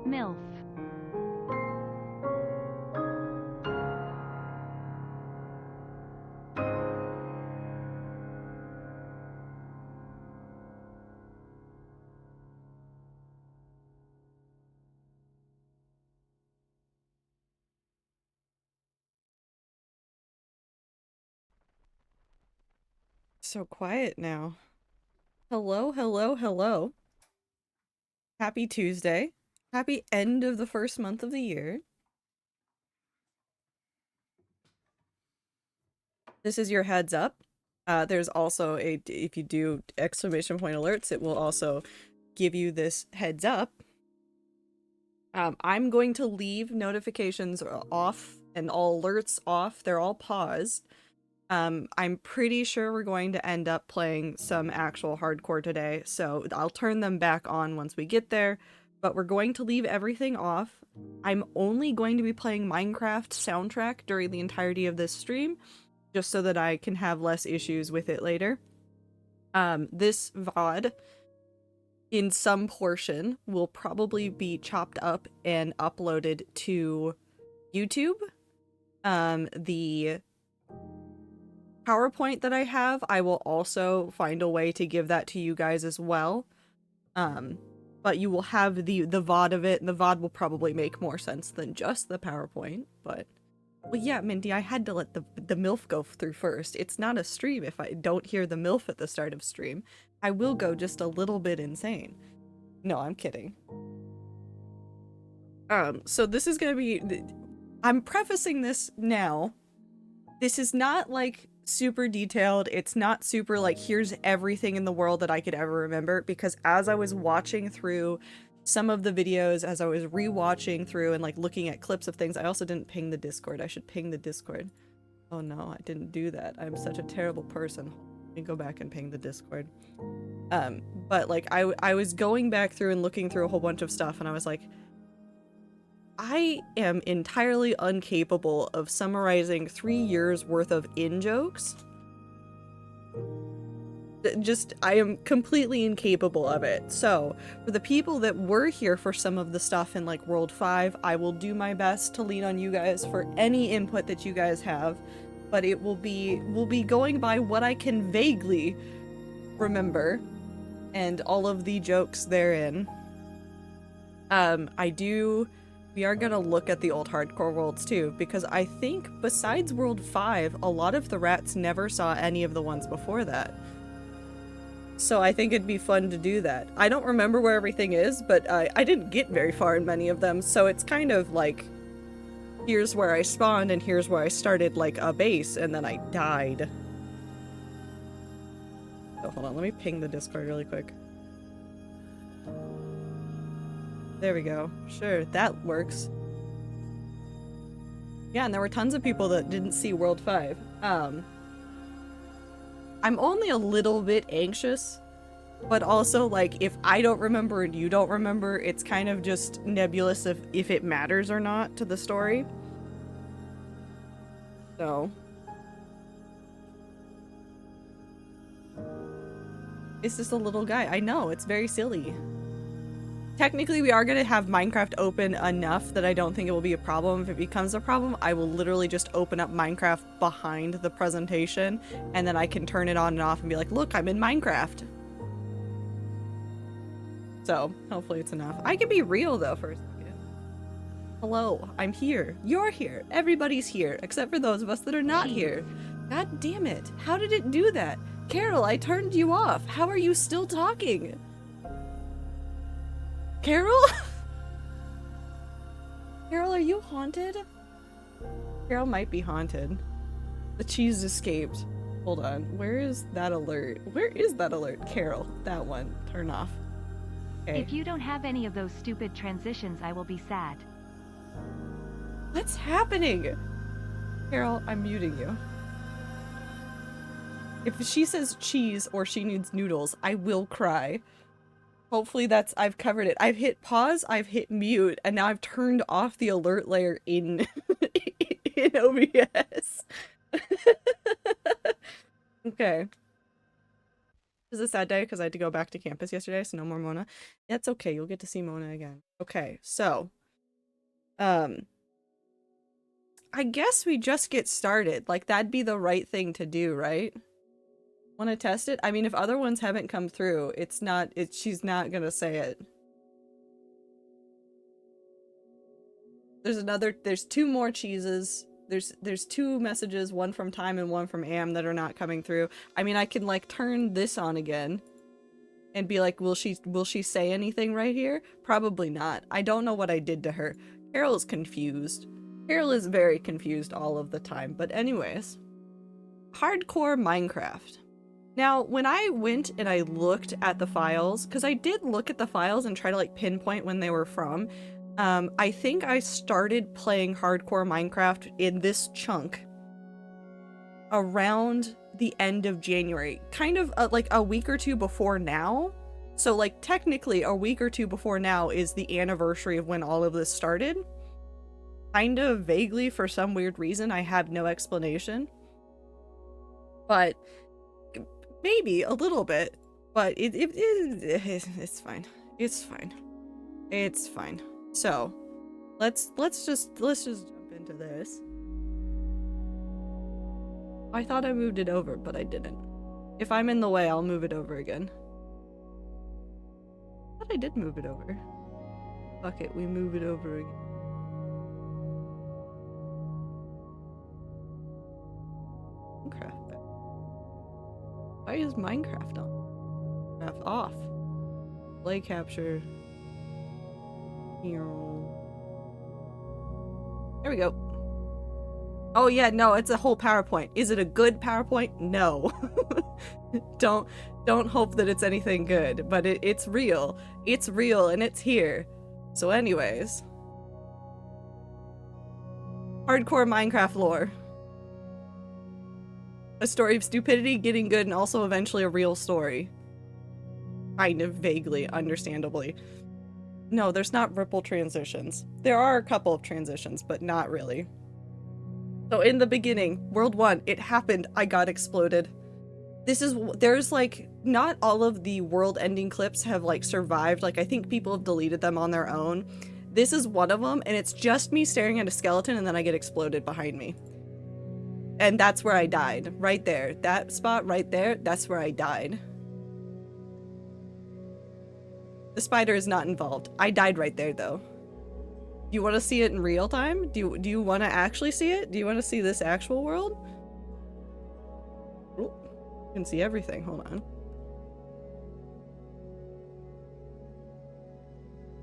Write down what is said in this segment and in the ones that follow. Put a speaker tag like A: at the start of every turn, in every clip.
A: MILF.
B: So quiet now. Hello, hello, hello. Happy Tuesday. Happy end of the first month of the year. This is your heads up. There's also if you do exclamation point alerts, it will also give you this heads up. I'm going to leave notifications off and all alerts off. They're all paused. I'm pretty sure we're going to end up playing some actual hardcore today, so I'll turn them back on once we get there, but we're going to leave everything off. I'm only going to be playing Minecraft soundtrack during the entirety of this stream, just so that I can have less issues with it later. This VOD, in some portion, will probably be chopped up and uploaded to YouTube. The PowerPoint that I have, I will also find a way to give that to you guys as well. But you will have the VOD of it, and the VOD will probably make more sense than just the PowerPoint, but well, yeah, Mindy, I had to let the MILF go through first. It's not a stream if I don't hear the MILF at the start of stream. I will go just a little bit insane. No, I'm kidding. So this is gonna be... I'm prefacing this now. This is not, like, super detailed. It's not super, like, here's everything in the world that I could ever remember, because as I was watching through some of the videos, as I was rewatching through and, like, looking at clips of things, I also didn't ping the Discord. I should ping the Discord. Oh no, I didn't do that. I'm such a terrible person. Let me go back and ping the Discord. But, like, I was going back through and looking through a whole bunch of stuff, and I was like, I am entirely incapable of summarizing 3 years worth of in-jokes. I am completely incapable of it. So, for the people that were here for some of the stuff in, like, World 5, I will do my best to lean on you guys for any input that you guys have, but it will be going by what I can vaguely remember, and all of the jokes therein. We are gonna look at the old hardcore worlds too, because I think besides World 5, a lot of the rats never saw any of the ones before that. So I think it'd be fun to do that. I don't remember where everything is, but I didn't get very far in many of them, so it's kind of like, here's where I spawned and here's where I started, like, a base, and then I died. Oh, hold on, let me ping the Discord really quick. There we go. Sure, that works. Yeah, and there were tons of people that didn't see World 5. I'm only a little bit anxious, but also, like, if I don't remember and you don't remember, it's kind of just nebulous if it matters or not to the story. So. It's just a little guy. I know, it's very silly. Technically, we are going to have Minecraft open enough that I don't think it will be a problem. If it becomes a problem, I will literally just open up Minecraft behind the presentation, and then I can turn it on and off and be like, look, I'm in Minecraft. So, hopefully it's enough. I can be real, though, for a second. Hello, I'm here. You're here. Everybody's here, except for those of us that are not here. God damn it. How did it do that? Carol, I turned you off. How are you still talking? Carol? Carol, are you haunted? Carol might be haunted. The cheese escaped. Hold on. Where is that alert? Where is that alert? Carol, that one. Turn off. Okay.
A: If you don't have any of those stupid transitions, I will be sad.
B: What's happening? Carol, I'm muting you. If she says cheese or she needs noodles, I will cry. Hopefully I've covered it. I've hit pause, I've hit mute, and now I've turned off the alert layer in in OBS. Okay. This is a sad day because I had to go back to campus yesterday, so no more Mona. That's okay. You'll get to see Mona again. Okay, so I guess we just get started. Like, that'd be the right thing to do, right? Want to test it? I mean, if other ones haven't come through, she's not gonna say it. There's two more cheeses. There's two messages, one from Time and one from Am, that are not coming through. I mean, I can like turn this on again and be like, will she say anything right here? Probably not. I don't know what I did to her. Carol is confused. Carol is very confused all of the time. But anyways, hardcore Minecraft. Now, when I went and I looked at the files, because I did look at the files and try to like pinpoint when they were from, I think I started playing hardcore Minecraft in this chunk around the end of January, kind of like a week or two before now. So like technically a week or two before now is the anniversary of when all of this started. Kind of vaguely, for some weird reason. I have no explanation. But maybe a little bit. But it's fine. It's fine. It's fine. So, let's just jump into this. I thought I moved it over, but I didn't. If I'm in the way, I'll move it over again. I thought I did move it over. Fuck it, we move it over again. Minecraft. Why is Minecraft on? Minecraft off. Play capture. There we go. Oh yeah, no, it's a whole PowerPoint. Is it a good PowerPoint? No. Don't hope that it's anything good, but it's real. It's real and it's here. So anyways. Hardcore Minecraft lore. A story of stupidity, getting good, and also eventually a real story. Kind of vaguely, understandably. No, there's not ripple transitions. There are a couple of transitions, but not really. So in the beginning, World 1, it happened, I got exploded. There's like, not all of the world-ending clips have like survived. Like, I think people have deleted them on their own. This is one of them, and it's just me staring at a skeleton and then I get exploded behind me. And that's where I died. Right there. That spot right there, that's where I died. The spider is not involved. I died right there, though. Do you want to see it in real time? Do you want to actually see it? Do you want to see this actual world? Oh, you can see everything. Hold on.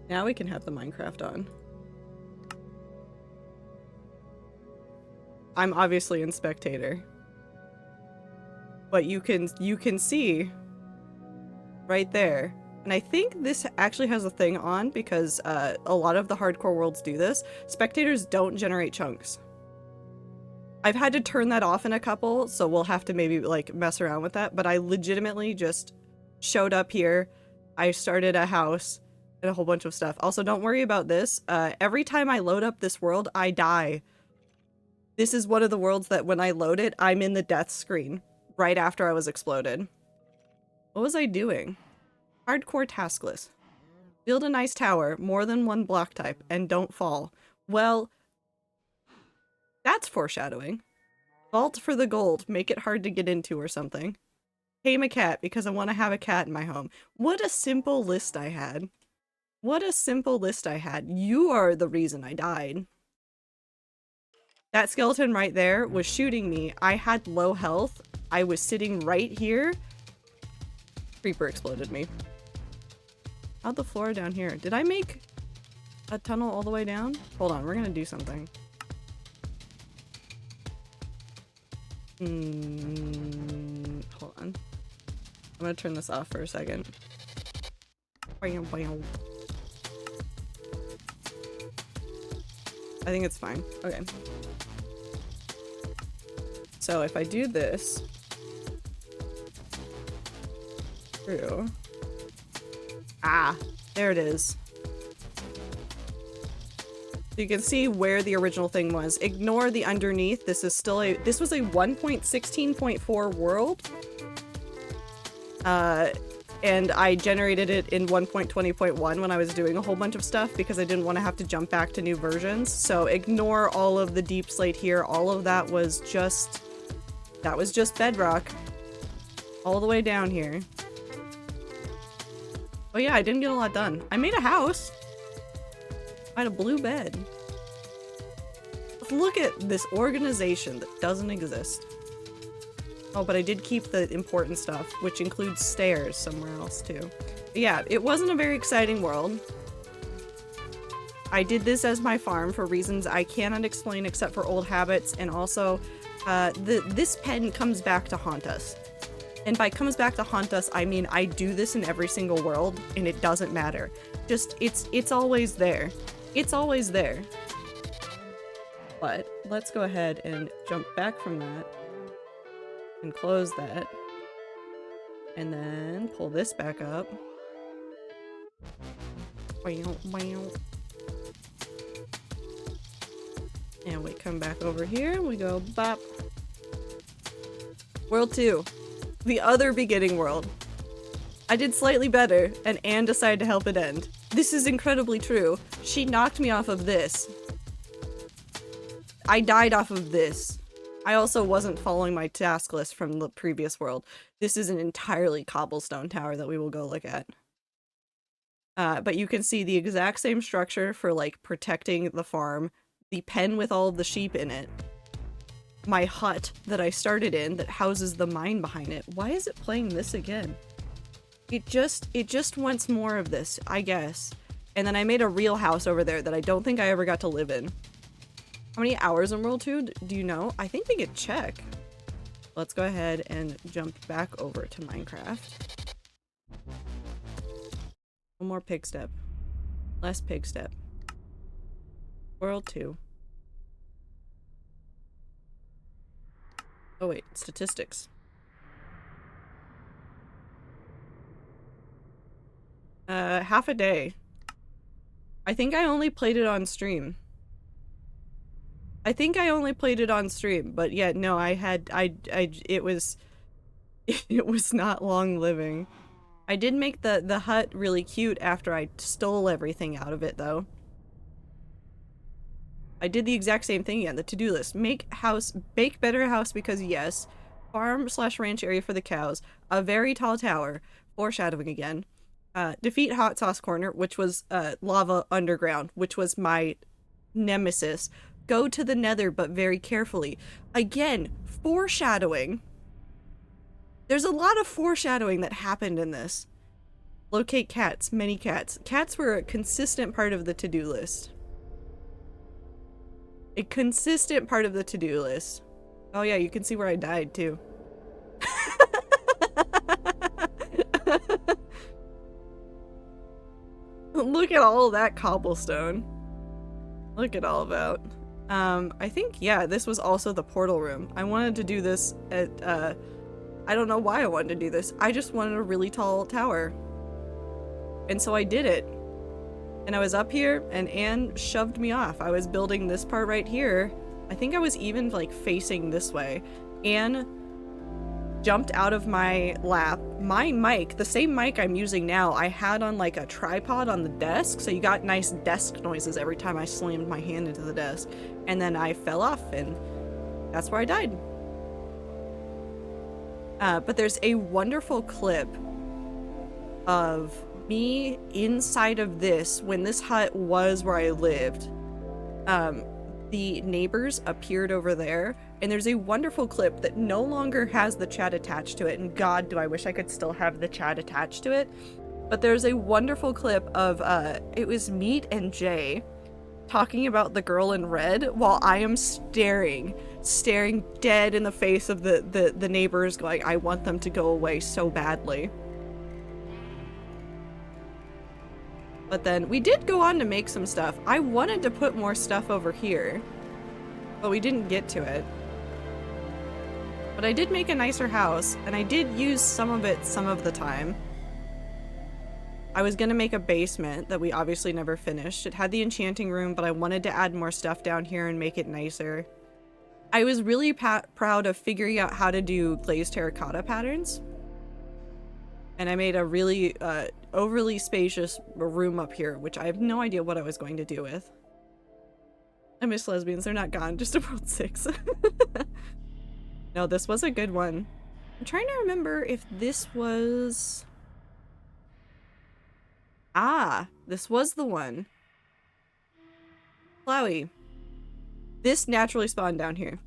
B: Now we can have the Minecraft on. I'm obviously in spectator. But you can see right there. And I think this actually has a thing on because a lot of the hardcore worlds do this. Spectators don't generate chunks. I've had to turn that off in a couple, so we'll have to maybe like mess around with that. But I legitimately just showed up here. I started a house and a whole bunch of stuff. Also, don't worry about this. Every time I load up this world, I die. This is one of the worlds that when I load it, I'm in the death screen right after I was exploded. What was I doing? Hardcore task list. Build a nice tower, more than one block type, and don't fall. Well, that's foreshadowing. Vault for the gold, make it hard to get into or something. Tame a cat, because I want to have a cat in my home. What a simple list I had. What a simple list I had. You are the reason I died. That skeleton right there was shooting me. I had low health. I was sitting right here. Creeper exploded me. How'd the floor down here? Did I make a tunnel all the way down? Hold on, we're gonna do something. Hold on. I'm gonna turn this off for a second. I think it's fine. Okay. So if I do this through. Ah, there it is. So you can see where the original thing was. Ignore the underneath. This was a 1.16.4 world. And I generated it in 1.20.1 when I was doing a whole bunch of stuff because I didn't want to have to jump back to new versions. So ignore all of the deep slate here. All of that was just bedrock. All the way down here. Oh yeah, I didn't get a lot done. I made a house. I had a blue bed. Look at this organization that doesn't exist. Oh, but I did keep the important stuff, which includes stairs somewhere else too. But yeah, it wasn't a very exciting world. I did this as my farm for reasons I cannot explain except for old habits, and also this pen comes back to haunt us. And by comes back to haunt us, I mean I do this in every single world, and it doesn't matter. Just, it's always there. It's always there. But let's go ahead and jump back from that. And close that. And then pull this back up. And we come back over here and we go bop. World 2. The other beginning world. I did slightly better, and Anne decided to help it end. This is incredibly true. She knocked me off of this. I died off of this. I also wasn't following my task list from the previous world. This is an entirely cobblestone tower that we will go look at. But you can see the exact same structure for like protecting the farm, the pen with all of the sheep in it, my hut that I started in that houses the mine behind it. Why is it playing this again? It just wants more of this, I guess. And then I made a real house over there that I don't think I ever got to live in. How many hours in World 2 do you know? I think we could check. Let's go ahead and jump back over to Minecraft. One more pig step. Less pig step. World 2. Oh wait, statistics. Half a day. I think I only played it on stream. But yeah, no, it was not long living. I did make the hut really cute after I stole everything out of it though. I did the exact same thing again, the to-do list. Make better house because yes, farm/ranch area for the cows, a very tall tower, foreshadowing again. Defeat Hot Sauce Corner, which was lava underground, which was my nemesis. Go to the nether, but very carefully. Again, foreshadowing. There's a lot of foreshadowing that happened in this. Locate cats, many cats. Cats were a consistent part of the to-do list. A consistent part of the to-do list. Oh yeah, you can see where I died too. Look at all that cobblestone. Look at all that. I think, yeah, this was also the portal room. I wanted to do this at, I don't know why I wanted to do this. I just wanted a really tall tower. And so I did it. And I was up here, and Anne shoved me off. I was building this part right here. I think I was even, like, facing this way. Anne jumped out of my lap. My mic, the same mic I'm using now, I had on, like, a tripod on the desk, so you got nice desk noises every time I slammed my hand into the desk. And then I fell off, and that's where I died. But there's a wonderful clip of me inside of this when this hut was where I lived. The neighbors appeared over there, and there's a wonderful clip that no longer has the chat attached to it, and god do I wish I could still have the chat attached to it. But there's a wonderful clip of it was Meat and Jay talking about the girl in red while I am staring dead in the face of the neighbors, going, I want them to go away so badly. But then we did go on to make some stuff. I wanted to put more stuff over here, but we didn't get to it. But I did make a nicer house, and I did use some of it some of the time. I was gonna make a basement that we obviously never finished. It had the enchanting room, but I wanted to add more stuff down here and make it nicer. I was really proud of figuring out how to do glazed terracotta patterns. And I made a really overly spacious room up here, which I have no idea what I was going to do with. I miss lesbians. They're not gone, just a World 6. No, this was a good one. I'm trying to remember if this was... Ah, this was the one. Flowey. This naturally spawned down here.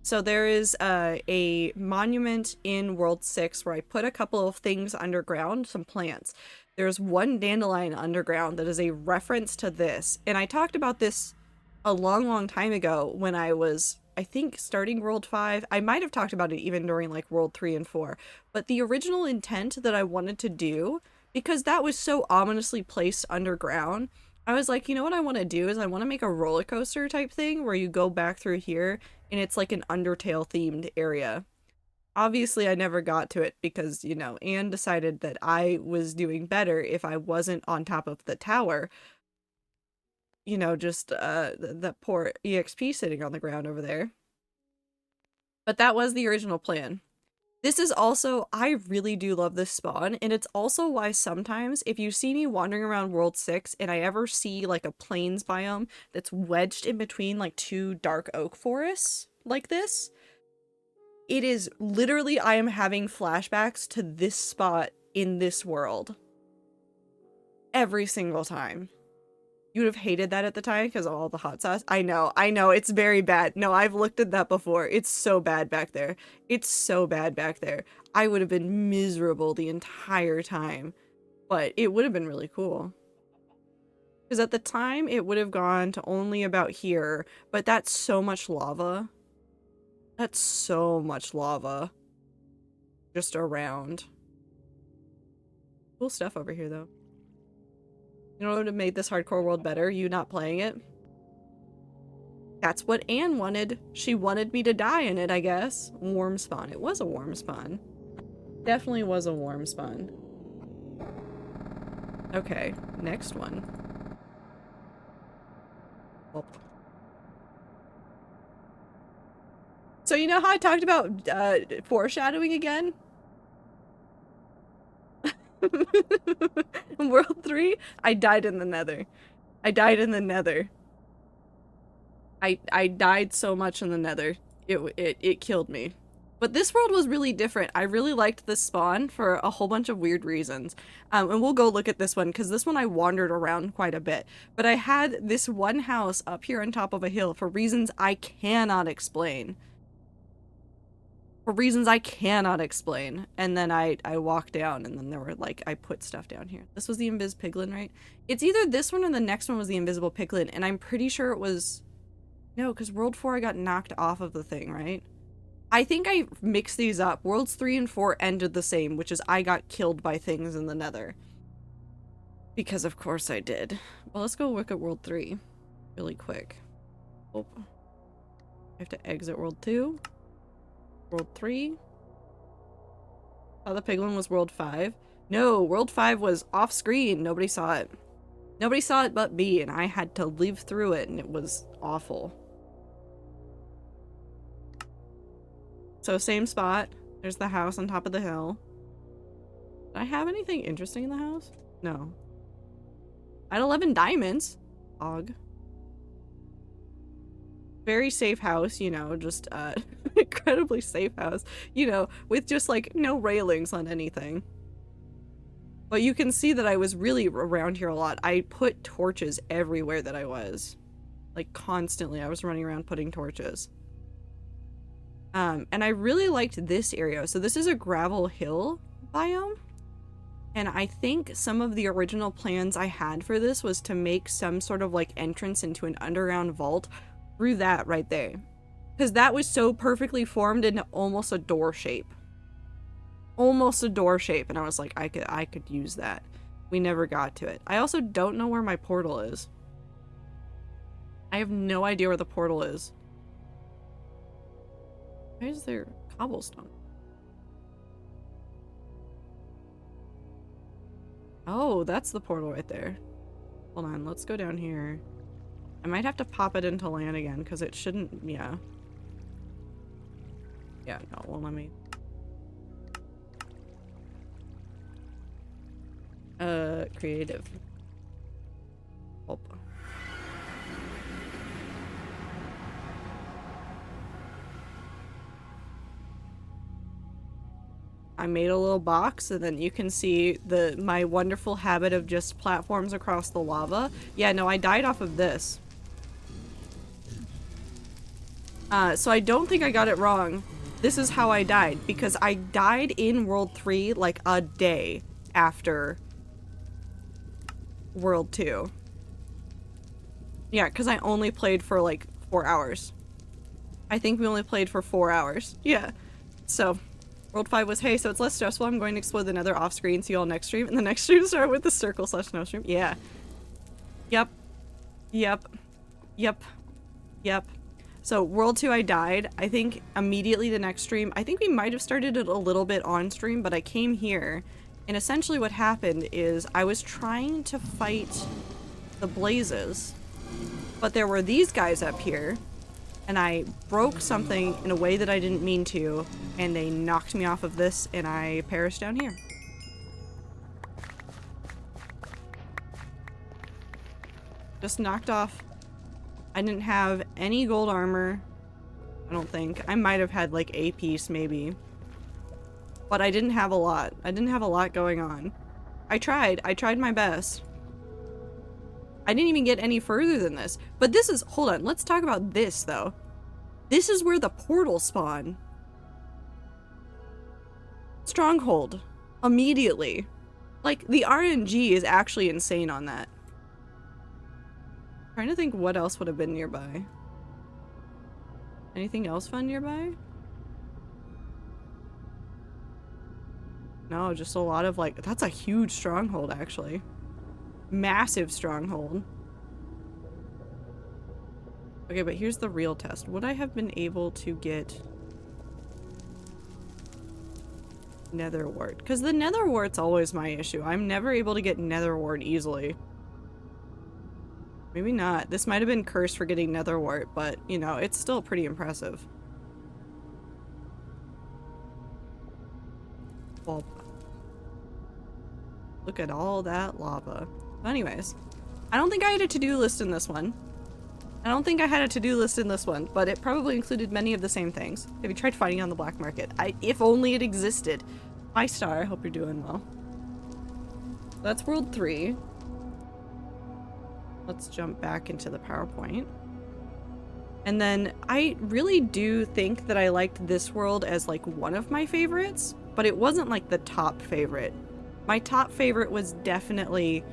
B: So there is a monument in World 6 where I put a couple of things underground, some plants. There's one dandelion underground that is a reference to this. And I talked about this a long time ago when I was, I think, starting World 5. I might have talked about it even during like World 3 and 4. But the original intent that I wanted to do, because that was so ominously placed underground, I was like, you know what I want to do is I want to make a roller coaster type thing where you go back through here and it's like an Undertale themed area. Obviously, I never got to it because, you know, Anne decided that I was doing better if I wasn't on top of the tower. You know, just that poor EXP sitting on the ground over there. But that was the original plan. This is also, I really do love this spawn, and it's also why sometimes if you see me wandering around World 6 and I ever see like a plains biome that's wedged in between like two dark oak forests like this, it is literally I am having flashbacks to this spot in this world. Every single time. You would have hated that at the time because of all the hot sauce. I know, it's very bad. No, I've looked at that before. It's so bad back there. It's so bad back there. I would have been miserable the entire time, but it would have been really cool. Because at the time, it would have gone to only about here, but that's so much lava. That's so much lava. Just around. Cool stuff over here, though. You know what would have made this hardcore world better? You not playing it? That's what Anne wanted. She wanted me to die in it, I guess. Warm spawn. It was a warm spawn. Definitely was a warm spawn. Okay, next one. Well. So you know how I talked about foreshadowing again? World 3, I died in the nether. I died in the nether. I died so much in the nether. It killed me. But this world was really different. I really liked this spawn for a whole bunch of weird reasons. And we'll go look at this one, because this one I wandered around quite a bit. But I had this one house up here on top of a hill for reasons I cannot explain. For reasons I cannot explain. And then I walked down, and then there were, like, I put stuff down here. This was the Invis Piglin, right? It's either this one or the next one was the Invisible Piglin, and I'm pretty sure it was... No, because World 4 I got knocked off of the thing, right? I think I mixed these up. Worlds 3 and 4 ended the same, which is I got killed by things in the nether. Because of course I did. Well, let's go look at World 3 really quick. Oh. I have to exit World 2. World 3. Oh, the Piglin was World 5. No, World 5 was off screen. Nobody saw it. Nobody saw it but me, and I had to live through it, and it was awful. So same spot. There's the house on top of the hill. Did I have anything interesting in the house? No. I had 11 diamonds. Og. Very safe house, you know, just incredibly safe house, you know, with just like no railings on anything. But you can see that I was really around here a lot. I put torches everywhere that I was. Like constantly, I was running around putting torches. And I really liked this area. So this is a gravel hill biome. And I think some of the original plans I had for this was to make some sort of like entrance into an underground vault through that right there. Because that was so perfectly formed into almost a door shape. Almost a door shape. And I was like, I could use that. We never got to it. I also don't know where my portal is. I have no idea where the portal is. Why is there cobblestone? Oh, that's the portal right there. Hold on, let's go down here. I might have to pop it into land again, because it shouldn't, yeah. Yeah, no, well, let me... Creative. Oh. I made a little box, and then you can see my wonderful habit of just platforms across the lava. Yeah, no, I died off of this. So I don't think I got it wrong. This is how I died, because I died in World 3 like a day after World 2. Yeah, because I only played for like 4 hours. I think we only played for 4 hours. Yeah. So, World 5 was, hey, so it's less stressful. I'm going to explore the nether off screen. See you all next stream. And the next stream start with the circle/no stream. Yeah. Yep. Yep. Yep. Yep. So, World 2 I died. I think immediately the next stream, I think we might have started it a little bit on stream, but I came here. And essentially what happened is I was trying to fight the blazes. But there were these guys up here, and I broke something in a way that I didn't mean to, and they knocked me off of this, and I perished down here. Just knocked off. I didn't have any gold armor, I don't think. I might have had like a piece, maybe. But I didn't have a lot. I didn't have a lot going on. I tried my best. I didn't even get any further than this. But this is, hold on, let's talk about this though. This is where the portals spawn. Stronghold. Immediately. Like, the RNG is actually insane on that. Trying to think what else would have been nearby. Anything else fun nearby? No, just a lot of like, that's a huge stronghold actually. Massive stronghold. Okay, but here's the real test. Would I have been able to get nether wart? Because the nether wart's always my issue. I'm never able to get nether wart easily. Maybe not. This might have been cursed for getting nether wart, but you know, it's still pretty impressive. Well, look at all that lava. Anyways, I don't think I had a to-do list in this one. I don't think I had a to-do list in this one, but it probably included many of the same things. Have you tried fighting on the black market? If only it existed. My star, I hope you're doing well. That's World 3. Let's jump back into the PowerPoint. And then I really do think that I liked this world as like one of my favorites, but it wasn't like the top favorite. My top favorite was definitely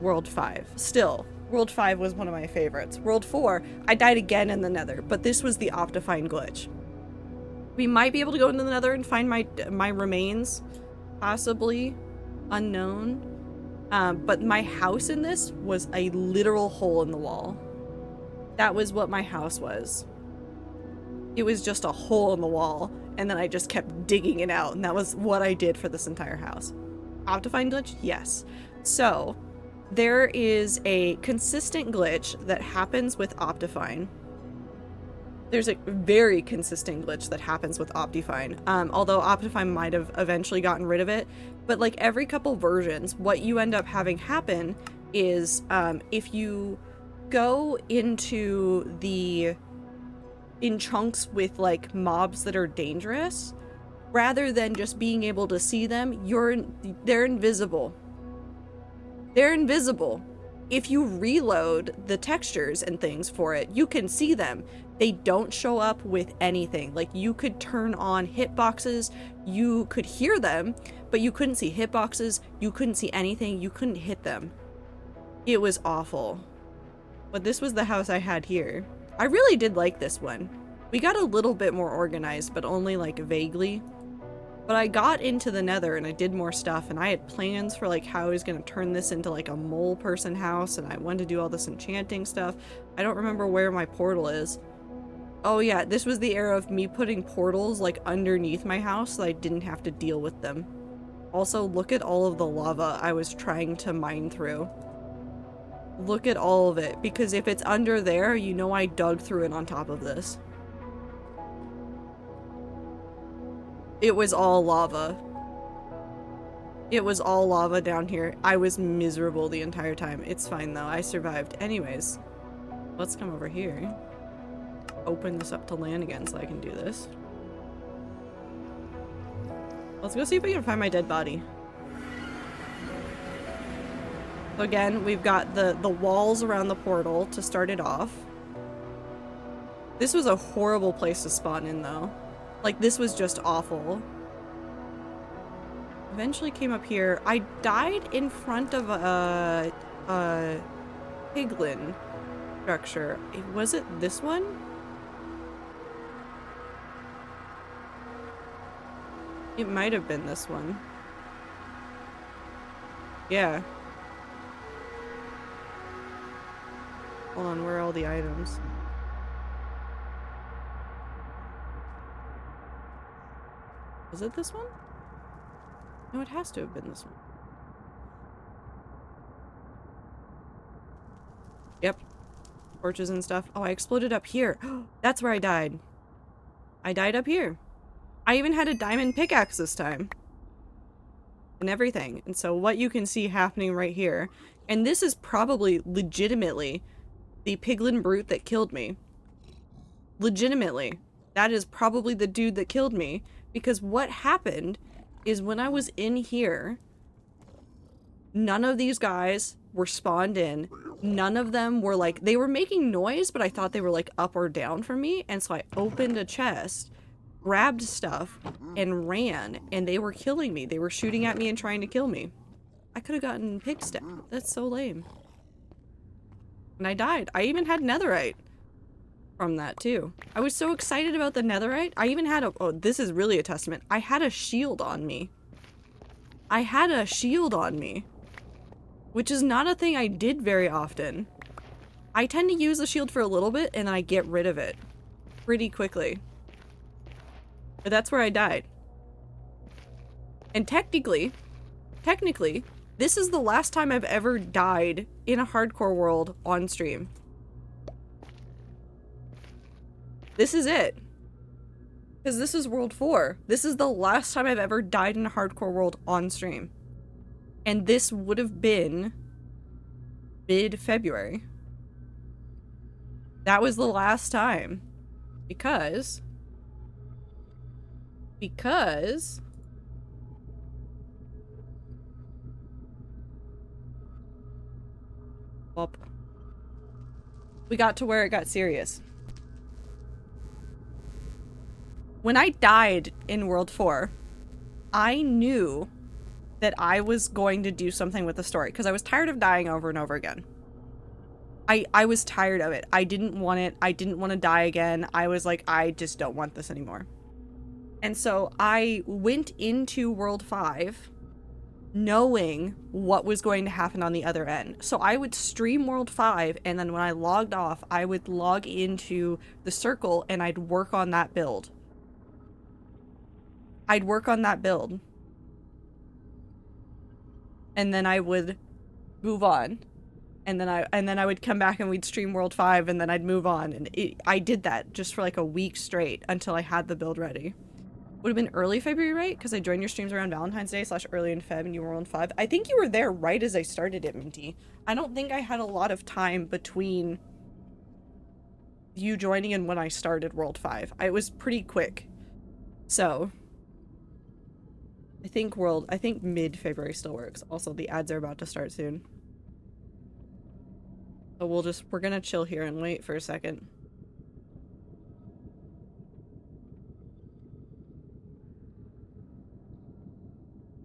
B: World 5. Still, World 5 was one of my favorites. World 4, I died again in the nether, but this was the Optifine glitch. We might be able to go into the nether and find my remains, possibly, unknown. But my house in this was a literal hole in the wall. That was what my house was. It was just a hole in the wall, and then I just kept digging it out, and that was what I did for this entire house. Optifine glitch? Yes. So, there is a consistent glitch that happens with Optifine. There's a very consistent glitch that happens with Optifine, although Optifine might have eventually gotten rid of it. But like every couple versions, what you end up having happen is if you go in chunks with like mobs that are dangerous, rather than just being able to see them, they're invisible. They're invisible. If you reload the textures and things for it, you can see them. They don't show up with anything. Like, you could turn on hitboxes, you could hear them, but you couldn't see hitboxes, you couldn't see anything, you couldn't hit them. It was awful. But this was the house I had here. I really did like this one. We got a little bit more organized, but only like vaguely. But I got into the nether and I did more stuff, and I had plans for like how I was gonna turn this into like a mole person house, and I wanted to do all this enchanting stuff. I don't remember where my portal is. Oh yeah, this was the era of me putting portals like underneath my house so I didn't have to deal with them. Also, look at all of the lava I was trying to mine through. Look at all of it, because if it's under there, you know I dug through it on top of this. It was all lava. It was all lava down here. I was miserable the entire time. It's fine though. I survived. Anyways, let's come over here. Open this up to land again so I can do this. Let's go see if we can find my dead body. So again, we've got the walls around the portal to start it off. This was a horrible place to spawn in though. Like, this was just awful. Eventually came up here. I died in front of a piglin structure. Was it this one? It might have been this one. Yeah. Hold on, where are all the items? Was it this one? No, it has to have been this one. Yep. Torches and stuff. Oh, I exploded up here. That's where I died. I died up here. I even had a diamond pickaxe this time. And everything. And so what you can see happening right here, and this is probably legitimately the piglin brute that killed me. Legitimately. That is probably the dude that killed me. Because what happened is when I was in here, none of these guys were spawned in. None of them were like, they were making noise, but I thought they were like up or down for me. And so I opened a chest, grabbed stuff, and ran. And they were killing me. They were shooting at me and trying to kill me. I could have gotten pig stabbed. That's so lame. And I died. I even had netherite from that too. I was so excited about the netherite. I even had a, oh, this is really a testament. I had a shield on me. I had a shield on me. Which is not a thing I did very often. I tend to use the shield for a little bit and then I get rid of it pretty quickly. But that's where I died. And technically, this is the last time I've ever died in a hardcore world on stream. This is it. Because this is World 4. This is the last time I've ever died in a hardcore world on stream. And this would have been mid-February. That was the last time. Because... Well, we got to where it got serious. When I died in World 4, I knew that I was going to do something with the story because I was tired of dying over and over again. I was tired of it. I didn't want it. I didn't want to die again. I was like, I just don't want this anymore. And so I went into World 5 knowing what was going to happen on the other end. So I would stream World 5 and then when I logged off, I would log into the circle and I'd work on that build. I'd work on that build. And then I would move on. And then I would come back and we'd stream World 5 and then I'd move on. And I did that just for like a week straight until I had the build ready. Would have been early February, right? Because I joined your streams around Valentine's Day / early in Feb and you were on 5. I think you were there right as I started it, Minty. I don't think I had a lot of time between you joining and when I started World 5. It was pretty quick. So... I think mid-February still works. Also, the ads are about to start soon. So we're gonna chill here and wait for a second.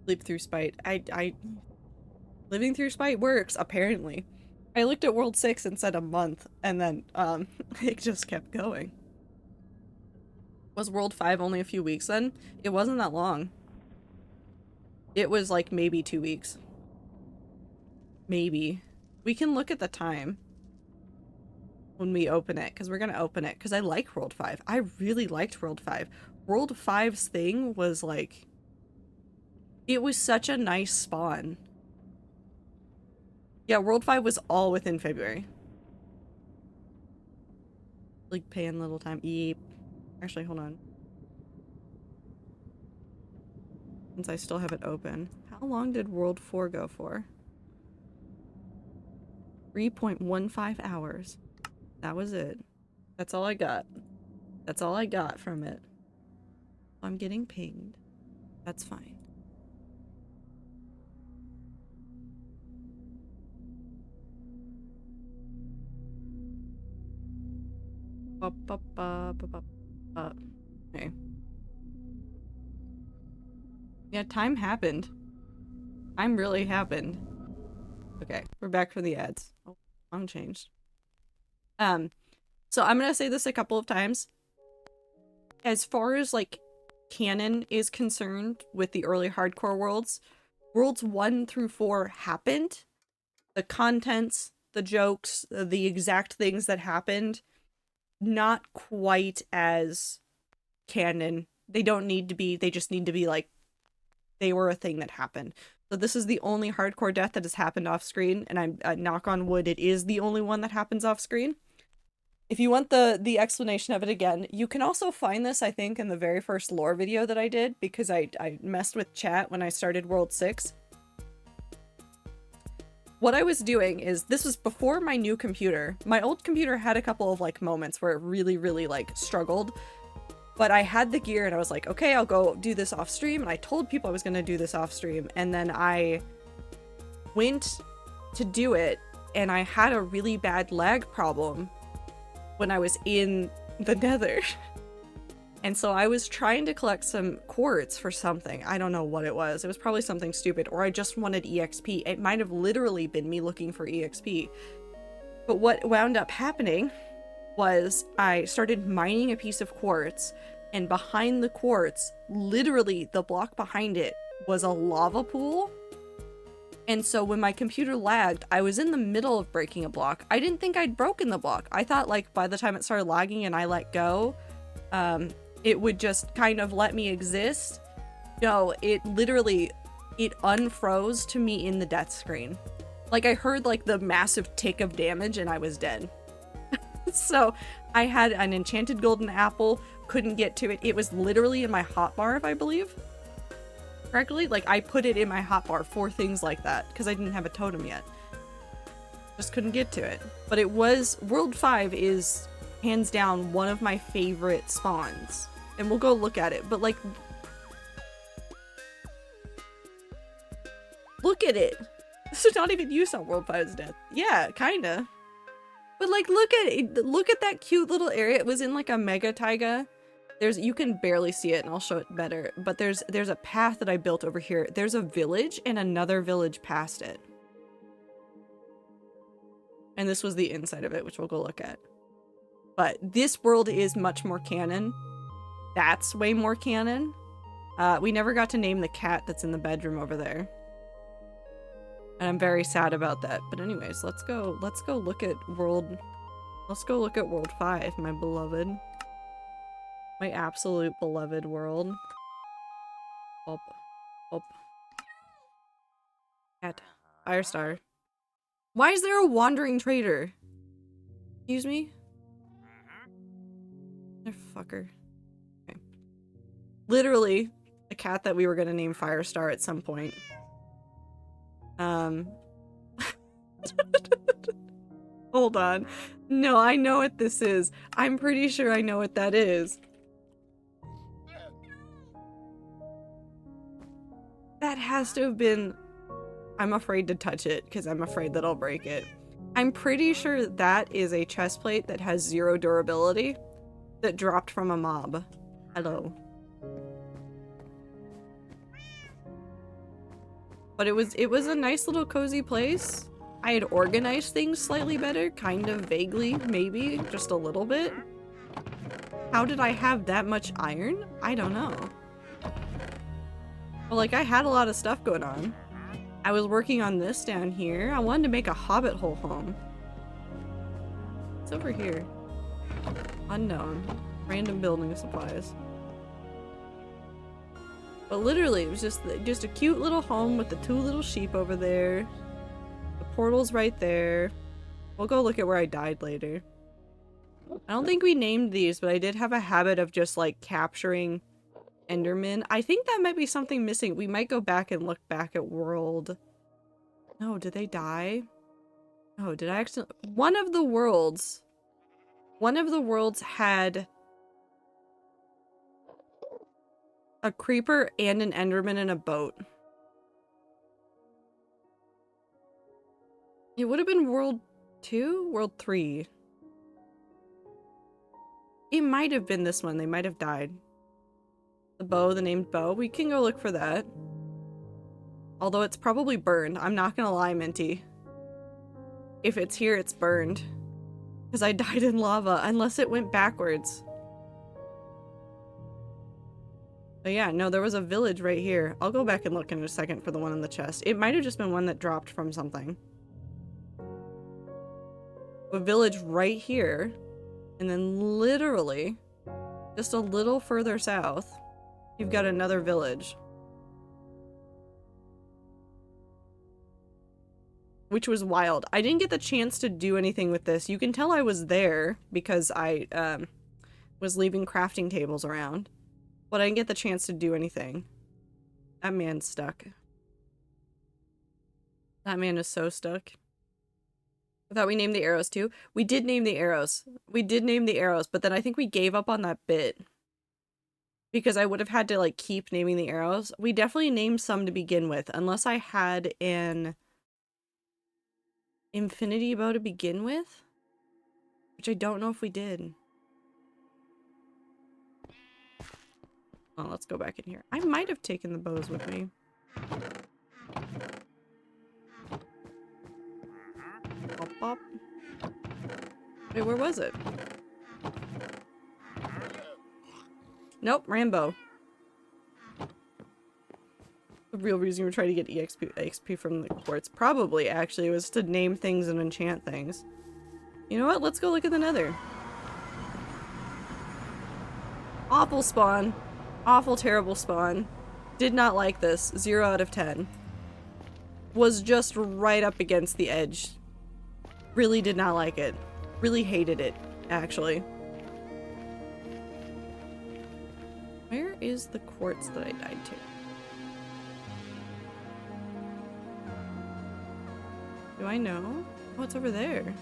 B: Sleep through spite. Living through spite works, apparently. I looked at World 6 and said a month, and then, it just kept going. Was World 5 only a few weeks then? It wasn't that long. It was like maybe 2 weeks. Maybe. We can look at the time when we open it, because we're going to open it, because I like World 5. I really liked World 5. World 5's thing was like... It was such a nice spawn. Yeah, World 5 was all within February. Like, paying little time. Yep. Actually, hold on. since I still have it open. How long did World 4 go for? 3.15 hours. That was it. That's all I got. That's all I got from it. I'm getting pinged. That's fine. Okay. Yeah, time happened. Time really happened. Okay, we're back from the ads. Oh, song changed. So I'm gonna say this a couple of times. As far as like canon is concerned with the early hardcore worlds, worlds 1 through 4 happened. The contents, the jokes, the exact things that happened, not quite as canon. They don't need to be, they just need to be like, they were a thing that happened. So this is the only hardcore death that has happened off screen, and I'm knock on wood, it is the only one that happens off screen. If you want the explanation of it again, you can also find this, I think, in the very first lore video that I did, because I messed with chat when I started World 6. What I was doing is, this was before my new computer. My old computer had a couple of like moments where it really, really like struggled. But I had the gear and I was like, okay, I'll go do this off stream. And I told people I was going to do this off stream. And then I went to do it and I had a really bad lag problem when I was in the Nether. And so I was trying to collect some quartz for something. I don't know what it was. It was probably something stupid, or I just wanted EXP. It might have literally been me looking for EXP. But what wound up happening was I started mining a piece of quartz, and behind the quartz, literally the block behind it, was a lava pool. And so when my computer lagged, I was in the middle of breaking a block. I didn't think I'd broken the block. I thought like by the time it started lagging and I let go, it would just kind of let me exist. No, it literally, it unfroze to me in the death screen. Like I heard like the massive tick of damage and I was dead. So I had an enchanted golden apple, couldn't get to it. It was literally in my hotbar, if I believe correctly. Like I put it in my hotbar for things like that because I didn't have a totem yet. Just couldn't get to it. But it was, World 5 is hands down one of my favorite spawns. And we'll go look at it, but like, look at it. This is not even used on World 5's death. Yeah, kinda. But like, look at it. Look at that cute little area. It was in like a mega taiga. You can barely see it and I'll show it better, but there's a path that I built over here. There's a village and another village past it. And this was the inside of it, which we'll go look at. But this world is much more canon. That's way more canon. We never got to name the cat that's in the bedroom over there. And I'm very sad about that. But anyways, let's go look at World 5, my beloved. My absolute beloved world. Up. Cat. Firestar. Why is there a wandering trader? Excuse me? Fucker. Okay. Literally a cat that we were gonna name Firestar at some point. Hold on. No, I know what this is. I'm pretty sure I know what that is. That has to have been... I'm afraid to touch it because I'm afraid that I'll break it. I'm pretty sure that is a chest plate that has 0 durability that dropped from a mob. Hello. But it was a nice little cozy place. I had organized things slightly better, kind of vaguely, maybe, just a little bit. How did I have that much iron? I don't know. Well, like, I had a lot of stuff going on. I was working on this down here. I wanted to make a hobbit hole home. It's over here. Unknown. Random building supplies. But literally, it was just a cute little home with the 2 little sheep over there. The portal's right there. We'll go look at where I died later. I don't think we named these, but I did have a habit of just like capturing Enderman. I think that might be something missing. We might go back and look back at world. No, did they die? Oh, did I actually? One of the worlds had a creeper and an Enderman in a boat. It would have been world 2? World 3. It might have been this one. They might have died. The bow, the named bow. We can go look for that. Although it's probably burned. I'm not gonna lie, Minty. If it's here, it's burned. Because I died in lava, unless it went backwards. But yeah, no, there was a village right here. I'll go back and look in a second for the one in the chest. It might have just been one that dropped from something. A village right here. And then literally, just a little further south, you've got another village. Which was wild. I didn't get the chance to do anything with this. You can tell I was there because I was leaving crafting tables around. But I didn't get the chance to do anything. That man's stuck. That man is so stuck. I thought we named the arrows too. We did name the arrows. We did name the arrows, but then I think we gave up on that bit. Because I would have had to like keep naming the arrows. We definitely named some to begin with, unless I had an infinity bow to begin with, which I don't know if we did. Oh, let's go back in here. I might have taken the bows with me. Pop, pop. Wait, where was it? Nope, Rambo. The real reason you were trying to get XP from the quartz probably actually was to name things and enchant things. You know what? Let's go look at the nether. Awful spawn. Awful terrible spawn. Did not like this. 0 out of 10. Was just right up against the edge. Really did not like it. Really hated it, actually. Where is the quartz that I died to? Do I know? Oh, it's over there.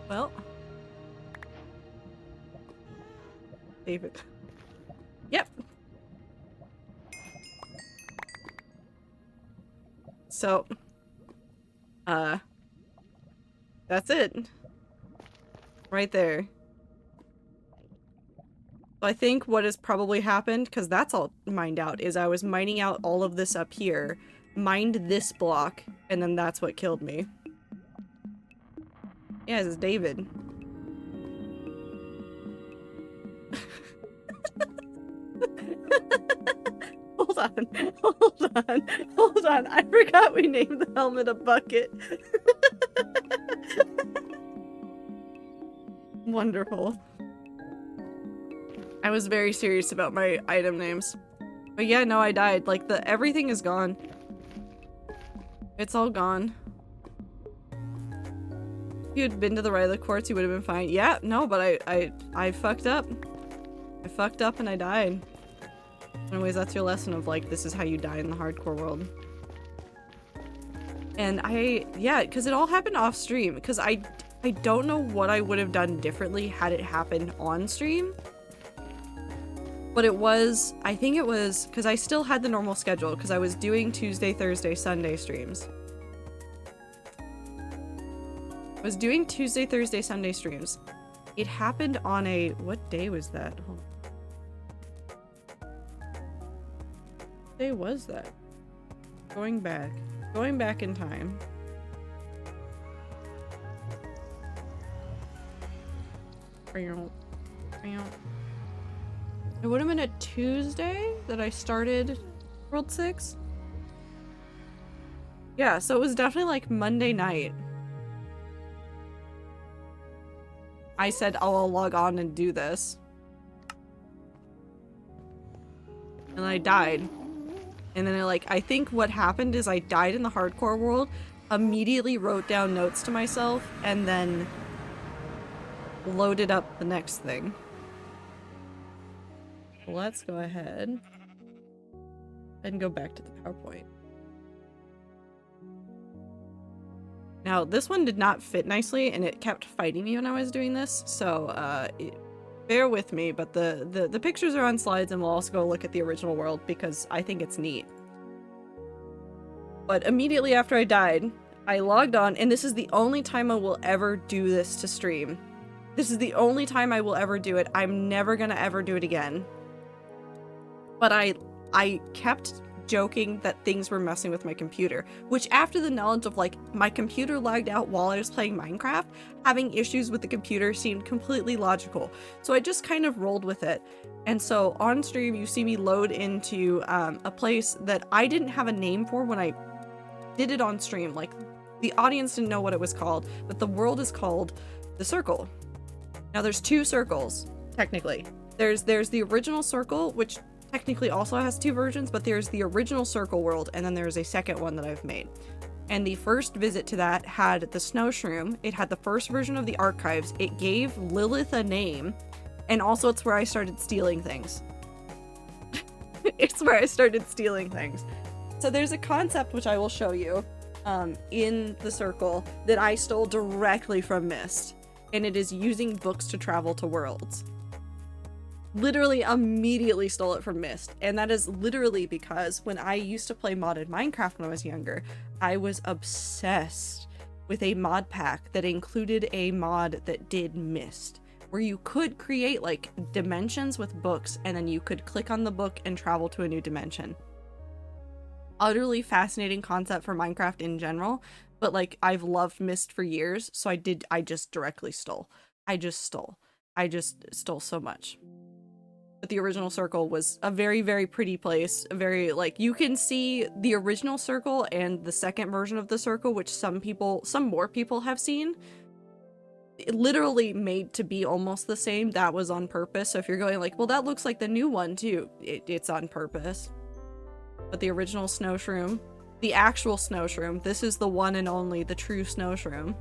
B: Well. David. Yep. So. That's it. Right there. So I think what has probably happened, because that's all mined out, is I was mining out all of this up here, mined this block, and then that's what killed me. Yeah, this is David. Hold on, hold on, hold on. I forgot we named the helmet a bucket. Wonderful. I was very serious about my item names. But yeah, no, I died. Like, everything is gone. It's all gone. If you had been to the right of the quartz, you would have been fine. Yeah, no, but I fucked up. I fucked up and I died. Anyways, that's your lesson of, like, this is how you die in the hardcore world. And yeah, because it all happened off stream. Because I don't know what I would have done differently had it happened on stream. But it was, I think it was, because I still had the normal schedule, because I was doing Tuesday, Thursday, Sunday streams. I was doing Tuesday, Thursday, Sunday streams. It happened on a, what day was that? Hold on. What day was that? Going back in time. It would have been a Tuesday that I started World 6. Yeah, so it was definitely like Monday night. I said, oh, I'll log on and do this. And I died. And then I think what happened is I died in the hardcore world, immediately wrote down notes to myself, and then loaded up the next thing. Let's go ahead and go back to the PowerPoint. Now, this one did not fit nicely, and it kept fighting me when I was doing this, so bear with me, but the pictures are on slides, and we'll also go look at the original world because I think it's neat. But immediately after I died, I logged on, and this is the only time I will ever do this to stream. This is the only time I will ever do it. I'm never gonna ever do it again. But I kept joking that things were messing with my computer, which after the knowledge of like my computer lagged out while I was playing Minecraft, having issues with the computer seemed completely logical. So I just kind of rolled with it. And so on stream, you see me load into a place that I didn't have a name for when I did it on stream. Like the audience didn't know what it was called, but the world is called the Circle. Now there's two circles, technically. There's the original Circle, which technically also has two versions, but there's the original Circle world, and then there's a second one that I've made. And the first visit to that had the Snow Shroom. It had the first version of the archives. It gave Lilith a name, and also it's where I started stealing things. It's where I started stealing things. So there's a concept which I will show you in the Circle that I stole directly from Myst, and it is using books to travel to worlds. Literally immediately stole it from Myst, and that is literally because when I used to play modded Minecraft when I was younger, I was obsessed with a mod pack that included a mod that did Myst, where you could create like dimensions with books, and then you could click on the book and travel to a new dimension. Utterly fascinating concept for Minecraft in general, but like I've loved Myst for years, so I just directly stole. I just stole so much. But the original Circle was a very, very pretty place. A very, like, you can see the original Circle and the second version of the Circle, which some more people have seen. It literally made to be almost the same. That was on purpose. So if you're going like, well, that looks like the new one too, it's on purpose. But the original Snow Shroom, the actual Snow Shroom, this is the one and only, the true Snow Shroom.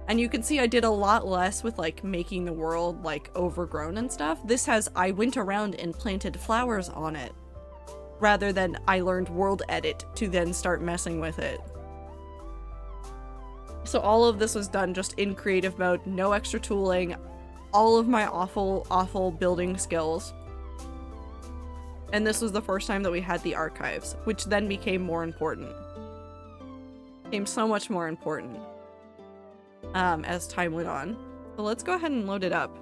B: And you can see I did a lot less with like making the world like overgrown and stuff. This has, I went around and planted flowers on it rather than I learned world edit to then start messing with it. So all of this was done just in creative mode, no extra tooling, all of my awful building skills. And this was the first time that we had the archives, which then became more important. Became so much more important. As time went on. So let's go ahead and load it up.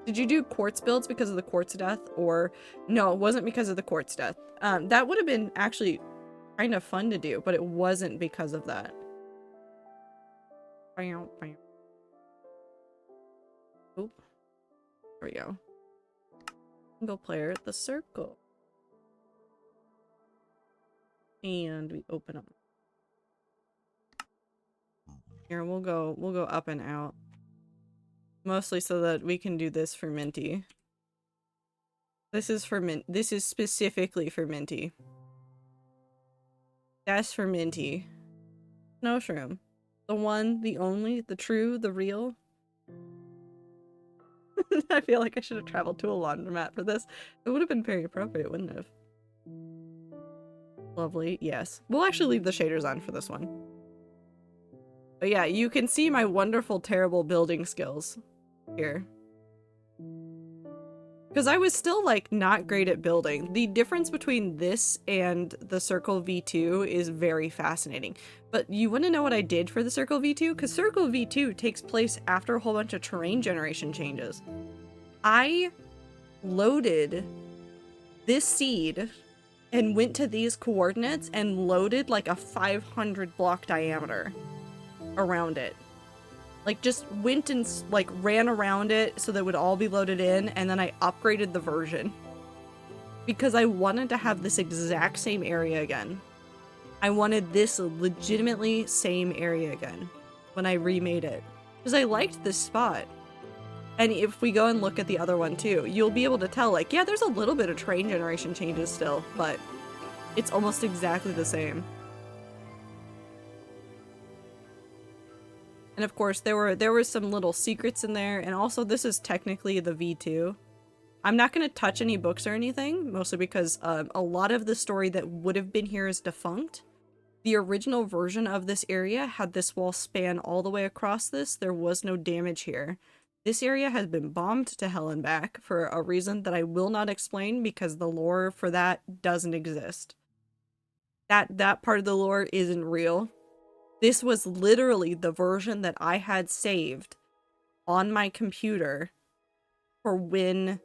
B: Did you do quartz builds because of the quartz death? Or no, it wasn't because of the quartz death. That would have been actually kind of fun to do, but it wasn't because of that. Oop. There we go. Single player, the Circle. And we open up. Here, we'll go up and out. Mostly so that we can do this for Minty. This is for this is specifically for Minty. That's for Minty. Snow Shroom. The one, the only, the true, the real. I feel like I should have traveled to a laundromat for this. It would have been very appropriate, wouldn't it have? Lovely, yes. We'll actually leave the shaders on for this one. But yeah, you can see my wonderful, terrible building skills here. Because I was still, like, not great at building. The difference between this and the Circle V2 is very fascinating. But you want to know what I did for the Circle V2? Because Circle V2 takes place after a whole bunch of terrain generation changes. I loaded this seed and went to these coordinates and loaded, like, a 500 block diameter around it. Like, just went and like ran around it so that it would all be loaded in, and then I upgraded the version because I wanted to have this exact same area again. I wanted this legitimately same area again when I remade it because I liked this spot. And if we go and look at the other one too, you'll be able to tell, like, yeah, there's a little bit of terrain generation changes still, but it's almost exactly the same. And of course, there were some little secrets in there, and also this is technically the V2. I'm not going to touch any books or anything, mostly because a lot of the story that would have been here is defunct. The original version of this area had this wall span all the way across this. There was no damage here. This area has been bombed to hell and back for a reason that I will not explain because the lore for that doesn't exist. That part of the lore isn't real. This was literally the version that I had saved on my computer for when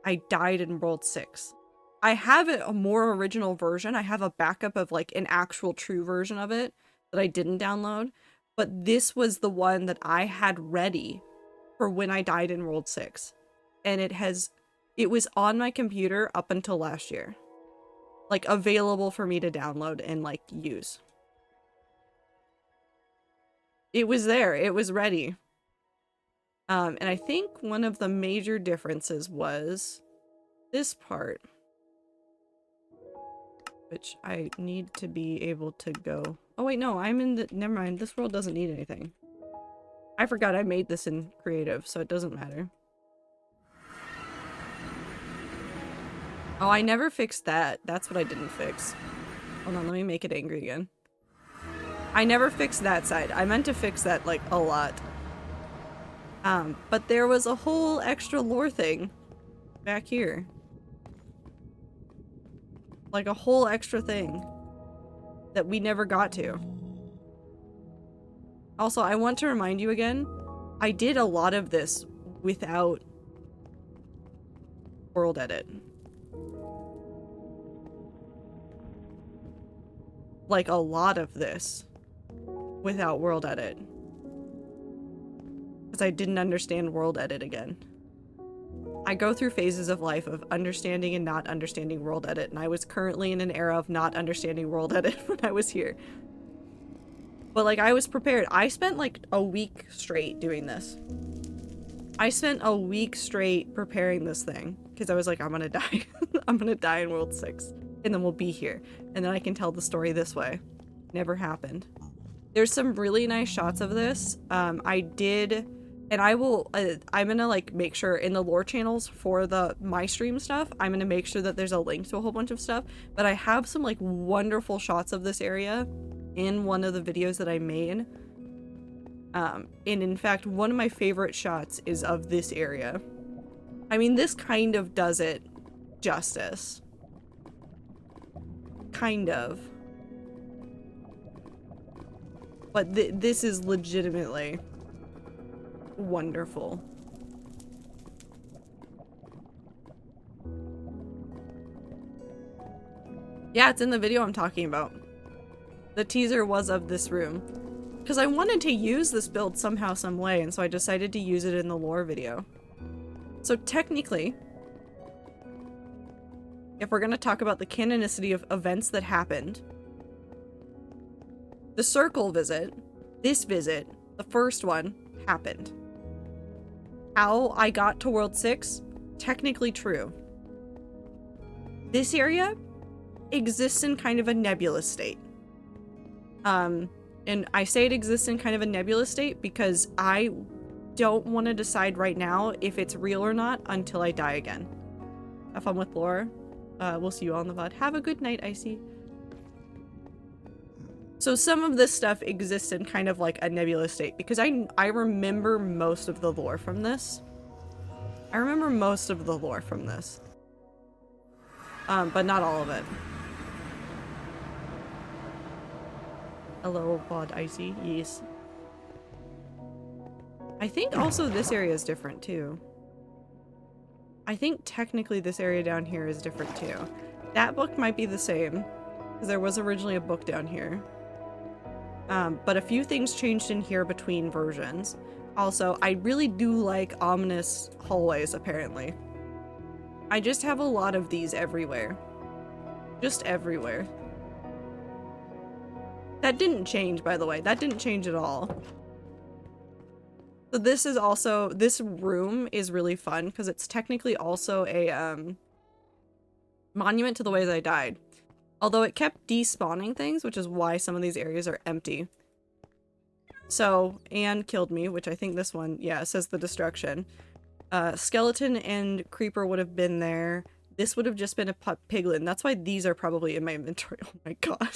B: I died in World 6. I have a more original version. I have a backup of like an actual true version of it that I didn't download. But this was the one that I had ready for when I died in World 6. And it was on my computer up until last year. Like available for me to download and like use. It was there. It was ready. And I think one of the major differences was this part, which I need to be able to go. Oh wait, no, I'm in the, never mind. This world doesn't need anything. I forgot I made this in creative, so it doesn't matter. Oh, I never fixed that. That's what I didn't fix. Hold on, let me make it angry again. I never fixed that side. I meant to fix that, like, a lot. But there was a whole extra lore thing back here. Like, a whole extra thing that we never got to. Also, I want to remind you again, I did a lot of this without World Edit. Like, a lot of this without World Edit. Because I didn't understand World Edit again. I go through phases of life of understanding and not understanding World Edit, and I was currently in an era of not understanding World Edit when I was here. But, like, I was prepared. I spent, like, a week straight doing this. I spent a week straight preparing this thing, because I was like, I'm gonna die. I'm gonna die in World 6. And then we'll be here. And then I can tell the story this way. Never happened. There's some really nice shots of this. I did, and I will, I'm gonna like make sure in the lore channels for my stream stuff, I'm gonna make sure that there's a link to a whole bunch of stuff, but I have some like wonderful shots of this area in one of the videos that I made. And in fact, one of my favorite shots is of this area. I mean, this kind of does it justice. Kind of. But this is legitimately wonderful. Yeah, it's in the video I'm talking about. The teaser was of this room. Because I wanted to use this build somehow, some way, and so I decided to use it in the lore video. So technically, if we're going to talk about the canonicity of events that happened, the circle visit, this visit, the first one, happened. How I got to World 6, technically true. This area exists in kind of a nebulous state. And I say it exists in kind of a nebulous state because I don't want to decide right now if it's real or not until I die again. Have fun with lore. We'll see you all in the VOD. Have a good night, Icy. So some of this stuff exists in kind of like a nebulous state because I remember most of the lore from this. I remember most of the lore from this. But not all of it. Hello, VOD Icy. Yes. I think also this area is different too. I think technically this area down here is different too. That book might be the same because there was originally a book down here. But a few things changed in here between versions. Also, I really do like ominous hallways, apparently. I just have a lot of these everywhere. Just everywhere. That didn't change, by the way. That didn't change at all. So this is also, this room is really fun because it's technically also a monument to the ways I died. Although it kept despawning things, which is why some of these areas are empty. So Anne killed me, which I think this one, yeah, says the destruction. Skeleton and creeper would have been there. This would have just been a piglin. That's why these are probably in my inventory. Oh my god.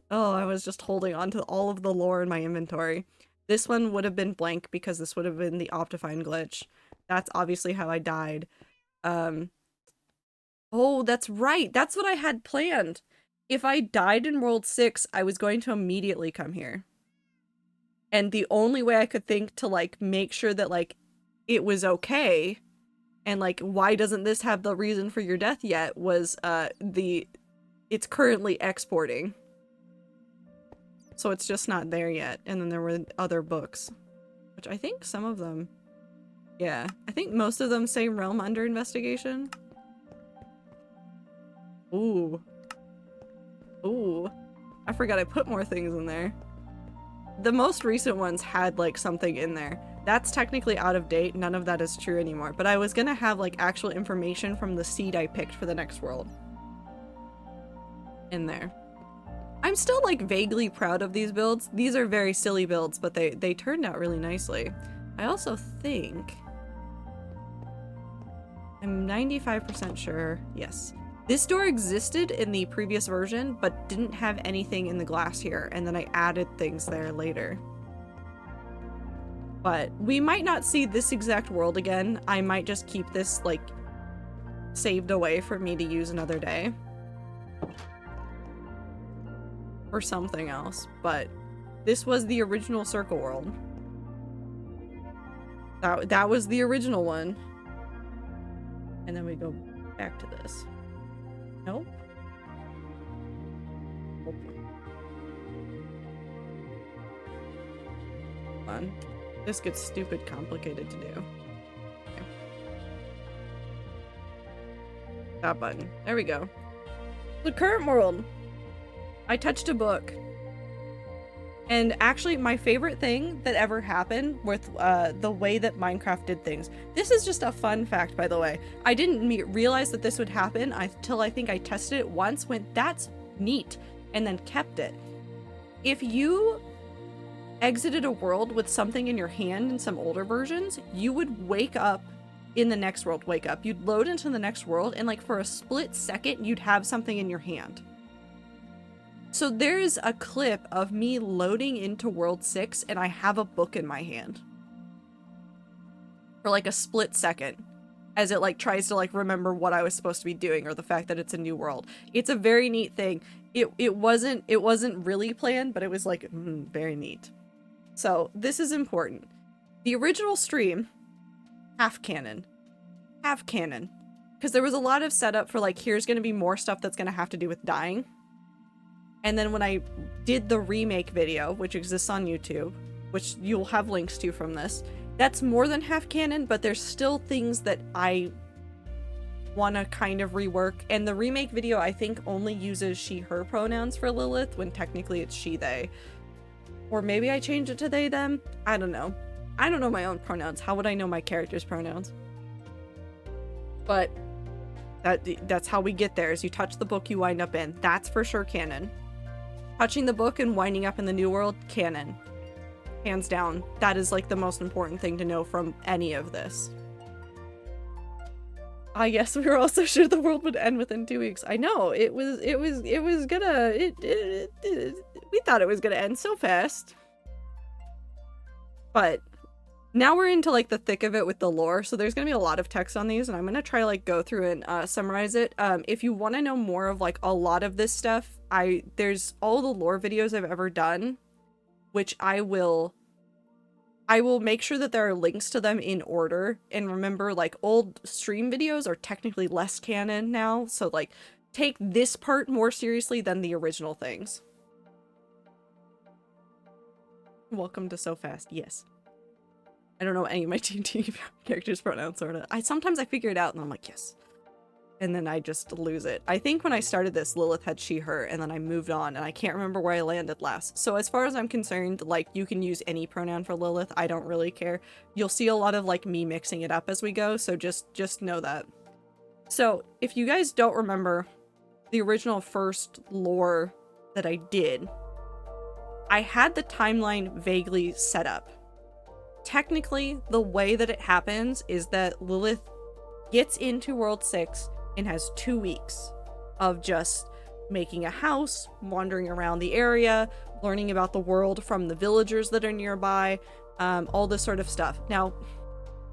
B: Oh, I was just holding on to all of the lore in my inventory. This one would have been blank because this would have been the Optifine glitch. That's obviously how I died. Oh, that's right. That's what I had planned. If I died in World 6, I was going to immediately come here. And the only way I could think to, like, make sure that, like, it was okay, and, like, why doesn't this have the reason for your death yet, was, it's currently exporting. So it's just not there yet. And then there were other books, which I think some of them, yeah, I think most of them say realm under investigation. Ooh. Ooh. I forgot I put more things in there. The most recent ones had, like, something in there. That's technically out of date. None of that is true anymore. But I was gonna have, like, actual information from the seed I picked for the next world in there. I'm still, like, vaguely proud of these builds. These are very silly builds, but they turned out really nicely. I also think... I'm 95% sure. Yes. This door existed in the previous version, but didn't have anything in the glass here, and then I added things there later. But we might not see this exact world again. I might just keep this, like, saved away for me to use another day. Or something else, but this was the original circle world. That was the original one. And then we go back to this. Nope. Hold on. This gets stupid complicated to do. Okay. That button. There we go. The current world. I touched a book. And actually, my favorite thing that ever happened with the way that Minecraft did things. This is just a fun fact, by the way. I didn't realize that this would happen until I think I tested it once, went, that's neat, and then kept it. If you exited a world with something in your hand in some older versions, you would wake up in the next world, You'd load into the next world, and like for a split second, you'd have something in your hand. So there's a clip of me loading into World 6 and I have a book in my hand. For like a split second. As it like tries to like remember what I was supposed to be doing or the fact that it's a new world. It's a very neat thing. It wasn't really planned, but it was like very neat. So this is important. The original stream, half canon. Half canon. Because there was a lot of setup for like, here's going to be more stuff that's going to have to do with dying. And then when I did the remake video, which exists on YouTube, which you'll have links to from this, that's more than half canon, but there's still things that I want to kind of rework. And the remake video, I think, only uses she, her pronouns for Lilith, when technically it's she, they. Or maybe I change it to they, them. I don't know. I don't know my own pronouns. How would I know my character's pronouns? But that's how we get there, is you touch the book you wind up in. That's for sure canon. Touching the book and winding up in the new world, canon. Hands down. That is like the most important thing to know from any of this. Yes, we were also sure the world would end within 2 weeks. I know, we thought it was gonna end so fast. But now we're into like the thick of it with the lore, so there's gonna be a lot of text on these, and I'm gonna try like go through and summarize it. If you want to know more of like a lot of this stuff, there's all the lore videos I've ever done, which I will make sure that there are links to them in order. And remember, like, old stream videos are technically less canon now, so like take this part more seriously than the original things. Welcome to So Fast. Yes. I don't know any of my TNT characters' pronouns, sort of. Sometimes I figure it out and I'm like, yes. And then I just lose it. I think when I started this, Lilith had she, her, and then I moved on, and I can't remember where I landed last. So as far as I'm concerned, like, you can use any pronoun for Lilith. I don't really care. You'll see a lot of, like, me mixing it up as we go, so just know that. So, if you guys don't remember the original first lore that I did, I had the timeline vaguely set up. Technically, the way that it happens is that Lilith gets into World 6 and has 2 weeks of just making a house, wandering around the area, learning about the world from the villagers that are nearby, all this sort of stuff. Now,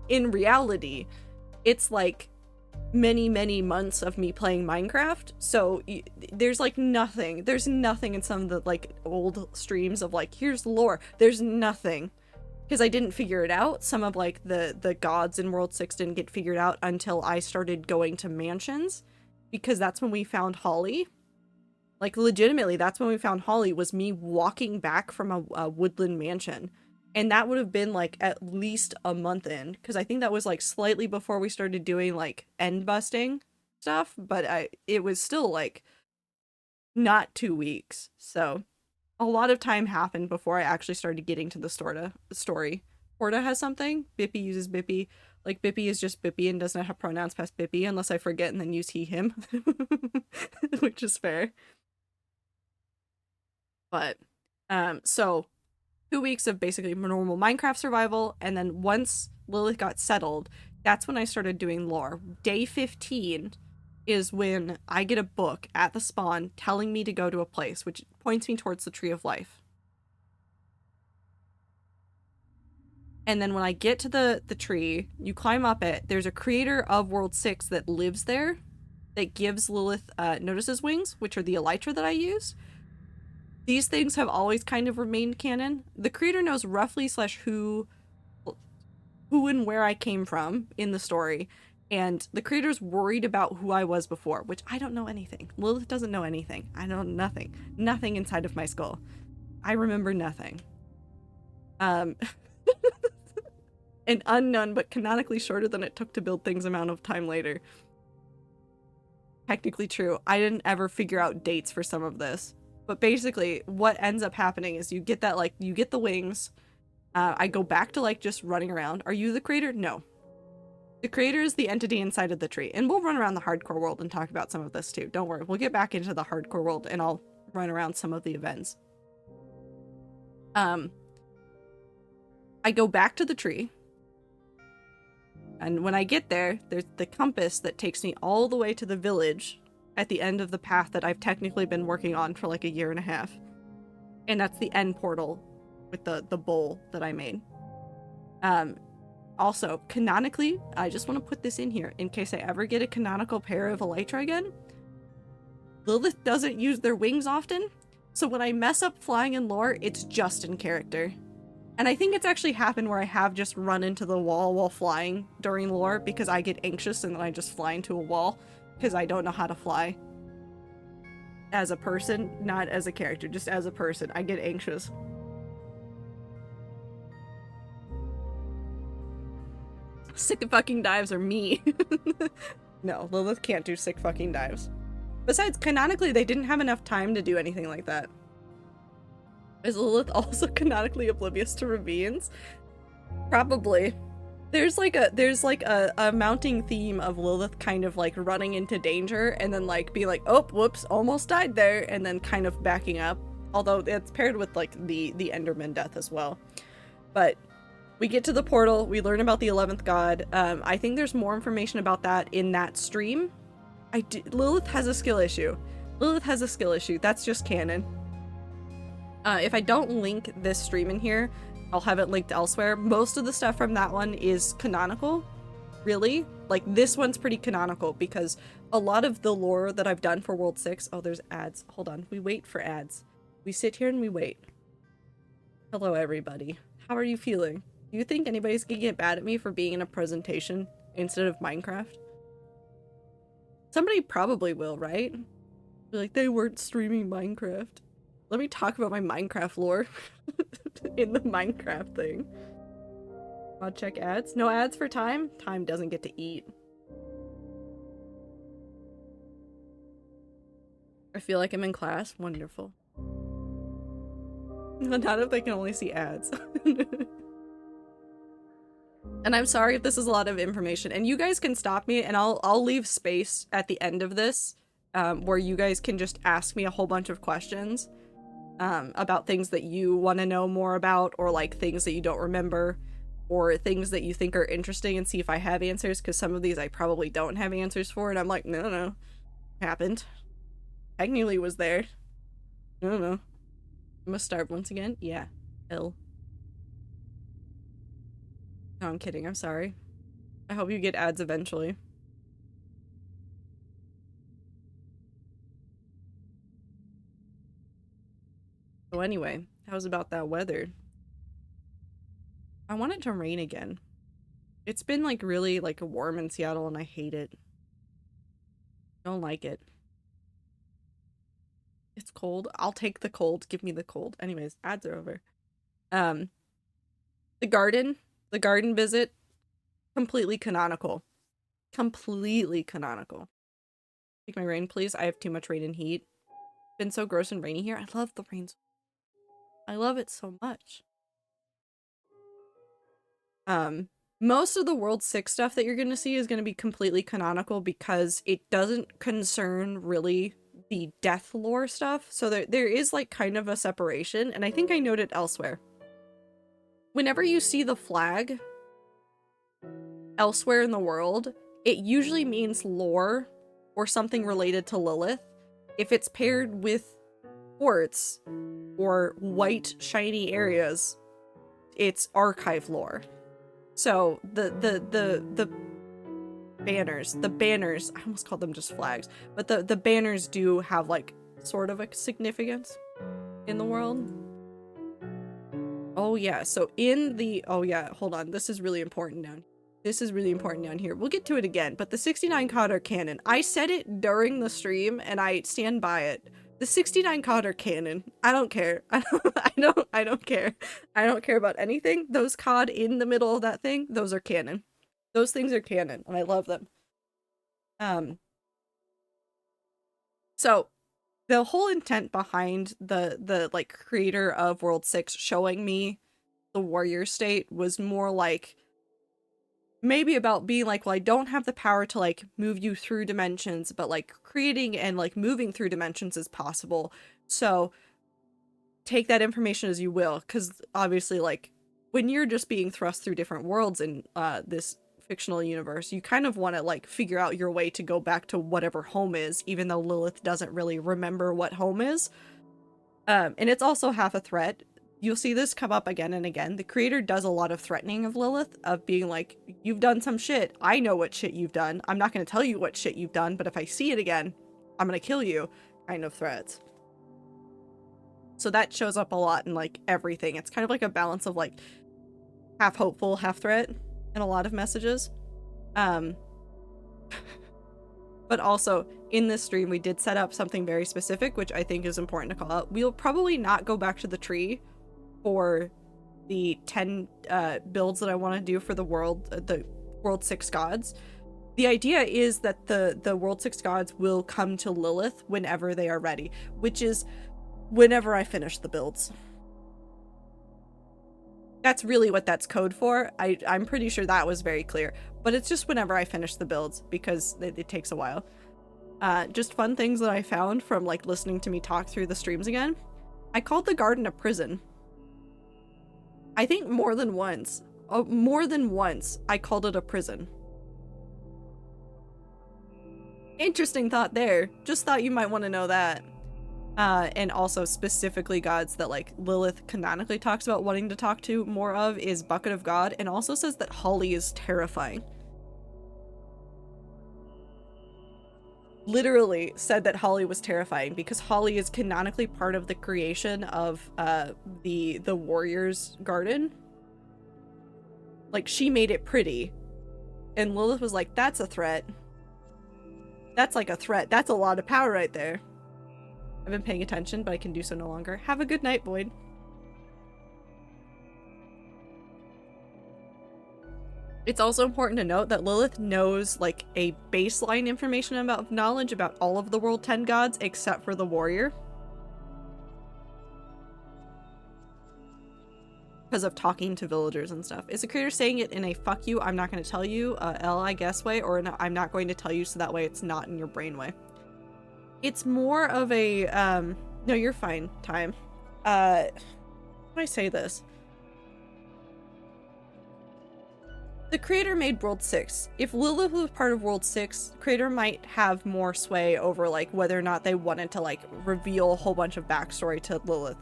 B: in reality, it's like many months of me playing Minecraft, so there's like nothing. There's nothing in some of the like old streams of like, here's lore. There's nothing. Because I didn't figure it out. Some of like the gods in World 6 didn't get figured out until I started going to mansions, because that's when we found Holly. Like legitimately, that's when we found Holly, was me walking back from a woodland mansion. And that would have been like at least a month in, because I think that was like slightly before we started doing like end busting stuff, but it was still like not 2 weeks. So a lot of time happened before I actually started getting to the story. Porta has something. Bippy uses Bippy. Like, Bippy is just Bippy and doesn't have pronouns past Bippy unless I forget and then use he, him. Which is fair. But, so 2 weeks of basically normal Minecraft survival, and then once Lilith got settled, that's when I started doing lore. Day 15 is when I get a book at the spawn telling me to go to a place, which points me towards the Tree of Life. And then when I get to the tree, you climb up it. There's a creator of World 6 that lives there that gives Lilith Notice's wings, which are the elytra that I use. These things have always kind of remained canon. The creator knows roughly / who and where I came from in the story. And the creator's worried about who I was before, which I don't know anything. Lilith doesn't know anything. I know nothing. Nothing inside of my skull. I remember nothing. An unknown, but canonically shorter than it took to build things amount of time later. Technically true. I didn't ever figure out dates for some of this. But basically, what ends up happening is you get that, like, you get the wings. I go back to, like, just running around. Are you the creator? No. The creator is the entity inside of the tree. And we'll run around the hardcore world and talk about some of this too. Don't worry. We'll get back into the hardcore world and I'll run around some of the events. I go back to the tree. And when I get there, there's the compass that takes me all the way to the village at the end of the path that I've technically been working on for like a year and a half. And that's the end portal with the bowl that I made. Also, canonically, I just want to put this in here in case I ever get a canonical pair of elytra again. Lilith doesn't use their wings often, so when I mess up flying in lore, it's just in character. And I think it's actually happened where I have just run into the wall while flying during lore because I get anxious and then I just fly into a wall because I don't know how to fly. As a person, not as a character, just as a person, I get anxious. Sick fucking dives are me. No, Lilith can't do sick fucking dives. Besides, canonically, they didn't have enough time to do anything like that. Is Lilith also canonically oblivious to ravines? Probably. There's like a mounting theme of Lilith kind of like running into danger and then like be like, oh, whoops, almost died there, and then kind of backing up. Although it's paired with like the Enderman death as well. But we get to the portal, we learn about the 11th god. I think there's more information about that in that stream. Lilith has a skill issue. Lilith has a skill issue. That's just canon. If I don't link this stream in here, I'll have it linked elsewhere. Most of the stuff from that one is canonical, really. Like, this one's pretty canonical because a lot of the lore that I've done for World 6... Oh, there's ads. Hold on. We wait for ads. We sit here and we wait. Hello, everybody. How are you feeling? Do you think anybody's gonna get mad at me for being in a presentation instead of Minecraft? Somebody probably will, right? Be like, they weren't streaming Minecraft. Let me talk about my Minecraft lore in the Minecraft thing. I'll check ads. No ads for Time? Time doesn't get to eat. I feel like I'm in class. Wonderful. Not if they can only see ads. And I'm sorry if this is a lot of information. And you guys can stop me and I'll leave space at the end of this where you guys can just ask me a whole bunch of questions. about things that you want to know more about, or like things that you don't remember, or things that you think are interesting, and see if I have answers, because some of these I probably don't have answers for, and I'm like, no, happened. Technically was there. No. I must start once again? Yeah. Ill. No, I'm kidding, I'm sorry. I hope you get ads eventually. So anyway, how's about that weather? I want it to rain again. It's been like really like warm in Seattle and I hate it. Don't like it. It's cold. I'll take the cold. Give me the cold. Anyways, ads are over. The garden visit, completely canonical. Completely canonical. Take my rain, please. I have too much rain and heat. It's been so gross and rainy here. I love the rain. I love it so much. Most of the World 6 stuff that you're going to see is going to be completely canonical because it doesn't concern really the death lore stuff. So there is like kind of a separation, and I think I noted elsewhere. Whenever you see the flag elsewhere in the world, it usually means lore or something related to Lilith. If it's paired with quartz or white shiny areas, it's archive lore. So the banners, I almost called them just flags, but the banners do have like sort of a significance in the world. Oh yeah, so in the, oh yeah, hold on, this is really important down here. This is really important down here. We'll get to it again, but the 69 COD are canon. I said it during the stream and I stand by it. The 69 COD are canon. I don't care. I don't care. I don't care about anything. Those COD in the middle of that thing, those are canon. Those things are canon, and I love them. So the whole intent behind the like creator of World 6 showing me the warrior state was more like maybe about being like, well, I don't have the power to like move you through dimensions, but like creating and like moving through dimensions is possible. So take that information as you will, because obviously like when you're just being thrust through different worlds in this fictional universe, you kind of want to like figure out your way to go back to whatever home is, even though Lilith doesn't really remember what home is. And it's also half a threat. You'll see this come up again and again. The creator does a lot of threatening of Lilith, of being like, you've done some shit. I know what shit you've done. I'm not going to tell you what shit you've done, but if I see it again, I'm going to kill you, kind of threats. So that shows up a lot in like everything. It's kind of like a balance of like half hopeful, half threat in a lot of messages. But also in this stream, we did set up something very specific, which I think is important to call out. We'll probably not go back to the tree for the 10 builds that I want to do for the World 6 gods. The idea is that the World 6 gods will come to Lilith whenever they are ready, which is whenever I finish the builds. That's really what that's code for. I'm pretty sure that was very clear, but it's just whenever I finish the builds because it takes a while. Just fun things that I found from like listening to me talk through the streams again. I called the garden a prison. I think more than once I called it a prison. Interesting thought there. Just thought you might want to know that. And also specifically gods that like Lilith canonically talks about wanting to talk to more of is Bucket of God, and also says that Holly is terrifying. Literally said that Holly was terrifying because Holly is canonically part of the creation of the warrior's garden. Like she made it pretty, and Lilith was like, that's a threat. That's like a threat. That's a lot of power right there. I've been paying attention, but I can do so no longer. Have a good night, Boyd. It's also important to note that Lilith knows like a baseline information about knowledge about all of the World 10 gods except for the warrior. Because of talking to villagers and stuff. Is the creator saying it in a fuck you, I'm not going to tell you, L I guess way, or no, I'm not going to tell you so that way it's not in your brain way? It's more of a, no, you're fine, time. how do I say this? The creator made World 6. If Lilith was part of World 6, the creator might have more sway over, like, whether or not they wanted to, like, reveal a whole bunch of backstory to Lilith.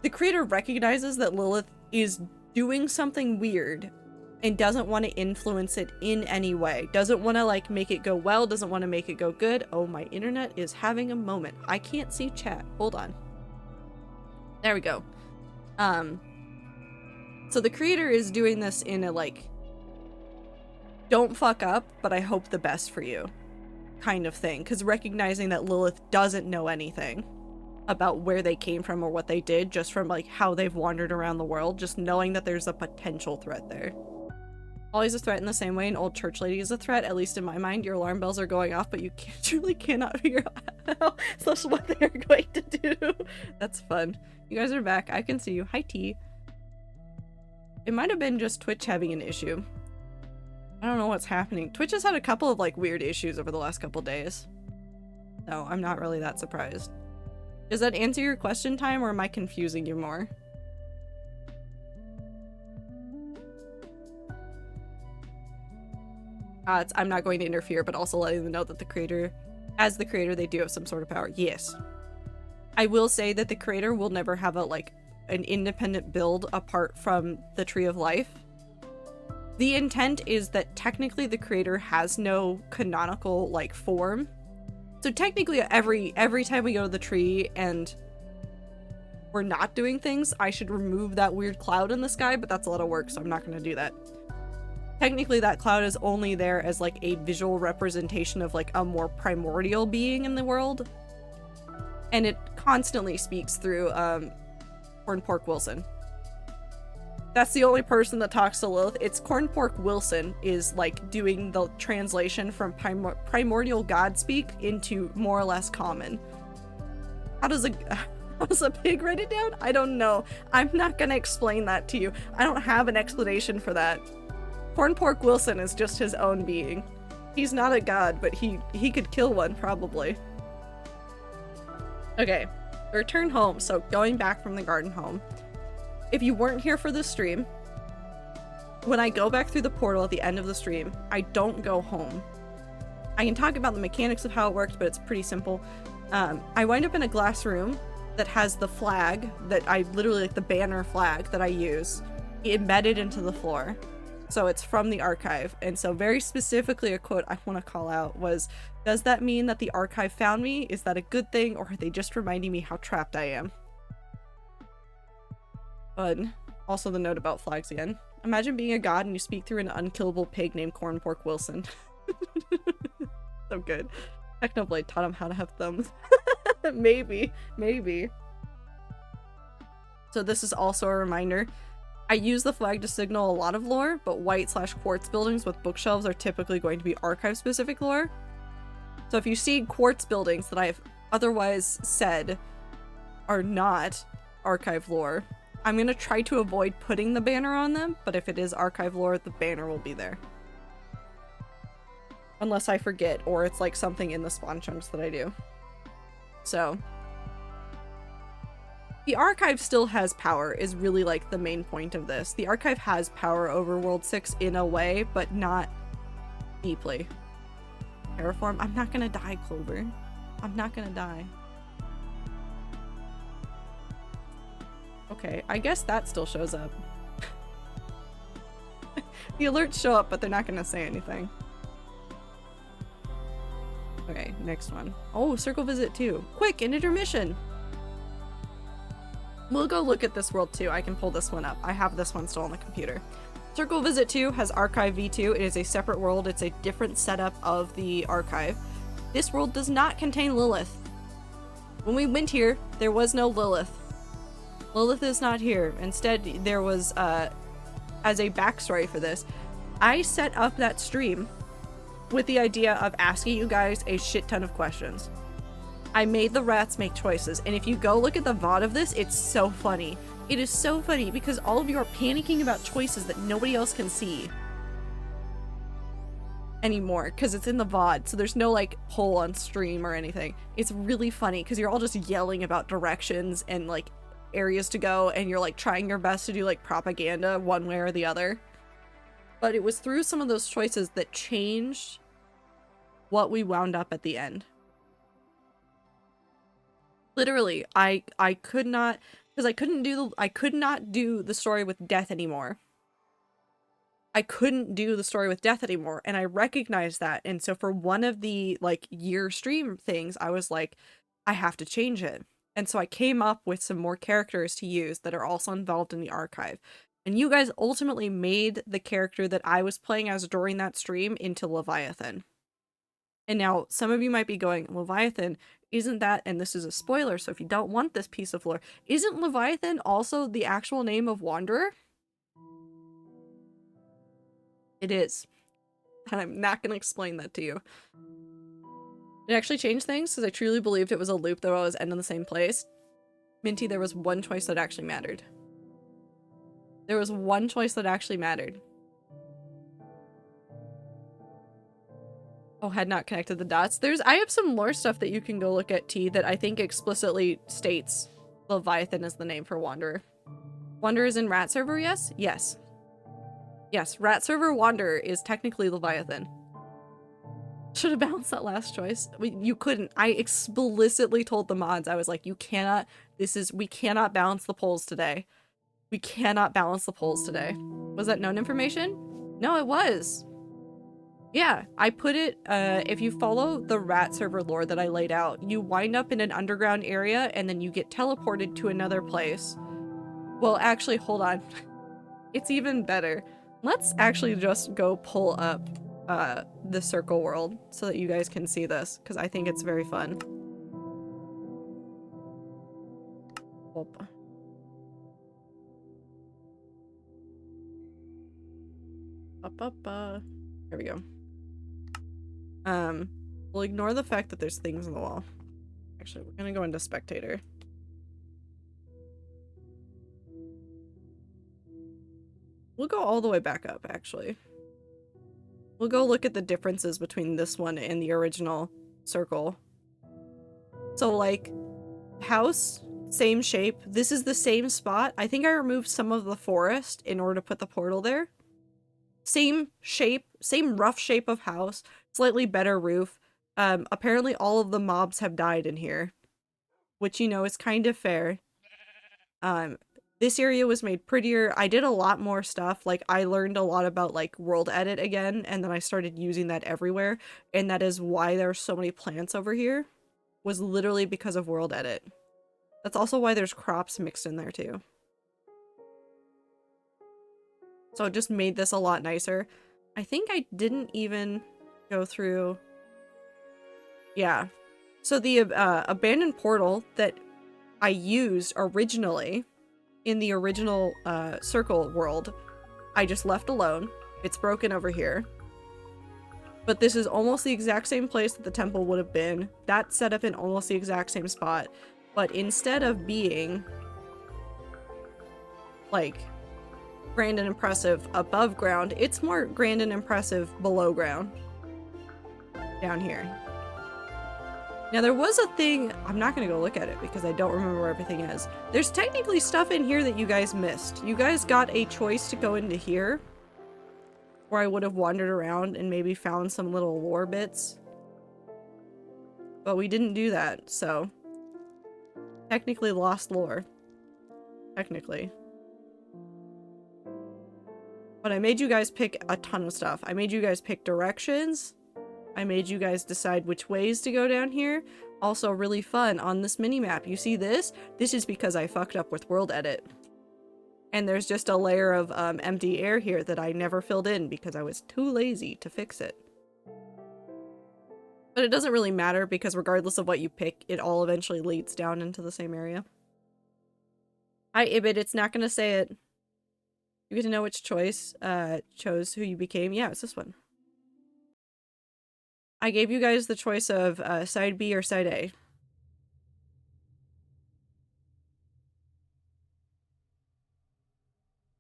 B: The creator recognizes that Lilith is doing something weird and doesn't want to influence it in any way. Doesn't want to, like, make it go well, doesn't want to make it go good. Oh, my internet is having a moment. I can't see chat. Hold on. There we go. So the creator is doing this in a, like, don't fuck up, but I hope the best for you kind of thing. Because recognizing that Lilith doesn't know anything about where they came from or what they did, just from, like, how they've wandered around the world, just knowing that there's a potential threat there. Always a threat in the same way an old church lady is a threat, at least in my mind. Your alarm bells are going off, but you truly cannot figure out how slash what they are going to do. That's fun. You guys are back. I can see you. Hi, T. It might have been just Twitch having an issue. I don't know what's happening. Twitch has had a couple of, like, weird issues over the last couple days. So I'm not really that surprised. Does that answer your question, Time, or am I confusing you more? I'm not going to interfere, but also letting them know that the creator, as the creator, they do have some sort of power. Yes. I will say that the creator will never have an independent build apart from the Tree of Life. The intent is that technically the creator has no canonical, like, form. So technically every time we go to the tree and we're not doing things, I should remove that weird cloud in the sky, but that's a lot of work, so I'm not going to do that. Technically that cloud is only there as, like, a visual representation of, like, a more primordial being in the world. And it constantly speaks through Corn Pork Wilson. That's the only person that talks to Lilith. It's Corn Pork Wilson is, like, doing the translation from primordial god speak into more or less common. How does a pig write it down? I don't know. I'm not gonna explain that to you. I don't have an explanation for that. Corn Pork Wilson is just his own being. He's not a god, but he could kill one, probably. Okay, return home. So going back from the garden home. If you weren't here for the stream, when I go back through the portal at the end of the stream, I don't go home. I can talk about the mechanics of how it works, but it's pretty simple. I wind up in a glass room that has the flag that I literally, like, the banner flag that I use embedded into the floor. So it's from the archive. And so very specifically a quote I want to call out was, does that mean that the archive found me? Is that a good thing? Or are they just reminding me how trapped I am? But also the note about flags again. Imagine being a god and you speak through an unkillable pig named Corn Pork Wilson. So good. Technoblade taught him how to have thumbs. Maybe. So this is also a reminder. I use the flag to signal a lot of lore, but white/quartz buildings with bookshelves are typically going to be archive-specific lore. So if you see quartz buildings that I have otherwise said are not archive lore, I'm going to try to avoid putting the banner on them, but if it is archive lore, the banner will be there. Unless I forget, or it's like something in the spawn chunks that I do. So the archive still has power is really, like, the main point of this. The archive has power over World 6 in a way, but not deeply. Terraform? I'm not gonna die, Clover. I'm not gonna die. Okay, I guess that still shows up. The alerts show up, but they're not gonna say anything. Okay, next one. Oh, circle visit 2. Quick, an intermission! We'll go look at this world too. I can pull this one up. I have this one still on the computer. Circle Visit 2 has Archive V2. It is a separate world. It's a different setup of the archive. This world does not contain Lilith. When we went here, there was no Lilith. Lilith is not here. Instead, there was, as a backstory for this, I set up that stream with the idea of asking you guys a shit ton of questions. I made the rats make choices, and if you go look at the VOD of this, it's so funny. It is so funny because all of you are panicking about choices that nobody else can see anymore because it's in the VOD, so there's no, like, poll on stream or anything. It's really funny because you're all just yelling about directions and, like, areas to go, and you're like trying your best to do like propaganda one way or the other. But it was through some of those choices that changed what we wound up at the end. Literally, I could not, because I could not do the story with death anymore. I couldn't do the story with death anymore, and I recognized that. And so for one of the like year stream things, I was like, I have to change it. And so I came up with some more characters to use that are also involved in the archive. And you guys ultimately made the character that I was playing as during that stream into Leviathan. And now some of you might be going, Leviathan, isn't that, and this is a spoiler, so if you don't want this piece of lore, isn't Leviathan also the actual name of Wanderer? It is. And I'm not going to explain that to you. It actually changed things because I truly believed it was a loop that would always end in the same place. Minty, there was one choice that actually mattered. There was one choice that actually mattered. Oh, had not connected the dots. I have some lore stuff that you can go look at, T, that I think explicitly states Leviathan is the name for Wanderer. Wanderer is in Rat Server, yes? Yes. Yes, Rat Server Wanderer is technically Leviathan. Should have balanced that last choice. You couldn't. I explicitly told the mods, I was like, we cannot balance the polls today. We cannot balance the polls today. Was that known information? No, it was. Yeah, I put it, if you follow the Rat Server lore that I laid out, you wind up in an underground area and then you get teleported to another place. Well, actually, hold on. It's even better. Let's actually just go pull up the circle world so that you guys can see this, because I think it's very fun. Opa. There we go. We'll ignore the fact that there's things on the wall. Actually, we're gonna go into spectator. We'll go all the way back up, actually. We'll go look at the differences between this one and the original circle. So, like, house, same shape. This is the same spot. I think I removed some of the forest in order to put the portal there. Same shape, same rough shape of house, slightly better roof. Apparently all of the mobs have died in here, which, you know, is kind of fair. This area was made prettier. I did a lot more stuff. Like, I learned a lot about, like, world edit again, and then I started using that everywhere, and that is why there are so many plants over here, was literally because of world edit. That's also why there's crops mixed in there, too. So it just made this a lot nicer. I think I didn't even go through... Yeah. So the abandoned portal that I used originally in the original circle world, I just left alone. It's broken over here. But this is almost the exact same place that the temple would have been. That's set up in almost the exact same spot. But instead of being, like, grand and impressive above ground, it's more grand and impressive below ground. Down here. Now, there was a thing, I'm not gonna go look at it because I don't remember where everything is. There's technically stuff in here that you guys missed. You guys got a choice to go into here, where I would have wandered around and maybe found some little lore bits. But we didn't do that, so technically lost lore. Technically. But I made you guys pick a ton of stuff. I made you guys pick directions. I made you guys decide which ways to go down here. Also really fun on this mini-map. You see this? This is because I fucked up with world edit. And there's just a layer of empty air here that I never filled in because I was too lazy to fix it. But it doesn't really matter because regardless of what you pick, it all eventually leads down into the same area. Hi, Ibid, it's not gonna say it. You get to know which choice chose who you became. Yeah, it's this one. I gave you guys the choice of side B or side A.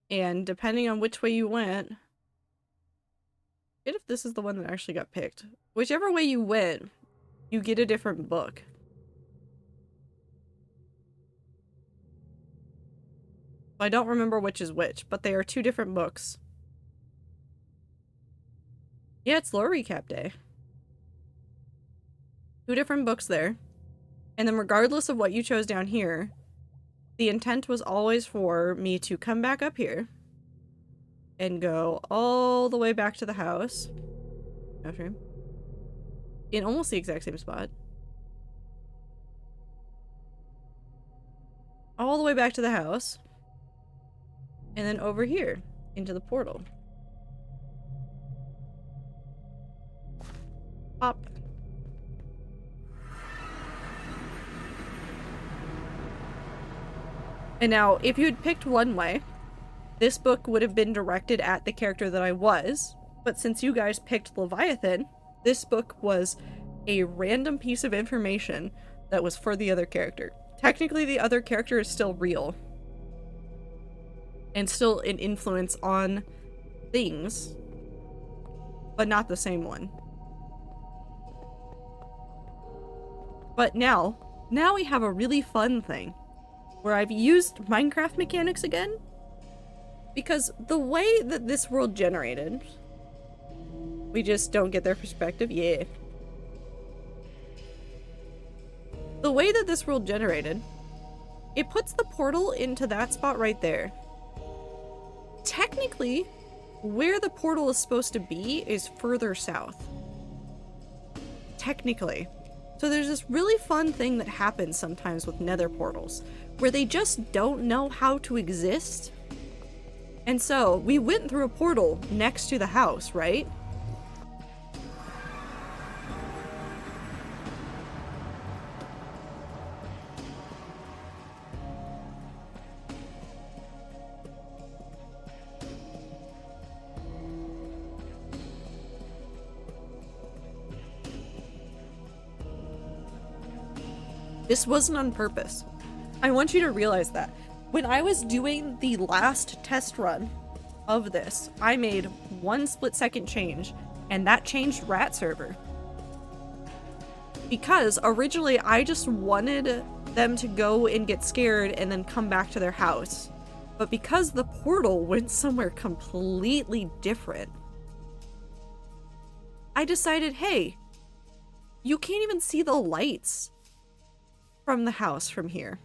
B: And depending on which way you went, if this is the one that actually got picked. Whichever way you went, you get a different book. I don't remember which is which, but they are two different books. Yeah, it's lore recap day. Two different books there. And then regardless of what you chose down here, the intent was always for me to come back up here and go all the way back to the house. Okay. In almost the exact same spot. All the way back to the house. And then over here into the portal. Pop. And now, if you had picked one way, this book would have been directed at the character that I was, but since you guys picked Leviathan, this book was a random piece of information that was for the other character. Technically, the other character is still real, and still an influence on things, but not the same one. But now we have a really fun thing, where I've used Minecraft mechanics again, because the way that this world generated, we just don't get their perspective, yeah. The way that this world generated, it puts the portal into that spot right there. Technically, where the portal is supposed to be is further south. Technically. So there's this really fun thing that happens sometimes with nether portals, where they just don't know how to exist. And so, we went through a portal next to the house, right? This wasn't on purpose. I want you to realize that. When I was doing the last test run of this, I made one split-second change, and that changed Rat Server. Because originally I just wanted them to go and get scared and then come back to their house. But because the portal went somewhere completely different, I decided, hey, you can't even see the lights from the house from here.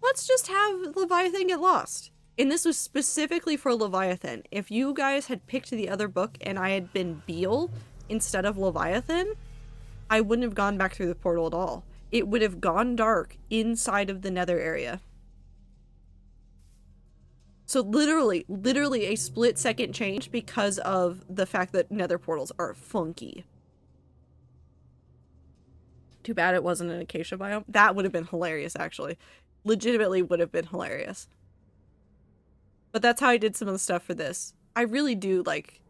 B: Let's just have Leviathan get lost. And this was specifically for Leviathan. If you guys had picked the other book and I had been Beal instead of Leviathan, I wouldn't have gone back through the portal at all. It would have gone dark inside of the nether area. So literally a split-second change because of the fact that nether portals are funky. Too bad it wasn't an acacia biome. That would have been hilarious, actually. Legitimately would have been hilarious. But that's how I did some of the stuff for this. I really do like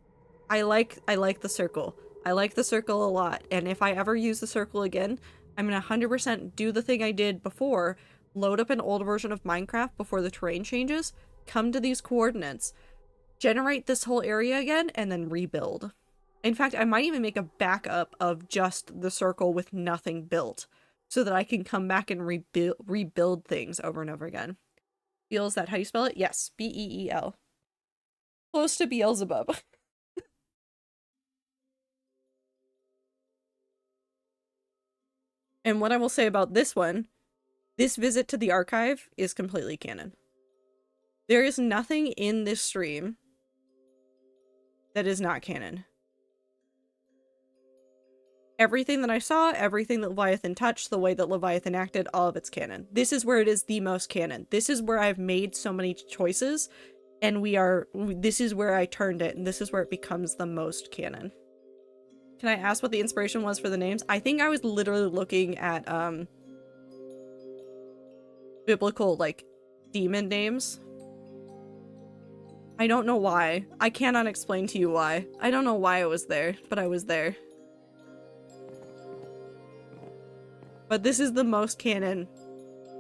B: the circle. I like the circle a lot, and if I ever use the circle again, I'm gonna 100% do the thing I did before, load up an old version of Minecraft before the terrain changes, come to these coordinates, generate this whole area again, and then rebuild. In fact, I might even make a backup of just the circle with nothing built, so that I can come back and rebuild things over and over again. Beel, is that how you spell it? Yes, B-E-E-L. Close to Beelzebub. And what I will say about this one, this visit to the archive is completely canon. There is nothing in this stream that is not canon. Everything that I saw, everything that Leviathan touched, the way that Leviathan acted, all of it's canon. This is where it is the most canon. This is where I've made so many choices, and this is where I turned it, and this is where it becomes the most canon. Can I ask what the inspiration was for the names? I think I was literally looking at, biblical, like, demon names. I don't know why. I cannot explain to you why. I don't know why I was there, but I was there. But this is the most canon,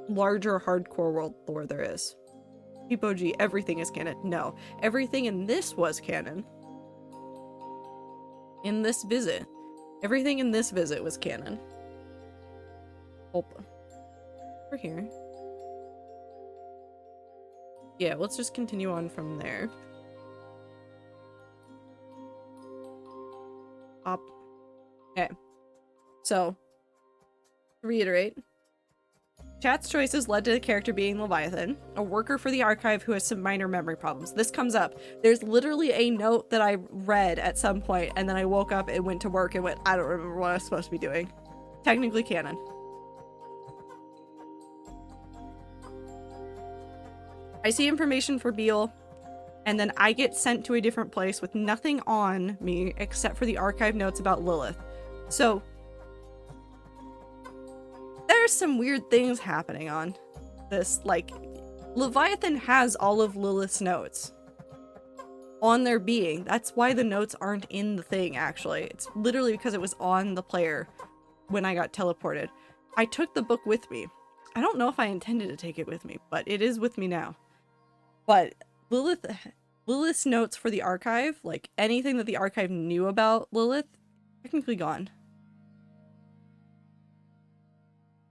B: larger hardcore world lore there is. Peepo-G, everything is canon. No. Everything in this was canon. In this visit. Everything in this visit was canon. Over here. Yeah, let's just continue on from there. Up. Okay. So, to reiterate, chat's choices led to the character being Leviathan, a worker for the archive who has some minor memory problems. This comes up. There's literally a note that I read at some point, and then I woke up and went to work and went, I don't remember what I was supposed to be doing. Technically canon. I see information for Beale, and then I get sent to a different place with nothing on me except for the archive notes about Lilith. So, there's some weird things happening on this. Like, Leviathan has all of Lilith's notes on their being. That's why the notes aren't in the thing, actually. It's literally because it was on the player when I got teleported. I took the book with me. I don't know if I intended to take it with me, but it is with me now. But Lilith's notes for the archive, like anything that the archive knew about Lilith, technically gone.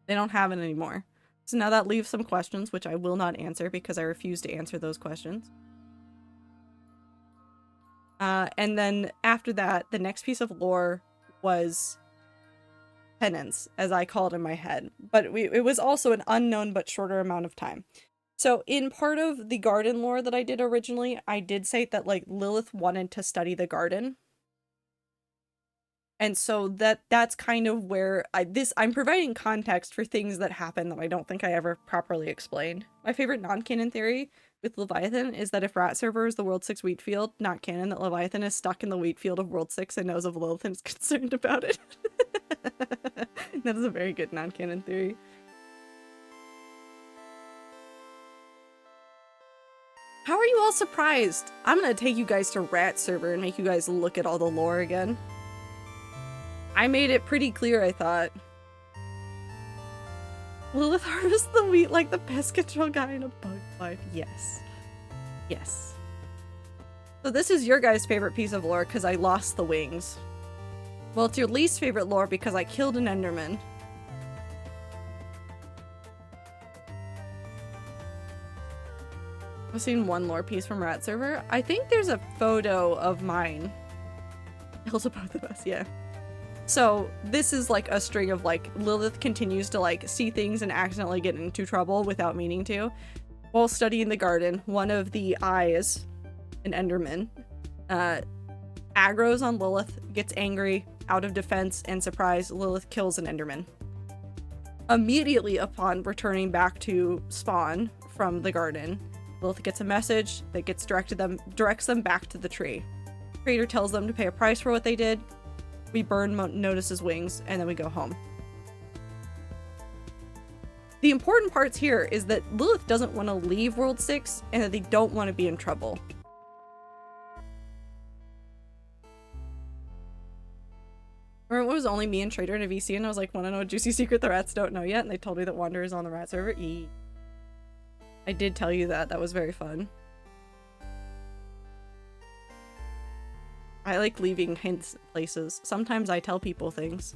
B: They don't have it anymore. So now that leaves some questions, which I will not answer because I refuse to answer those questions. And then after that, the next piece of lore was penance, as I called in my head. But it was also an unknown but shorter amount of time. So in part of the garden lore that I did originally, I did say that like Lilith wanted to study the garden. And so that's kind of where I'm providing context for things that happen that I don't think I ever properly explained. My favorite non-canon theory with Leviathan is that if Rat Server is the World 6 wheat field, not canon, that Leviathan is stuck in the wheat field of World 6 and knows of Lilith and is concerned about it. That is a very good non-canon theory. How are you all surprised? I'm gonna take you guys to Rat Server and make you guys look at all the lore again. I made it pretty clear, I thought. Lilith harvests the wheat like the pest control guy in A Bug's Life. Yes. Yes. So this is your guys' favorite piece of lore because I lost the wings. Well, it's your least favorite lore because I killed an Enderman. I've seen one lore piece from Rat Server. I think there's a photo of mine. Also both of us, yeah. So this is like a string of like Lilith continues to like see things and accidentally get into trouble without meaning to. While studying the garden, one of the eyes, an Enderman, aggroes on Lilith, gets angry, out of defense and surprise, Lilith kills an Enderman. Immediately upon returning back to spawn from the garden, Lilith gets a message that directs them back to the tree. Creator tells them to pay a price for what they did. We burn Notice's wings, and then we go home. The important parts here is that Lilith doesn't want to leave World 6, and that they don't want to be in trouble. Remember, it was only me and Trader in a VC, and I was like, wanna know a juicy secret the rats don't know yet? And they told me that Wander is on the Rat Server. I did tell you that. That was very fun. I like leaving hints places. Sometimes I tell people things.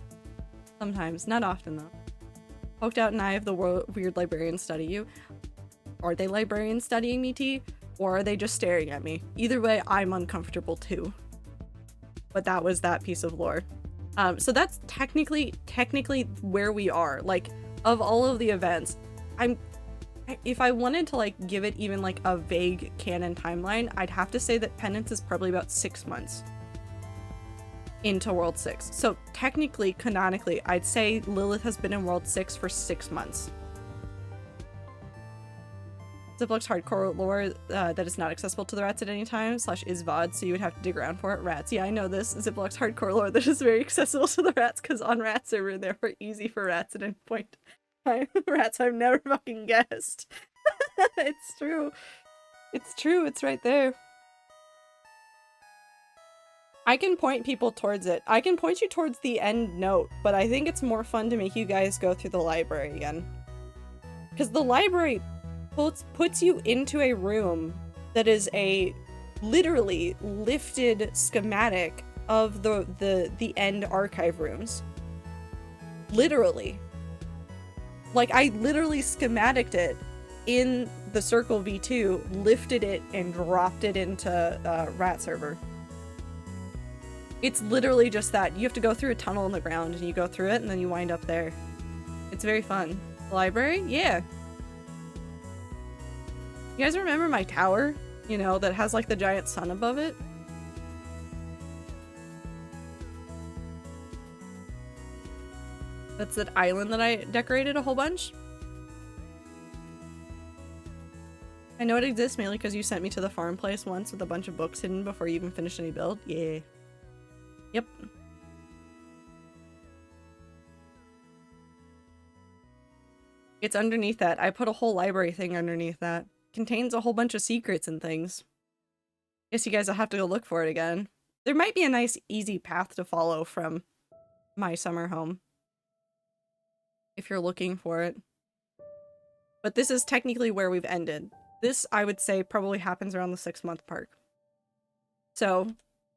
B: Sometimes. Not often, though. Poked out an eye of the weird librarians study you. Are they librarians studying me, T? Or are they just staring at me? Either way, I'm uncomfortable, too. But that was that piece of lore. So that's technically where we are. Like, of all of the events, if I wanted to like give it even like a vague canon timeline, I'd have to say that Penance is probably about 6 months into World 6. So technically, canonically, I'd say Lilith has been in World 6 for 6 months. Ziplock's hardcore lore that is not accessible to the rats at any time / is VOD, so you would have to dig around for it. Rats, yeah, I know this. Ziplock's hardcore lore that is very accessible to the rats because on Rat Server, therefore easy for rats at any point. Rats I've never fucking guessed. It's true. It's true. It's right there. I can point people towards it. I can point you towards the end note, but I think it's more fun to make you guys go through the library again. Because the library puts you into a room that is a literally lifted schematic of the end archive rooms. Literally. Like, I literally schematicked it in the Circle V2, lifted it and dropped it into Rat Server. It's literally just that. You have to go through a tunnel in the ground and you go through it and then you wind up there. It's very fun. Library? Yeah. You guys remember my tower? You know, that has like the giant sun above it? That's that island that I decorated a whole bunch. I know it exists mainly because you sent me to the farm place once with a bunch of books hidden before you even finished any build. Yeah. Yep. It's underneath that. I put a whole library thing underneath that. Contains a whole bunch of secrets and things. Guess you guys will have to go look for it again. There might be a nice easy path to follow from my summer home, if you're looking for it. But this is technically where we've ended. This, I would say, probably happens around the 6-month mark. So,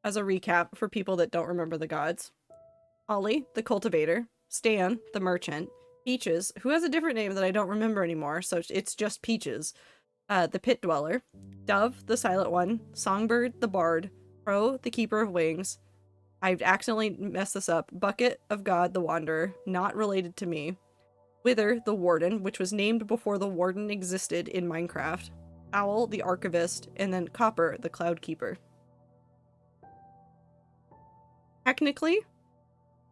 B: as a recap for people that don't remember the gods. Ollie, the cultivator. Stan, the merchant. Peaches, who has a different name that I don't remember anymore, so it's just Peaches. The pit dweller. Dove, the silent one. Songbird, the bard. Crow, the keeper of wings. I've accidentally messed this up. Bucket of God, the wanderer. Not related to me. Wither, the warden, which was named before the warden existed in Minecraft. Owl, the archivist. And then Copper, the cloud keeper. Technically,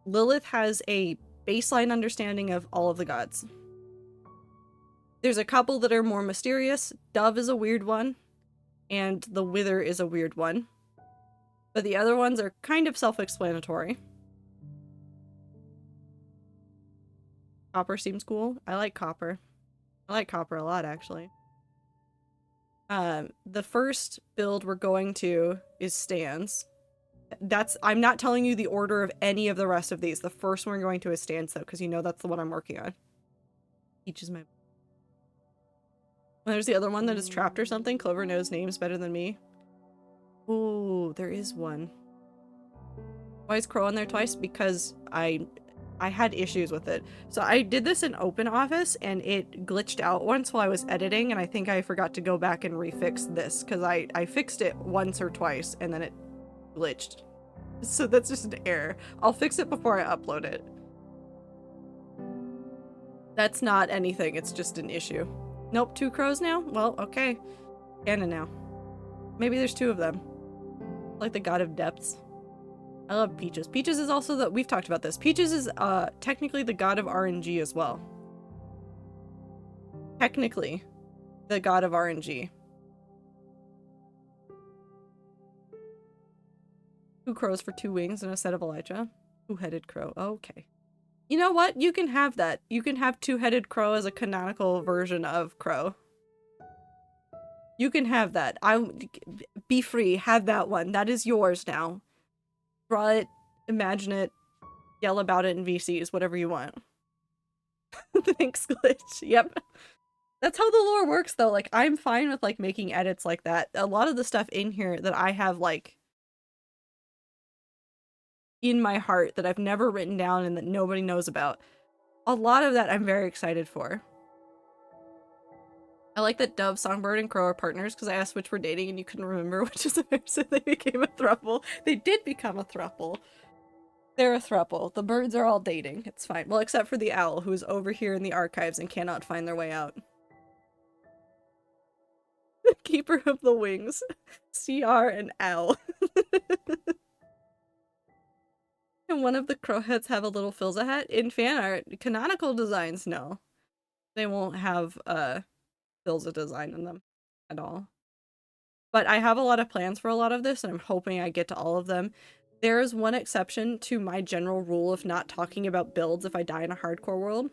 B: Lilith has a baseline understanding of all of the gods. There's a couple that are more mysterious. Dove is a weird one, and the Wither is a weird one. But the other ones are kind of self-explanatory. Copper seems cool. I like Copper. I like Copper a lot, actually. The first build we're going to is Stan's. I'm not telling you the order of any of the rest of these. The first one we're going to is Stan's, though, because you know that's the one I'm working on. Each is my... There's the other one that is trapped or something. Clover knows names better than me. Ooh, there is one. Why is Crow on there twice? Because I had issues with it. So I did this in OpenOffice and it glitched out once while I was editing, and I think I forgot to go back and refix this because I fixed it once or twice and then it glitched. So that's just an error. I'll fix it before I upload it. That's not anything, it's just an issue. Nope, 2 crows now? Well, okay. Canon now. Maybe there's 2 of them. Like the god of depths. I love Peaches. Peaches is also we've talked about this. Peaches is technically the god of RNG as well. Technically, the god of RNG. 2 crows for 2 wings and a set of elytra. 2-headed crow. Okay. You know what? You can have that. You can have 2-headed crow as a canonical version of crow. You can have that. Be free. Have that one. That is yours now. Draw it, imagine it, yell about it in VCs, whatever you want. Thanks, Glitch. Yep. That's how the lore works, though. Like, I'm fine with, like, making edits like that. A lot of the stuff in here that I have, like, in my heart that I've never written down and that nobody knows about. A lot of that I'm very excited for. I like that Dove, Songbird, and Crow are partners because I asked which were dating and you couldn't remember which is theirs, so they became a throuple. They did become a throuple. They're a throuple. The birds are all dating. It's fine. Well, except for the owl, who is over here in the archives and cannot find their way out. Keeper of the wings. CR and owl. And one of the crow heads have a little Filza hat. In fan art, canonical designs, no. They won't have Filza design in them at all. But I have a lot of plans for a lot of this, and I'm hoping I get to all of them. There is one exception to my general rule of not talking about builds if I die in a hardcore world.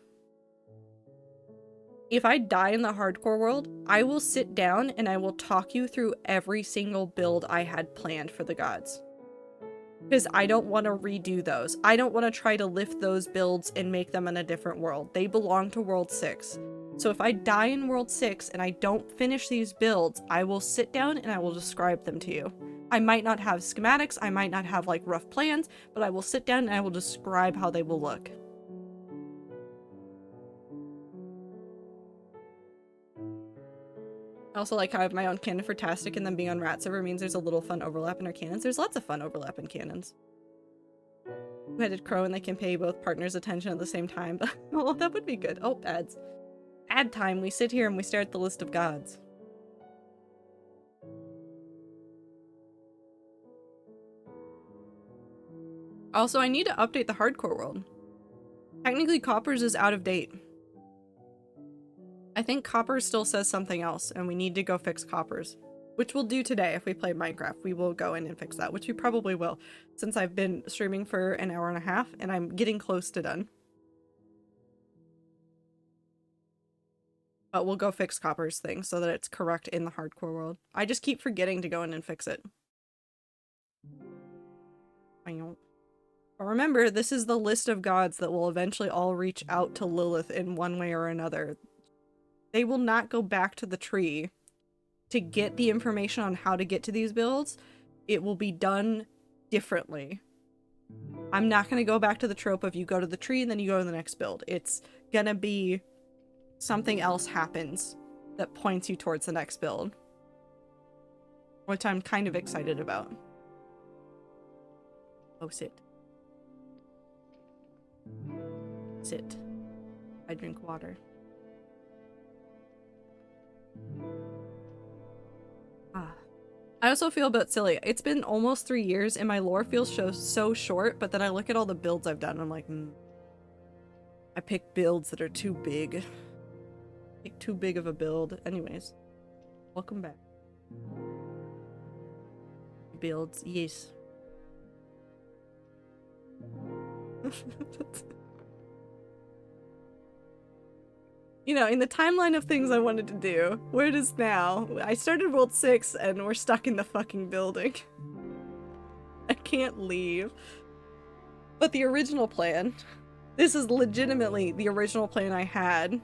B: If I die in the hardcore world, I will sit down and I will talk you through every single build I had planned for the gods. Because I don't want to redo those. I don't want to try to lift those builds and make them in a different world. They belong to World 6. So if I die in World 6 and I don't finish these builds, I will sit down and I will describe them to you. I might not have schematics, I might not have like rough plans, but I will sit down and I will describe how they will look. I also like how I have my own canon for Tastic, and then being on Rat Server means there's a little fun overlap in our canons. There's lots of fun overlap in canons. Two-headed crow, and they can pay both partners attention at the same time. But oh, that would be good. Oh, ads. Ad time. We sit here and we stare at the list of gods. Also, I need to update the hardcore world. Technically, Coppers is out of date. I think Coppers still says something else, and we need to go fix Coppers. Which we'll do today if we play Minecraft. We will go in and fix that, which we probably will, since I've been streaming for an hour and a half, and I'm getting close to done. But we'll go fix Copper's thing so that it's correct in the hardcore world. I just keep forgetting to go in and fix it. But remember, this is the list of gods that will eventually all reach out to Lilith in one way or another. They will not go back to the tree to get the information on how to get to these builds. It will be done differently. I'm not going to go back to the trope of you go to the tree and then you go to the next build. It's gonna be something else happens that points you towards the next build, which I'm kind of excited about. Oh, sit. Sit. I drink water. I also feel a bit silly. It's been almost 3 years and my lore feels so short, but then I look at all the builds I've done and I'm like, I picked builds that are too big. Like, too big of a build. Anyways, welcome back. Builds, yes. You know, in the timeline of things I wanted to do, where it is now, I started World 6 and we're stuck in the fucking building. I can't leave. But the original plan, this is legitimately the original plan I had.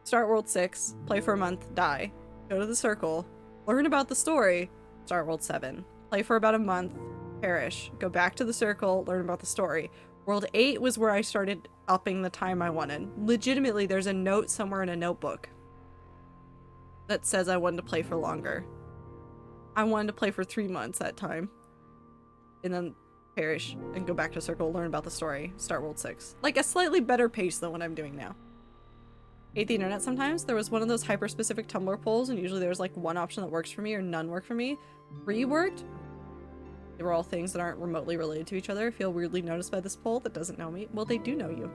B: Start World 6, play for a month, die. Go to the circle, learn about the story, start World 7. Play for about a month, perish. Go back to the circle, learn about the story. World 8 was where I started upping the time I wanted. Legitimately, there's a note somewhere in a notebook that says I wanted to play for longer. I wanted to play for 3 months that time. And then perish and go back to circle, learn about the story, start World 6. Like a slightly better pace than what I'm doing now. Hate the internet sometimes. There was one of those hyper-specific Tumblr polls, and usually there's like one option that works for me or none work for me. 3 worked. They were all things that aren't remotely related to each other. I feel weirdly noticed by this poll that doesn't know me. Well, they do know you.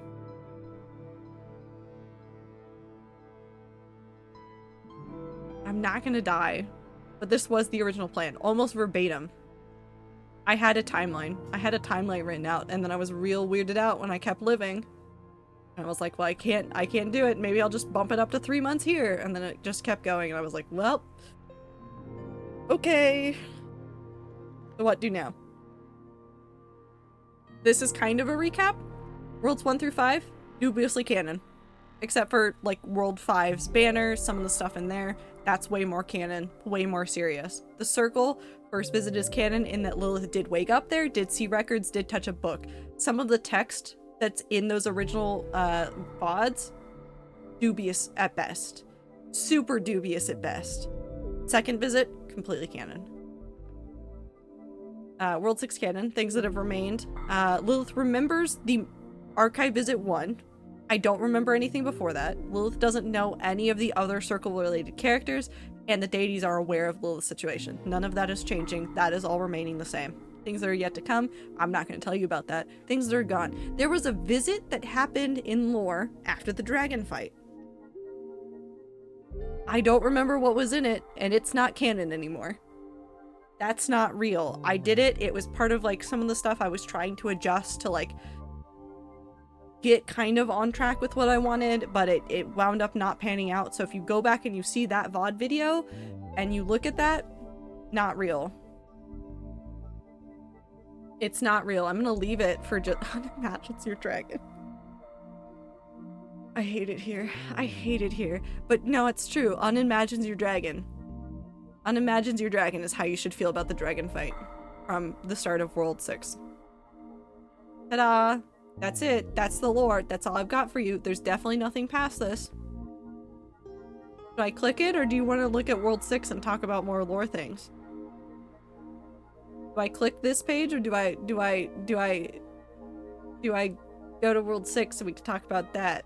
B: I'm not gonna die, but this was the original plan, almost verbatim. I had a timeline. I had a timeline written out, and then I was real weirded out when I kept living. And I was like, well, I can't do it. Maybe I'll just bump it up to 3 months here. And then it just kept going, and I was like, well, okay. So what do now? This is kind of a recap. Worlds 1 through 5, dubiously canon. Except for, like, World 5's banner, some of the stuff in there. That's way more canon, way more serious. The Circle, first visit is canon in that Lilith did wake up there, did see records, did touch a book. Some of the text that's in those original VODs, dubious at best. Super dubious at best. Second visit, completely canon. World 6 canon, things that have remained. Lilith remembers the Archive Visit 1. I don't remember anything before that. Lilith doesn't know any of the other circle-related characters, and the deities are aware of Lilith's situation. None of that is changing. That is all remaining the same. Things that are yet to come, I'm not going to tell you about that. Things that are gone. There was a visit that happened in lore after the dragon fight. I don't remember what was in it, and it's not canon anymore. That's not real. I did it. It was part of, like, some of the stuff I was trying to adjust to, like, get kind of on track with what I wanted, but it wound up not panning out. So if you go back and you see that VOD video and you look at that, not real. It's not real. I'm gonna leave it for just Unimagines Your Dragon. I hate it here. I hate it here. But no, it's true. Unimagines Your Dragon. Unimagines Your Dragon is how you should feel about the dragon fight from the start of World 6. Ta-da! That's it. That's the lore. That's all I've got for you. There's definitely nothing past this. Do I click it, or do you want to look at World 6 and talk about more lore things? Do I click this page, or do I go to World 6 so we can talk about that?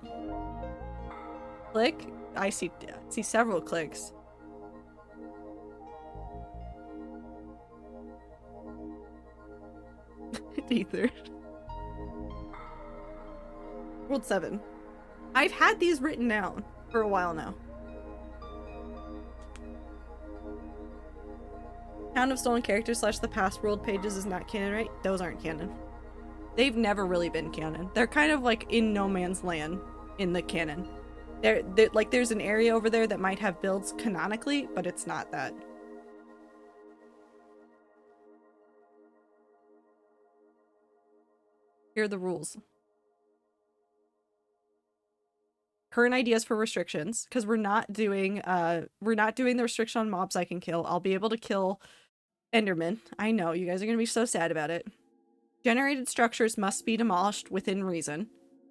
B: Click? I see several clicks. Ether. World 7. I've had these written down for a while now. Town of Stolen Characters / the past world pages is not canon, right? Those aren't canon. They've never really been canon. They're kind of like in no man's land in the canon. They're like, there's an area over there that might have builds canonically, but it's not that. Here are the rules. Current ideas for restrictions, because we're not doing the restriction on mobs I can kill. I'll be able to kill Enderman. I know, you guys are gonna be so sad about it. Generated structures must be demolished within reason.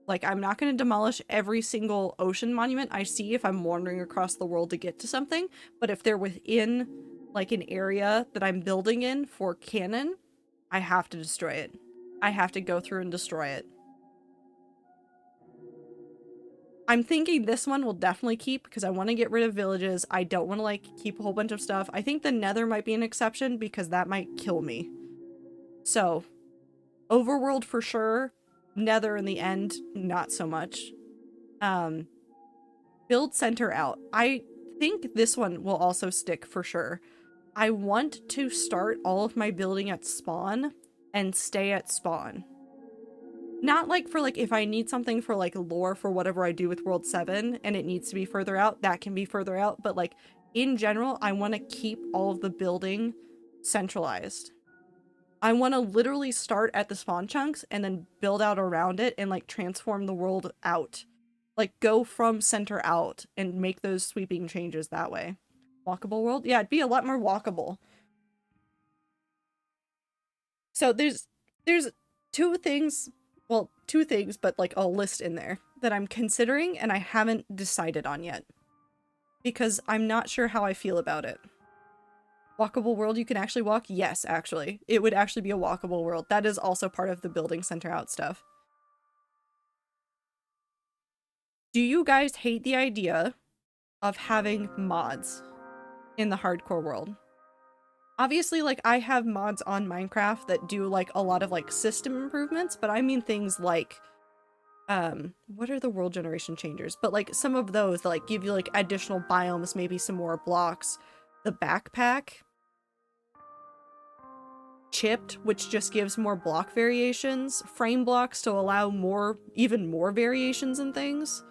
B: Like, I'm not gonna demolish every single ocean monument I see if I'm wandering across the world to get to something, but if they're within, like, an area that I'm building in for canon, I have to destroy it. I have to go through and destroy it. I'm thinking this one will definitely keep because I want to get rid of villages. I don't want to, like, keep a whole bunch of stuff. I think the Nether might be an exception because that might kill me. So, Overworld for sure. Nether in the end, not so much. Build center out. I think this one will also stick for sure. I want to start all of my building at spawn and stay at spawn. Not like for, like, if I need something for, like, lore for whatever I do with World 7 and it needs to be further out, that can be further out. But, like, in general, I want to keep all of the building centralized. I want to literally start at the spawn chunks and then build out around it and, like, transform the world out. Like, go from center out and make those sweeping changes that way. Walkable world? Yeah, it'd be a lot more walkable. So there's two things, but, like, a list in there that I'm considering and I haven't decided on yet. Because I'm not sure how I feel about it. Walkable world you can actually walk? Yes, actually. It would actually be a walkable world. That is also part of the building center out stuff. Do you guys hate the idea of having mods in the hardcore world? Obviously, like, I have mods on Minecraft that do, like, a lot of, like, system improvements, but I mean things like, what are the world generation changers? But, like, some of those that, like, give you, like, additional biomes, maybe some more blocks. The backpack. Chipped, which just gives more block variations. Frame blocks to allow even more variations and things.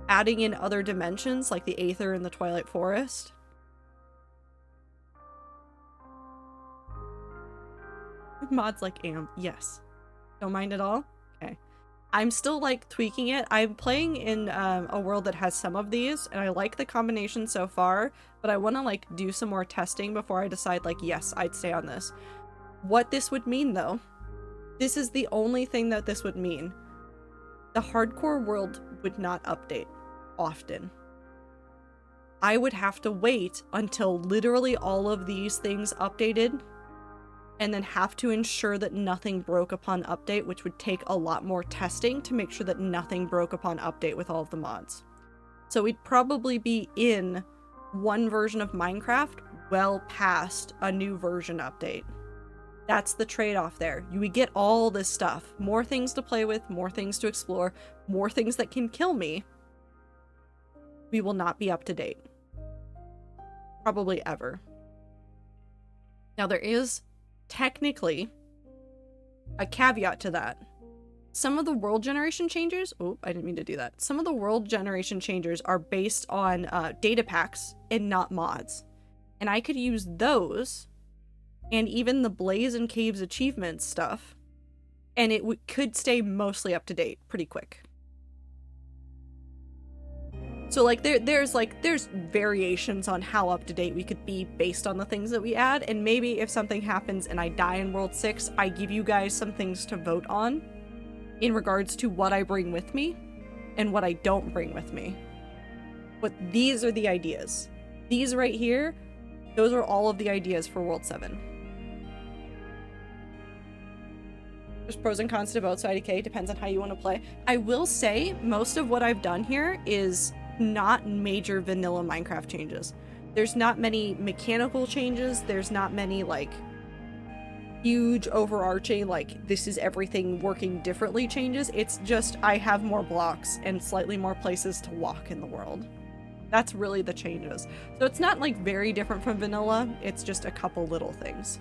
B: Adding in other dimensions, like the Aether and the Twilight Forest. Mods like yes. Don't mind at all? Okay. I'm still, like, tweaking it. I'm playing in a world that has some of these, and I like the combination so far, but I want to, like, do some more testing before I decide, like, yes, I'd stay on this. What this would mean, though, this is the only thing that this would mean. The hardcore world would not update often. I would have to wait until literally all of these things updated and then have to ensure that nothing broke upon update, which would take a lot more testing to make sure that nothing broke upon update with all of the mods. So we'd probably be in one version of Minecraft well past a new version update. That's the trade-off there. You would get all this stuff. More things to play with, more things to explore, more things that can kill me. We will not be up to date. Probably ever. Now there is technically a caveat to that. Some of the world generation changers, oh, I didn't mean to do that. Some of the world generation changers are based on data packs and not mods. And I could use those and even the Blaze and Caves achievements stuff, and it could stay mostly up to date pretty quick. So, like, there's variations on how up to date we could be based on the things that we add, and maybe if something happens and I die in World 6, I give you guys some things to vote on in regards to what I bring with me and what I don't bring with me. But these are the ideas. These right here, those are all of the ideas for World 7. There's pros and cons to both, so IDK depends on how you want to play. I will say most of what I've done here is not major vanilla Minecraft changes. There's not many mechanical changes. There's not many like huge overarching like this is everything working differently changes. It's just I have more blocks and slightly more places to walk in the world. That's really the changes. So it's not like very different from vanilla. It's just a couple little things.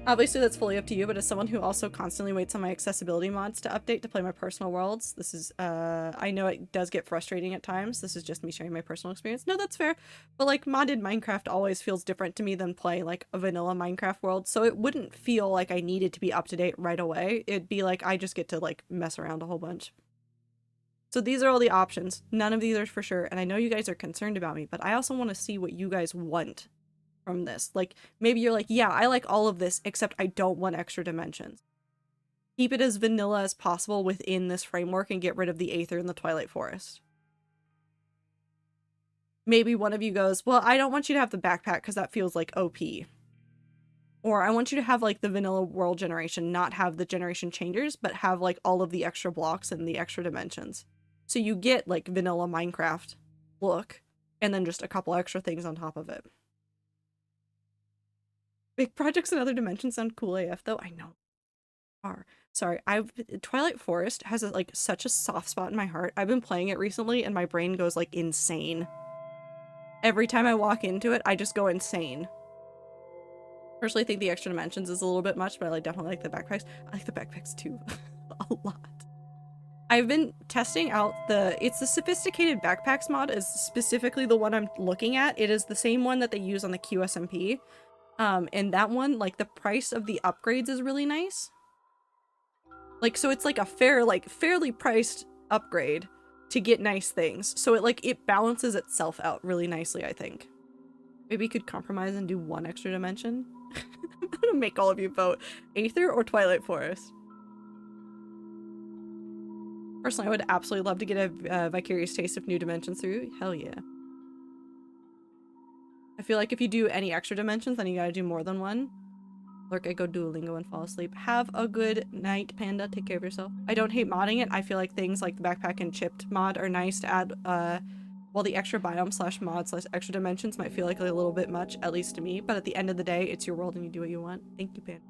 B: Obviously, that's fully up to you, but as someone who also constantly waits on my accessibility mods to update to play my personal worlds, this is, I know it does get frustrating at times. This is just me sharing my personal experience. No, that's fair. But, like, modded Minecraft always feels different to me than playing, like, a vanilla Minecraft world, so it wouldn't feel like I needed to be up to date right away. It'd be like I just get to, like, mess around a whole bunch. So these are all the options. None of these are for sure, and I know you guys are concerned about me, but I also want to see what you guys want from this. Like, maybe you're like, yeah, I like all of this, except I don't want extra dimensions. Keep it as vanilla as possible within this framework and get rid of the Aether and the Twilight Forest. Maybe one of you goes, well, I don't want you to have the backpack because that feels like OP. Or I want you to have, like, the vanilla world generation, not have the generation changers, but have, like, all of the extra blocks and the extra dimensions. So you get, like, vanilla Minecraft look, and then just a couple extra things on top of it. Big projects in other dimensions sound cool AF though. I know. Sorry, Twilight Forest has like such a soft spot in my heart. I've been playing it recently and my brain goes like insane. Every time I walk into it, I just go insane. Personally, I think the extra dimensions is a little bit much, but I definitely like the backpacks. I like the backpacks too. A lot. I've been testing out it's the Sophisticated Backpacks mod is specifically the one I'm looking at. It is the same one that they use on the QSMP. And that one, like, the price of the upgrades is really nice. Like, so it's like a fairly priced upgrade to get nice things. So it balances itself out really nicely, I think. Maybe you could compromise and do one extra dimension. I'm gonna make all of you vote. Aether or Twilight Forest? Personally, I would absolutely love to get a Vicarious Taste of New Dimensions through. Hell yeah. I feel like if you do any extra dimensions, then you gotta do more than one. Lurk, I go Duolingo and fall asleep. Have a good night, Panda. Take care of yourself. I don't hate modding it. I feel like things like the backpack and chipped mod are nice to add, while the extra biome slash mod slash extra dimensions might feel like a little bit much, at least to me. But at the end of the day, it's your world and you do what you want. Thank you, Panda.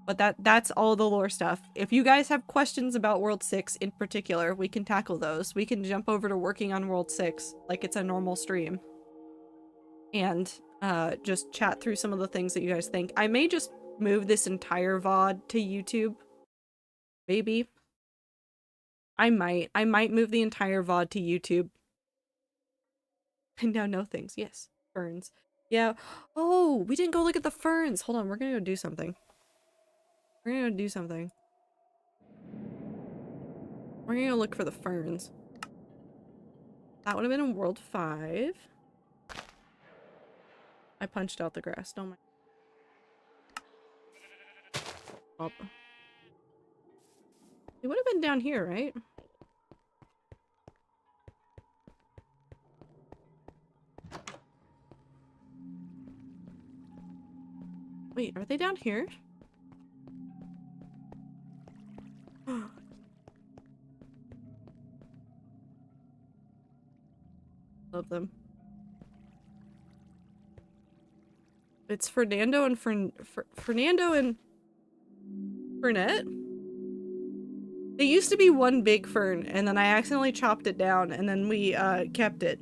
B: But that's all the lore stuff. If you guys have questions about World 6 in particular, we can tackle those. We can jump over to working on World 6 like it's a normal stream. And just chat through some of the things that you guys think. I may just move this entire VOD to YouTube. Maybe. I might move the entire VOD to YouTube. I now know things. Yes. Ferns. Yeah. Oh, we didn't go look at the ferns. Hold on, we're gonna go do something. We're gonna go do something. We're gonna go look for the ferns. That would have been in World 5. I punched out the grass, don't mind. Up. It would have been down here, right? Wait, are they down here? Love them. It's Fernando and Fernando and Fernet? They used to be one big fern, and then I accidentally chopped it down, and then we kept it.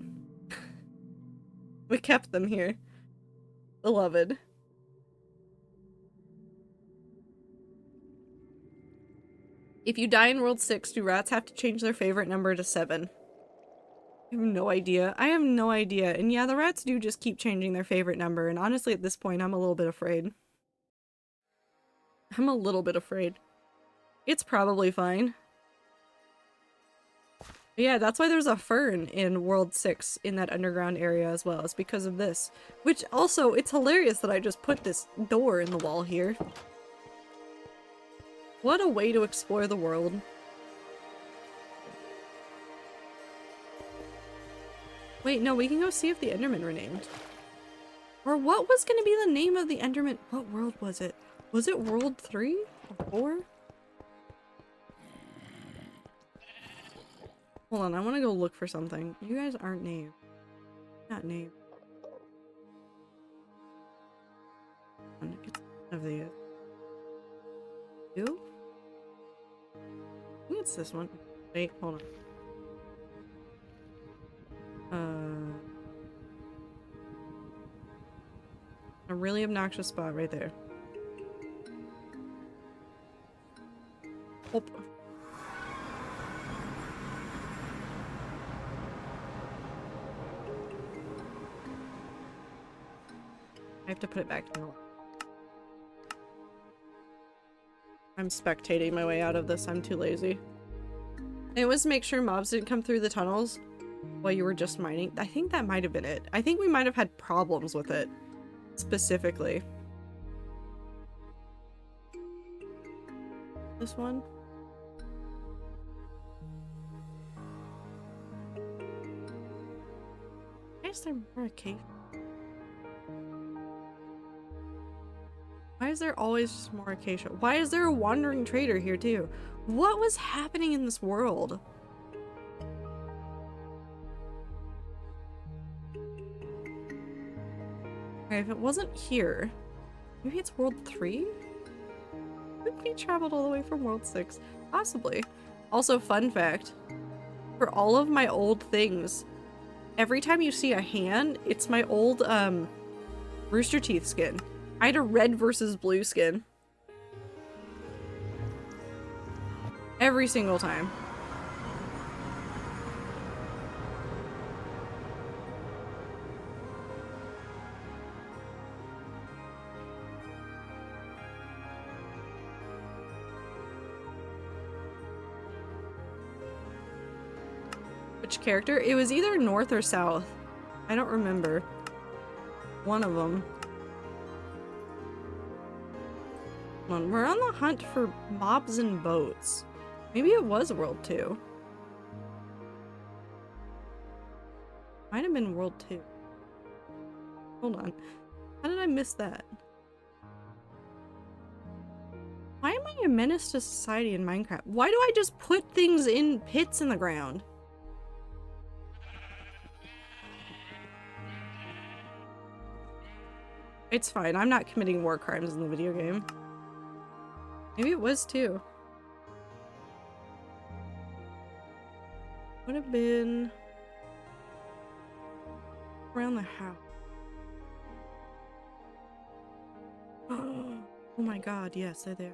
B: We kept them here. Beloved. If you die in World 6, do rats have to change their favorite number to 7? I have no idea. I have no idea. And yeah, the rats do just keep changing their favorite number, and honestly at this point I'm a little bit afraid. I'm a little bit afraid. It's probably fine. But yeah, that's why there's a fern in World 6 in that underground area as well. It's because of this. Which also, it's hilarious that I just put this door in the wall here. What a way to explore the world. Wait, no, we can go see if the Endermen were named. Or what was going to be the name of the Enderman? What world was it? Was it World 3 or 4? Hold on, I want to go look for something. You guys aren't named. Not named. It's one of these. You? I think it's this one. Wait, hold on. A really obnoxious spot right there. Oh. I have to put it back to normal. I'm spectating my way out of this. I'm too lazy. It was to make sure mobs didn't come through the tunnels while you were just mining. I think that might have been it. I think we might have had problems with it. Specifically. This one? Why is there more acacia? Why is there always just more acacia? Why is there a wandering trader here too? What was happening in this world? Okay, if it wasn't here, maybe it's World 3? Maybe we traveled all the way from World 6. Possibly. Also, fun fact, for all of my old things, every time you see a hand, it's my old, Rooster Teeth skin. I had a red versus blue skin. Every single time. Which character? It was either north or south. I don't remember. One of them. We're on the hunt for mobs and boats. Maybe it was World 2. Might have been World 2. Hold on. How did I miss that? Why am I a menace to society in Minecraft? Why do I just put things in pits in the ground? It's fine. I'm not committing war crimes in the video game. Maybe it was too. Would have been around the house. Oh my god, yes, they're there.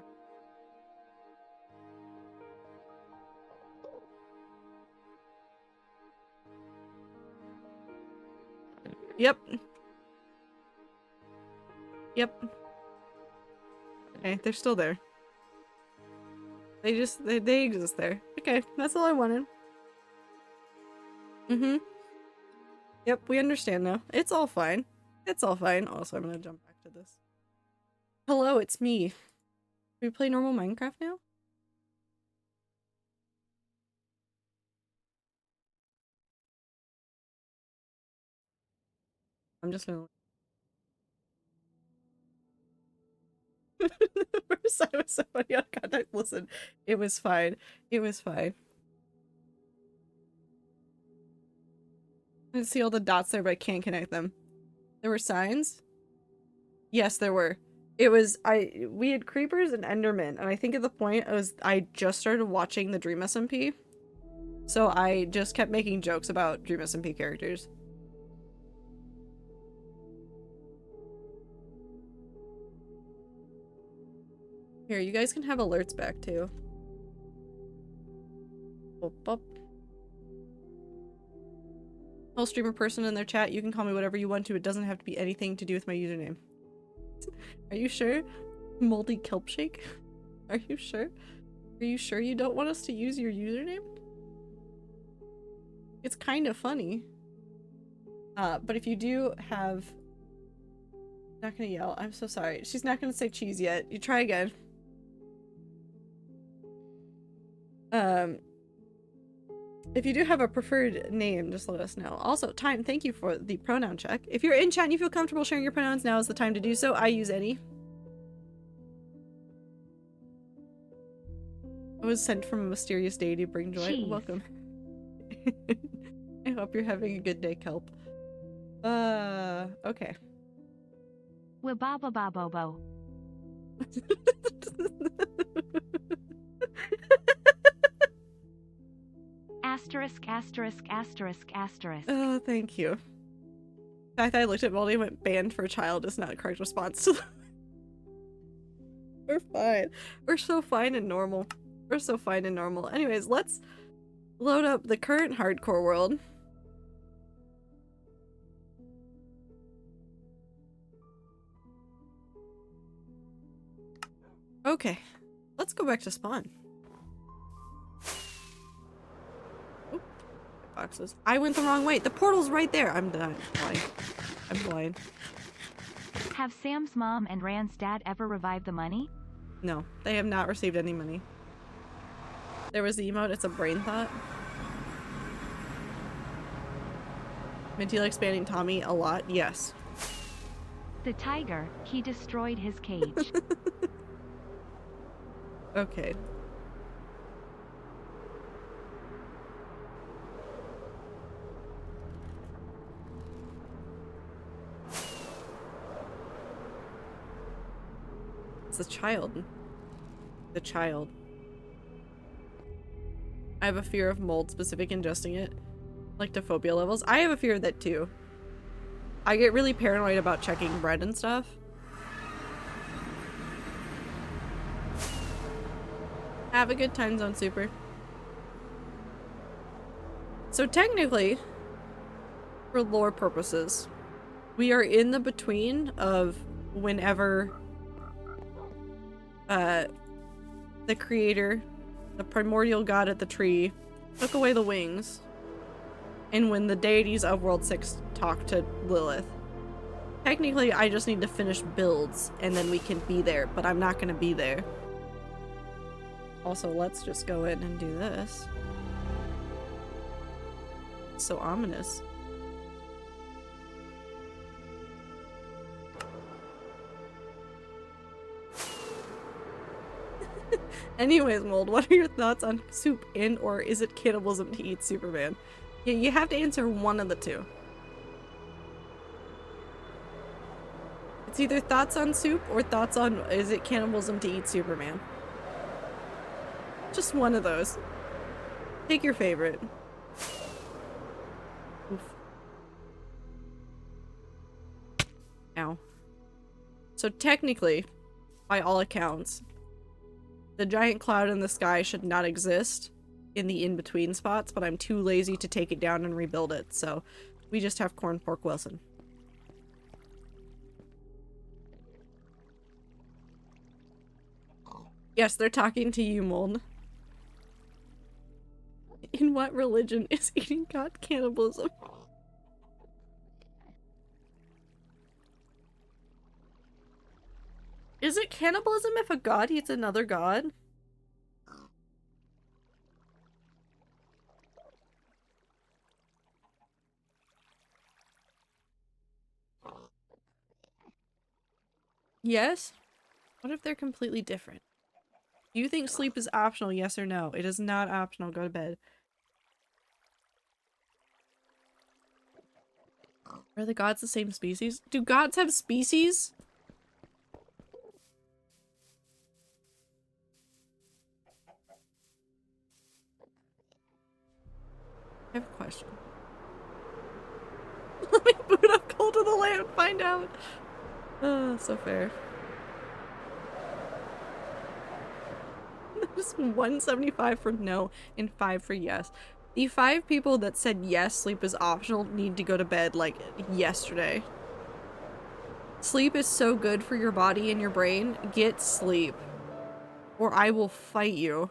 B: Yep. Yep. Okay, they're still there. They exist there. Okay, that's all I wanted. Mm-hmm. Yep, we understand now. It's all fine. It's all fine. Also, I'm gonna jump back to this. Hello, it's me. Can we play normal Minecraft now? I'm just gonna... First I was so funny on contact. Listen, it was fine. It was fine. I can see all the dots there, but I can't connect them. There were signs? Yes, there were. It was we had creepers and endermen, and I think at the point I just started watching the Dream SMP. So I just kept making jokes about Dream SMP characters. Here, you guys can have alerts back too. Boop, boop. Tell streamer person in their chat, you can call me whatever you want to. It doesn't have to be anything to do with my username. Are you sure? Moldy Kelpshake? Are you sure? Are you sure you don't want us to use your username? It's kind of funny. But if you do have... Not gonna yell. I'm so sorry. She's not gonna say cheese yet. You try again. If you do have a preferred name, just let us know. Also, Time, thank you for the pronoun check. If you're in chat and you feel comfortable sharing your pronouns, now is the time to do so. I use any. I was sent from a mysterious deity to bring joy.
A: Cheese.
B: Welcome. I hope you're having a good day, Kelp. Okay.
A: Wibabababobo. Asterisk, asterisk, asterisk, asterisk.
B: Oh, thank you. The fact that I looked at Moldy and went banned for a child is not a correct response to We're fine. We're so fine and normal. We're so fine and normal. Anyways, let's load up the current hardcore world. Okay, let's go back to spawn. Oop, boxes. I went the wrong way. The portal's right there. I'm blind. I'm blind.
A: Have Sam's mom and Rand's dad ever revived the money?
B: No, they have not received any money. There was the emote. It's a brain thought. Mintila expanding Tommy a lot. Yes.
A: The tiger, he destroyed his cage.
B: Okay. It's a child. The child. I have a fear of mold specific ingesting it. Like to phobia levels. I have a fear of that too. I get really paranoid about checking bread and stuff. Have a good time, Zone Super. So technically, for lore purposes, we are in the between of whenever the creator, the primordial god at the tree, took away the wings, and when the deities of World 6 talk to Lilith. Technically, I just need to finish builds, and then we can be there, but I'm not gonna be there. Also, let's just go in and do this. So ominous. Anyways, Mold, what are your thoughts on soup and or is it cannibalism to eat Superman? Yeah, you have to answer one of the two. It's either thoughts on soup or thoughts on is it cannibalism to eat Superman. Just one of those. Take your favorite. Oof. Ow. So technically, by all accounts, the giant cloud in the sky should not exist in the in-between spots, but I'm too lazy to take it down and rebuild it, so we just have Corn Pork Wilson. Yes, they're talking to you, Mold. In what religion is eating god cannibalism? Is it cannibalism if a god eats another god? Yes? What if they're completely different? Do you think sleep is optional, yes or no? It is not optional, go to bed. Are the gods the same species? Do gods have species? I have a question. Let me boot up Cult of the Lamb and find out. Oh, so fair. There's 175 for no and 5 for yes. The 5 people that said yes, sleep is optional, need to go to bed like yesterday. Sleep is so good for your body and your brain. Get sleep. Or I will fight you.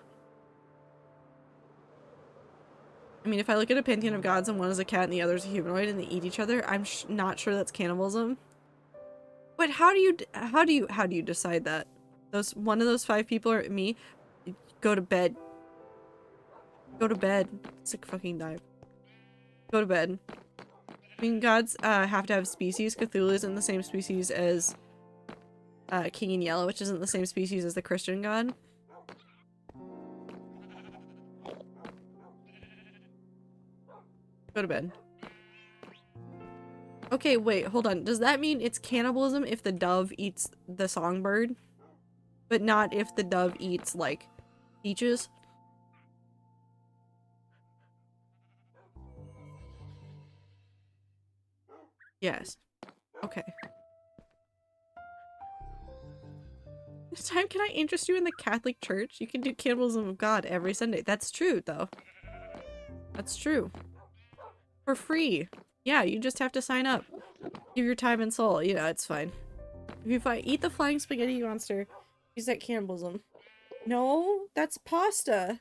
B: I mean, if I look at a pantheon of gods and one is a cat and the other is a humanoid and they eat each other, I'm not sure that's cannibalism. But how do you decide that? One of those 5 people are me. Go to bed. Go to bed. Sick fucking dive. Go to bed. I mean, gods have to have species. Cthulhu isn't the same species as King in Yellow, which isn't the same species as the Christian god. Go to bed. Okay, wait, hold on. Does that mean it's cannibalism if the dove eats the songbird? But not if the dove eats, like, peaches? Yes. Okay. This time, can I interest you in the Catholic Church? You can do cannibalism of God every Sunday. That's true, though. That's true. For free. Yeah, you just have to sign up. Give your time and soul. You know, it's fine. If you eat the flying spaghetti monster, is that cannibalism? No, that's pasta.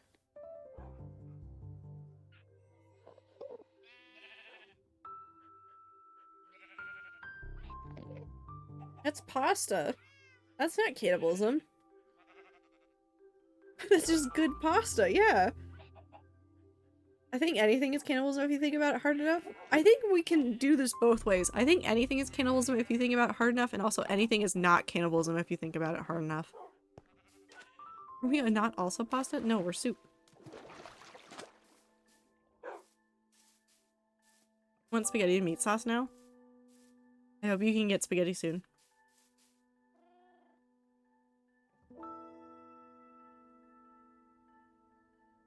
B: That's pasta. That's not cannibalism. That's just good pasta, yeah. I think anything is cannibalism if you think about it hard enough. I think we can do this both ways. I think anything is cannibalism if you think about it hard enough, and also anything is not cannibalism if you think about it hard enough. Are we not also pasta? No, we're soup. Want spaghetti and meat sauce now? I hope you can get spaghetti soon.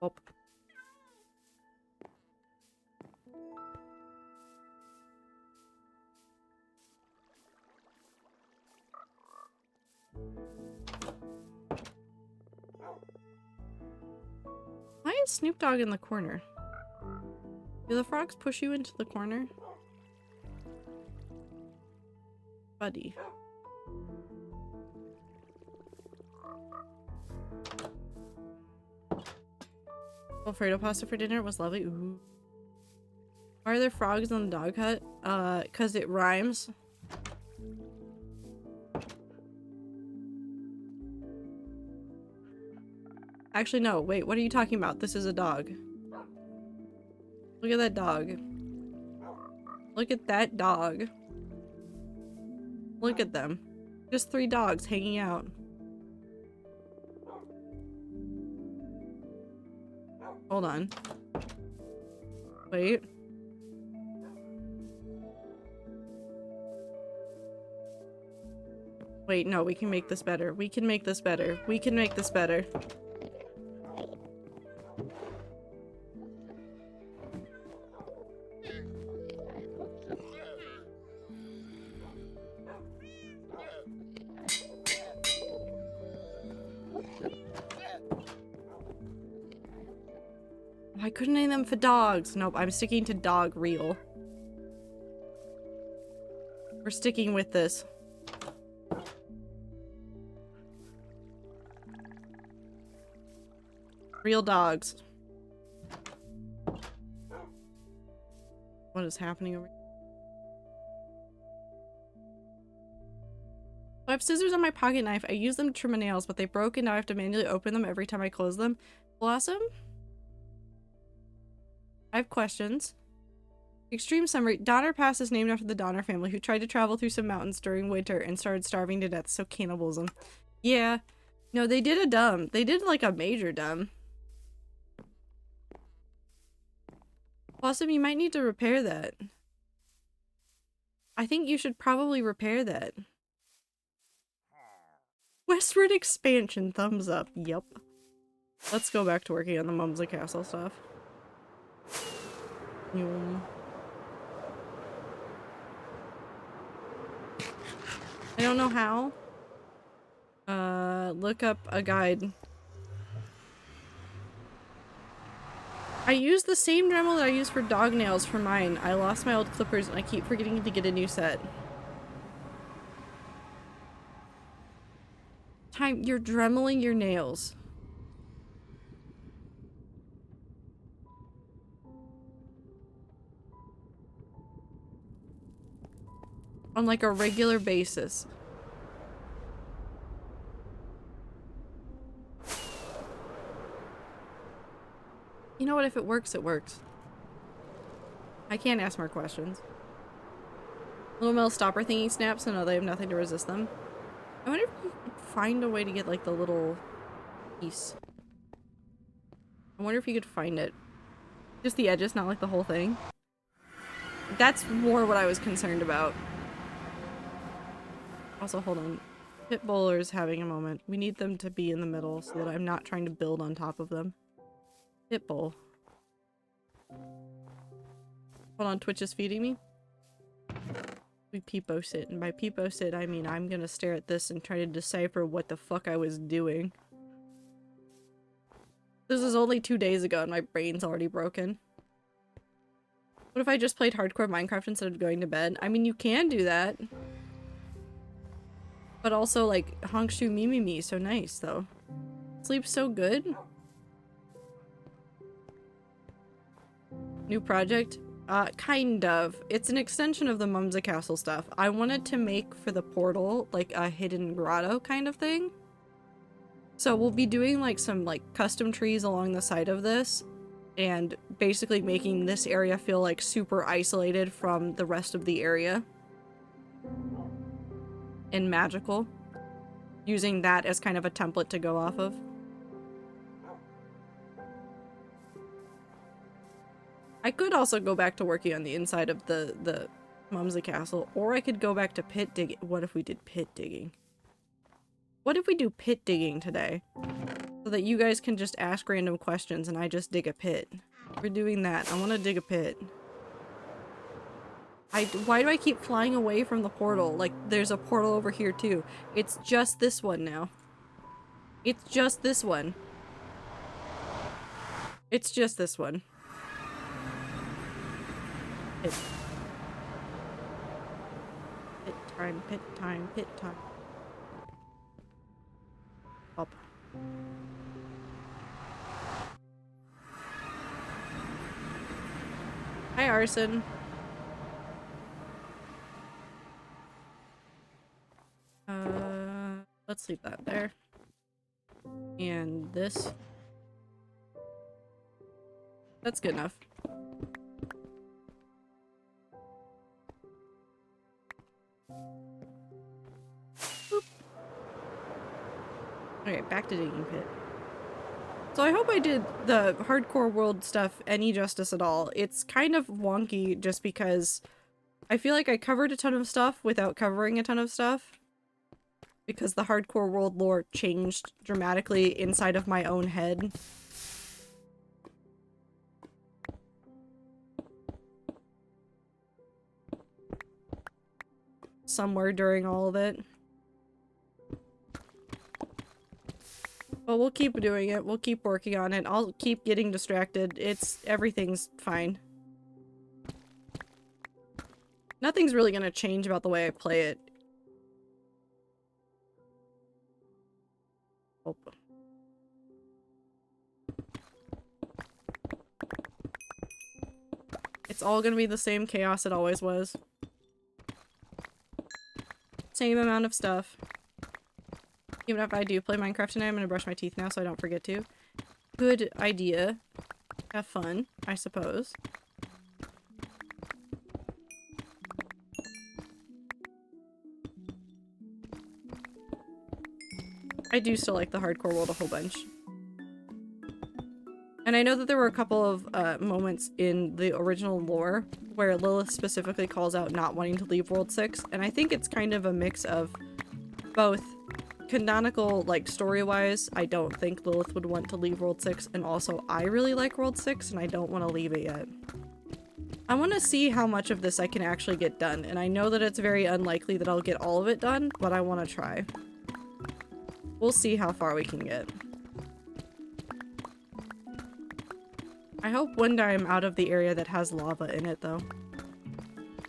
B: Oh. Why is Snoop Dogg in the corner? Do the frogs push you into the corner? Buddy. Alfredo pasta for dinner was lovely. Ooh. Why are there frogs in the dog hut? 'Cause it rhymes. Actually, no. Wait, what are you talking about? This is a dog. Look at that dog. Look at that dog. Look at them. Just 3 dogs hanging out. Hold on. Wait. Wait, no, we can make this better. We can make this better. We can make this better. I couldn't name them for dogs. Nope, I'm sticking to dog real. We're sticking with this. Real dogs. What is happening over here? I have scissors on my pocket knife. I use them to trim my nails, but they broke and now I have to manually open them every time I close them. Blossom? I have questions. Extreme summary. Donner Pass is named after the Donner family who tried to travel through some mountains during winter and started starving to death, so cannibalism. Yeah. No, they did a dumb. They did like a major dumb. Blossom, you might need to repair that. I think you should probably repair that. Westward expansion, thumbs up. Yup. Let's go back to working on the Mumsy Castle stuff. I don't know how. Look up a guide. I use the same Dremel that I use for dog nails for mine. I lost my old clippers and I keep forgetting to get a new set. Time, you're Dremeling your nails. On like a regular basis. You know what? If it works, it works. I can't ask more questions. Little metal stopper thingy snaps, so no, they have nothing to resist them. I wonder if you could find a way to get, like, the little piece. I wonder if you could find it. Just the edges, not like the whole thing. That's more what I was concerned about. Also, hold on. Pit Bowler's having a moment. We need them to be in the middle so that I'm not trying to build on top of them. Pit Bowl. Hold on, Twitch is feeding me. We peepo sit, and by peepo sit I mean I'm gonna stare at this and try to decipher what the fuck I was doing. This was only 2 days ago and my brain's already broken. What if I just played hardcore Minecraft instead of going to bed? I mean, you can do that. But also, like, Honkshu Mimimi, so nice, though. Sleep's so good. New project? Kind of. It's an extension of the Mumsy Castle stuff. I wanted to make for the portal, like, a hidden grotto kind of thing. So we'll be doing, like, some, like, custom trees along the side of this. And basically making this area feel, like, super isolated from the rest of the area. And magical. Using that as kind of a template to go off of. I could also go back to working on the inside of the Mumsy Castle, or I could go back to pit digging. What if we did pit digging? What if we do pit digging today? So that you guys can just ask random questions and I just dig a pit. We're doing that. I want to dig a pit. Why do I keep flying away from the portal? Like, there's a portal over here too. It's just this one now. It's just this one. It's just this one. Pit. Pit time, pit time, pit time. Up. Hi, Arson. Let's leave that there. And this. That's good enough. Boop. Okay, back to digging pit. So I hope I did the hardcore world stuff any justice at all. It's kind of wonky just because I feel like I covered a ton of stuff without covering a ton of stuff. Because the hardcore world lore changed dramatically inside of my own head. Somewhere during all of it. But we'll keep doing it. We'll keep working on it. I'll keep getting distracted. Everything's fine. Nothing's really gonna change about the way I play it. Oh. It's all gonna be the same chaos it always was. Same amount of stuff. Even if I do play Minecraft tonight, I'm gonna brush my teeth now so I don't forget to. Good idea. Have fun, I suppose. I do still like the hardcore world a whole bunch. And I know that there were a couple of moments in the original lore where Lilith specifically calls out not wanting to leave World 6, and I think it's kind of a mix of both canonical, like, story-wise, I don't think Lilith would want to leave World 6, and also I really like World 6 and I don't want to leave it yet. I want to see how much of this I can actually get done, and I know that it's very unlikely that I'll get all of it done, but I want to try. We'll see how far we can get. I hope one day I'm out of the area that has lava in it, though.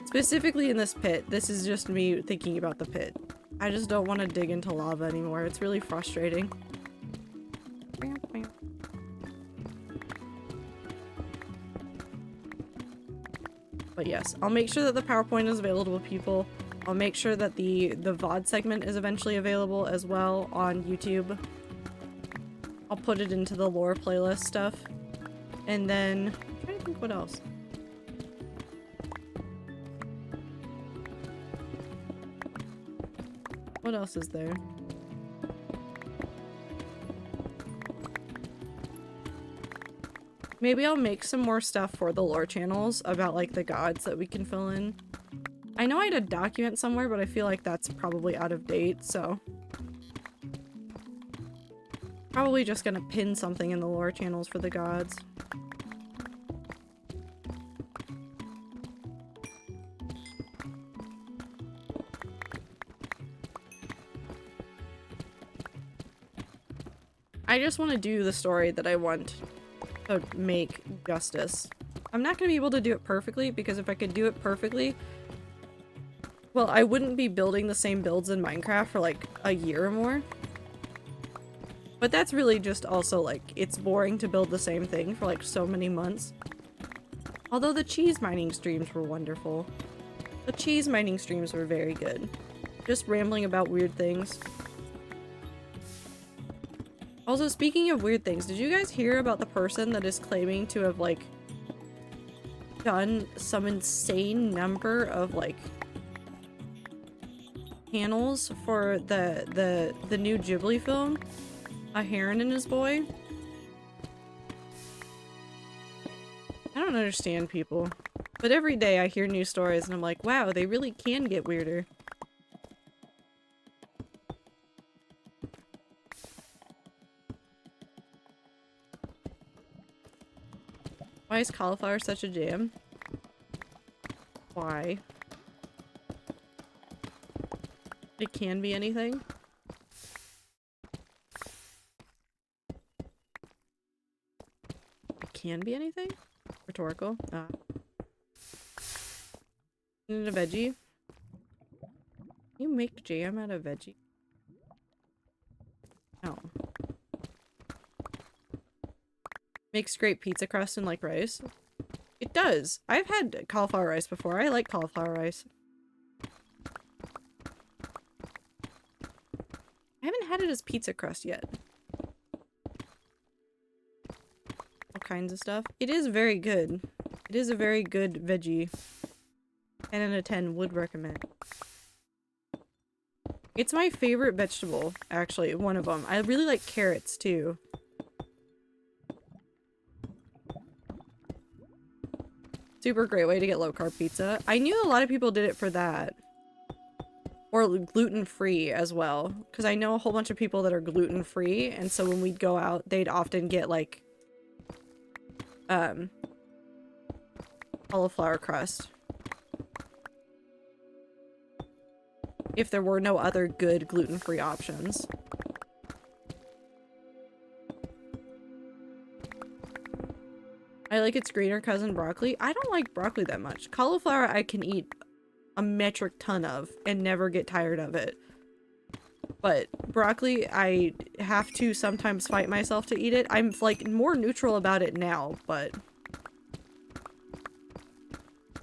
B: Specifically in this pit. This is just me thinking about the pit. I just don't want to dig into lava anymore. It's really frustrating. But yes, I'll make sure that the PowerPoint is available to people. I'll make sure that the VOD segment is eventually available as well on YouTube. I'll put it into the lore playlist stuff. And then I'm trying to think what else. What else is there? Maybe I'll make some more stuff for the lore channels about like the gods that we can fill in. I know I had a document somewhere, but I feel like that's probably out of date, so probably just gonna pin something in the lore channels for the gods. I just want to do the story that I want to make justice. I'm not going to be able to do it perfectly, because if I could do it perfectly, well, I wouldn't be building the same builds in Minecraft for like a year or more. But that's really just also like, it's boring to build the same thing for like so many months. Although the cheese mining streams were wonderful. The cheese mining streams were very good. Just rambling about weird things. Also, speaking of weird things, did you guys hear about the person that is claiming to have, like, done some insane number of, like, panels for the new Ghibli film, A Heron and His Boy? I don't understand people. But every day I hear new stories and I'm like, wow, they really can get weirder. Why is cauliflower such a jam? Why? It can be anything. It can be anything? Rhetorical. Isn't it a veggie? You make jam out of veggie? No. Makes great pizza crust and like rice. It does. I've had cauliflower rice before. I like cauliflower rice. I haven't had it as pizza crust yet. All kinds of stuff. It is very good. It is a very good veggie. 10 out of 10 would recommend. It's my favorite vegetable, actually. One of them. I really like carrots too. Super great way to get low-carb pizza. I knew a lot of people did it for that. Or gluten-free as well. Because I know a whole bunch of people that are gluten-free, and so when we'd go out, they'd often get, like, cauliflower crust. If there were no other good gluten-free options. I like its greener cousin broccoli. I don't like broccoli that much. Cauliflower I can eat a metric ton of and never get tired of it. But broccoli, I have to sometimes fight myself to eat it. I'm like more neutral about it now, but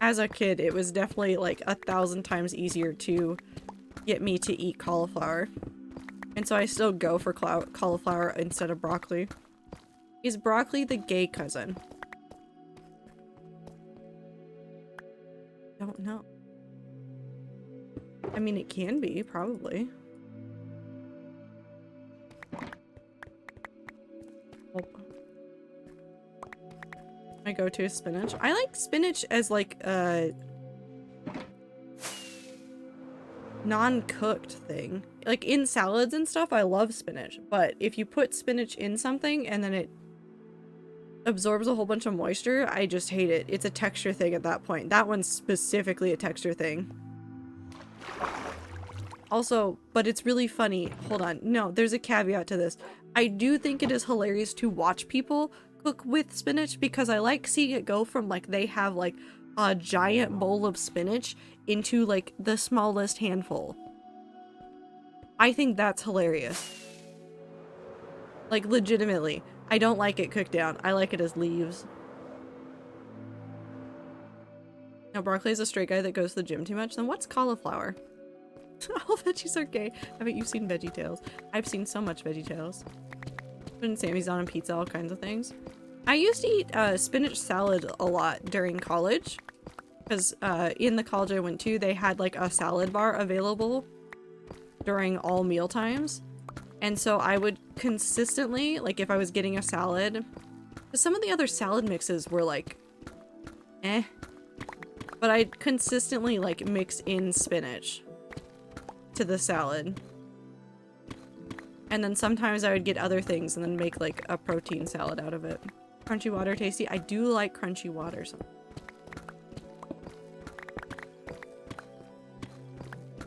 B: as a kid, it was definitely like 1,000 times easier to get me to eat cauliflower. And so I still go for cauliflower instead of broccoli. Is broccoli the gay cousin? Don't know. I mean, it can be, probably. Oh. My go-to is spinach. I like spinach as like a non-cooked thing. Like in salads and stuff, I love spinach. But if you put spinach in something and then it absorbs a whole bunch of moisture, I just hate it. It's a texture thing at that point. That one's specifically a texture thing. Also, but it's really funny. Hold on. No, there's a caveat to this. I do think it is hilarious to watch people cook with spinach because I like seeing it go from like they have like a giant bowl of spinach into like the smallest handful. I think that's hilarious. Like legitimately. I don't like it cooked down. I like it as leaves. Now broccoli is a straight guy that goes to the gym too much. Then what's cauliflower? All veggies are gay. Haven't you seen VeggieTales? I've seen so much VeggieTales. When Sammy's on pizza, all kinds of things. I used to eat spinach salad a lot during college. Because in the college I went to, they had like a salad bar available during all meal times. And so I would consistently, like if I was getting a salad, because some of the other salad mixes were like, eh. But I'd consistently like mix in spinach to the salad. And then sometimes I would get other things and then make like a protein salad out of it. Crunchy water tasty. I do like crunchy water.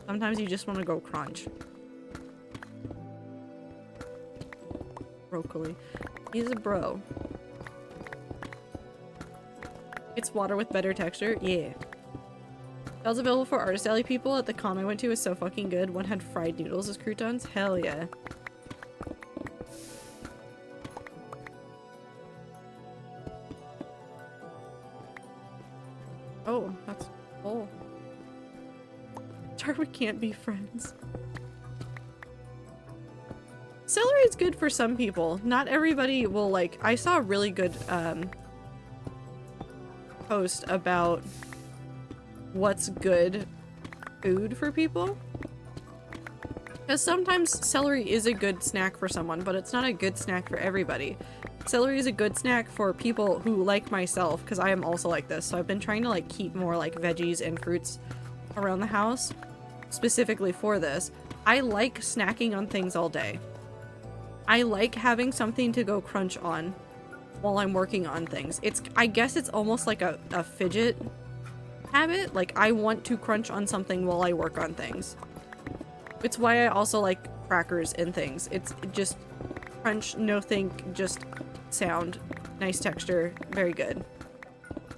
B: Sometimes you just want to go crunch. Broccoli. He's a bro. It's water with better texture. Yeah. That was available for Artist Alley people at the con I went to. Was so fucking good. One had fried noodles as croutons. Hell yeah. Oh, that's full. We can't be friends. Celery is good for some people. Not everybody will like. I saw a really good post about what's good food for people. Because sometimes celery is a good snack for someone, but it's not a good snack for everybody. Celery is a good snack for people who like myself, because I am also like this. So I've been trying to like keep more like veggies and fruits around the house. Specifically for this, I like snacking on things all day. I like having something to go crunch on while I'm working on things. I guess it's almost like a fidget habit. Like I want to crunch on something while I work on things. It's why I also like crackers and things. It's just crunch, no think, just sound, nice texture, very good.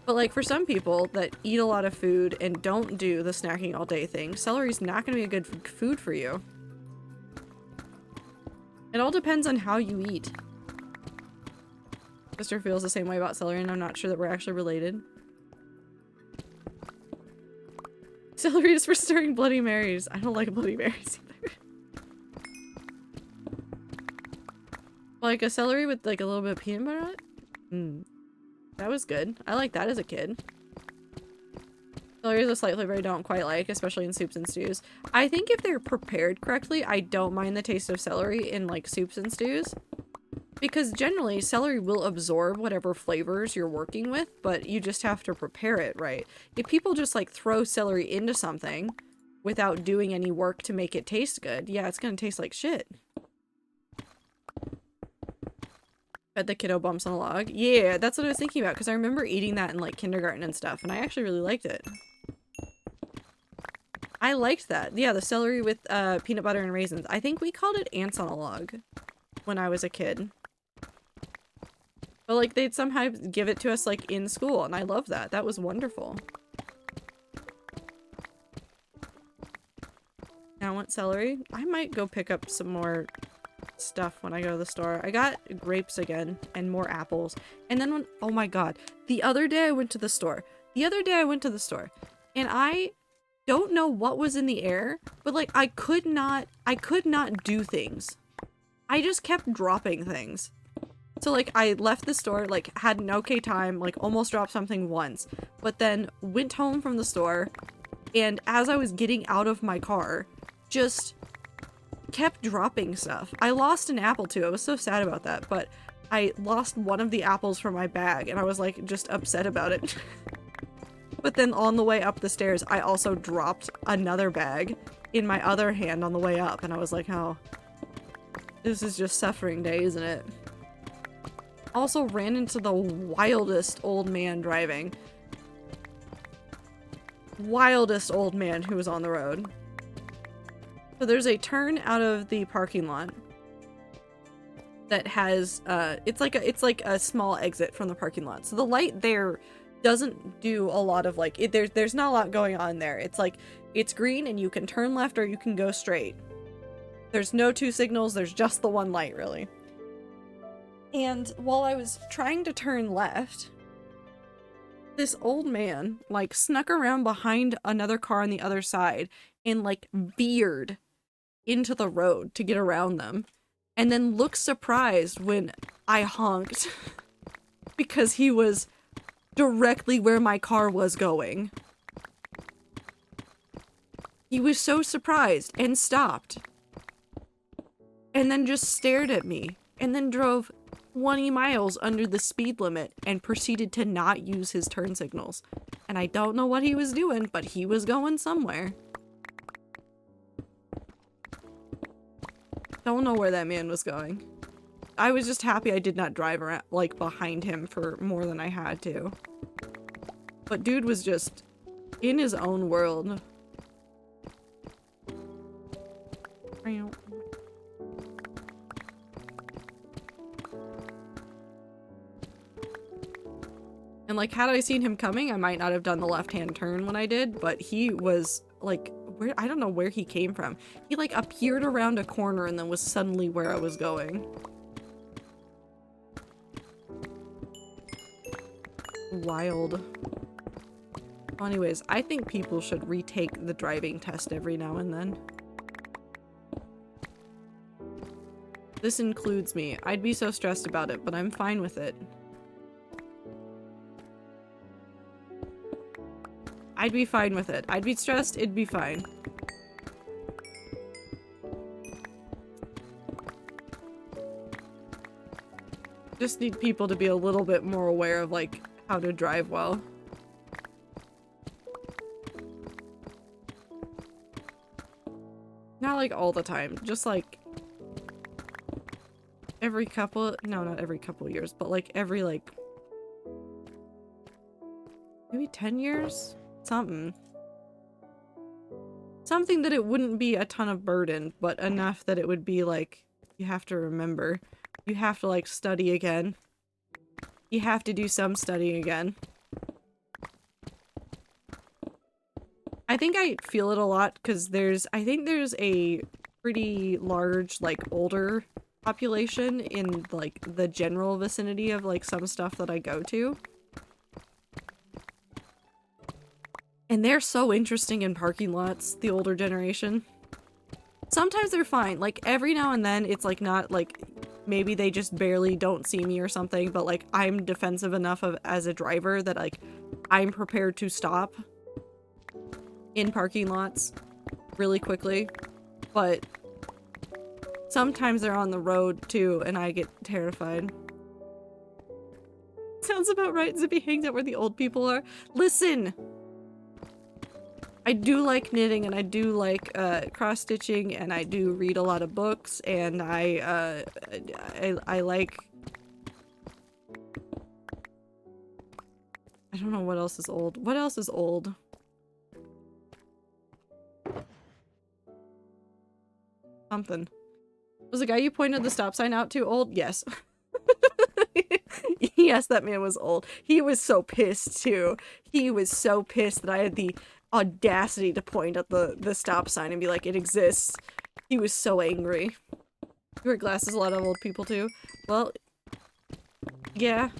B: But like for some people that eat a lot of food and don't do the snacking all day thing, celery's not going to be a good food for you. It all depends on how you eat. Sister feels the same way about celery, and I'm not sure that we're actually related. Celery is for stirring Bloody Marys. I don't like Bloody Marys either. Like a celery with like a little bit of peanut butter on it? Mmm. That was good. I liked that as a kid. Celery is a slight flavor I don't quite like, especially in soups and stews. I think if they're prepared correctly, I don't mind the taste of celery in like soups and stews. Because generally, celery will absorb whatever flavors you're working with, but you just have to prepare it right. If people just like throw celery into something without doing any work to make it taste good, yeah, it's gonna taste like shit. Bet the kiddo bumps on a log. Yeah, that's what I was thinking about, because I remember eating that in like kindergarten and stuff, and I actually really liked it. I liked that. Yeah, the celery with peanut butter and raisins. I think we called it ants on a log when I was a kid. But like they'd somehow give it to us like in school, and I love that. That was wonderful. Now I want celery. I might go pick up some more stuff when I go to the store. I got grapes again and more apples. And then when, oh my god, the other day I went to the store. And I don't know what was in the air, but like I could not do things. I just kept dropping things. So like I left the store, like had an okay time, like almost dropped something once, but then went home from the store, and as I was getting out of my car, just kept dropping stuff. I lost an apple too. I was so sad about that, but I lost one of the apples from my bag, and I was like just upset about it. But then on the way up the stairs, I also dropped another bag in my other hand on the way up, and I was like, oh, this is just suffering day, isn't it? Also ran into the wildest old man driving. Wildest old man who was on the road. So there's a turn out of the parking lot that has it's like a small exit from the parking lot. So the light there doesn't do a lot of like there's not a lot going on there. It's like it's green and you can turn left or you can go straight. There's no two signals, there's just the one light really. And while I was trying to turn left, this old man like snuck around behind another car on the other side and like veered into the road to get around them, and then looked surprised when I honked. because he was directly where my car was going. He was so surprised and stopped. And then just stared at me. And then drove 20 miles under the speed limit and proceeded to not use his turn signals. And I don't know what he was doing, but he was going somewhere. Don't know where that man was going. I was just happy I did not drive around, like, behind him for more than I had to. But dude was just in his own world. And like, had I seen him coming, I might not have done the left-hand turn when I did, but he was like, where, I don't know where he came from. He like appeared around a corner and then was suddenly where I was going. Wild. Well, anyways, I think people should retake the driving test every now and then. This includes me. I'd be so stressed about it, but I'm fine with it. I'd be fine with it. I'd be stressed, it'd be fine. Just need people to be a little bit more aware of, like, how to drive well. Not, like, all the time. Just, like, every couple- no, not every couple years, but, like, every, like, maybe 10 years? Something that it wouldn't be a ton of burden, but enough that it would be like, you have to remember. You have to like study again. You have to do some studying again. I think I feel it a lot because I think there's a pretty large like older population in like the general vicinity of like some stuff that I go to. And they're so interesting in parking lots, the older generation. Sometimes they're fine. Like, every now and then, it's, like, not, like, maybe they just barely don't see me or something, but, like, I'm defensive enough as a driver that, like, I'm prepared to stop in parking lots really quickly. But sometimes they're on the road, too, and I get terrified. Sounds about right. Zippy hangs out where the old people are. Listen! I do like knitting and I do like cross-stitching and I do read a lot of books and I like, I don't know what else is old. What else is old? Something. Was the guy you pointed the stop sign out to old? Yes. Yes, that man was old. He was so pissed too. He was so pissed that I had the audacity to point at the stop sign and be like, it exists. He was so angry. You wear glasses, a lot of old people too. Well, yeah.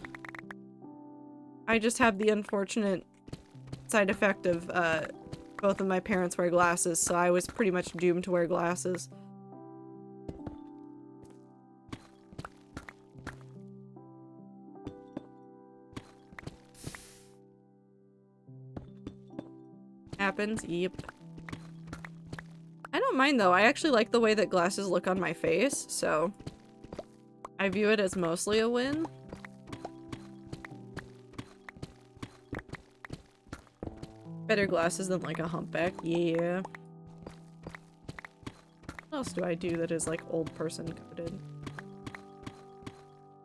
B: I just have the unfortunate side effect of both of my parents wear glasses, so I was pretty much doomed to wear glasses. Happens, yep. I don't mind though, I actually like the way that glasses look on my face, so I view it as mostly a win. Better glasses than like a humpback, yeah. What else do I do that is like old person coded?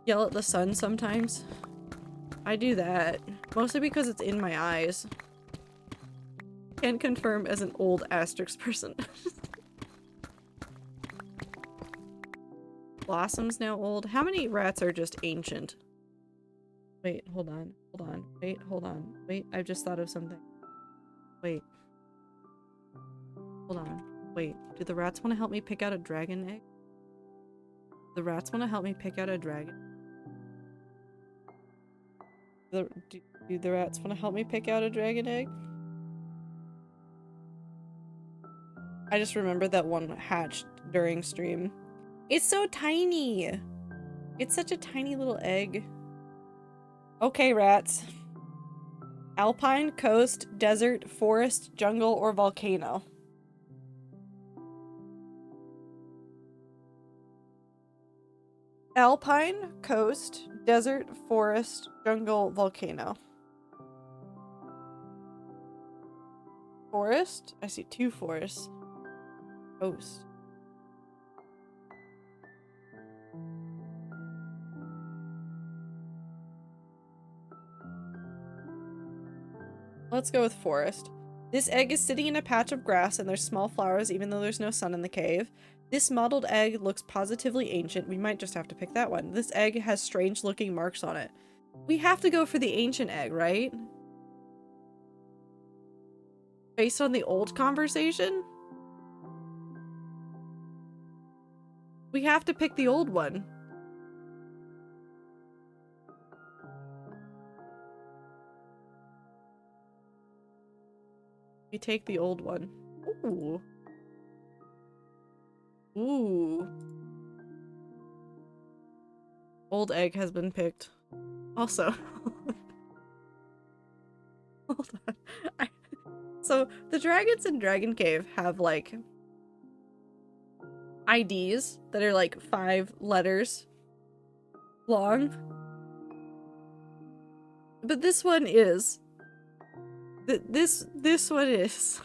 B: Yell at the sun sometimes. I do that, mostly because it's in my eyes. Can confirm as an old asterisk person. Blossom's now old. How many rats are just ancient? Wait, hold on. Hold on. Wait, hold on. Wait, I've just thought of something. Wait. Hold on. Wait, do the rats want to help me pick out a dragon egg? The rats want to help me pick out a dragon? Do the rats want to help me pick out a dragon egg? I just remembered that one hatched during stream. It's so tiny! It's such a tiny little egg. Okay, rats. Alpine, coast, desert, forest, jungle, or volcano? Alpine, coast, desert, forest, jungle, volcano. Forest? I see 2 forests. Coast. Let's go with forest. This egg is sitting in a patch of grass and there's small flowers even though there's no sun in the cave. This mottled egg looks positively ancient. We might just have to pick that one. This egg has strange looking marks on it. We have to go for the ancient egg, right? Based on the old conversation? We have to pick the old one. We take the old one. Ooh. Ooh. Old egg has been picked. Also. Hold on. So, the dragons in Dragon Cave have, like, IDs that are, like, 5 letters long. But this one is. This one is.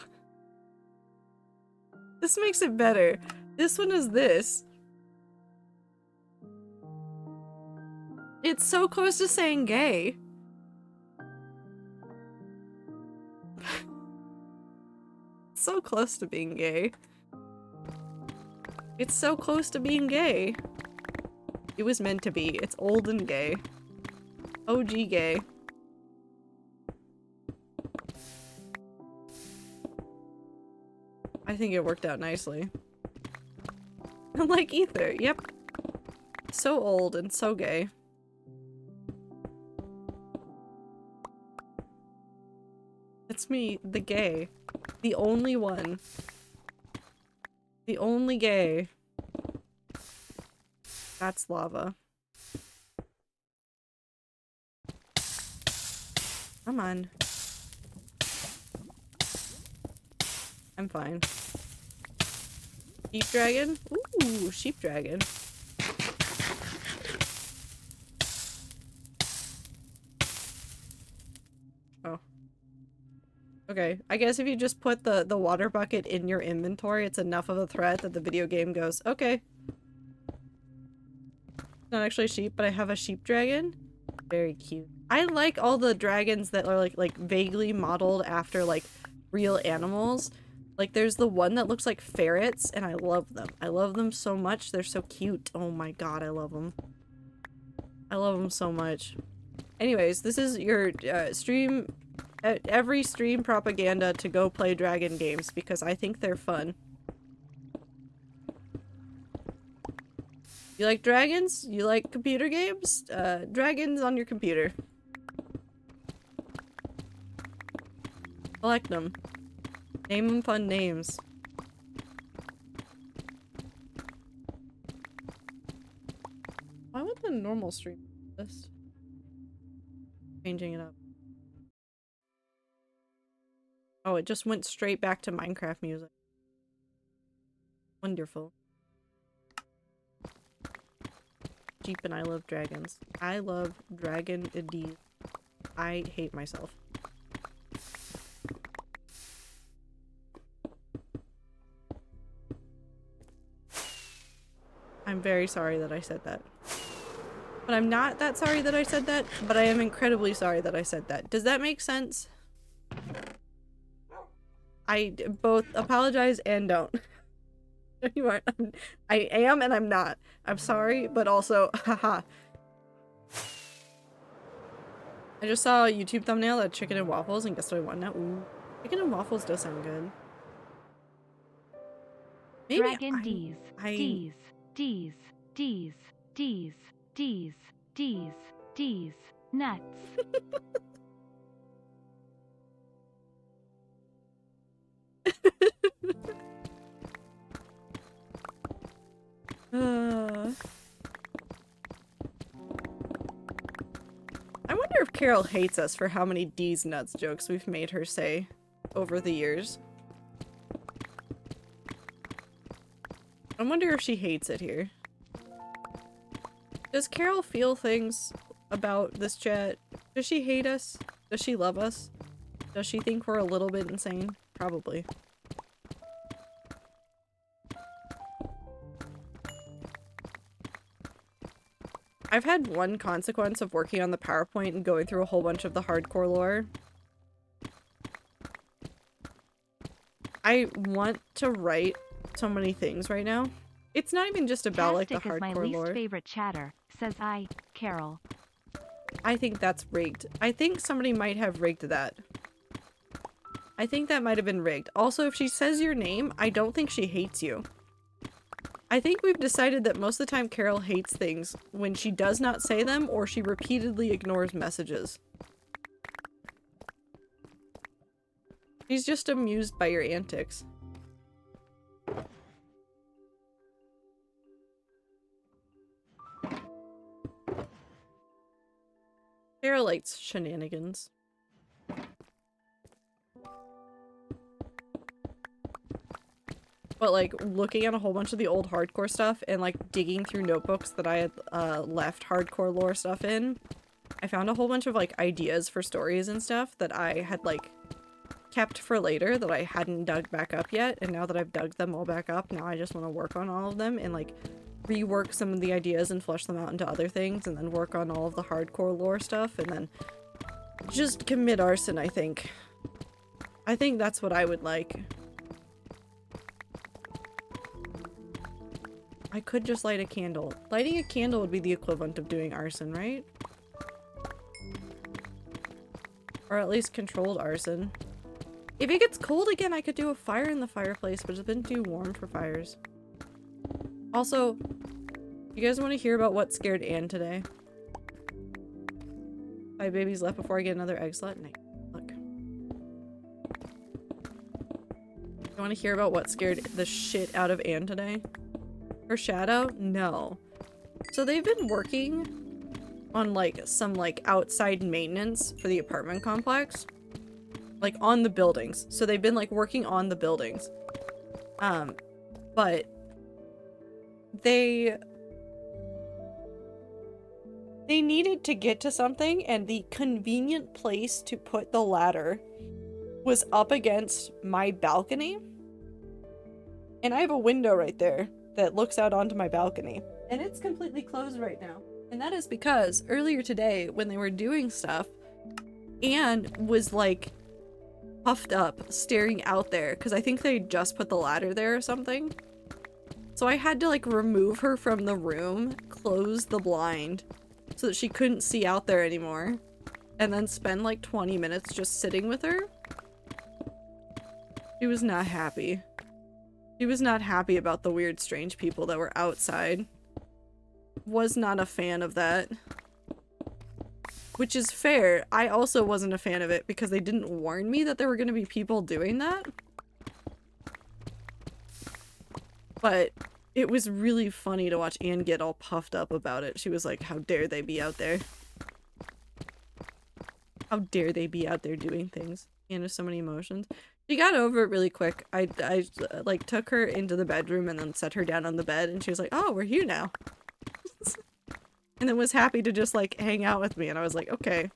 B: This makes it better. This one is this. It's so close to saying gay. So close to being gay. It's so close to being gay. It was meant to be. It's old and gay. OG gay. I think it worked out nicely. Like Ether, yep. So old and so gay. It's me, the gay. The only one. The only gay. That's lava. Come on. I'm fine. Sheep dragon? Ooh, sheep dragon. Oh. Okay, I guess if you just put the water bucket in your inventory, it's enough of a threat that the video game goes, okay. It's not actually a sheep, but I have a sheep dragon. Very cute. I like all the dragons that are like vaguely modeled after like real animals. Like there's the one that looks like ferrets and I love them. I love them so much. They're so cute. Oh my god, I love them. I love them so much. Anyways, this is your stream, every stream propaganda to go play dragon games because I think they're fun. You like dragons? You like computer games? Dragons on your computer. Collect them. Name them fun names. Why would the normal stream do this? Changing it up. Oh, it just went straight back to Minecraft music. Wonderful. Jeep and I love dragons. I love dragon indeed. I hate myself. I'm very sorry that I said that. But I'm not that sorry that I said that, but I am incredibly sorry that I said that. Does that make sense? I both apologize and don't. You aren't. I am and I'm not. I'm sorry, but also, haha. I just saw a YouTube thumbnail of chicken and waffles, and guess what I want now? Ooh, chicken and waffles does sound good. Maybe
A: Dragon D's. D's. D's. D's. D's. D's. D's. D's. Nuts. I wonder if
B: Carol hates us for how many D's nuts jokes we've made her say over the years. I wonder if she hates it here. Does Carol feel things about this chat? Does she hate us? Does she love us? Does she think we're a little bit insane? Probably. I've had one consequence of working on the PowerPoint and going through a whole bunch of the hardcore lore. I want to write so many things right now. It's not even just about like the
A: Tastic is my
B: hardcore
A: least
B: lore.
A: favorite chatter, says I, Carol.
B: I think that's rigged. I think somebody might have rigged that. I think that might have been rigged. Also, if she says your name, I don't think she hates you. I think we've decided that most of the time Carol hates things when she does not say them or she repeatedly ignores messages. She's just amused by your antics. Carol likes shenanigans. But like looking at a whole bunch of the old hardcore stuff and like digging through notebooks that I had left hardcore lore stuff in, I found a whole bunch of like ideas for stories and stuff that I had like kept for later that I hadn't dug back up yet, and now that I've dug them all back up, now I just want to work on all of them and like rework some of the ideas and flesh them out into other things, and then work on all of the hardcore lore stuff, and then just commit arson. I think that's what I would like. I could just light a candle. Lighting a candle would be the equivalent of doing arson, right? Or at least controlled arson. If it gets cold again, I could do a fire in the fireplace, but it's been too warm for fires. Also, you guys want to hear about what scared Anne today? 5 babies left before I get another egg slut? Nice. Look. You want to hear about what scared the shit out of Anne today? Her shadow? No. So they've been working on like some like outside maintenance for the apartment complex. Like on the buildings. So they've been like working on the buildings. But they needed to get to something, and the convenient place to put the ladder was up against my balcony. And I have a window right there that looks out onto my balcony. And it's completely closed right now. And that is because earlier today, when they were doing stuff, Anne was like puffed up, staring out there, because I think they just put the ladder there or something. So I had to like remove her from the room, close the blind, so that she couldn't see out there anymore, and then spend like 20 minutes just sitting with her. She was not happy. She was not happy about the weird, strange people that were outside. Was not a fan of that. Which is fair. I also wasn't a fan of it because they didn't warn me that there were going to be people doing that. But it was really funny to watch Anne get all puffed up about it. She was like, how dare they be out there? How dare they be out there doing things? Anne has so many emotions. She got over it really quick. I like took her into the bedroom and then set her down on the bed, and she was like, oh, we're here now. And then was happy to just like hang out with me, and I was like, okay.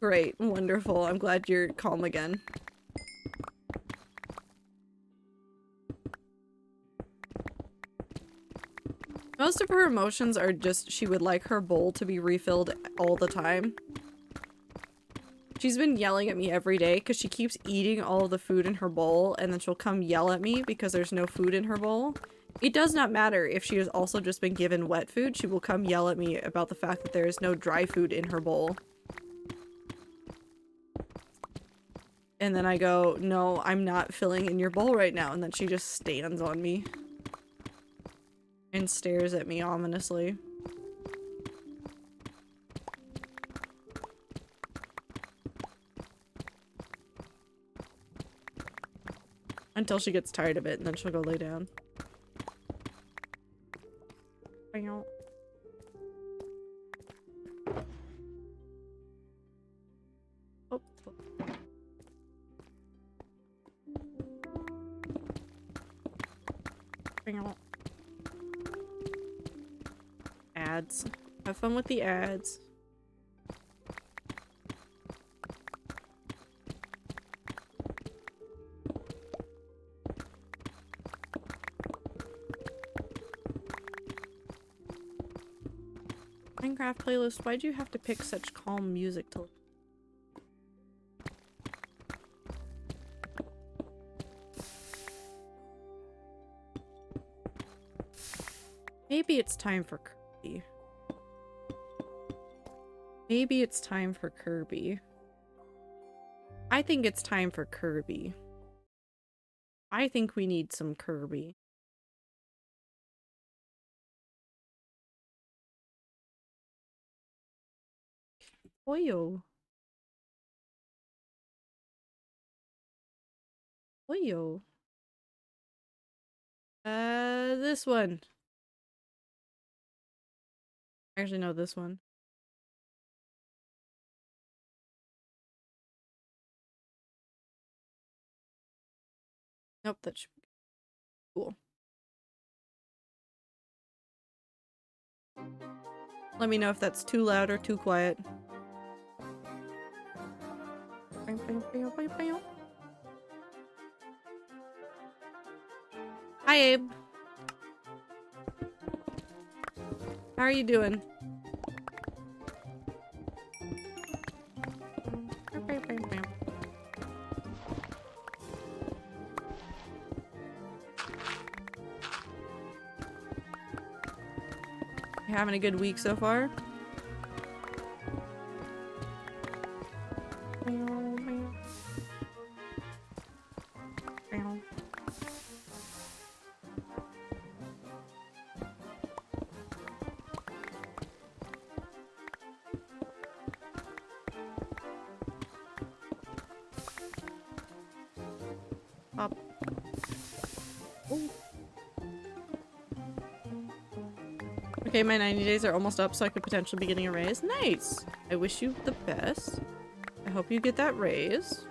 B: Great, wonderful. I'm glad you're calm again. Most of her emotions are just she would like her bowl to be refilled all the time. She's been yelling at me every day because she keeps eating all of the food in her bowl, and then she'll come yell at me because there's no food in her bowl. It does not matter if she has also just been given wet food, she will come yell at me about the fact that there is no dry food in her bowl. And then I go, no, I'm not filling in your bowl right now, and then she just stands on me and stares at me ominously. Until she gets tired of it, and then she'll go lay down. Oh. Ads. Have fun with the ads. Minecraft playlist, why'd you have to pick such calm music to... Maybe it's time for Kirby. Maybe it's time for Kirby. I think it's time for Kirby. I think we need some Kirby. Oyo. Oyo. This one. Actually, no, this one. Nope, that should be cool. Let me know if that's too loud or too quiet. Hi, Abe. How are you doing? You having a good week so far? Up. Ooh. Okay, my 90 days are almost up, so I could potentially be getting a raise. Nice! I wish you the best. I hope you get that raise.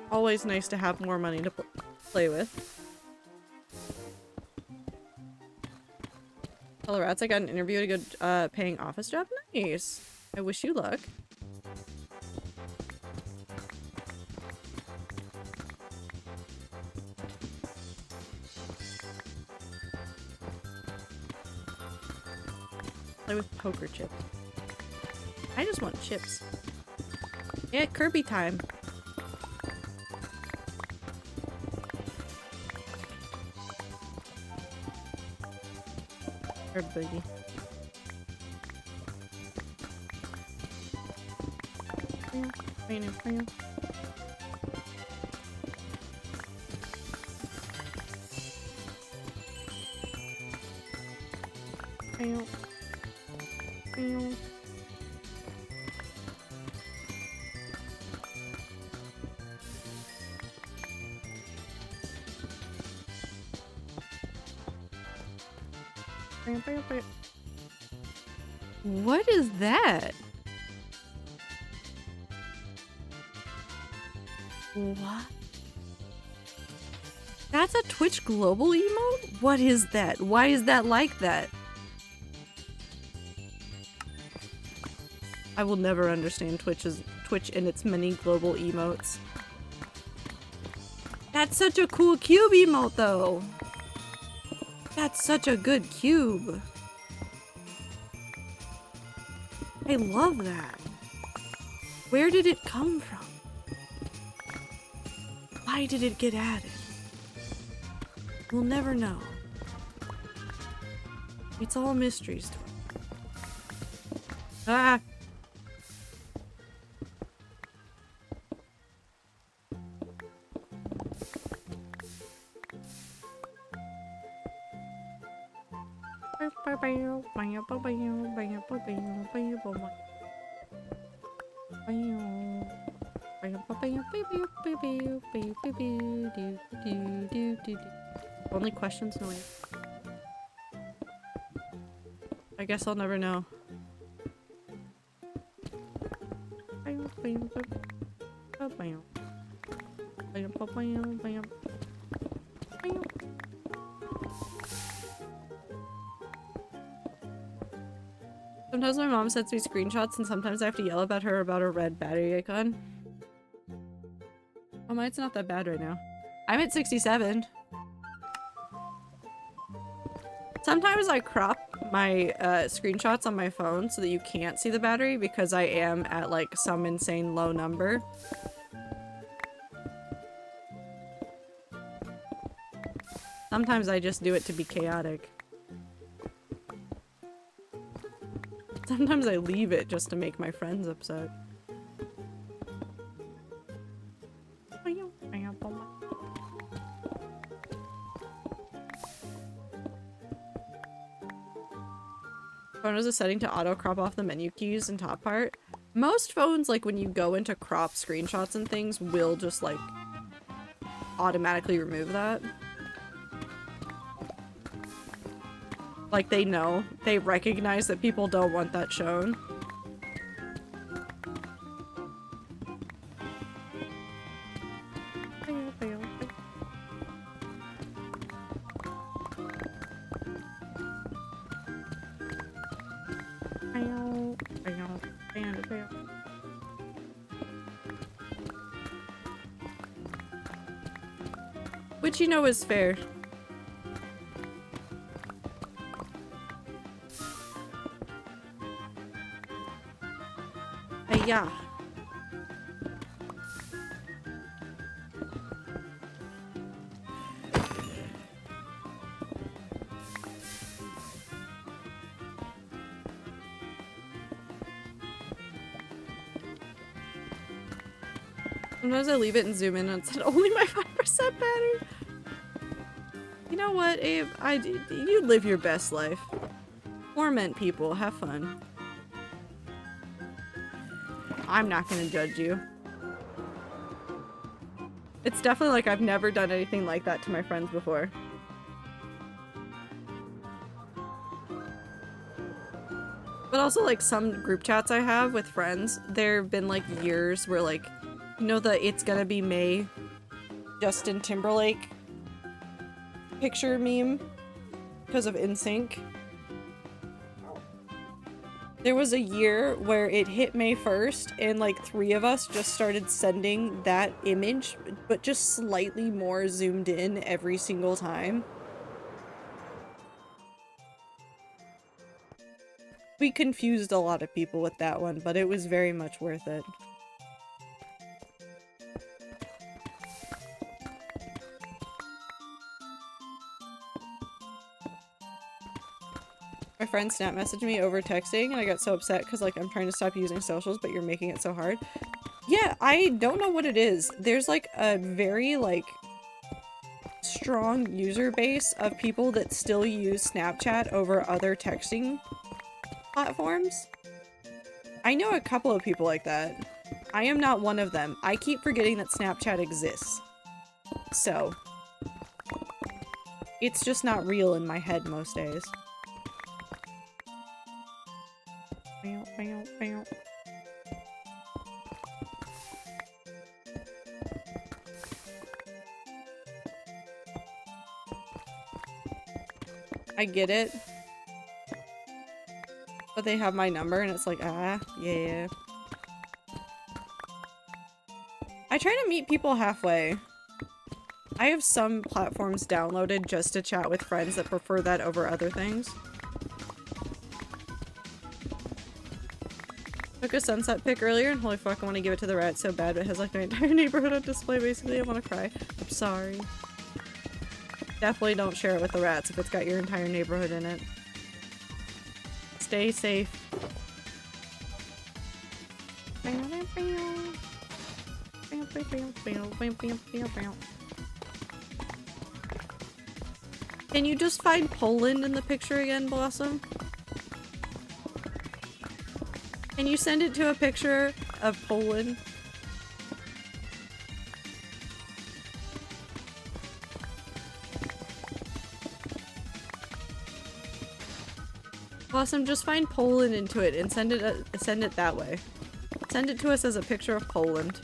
B: Always nice to have more money to play with. Hello Rats, I got an interview at a good paying office job. Nice. I wish you luck. Play with poker chips. I just want chips. Yeah, Kirby time. Everybody. What is that? What? That's a Twitch global emote? What is that? Why is that like that? I will never understand Twitch and its many global emotes. That's such a cool cube emote though. That's such a good cube. I love that. Where did it come from? Why did it get added? We'll never know. It's all mysteries to it. Ah! Only questions, no answers. I guess I'll never know. Sometimes my mom sends me screenshots and sometimes I have to yell at her about her red battery icon. Oh, mine's not that bad right now. I'm at 67. Sometimes I crop my screenshots on my phone so that you can't see the battery because I am at like some insane low number. Sometimes I just do it to be chaotic. Sometimes I leave it just to make my friends upset. Phone has a setting to auto crop off the menu keys and top part. Most phones, like when you go into crop screenshots and things, will just like automatically remove that. Like they know, they recognize that people don't want that shown. Which you know is fair. Yeah. Sometimes I leave it and zoom in and it said only my 5% battery. You know what, Abe? You live your best life. Torment people, have fun. I'm not gonna judge you. It's definitely like I've never done anything like that to my friends before. But also like some group chats I have with friends, there have been like years where like, you know the It's Gonna Be May Justin Timberlake picture meme because of NSYNC? There was a year where it hit May 1st and like 3 of us just started sending that image, but just slightly more zoomed in every single time. We confused a lot of people with that one, but it was very much worth it. My friend snap messaged me over texting and I got so upset because like I'm trying to stop using socials but you're making it so hard. Yeah, I don't know what it is. There's like a very like strong user base of people that still use Snapchat over other texting platforms. I know a couple of people like that. I am not one of them. I keep forgetting that Snapchat exists. So it's just not real in my head most days. I get it. But they have my number and it's like, ah, yeah. I try to meet people halfway. I have some platforms downloaded just to chat with friends that prefer that over other things. Took a sunset pic earlier and holy fuck, I want to give it to the rat so bad, but it has like my entire neighborhood on display basically. I want to cry. I'm sorry. Definitely don't share it with the rats if it's got your entire neighborhood in it. Stay safe. Can you just find Poland in the picture again, Blossom? Can you send it to a picture of Poland? Blossom, just find Poland into it and send it that way. Send it to us as a picture of Poland.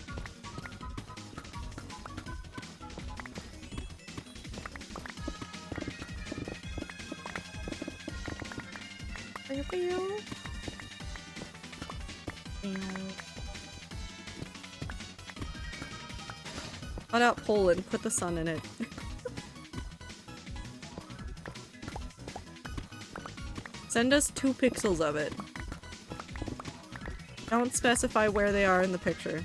B: Cut out Poland, put the sun in it. Send us 2 pixels of it. Don't specify where they are in the picture.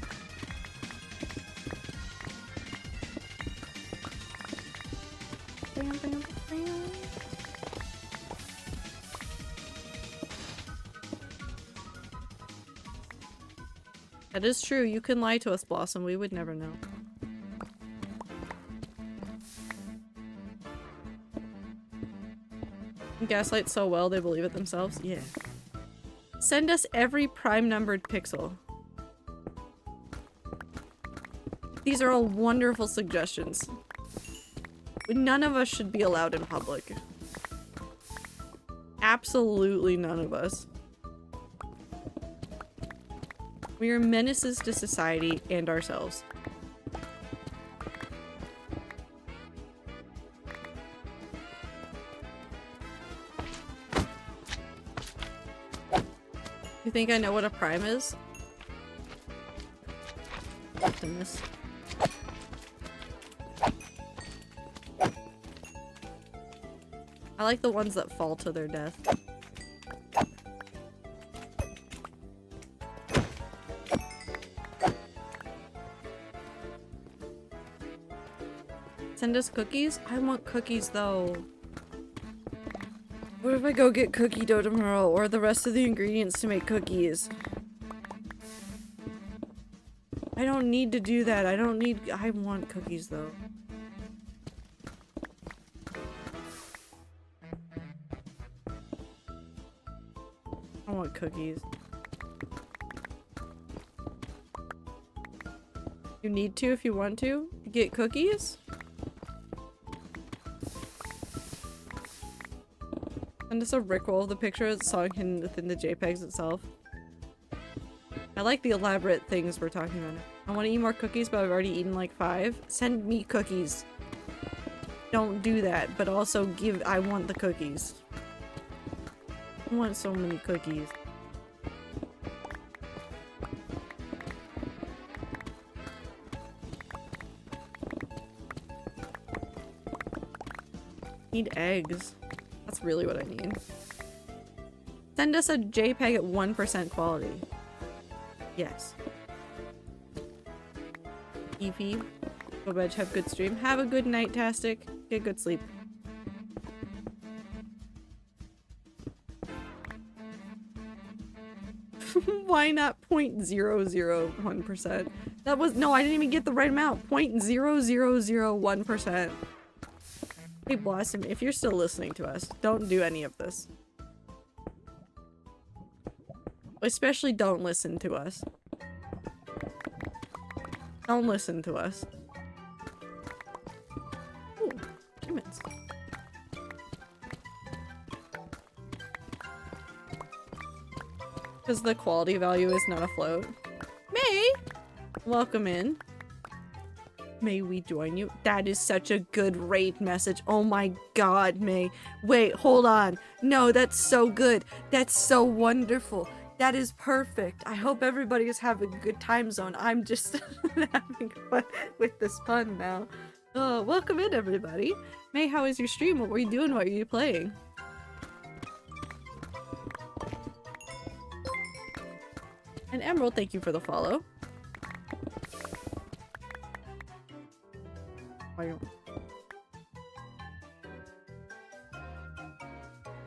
B: That is true. You can lie to us, Blossom. We would never know. Gaslight so well they believe it themselves. Yeah. Send us every prime numbered pixel. These are all wonderful suggestions. None of us should be allowed in public. Absolutely none of us. We are menaces to society and ourselves. You think I know what a prime is? Optimus. I like the ones that fall to their death. Send us cookies? I want cookies though. What if I go get cookie dough tomorrow or the rest of the ingredients to make cookies? I don't need to do that. I want cookies though. I want cookies. You need to if you want to get cookies? Send us a rickroll of the picture of the song hidden within the JPEGs itself. I like the elaborate things we're talking about. I want to eat more cookies, but I've already eaten like 5. Send me cookies. Don't do that, but also I want the cookies. I want so many cookies. Need eggs. That's really what I need. Send us a JPEG at 1% quality. Yes. EP. Go bed, have good stream. Have a good night, Tastic. Get good sleep. Why not 0.001%? That was- no, I didn't even get the right amount. 0.0001%. Hey Blossom, if you're still listening to us, don't do any of this. Especially don't listen to us. Don't listen to us. Ooh, humans. Because the quality value is not afloat. May! Welcome in. May we join you? That is such a good raid message. Oh my god, May. Wait, hold on. No, that's so good. That's so wonderful. That is perfect. I hope everybody is having a good time zone. I'm just having fun with this pun now. Welcome in, everybody. May, how is your stream? What were you doing? What are you playing? And Emerald, thank you for the follow.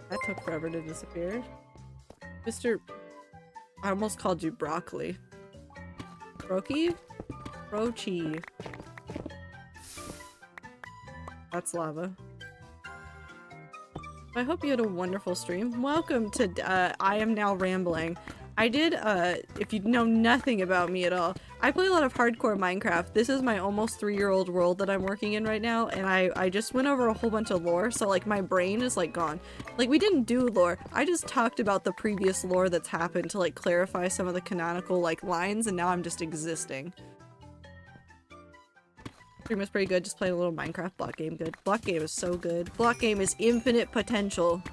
B: That took forever to disappear. Mr. I almost called you Broccoli. Broky? Brochi. That's lava. I hope you had a wonderful stream. Welcome to I Am Now Rambling. I did, if you know nothing about me at all, I play a lot of hardcore Minecraft. This is my almost 3-year-old world that I'm working in right now, and I just went over a whole bunch of lore, so like my brain is like gone. Like we didn't do lore, I just talked about the previous lore that's happened to like clarify some of the canonical like lines, and now I'm just existing. Stream is pretty good, just playing a little Minecraft. Block game good. Block game is so good. Block game is infinite potential.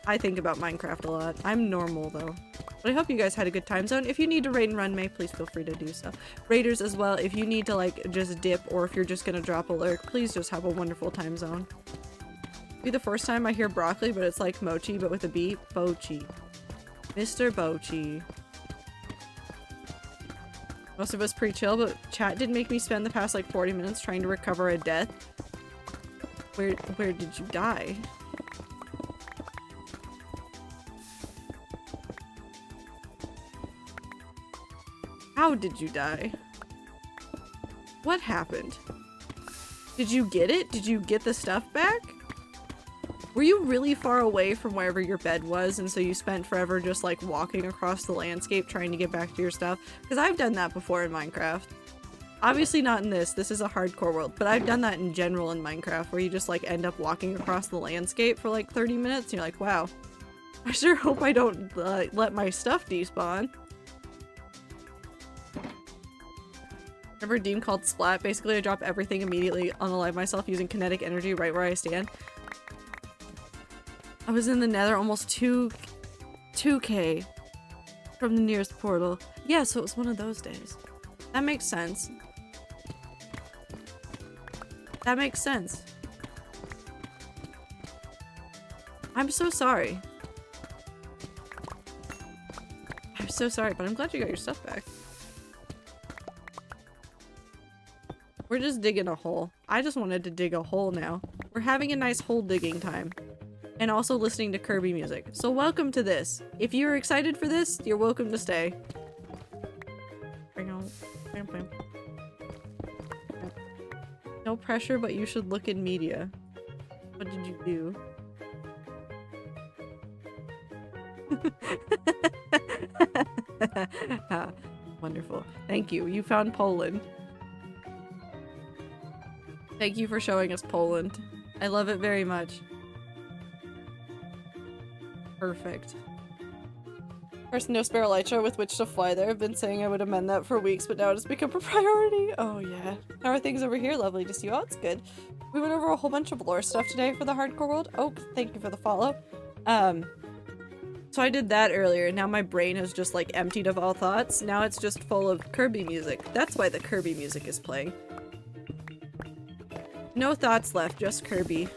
B: I think about Minecraft a lot. I'm normal though. But I hope you guys had a good time zone. If you need to raid and run May, please feel free to do so. Raiders as well, if you need to like just dip or if you're just gonna drop a lurk, please just have a wonderful time zone. Be the first time I hear broccoli, but it's like mochi, but with a B. Bochi. Mr. Bochi. Most of us pretty chill, but chat did make me spend the past like 40 minutes trying to recover a death. Where did you die? How did you die? What happened? Did you get it? Did you get the stuff back? Were you really far away from wherever your bed was and so you spent forever just like walking across the landscape trying to get back to your stuff? Because I've done that before in Minecraft. Obviously not in this is a hardcore world, but I've done that in general in Minecraft where you just like end up walking across the landscape for like 30 minutes and you're like, wow, I sure hope I don't let my stuff despawn. Remember a Deem called Splat? Basically, I drop everything immediately, unalive myself using kinetic energy right where I stand. I was in the nether almost 2k from the nearest portal. Yeah, so it was one of those days. That makes sense. That makes sense. I'm so sorry. I'm so sorry, but I'm glad you got your stuff back. We're just digging a hole. I just wanted to dig a hole now. We're having a nice hole digging time. And also listening to Kirby music. So welcome to this. If you're excited for this, you're welcome to stay. No pressure, but you should look in media. What did you do? Wonderful. Thank you. You found Poland. Thank you for showing us Poland. I love it very much. Perfect. First, no spare elytra with which to fly there. I've been saying I would amend that for weeks, but now it has become a priority. Oh yeah. How are things over here? Lovely to see you. Oh, it's good. We went over a whole bunch of lore stuff today for the hardcore world. Oh, thank you for the follow. So I did that earlier. Now my brain is just like emptied of all thoughts. Now it's just full of Kirby music. That's why the Kirby music is playing. No thoughts left, just Kirby.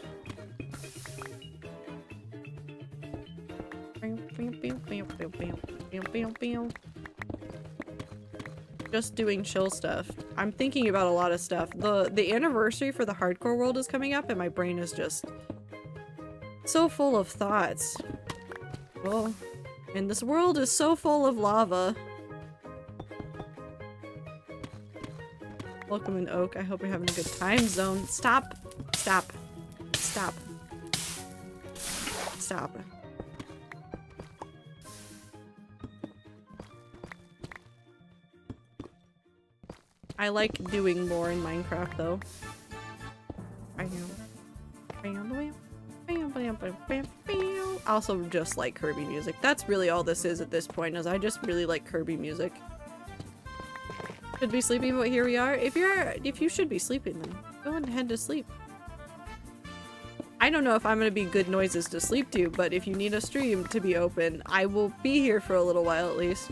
B: Just doing chill stuff. I'm thinking about a lot of stuff. The anniversary for the hardcore world is coming up and my brain is just so full of thoughts. Oh, and this world is so full of lava. Welcome in Oak. I hope you're having a good time zone. Stop. Stop. Stop. Stop. I like doing lore in Minecraft though. I also just like Kirby music. That's really all this is at this point, is I just really like Kirby music. Should be sleeping, but here we are. If you should be sleeping, then go ahead to sleep. I don't know if I'm gonna be good noises to sleep to, but if you need a stream to be open, I will be here for a little while at least.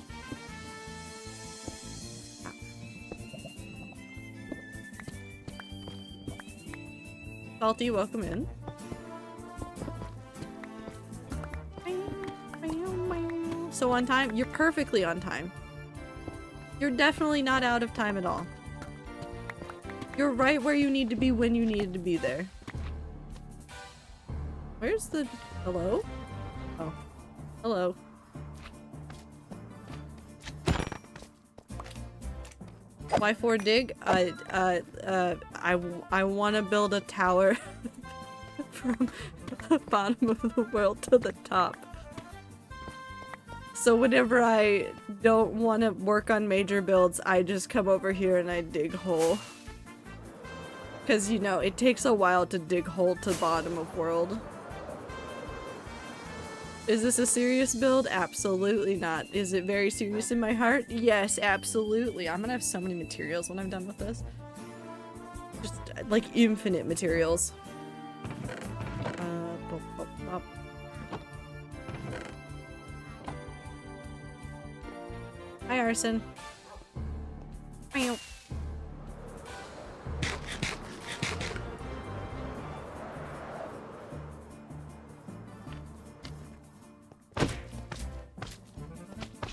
B: Salty, welcome in. So on time? You're perfectly on time. You're definitely not out of time at all. You're right where you need to be when you needed to be there. Where's the... Hello? Oh. Hello. Why 4 dig? I want to build a tower from the bottom of the world to the top. So whenever I don't want to work on major builds, I just come over here and I dig hole. Because, you know, it takes a while to dig hole to bottom of world. Is this a serious build? Absolutely not. Is it very serious in my heart? Yes, absolutely. I'm gonna have so many materials when I'm done with this. Just, like, infinite materials. Bop, bop, bop. Hi, Arson. Meow.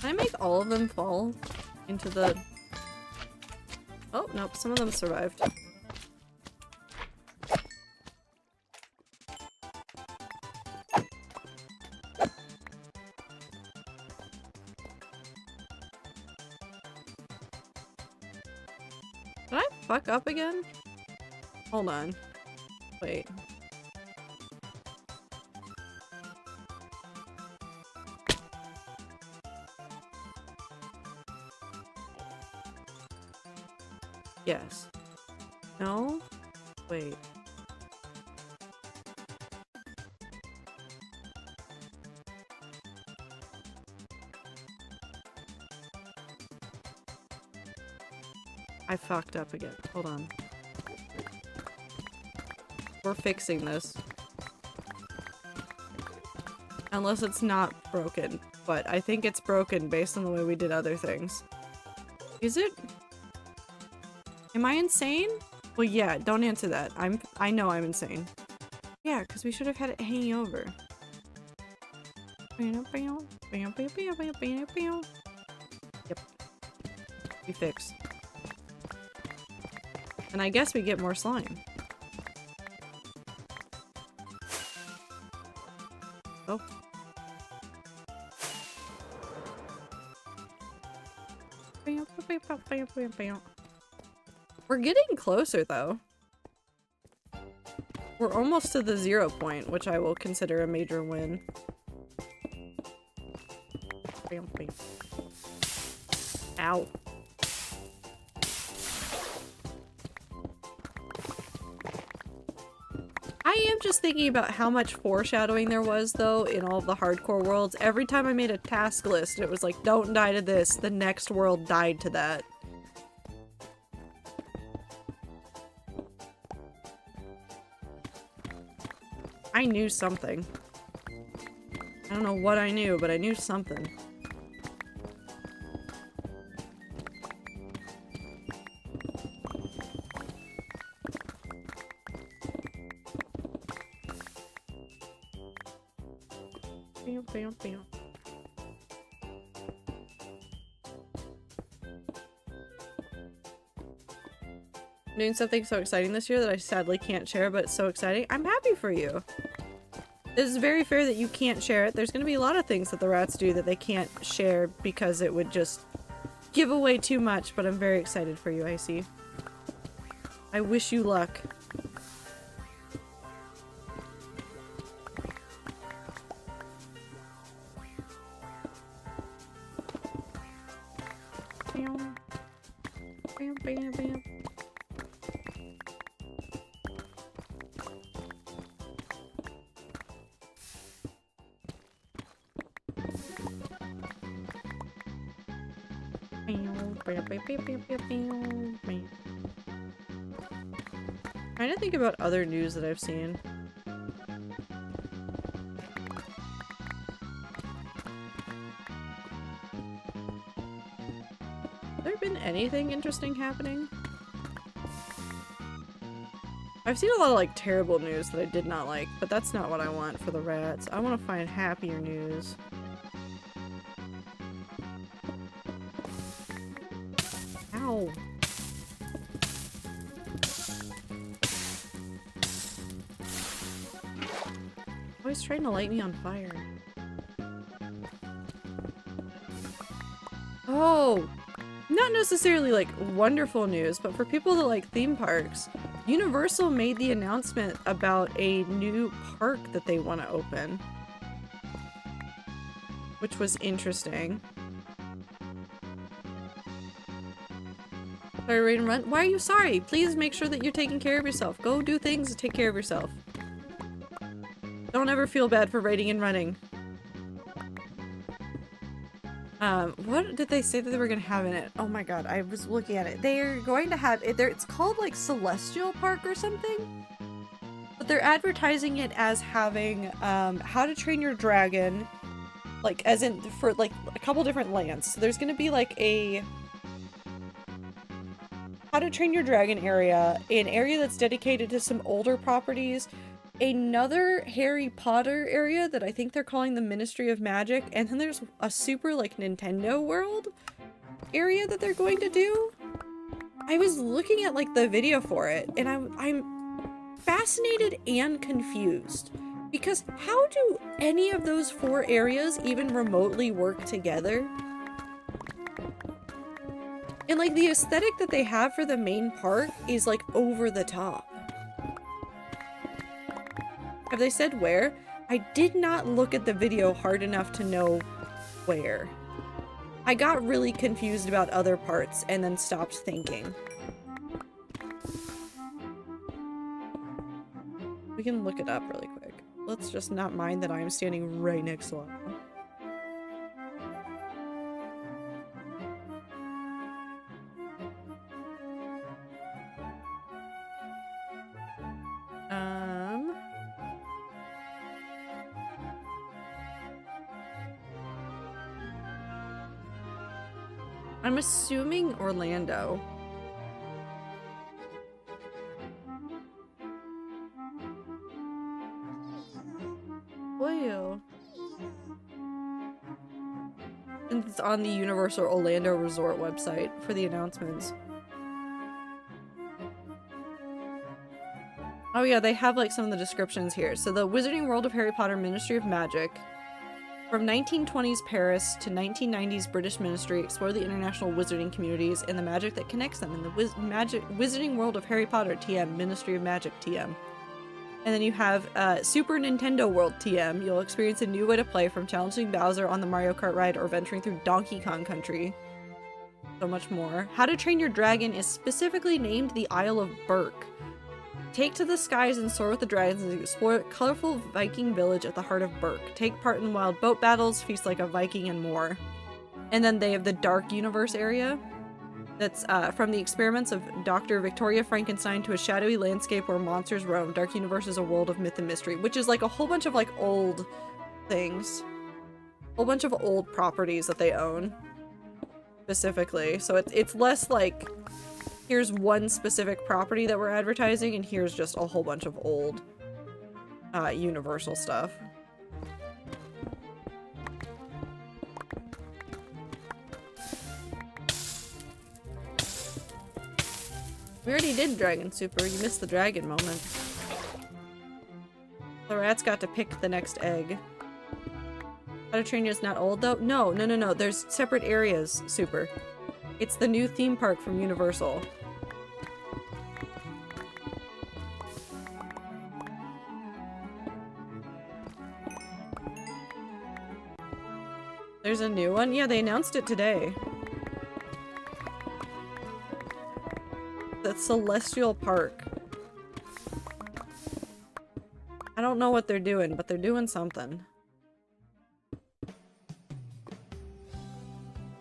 B: Can I make all of them fall into the... Oh, nope, some of them survived. Did I fuck up again? Hold on. Wait. Yes. No? Wait. I fucked up again. Hold on. We're fixing this. Unless it's not broken. But I think it's broken based on the way we did other things. Is it? Am I insane? Well, yeah, don't answer that. I know I'm insane. Yeah, because we should have had it hanging over. Yep. We fixed. And I guess we get more slime. Oh. We're getting closer, though. We're almost to the 0 point, which I will consider a major win. Ow. I am just thinking about how much foreshadowing there was, though, in all the hardcore worlds. Every time I made a task list, it was like, don't die to this, the next world died to that. I knew something. I don't know what I knew, but I knew something. Bam, bam. Doing something so exciting this year that I sadly can't share, but it's so exciting. I'm happy for you. It is very fair that you can't share it. There's going to be a lot of things that the rats do that they can't share because it would just give away too much, but I'm very excited for you, Icy. I wish you luck. Bam. Bam, bam, bam. Trying to think about other news that I've seen. Has there been anything interesting happening? I've seen a lot of like terrible news that I did not like, but that's not what I want for the rats. I want to find happier news. Ow. Always trying to light me on fire. Oh, not necessarily like wonderful news, but for people that like theme parks, Universal made the announcement about a new park that they want to open. which was interesting. Sorry, Rain Run. Why are you sorry? Please make sure that you're taking care of yourself. Go do things and take care of yourself. Don't ever feel bad for raiding and running. What did they say that they were gonna have in it? Oh my god, I was looking at it. They're going to have it there. It's called like Celestial Park or something. But they're advertising it as having How to Train Your Dragon, like as in for like a couple different lands. So there's gonna be like a How to Train Your Dragon area, an area that's dedicated to some older properties, another Harry Potter area that I think they're calling the Ministry of Magic, and then there's a super like Nintendo World area that they're going to do. I was looking at like the video for it, and I'm fascinated and confused because how do any of those 4 areas even remotely work together? And like the aesthetic that they have for the main park is like over the top. Have they said where? I did not look at the video hard enough to know where. I got really confused about other parts and then stopped thinking. We can look it up really quick. Let's just not mind that I'm standing right next to Lana. I'm assuming Orlando. Well, and it's on the Universal Orlando Resort website for the announcements. Oh yeah, they have like some of the descriptions here. So the Wizarding World of Harry Potter Ministry of Magic. From 1920s Paris to 1990s British Ministry, explore the international wizarding communities and the magic that connects them in the Wizarding World of Harry Potter TM, Ministry of Magic TM. And then you have Super Nintendo World TM. You'll experience a new way to play, from challenging Bowser on the Mario Kart ride or venturing through Donkey Kong Country. So much more. How to Train Your Dragon is specifically named the Isle of Berk. Take to the skies and soar with the dragons and explore a colorful Viking village at the heart of Berk. Take part in wild boat battles, feast like a Viking, and more. And then they have the Dark Universe area. That's from the experiments of Dr. Victoria Frankenstein to a shadowy landscape where monsters roam. Dark Universe is a world of myth and mystery, which is like a whole bunch of like old things. A whole bunch of old properties that they own. Specifically. So it's less like here's one specific property that we're advertising, and here's just a whole bunch of old Universal stuff. We already did Dragon Super. You missed the dragon moment. The rats got to pick the next egg. How to Train You is not old though? No. There's separate areas, Super. It's the new theme park from Universal. There's a new one? Yeah, they announced it today. The Celestial Park. I don't know what they're doing, but they're doing something.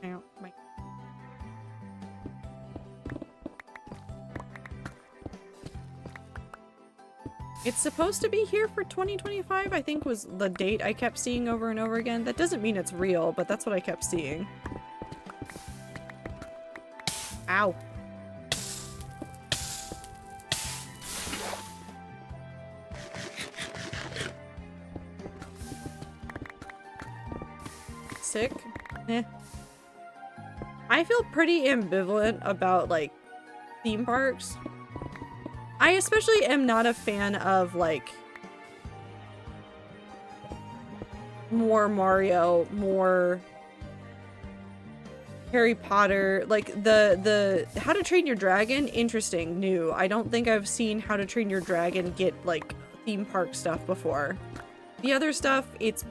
B: Ow, my... It's supposed to be here for 2025, I think was the date I kept seeing over and over again. That doesn't mean it's real, but that's what I kept seeing. Ow. Sick? Eh. I feel pretty ambivalent about, like, theme parks. I especially am not a fan of, like, more Mario, more Harry Potter. Like, the How to Train Your Dragon, interesting, new. I don't think I've seen How to Train Your Dragon get, like, theme park stuff before. The other stuff, it's...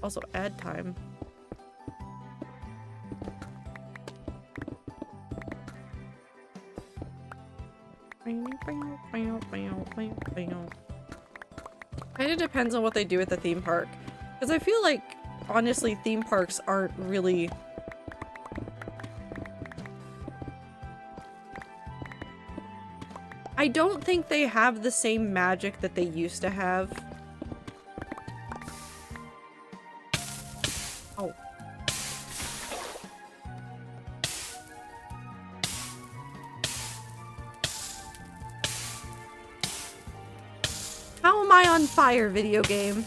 B: Also, add time. Kind of depends on what they do at the theme park. Because I feel like, honestly, theme parks aren't really... I don't think they have the same magic that they used to have. Oh. How am I on fire, video game?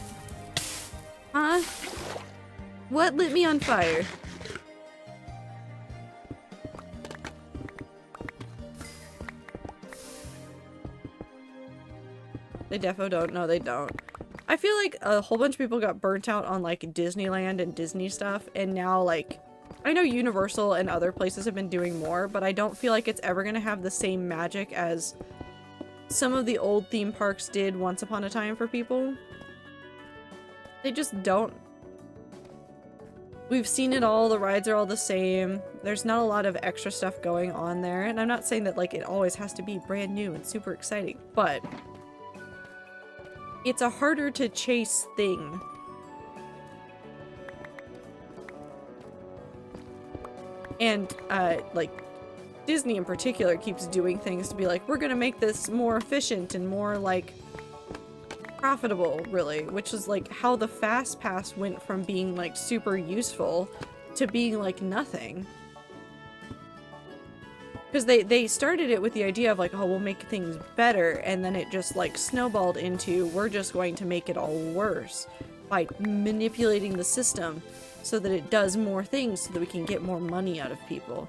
B: Huh? What lit me on fire? They defo don't. No, they don't. I feel like a whole bunch of people got burnt out on like Disneyland and Disney stuff, and now like I know Universal and other places have been doing more, but I don't feel like it's ever gonna have the same magic as some of the old theme parks did once upon a time for people. They just don't. We've seen it all, the rides are all the same. There's not a lot of extra stuff going on there, and I'm not saying that like it always has to be brand new and super exciting, but it's a harder to chase thing. And, like, Disney in particular keeps doing things to be like, we're gonna make this more efficient and more, like, profitable, really. Which is, like, how the Fast Pass went from being, like, super useful to being, like, nothing. Because they started it with the idea of like, oh, we'll make things better, and then it just like snowballed into, we're just going to make it all worse by manipulating the system so that it does more things so that we can get more money out of people.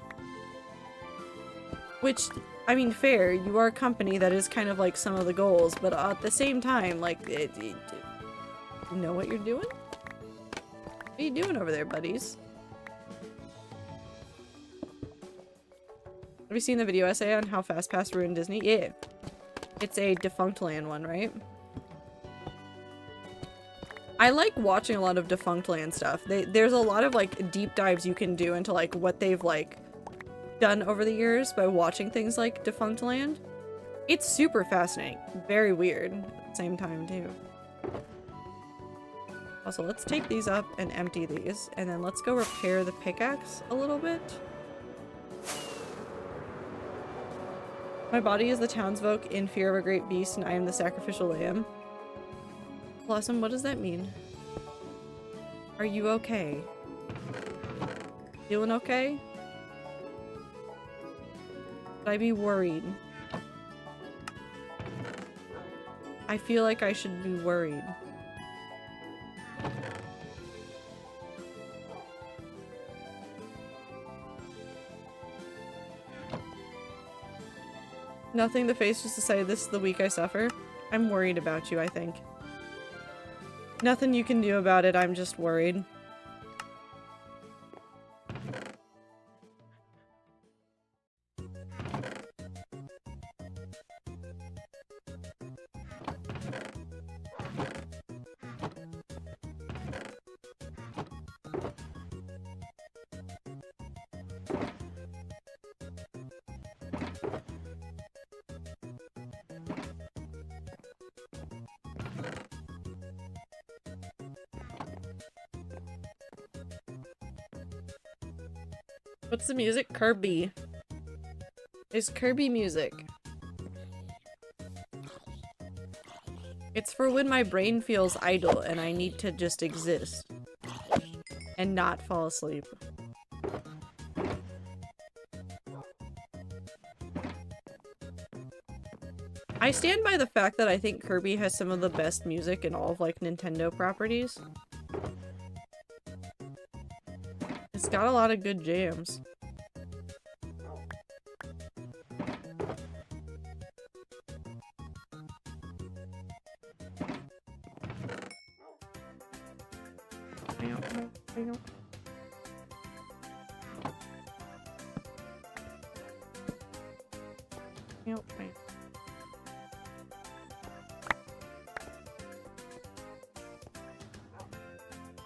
B: Which, I mean, fair, you are a company, that is kind of like some of the goals, but at the same time, like, you know what you're doing? What are you doing over there, buddies? Have you seen the video essay on how Fast Pass ruined Disney? Yeah. It's a Defunct Land one, right? I like watching a lot of Defunct Land stuff. There's a lot of like deep dives you can do into like what they've like done over the years by watching things like Defunct Land. It's super fascinating. Very weird at the same time too. Also, let's take these up and empty these, and then let's go repair the pickaxe a little bit. My body is the townsfolk in fear of a great beast, and I am the sacrificial lamb. Blossom, what does that mean? Are you okay? Feeling okay? Should I be worried? I feel like I should be worried. Nothing, the face just decided this is the week I suffer. I'm worried about you, I think. Nothing you can do about it, I'm just worried. What's the music? Kirby. It's Kirby music. It's for when my brain feels idle and I need to just exist. And not fall asleep. I stand by the fact that I think Kirby has some of the best music in all of like Nintendo properties. It's got a lot of good jams.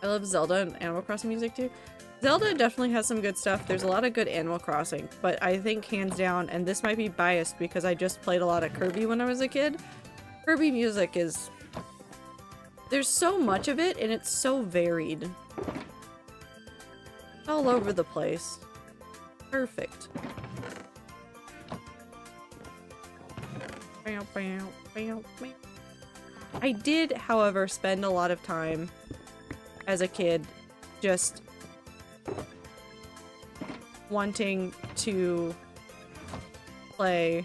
B: I love Zelda and Animal Crossing music too. Zelda definitely has some good stuff. There's a lot of good Animal Crossing, but I think hands down, and this might be biased because I just played a lot of Kirby when I was a kid, Kirby music is... there's so much of it and it's so varied. All over the place. Perfect. I did, however, spend a lot of time as a kid just wanting to play.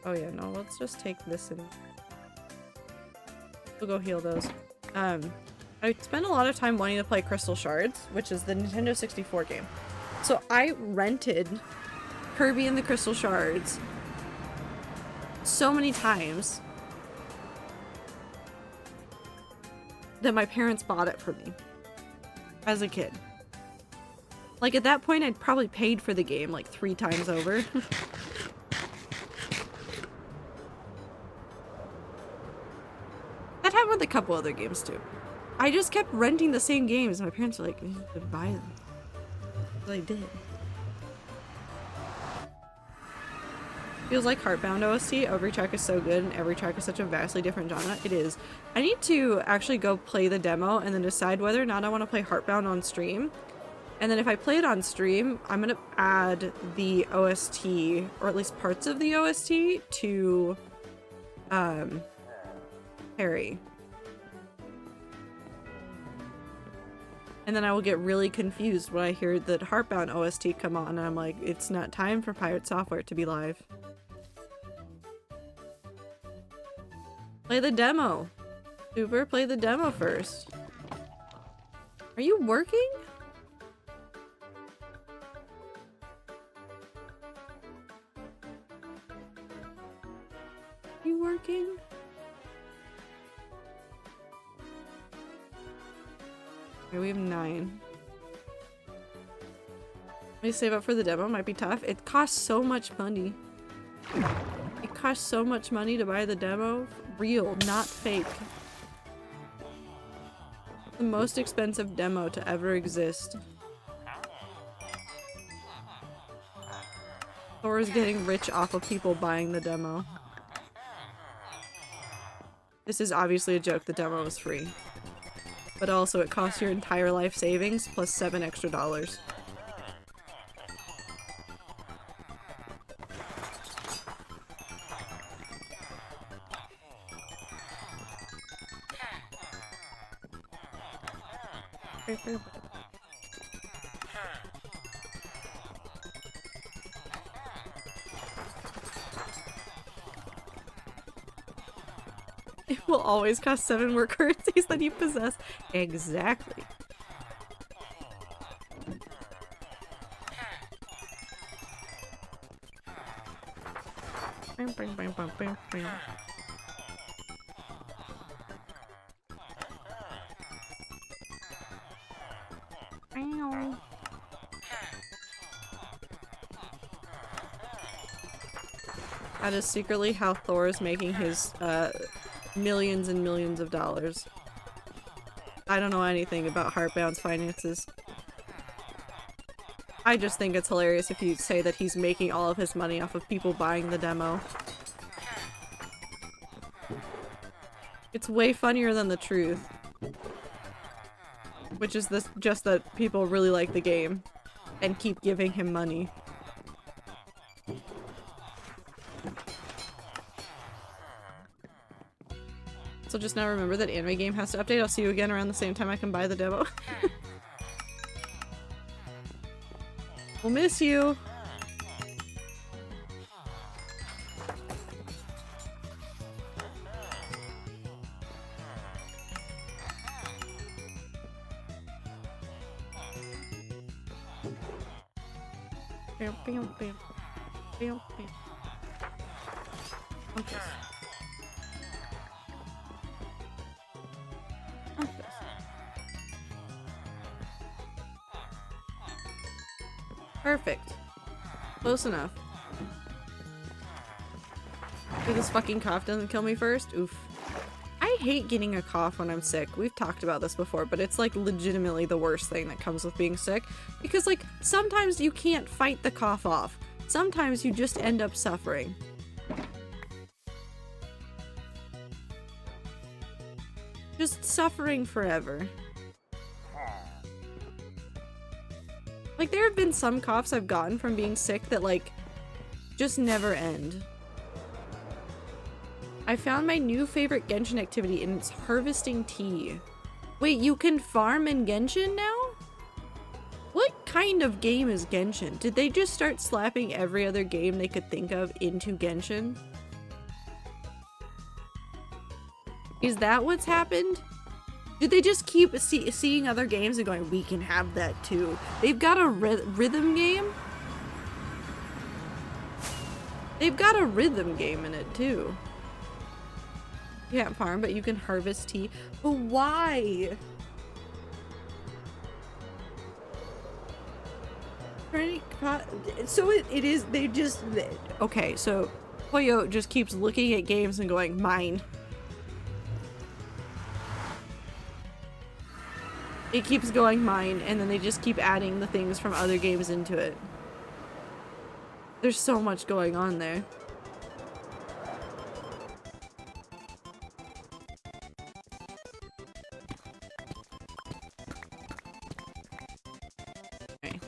B: Oh yeah, no, let's just take this and we'll go heal those. I spent a lot of time wanting to play Crystal Shards, which is the Nintendo 64 game. So I rented Kirby and the Crystal Shards so many times that my parents bought it for me as a kid. Like at that point, I'd probably paid for the game like 3 times over. That happened with a couple other games too. I just kept renting the same games. My parents were like, you have to buy them. So I did. Feels like Heartbound OST. Every track is so good and every track is such a vastly different genre. It is. I need to actually go play the demo and then decide whether or not I want to play Heartbound on stream. And then if I play it on stream, I'm going to add the OST, or at least parts of the OST, to Harry. And then I will get really confused when I hear that Heartbound OST come on and I'm like, it's not time for Pirate Software to be live. Play the demo. Super, play the demo first. Are you working? Are you working? Okay, we have 9. Let me save up for the demo. Might be tough. It costs so much money. It costs so much money to buy the demo. Real, not fake. The most expensive demo to ever exist. Thor is getting rich off of people buying the demo. This is obviously a joke. The demo is free. But also it costs your entire life savings plus $7 extra. It will always cost 7 more currencies than you possess. Exactly. That is secretly how Thor is making his millions and millions of dollars. I don't know anything about Heartbound's finances. I just think it's hilarious if you say that he's making all of his money off of people buying the demo. It's way funnier than the truth. Which is this just that people really like the game and keep giving him money. So just now remember that Anime Game has to update. I'll see you again around the same time I can buy the demo. We'll miss you! Bam, bam, bam. Bam, bam. Okay. Perfect. Close enough. If this fucking cough doesn't kill me first. Oof. I hate getting a cough when I'm sick. We've talked about this before, but it's like legitimately the worst thing that comes with being sick. Because like sometimes you can't fight the cough off. Sometimes you just end up suffering. Just suffering forever. Like there have been some coughs I've gotten from being sick that like just never end. I found my new favorite Genshin activity and it's harvesting tea. Wait, you can farm in Genshin now? What kind of game is Genshin? Did they just start slapping every other game they could think of into Genshin? Is that what's happened? Did they just keep seeing other games and going, we can have that too? They've got a rhythm game? They've got a rhythm game in it too. You can't farm, but you can harvest tea. But why? So it is, they just, okay, so Poyo just keeps looking at games and going, mine. It keeps going mine, and then they just keep adding the things from other games into it. There's so much going on there. Okay.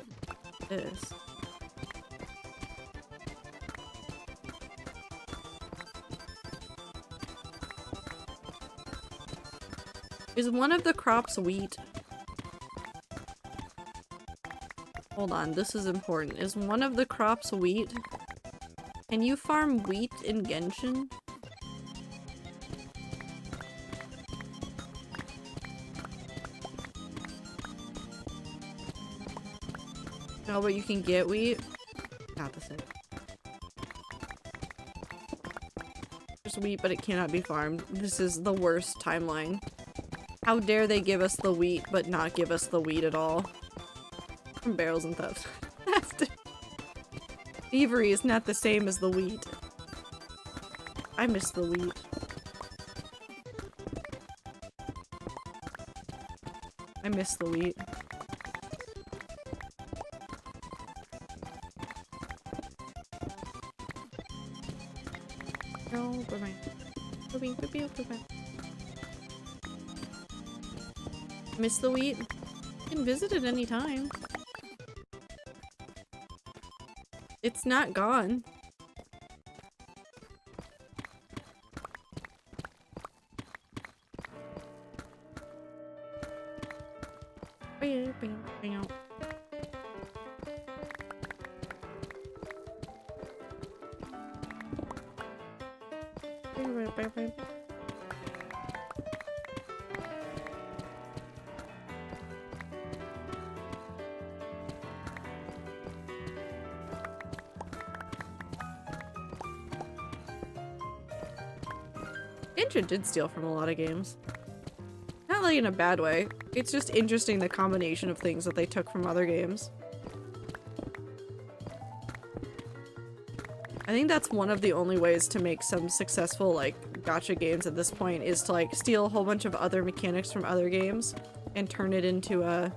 B: This. Is one of the crops wheat? Hold on, this is important. Is one of the crops wheat? Can you farm wheat in Genshin? No, but you can get wheat? Not the same. There's wheat, but it cannot be farmed. This is the worst timeline. How dare they give us the wheat, but not give us the wheat at all? From barrels and thefts. Thievery is not the same as the wheat. I miss the wheat. I miss the wheat. No, bye-bye. Miss the wheat? You can visit at any time. It's not gone. Genshin did steal from a lot of games. Not like in a bad way. It's just interesting the combination of things that they took from other games. I think that's one of the only ways to make some successful like gacha games at this point is to like steal a whole bunch of other mechanics from other games and turn it into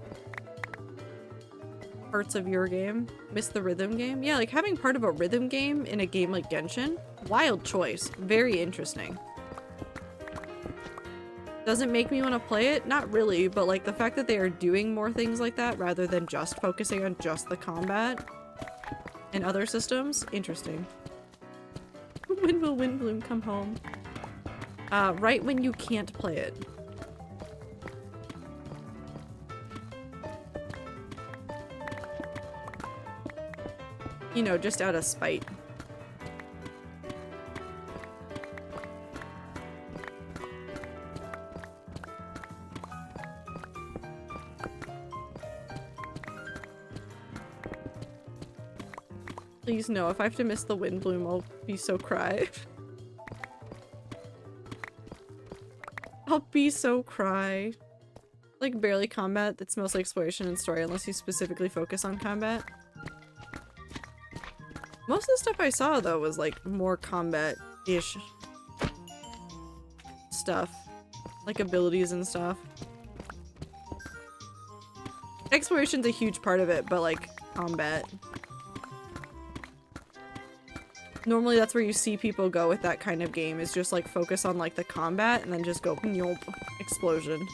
B: parts of your game. Miss the rhythm game? Yeah, like having part of a rhythm game in a game like Genshin. Wild choice. Very interesting. Does it make me want to play it? Not really, but like the fact that they are doing more things like that rather than just focusing on just the combat and other systems, interesting. When will Windbloom come home? Right when you can't play it. You know, just out of spite. Please no, if I have to miss the Windbloom, I'll be so cry. I'll be so cry. Like barely combat, it's mostly exploration and story unless you specifically focus on combat. Most of the stuff I saw though was like more combat-ish stuff. like abilities and stuff. Exploration's a huge part of it, but like combat. Normally that's where you see people go with that kind of game, is just like focus on like the combat and then just go nope, explosion.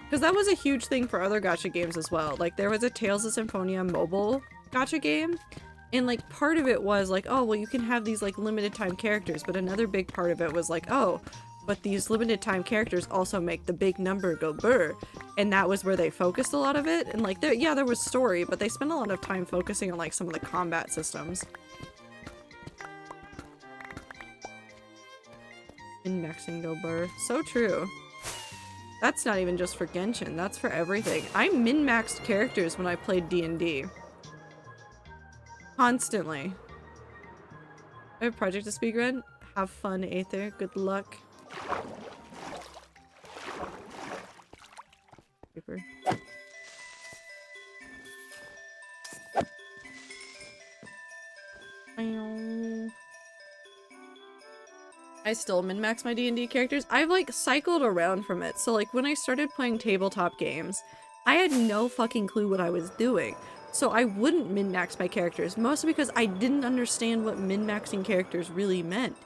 B: Because that was a huge thing for other gacha games as well. Like there was a Tales of Symphonia mobile gacha game, and like part of it was like, oh well, you can have these like limited time characters, but another big part of it was like, oh, but these limited time characters also make the big number go brr. And that was where they focused a lot of it. And like there was story, but they spent a lot of time focusing on like some of the combat systems. Min-maxing go brr. So true. That's not even just for Genshin, that's for everything. I min-maxed characters when I played D&D. Constantly. I have a project to speedrun. Have fun, Aether. Good luck. Paper. I still min-max my D&D characters. I've like cycled around from it. So like when I started playing tabletop games, I had no fucking clue what I was doing. So I wouldn't min-max my characters, mostly because I didn't understand what min-maxing characters really meant.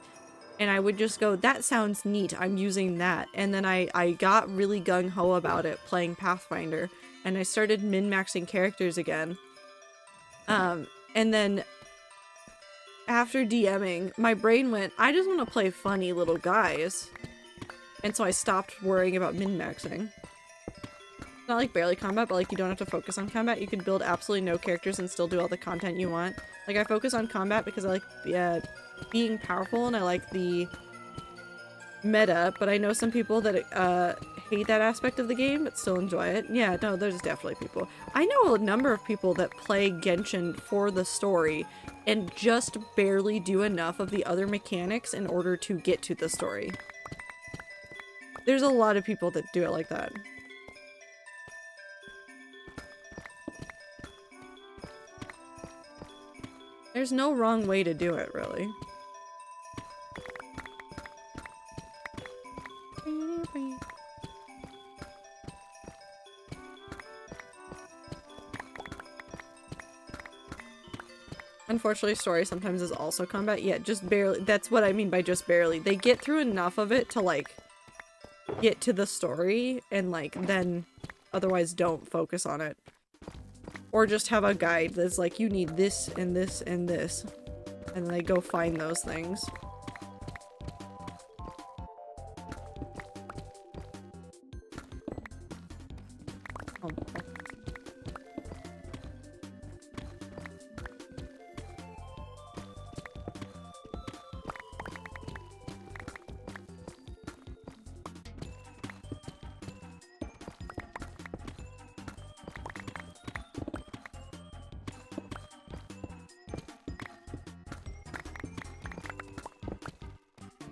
B: And I would just go, that sounds neat, I'm using that. And then I got really gung-ho about it playing Pathfinder, and I started min-maxing characters again. And then after DMing, my brain went, I just want to play funny little guys. And so I stopped worrying about min-maxing. Not like barely combat, but like you don't have to focus on combat. You can build absolutely no characters and still do all the content you want. Like I focus on combat because I like being powerful and I like the meta, but I know some people that hate that aspect of the game but still enjoy it. Yeah, no, there's definitely people. I know a number of people that play Genshin for the story and just barely do enough of the other mechanics in order to get to the story. There's a lot of people that do it like that. There's no wrong way to do it, really. Unfortunately, story sometimes is also combat. Yeah, just barely. That's what I mean by just barely. They get through enough of it to, like, get to the story and, like, then otherwise don't focus on it. Or just have a guide that's like, you need this and this and this. And then they go find those things. Oh.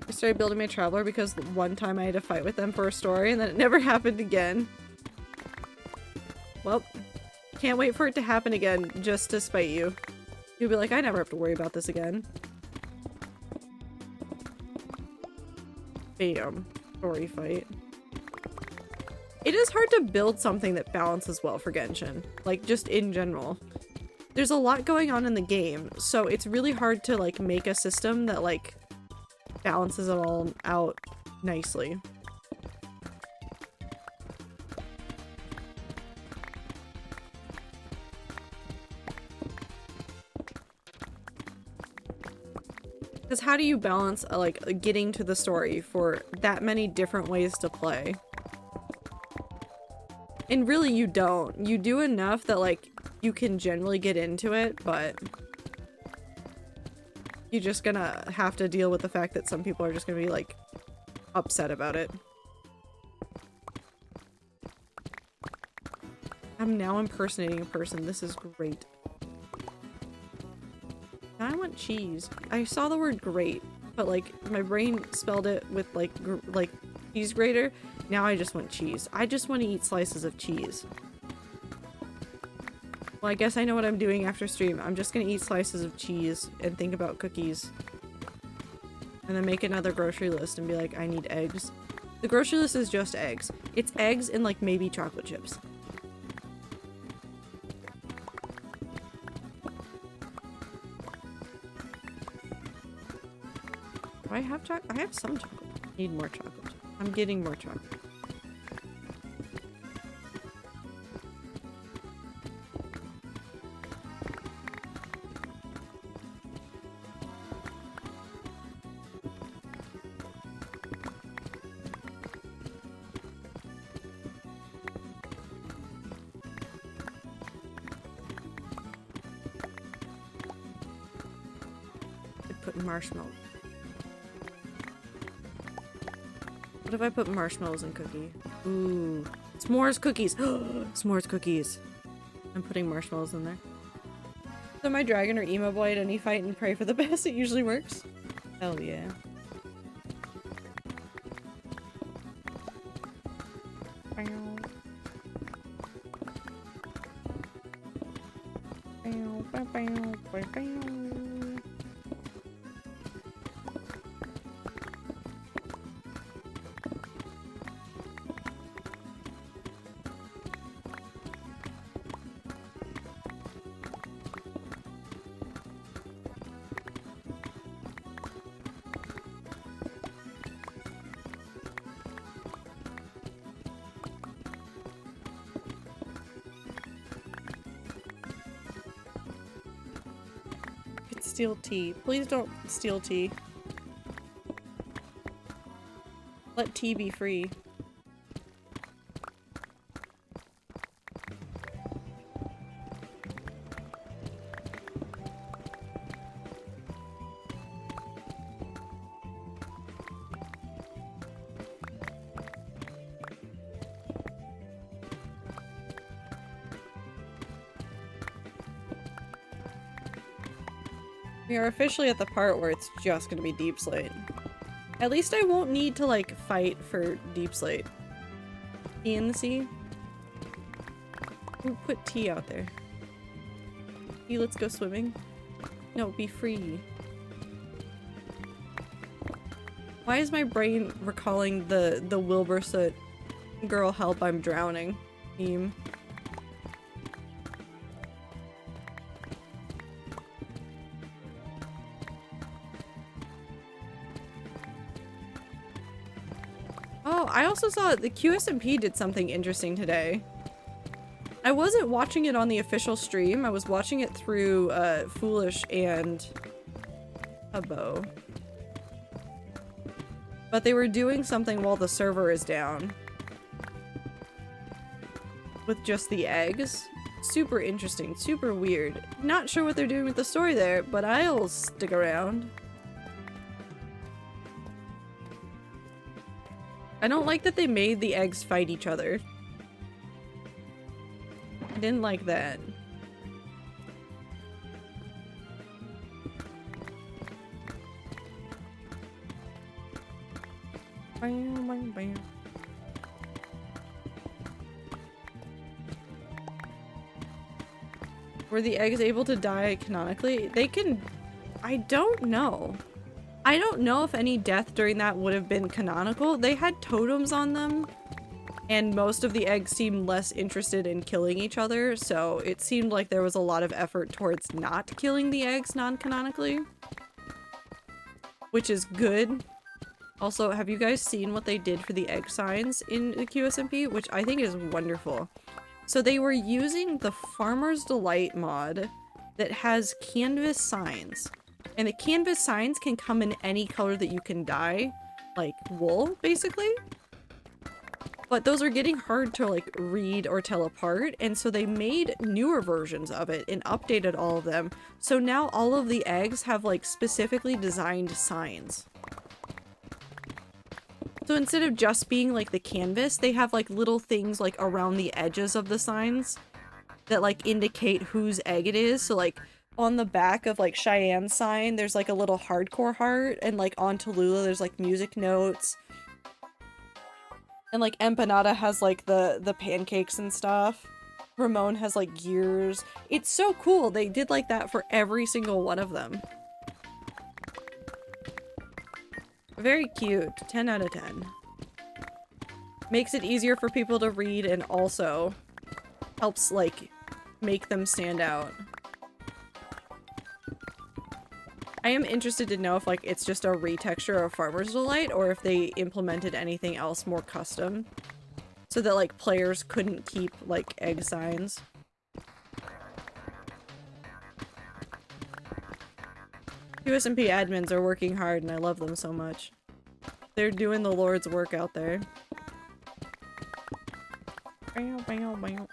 B: I started building my Traveler because one time I had to fight with them for a story and then it never happened again. Well, can't wait for it to happen again just to spite you. You'll be like, I never have to worry about this again. Bam. Story fight. It is hard to build something that balances well for Genshin. Like, just in general. There's a lot going on in the game, so it's really hard to, like, make a system that, like, balances it all out nicely. Because how do you balance, like, getting to the story for that many different ways to play? And really you don't. You do enough that, like, you can generally get into it, but you're just gonna have to deal with the fact that some people are just gonna be, like, upset about it. I'm now impersonating a person. This is great. Now I want cheese. I saw the word grate, but, like, my brain spelled it with, like, cheese grater. Now I just want cheese. I just want to eat slices of cheese. Well, I guess I know what I'm doing after stream. I'm just gonna eat slices of cheese and think about cookies. And then make another grocery list and be like, I need eggs. The grocery list is just eggs. It's eggs and like maybe chocolate chips. Do I have chocolate? I have some chocolate. Need more chocolate. I'm getting more chocolate. Put marshmallows. What if I put marshmallows in cookie? Ooh. S'mores cookies! S'mores cookies! I'm putting marshmallows in there. So my dragon or emo boy at any fight and pray for the best. It usually works. Hell yeah. Steal tea. Please don't steal tea. Let tea be free. We are officially at the part where it's just gonna be Deep Slate. At least I won't need to, like, fight for Deep Slate. Tea in the sea? Ooh, put tea out there. Tea, let's go swimming. No, be free. Why is my brain recalling the Wilbur girl help I'm drowning meme? I also saw the QSMP did something interesting today. I wasn't watching it on the official stream. I was watching it through Foolish and Hubbo. But they were doing something while the server is down. With just the eggs. Super interesting, super weird. Not sure what they're doing with the story there, but I'll stick around. I don't like that they made the eggs fight each other. I didn't like that. Bam, bam, bam. Were the eggs able to die canonically? They can... I don't know. I don't know if any death during that would have been canonical. They had totems on them, and most of the eggs seemed less interested in killing each other, so it seemed like there was a lot of effort towards not killing the eggs non-canonically. Which is good. Also, have you guys seen what they did for the egg signs in the QSMP? Which I think is wonderful. So they were using the Farmer's Delight mod that has canvas signs. And the canvas signs can come in any color that you can dye, like wool, basically. But those are getting hard to, like, read or tell apart, and so they made newer versions of it and updated all of them. So now all of the eggs have, like, specifically designed signs. So instead of just being, like, the canvas, they have, like, little things, like, around the edges of the signs that, like, indicate whose egg it is. So, like, on the back of, like, Cheyenne's sign, there's, like, a little hardcore heart, and, like, on Tallulah, there's, like, music notes. And, like, Empanada has, like, the pancakes and stuff. Ramon has, like, gears. It's so cool. They did, like, that for every single one of them. Very cute. 10 out of 10. Makes it easier for people to read and also helps, like, make them stand out. I am interested to know if, like, it's just a retexture of Farmer's Delight or if they implemented anything else more custom so that, like, players couldn't keep, like, egg signs. QSMP admins are working hard and I love them so much. They're doing the Lord's work out there. Bow, bow, bow.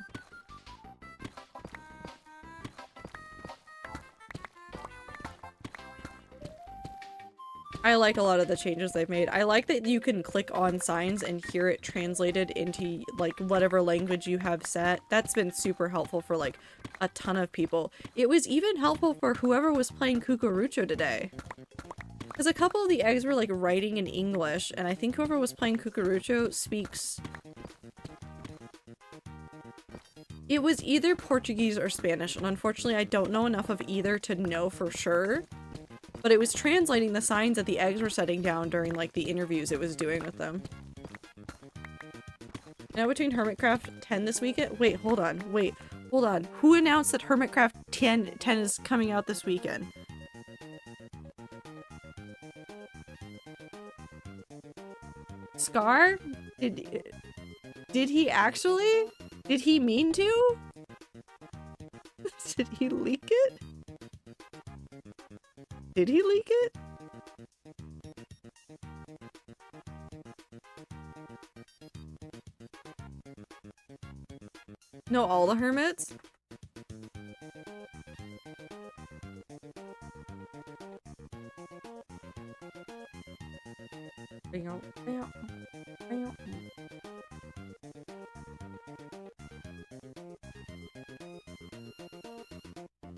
B: I like a lot of the changes they've made. I like that you can click on signs and hear it translated into like whatever language you have set. That's been super helpful for like a ton of people. It was even helpful for whoever was playing Cucurucho today. Because a couple of the eggs were like writing in English, and I think whoever was playing Cucurucho speaks... It was either Portuguese or Spanish, and unfortunately I don't know enough of either to know for sure. But it was translating the signs that the eggs were setting down during, like, the interviews it was doing with them. Now between Hermitcraft 10 this weekend? Wait, hold on. Wait, hold on. Who announced that Hermitcraft 10 is coming out this weekend? Scar? Did he actually? Did he mean to? Did he leak it? Did he leak it? No, all the hermits?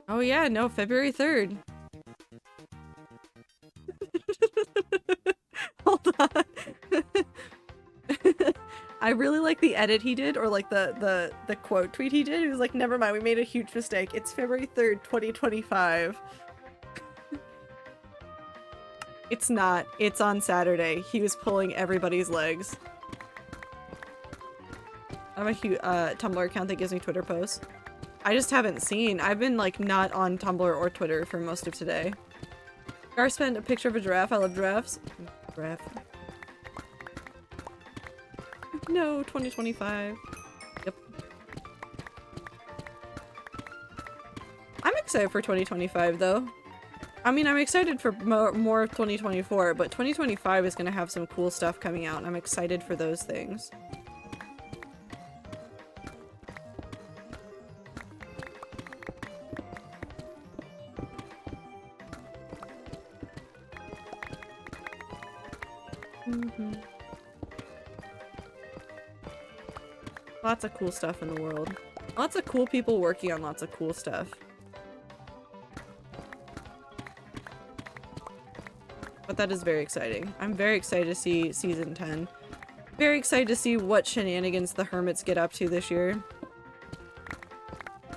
B: Oh yeah, no, February 3rd. Hold on. I really like the edit he did, or like the quote tweet he did. He was like, never mind, we made a huge mistake. It's February 3rd, 2025. It's not. It's on Saturday. He was pulling everybody's legs. I have a huge Tumblr account that gives me Twitter posts. I just haven't seen. I've been like not on Tumblr or Twitter for most of today. Gar spent a picture of a giraffe. I love giraffes. Giraffe. No, 2025. Yep. I'm excited for 2025 though. I mean, I'm excited for more of 2024, but 2025 is going to have some cool stuff coming out, and I'm excited for those things. Lots of cool stuff in the world. Lots of cool people working on lots of cool stuff. But that is very exciting. I'm very excited to see season 10. Very excited to see what shenanigans the hermits get up to this year.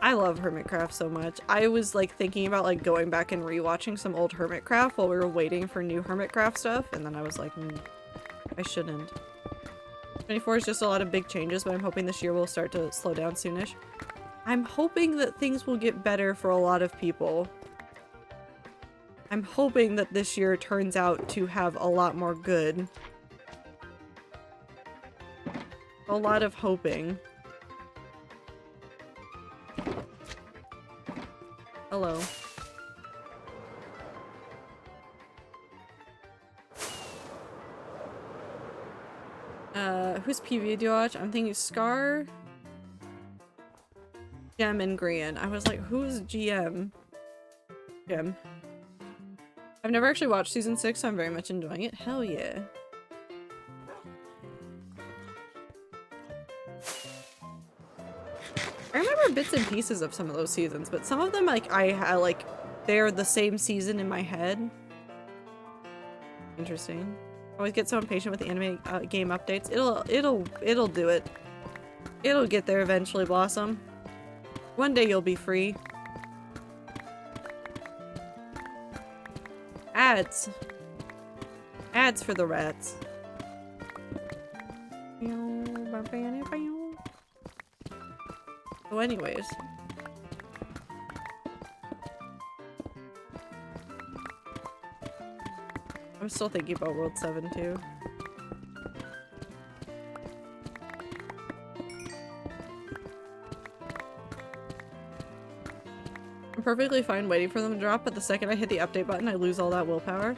B: I love Hermitcraft so much. I was like thinking about like going back and rewatching some old Hermitcraft while we were waiting for new Hermitcraft stuff, and then I was like, I shouldn't. 24 is just a lot of big changes, but I'm hoping this year will start to slow down soonish. I'm hoping that things will get better for a lot of people. I'm hoping that this year turns out to have a lot more good. A lot of hoping. Hello. Who's PV do you watch? I'm thinking Scar, Gem, and Grian. I was like, who's GM? Gem. I've never actually watched season 6, so I'm very much enjoying it. Hell yeah. I remember bits and pieces of some of those seasons, but some of them, like, I like, they're the same season in my head. Interesting. Always get so impatient with the anime game updates. It'll do it. It'll get there eventually, Blossom. One day you'll be free. Ads. Ads for the rats. So anyways. I'm still thinking about World 7 too. I'm perfectly fine waiting for them to drop, but the second I hit the update button, I lose all that willpower.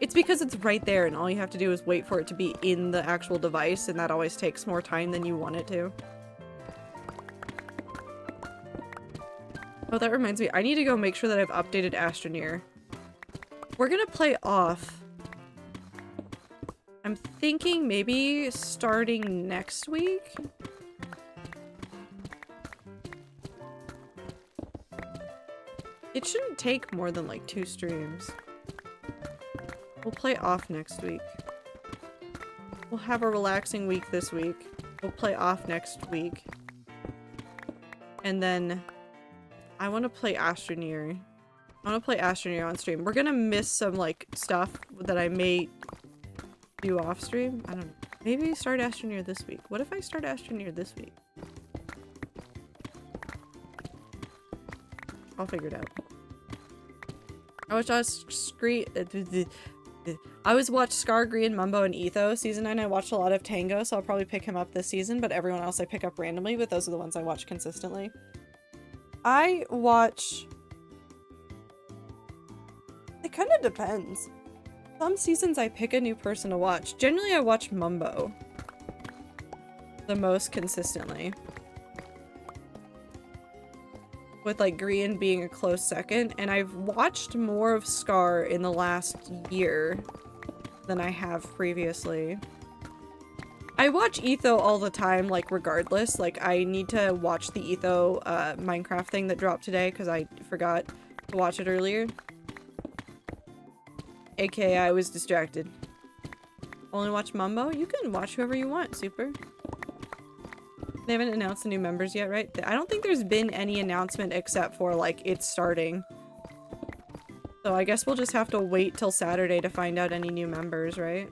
B: It's because it's right there and all you have to do is wait for it to be in the actual device, and that always takes more time than you want it to. Oh, that reminds me. I need to go make sure that I've updated Astroneer. We're gonna play off. I'm thinking maybe starting next week? It shouldn't take more than like 2 streams. We'll play off next week. We'll have a relaxing week this week. We'll play off next week. And then I want to play Astroneer. I want to play Astroneer on stream. We're gonna miss some like stuff that I may do off stream. I don't know. Maybe start Astroneer this week. What if I start Astroneer this week? I'll figure it out. I watched Skargri, Mumbo, and Etho. Season 9 I watched a lot of Tango, so I'll probably pick him up this season, but everyone else I pick up randomly, but those are the ones I watch consistently. I watch... It kind of depends. Some seasons I pick a new person to watch. Generally I watch Mumbo the most consistently. With like Grian being a close second, and I've watched more of Scar in the last year than I have previously. I watch Etho all the time, like regardless. Like I need to watch the Etho Minecraft thing that dropped today because I forgot to watch it earlier. AKA I was distracted. Only watch Mumbo? You can watch whoever you want, Super. They haven't announced the new members yet, right? I don't think there's been any announcement except for, like, it's starting. So I guess we'll just have to wait till Saturday to find out any new members, right?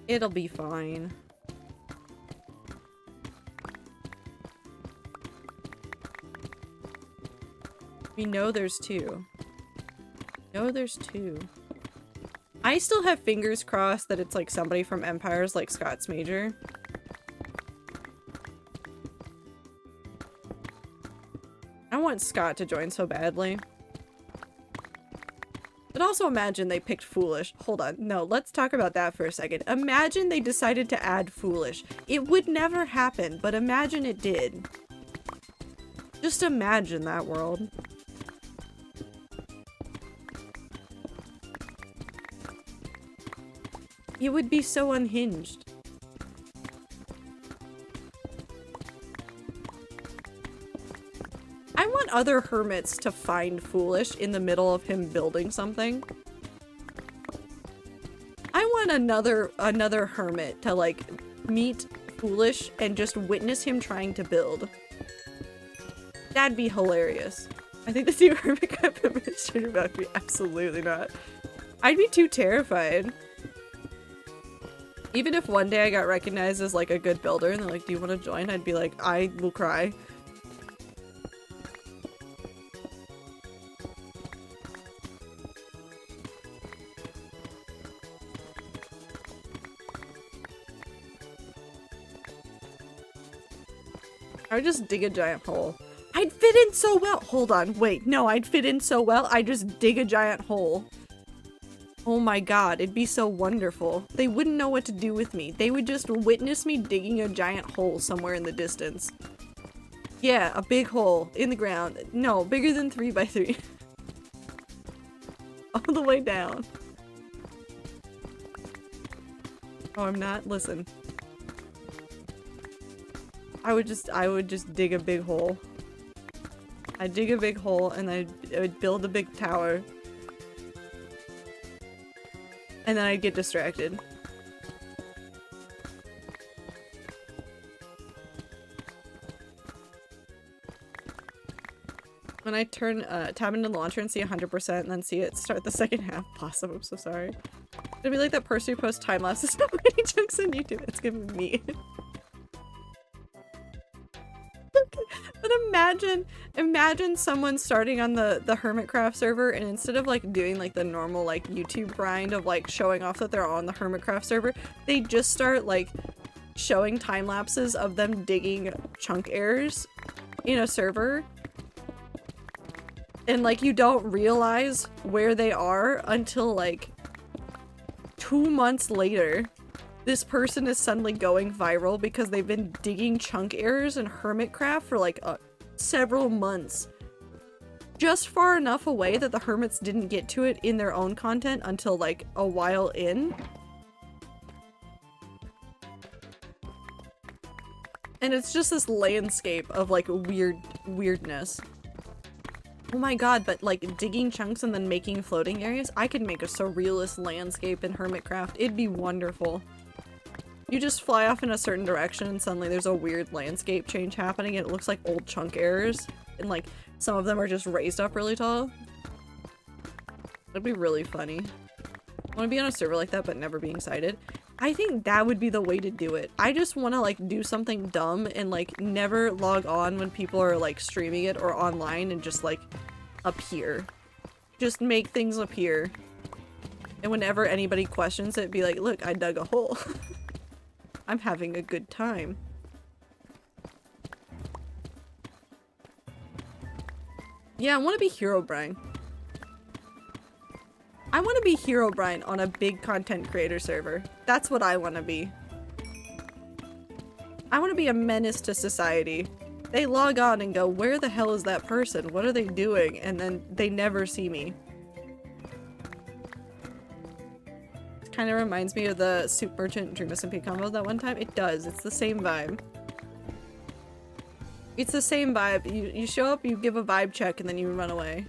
B: It'll be fine. We know there's 2. No, there's 2. I still have fingers crossed that it's like somebody from Empires like Scott's Major. I want Scott to join so badly. But also imagine they picked Foolish. Hold on. No, let's talk about that for a second. Imagine they decided to add Foolish. It would never happen, but imagine it did. Just imagine that world. It would be so unhinged. I want other hermits to find Foolish in the middle of him building something. I want another hermit to like meet Foolish and just witness him trying to build. That'd be hilarious. I think the new hermit cap administrator about to be absolutely not. I'd be too terrified. Even if one day I got recognized as like a good builder and they're like, do you want to join? I'd be like, I will cry. I would just dig a giant hole. I'd fit in so well. Hold on, wait, no, I'd fit in so well. I'd just dig a giant hole. Oh my god, it'd be so wonderful. They wouldn't know what to do with me. They would just witness me digging a giant hole somewhere in the distance. Yeah, a big hole in the ground. No, bigger than 3 by 3. All the way down. Oh, I'm not? Listen. I would just dig a big hole. I'd dig a big hole and I would build a big tower. And then I'd get distracted. When I turn tab into the launcher and see 100% and then see it start the second half. Awesome, I'm so sorry. It'll be like that person who posts time lapses of many chunks on YouTube. It's giving me. But imagine someone starting on the Hermitcraft server, and instead of like doing like the normal like YouTube grind of like showing off that they're on the Hermitcraft server, they just start like showing time lapses of them digging chunk errors in a server. And like you don't realize where they are until like 2 months later. This person is suddenly going viral because they've been digging chunk errors in Hermitcraft for like several months. Just far enough away that the hermits didn't get to it in their own content until like a while in. And it's just this landscape of like weirdness. Oh my god, but like digging chunks and then making floating areas? I could make a surrealist landscape in Hermitcraft. It'd be wonderful. You just fly off in a certain direction and suddenly there's a weird landscape change happening and it looks like old chunk errors. And like some of them are just raised up really tall. That'd be really funny. I want to be on a server like that but never being sighted. I think that would be the way to do it. I just want to like do something dumb and like never log on when people are like streaming it or online and just like appear. Just make things appear. And whenever anybody questions it, be like, look, I dug a hole. I'm having a good time. Yeah, I want to be Herobrine. I want to be Herobrine on a big content creator server. That's what I want to be. I want to be a menace to society. They log on and go, where the hell is that person? What are they doing? And then they never see me. It kind of reminds me of the Soup Merchant Dream SMP combo that one time. It does. It's the same vibe. It's the same vibe. You show up, you give a vibe check, and then you run away.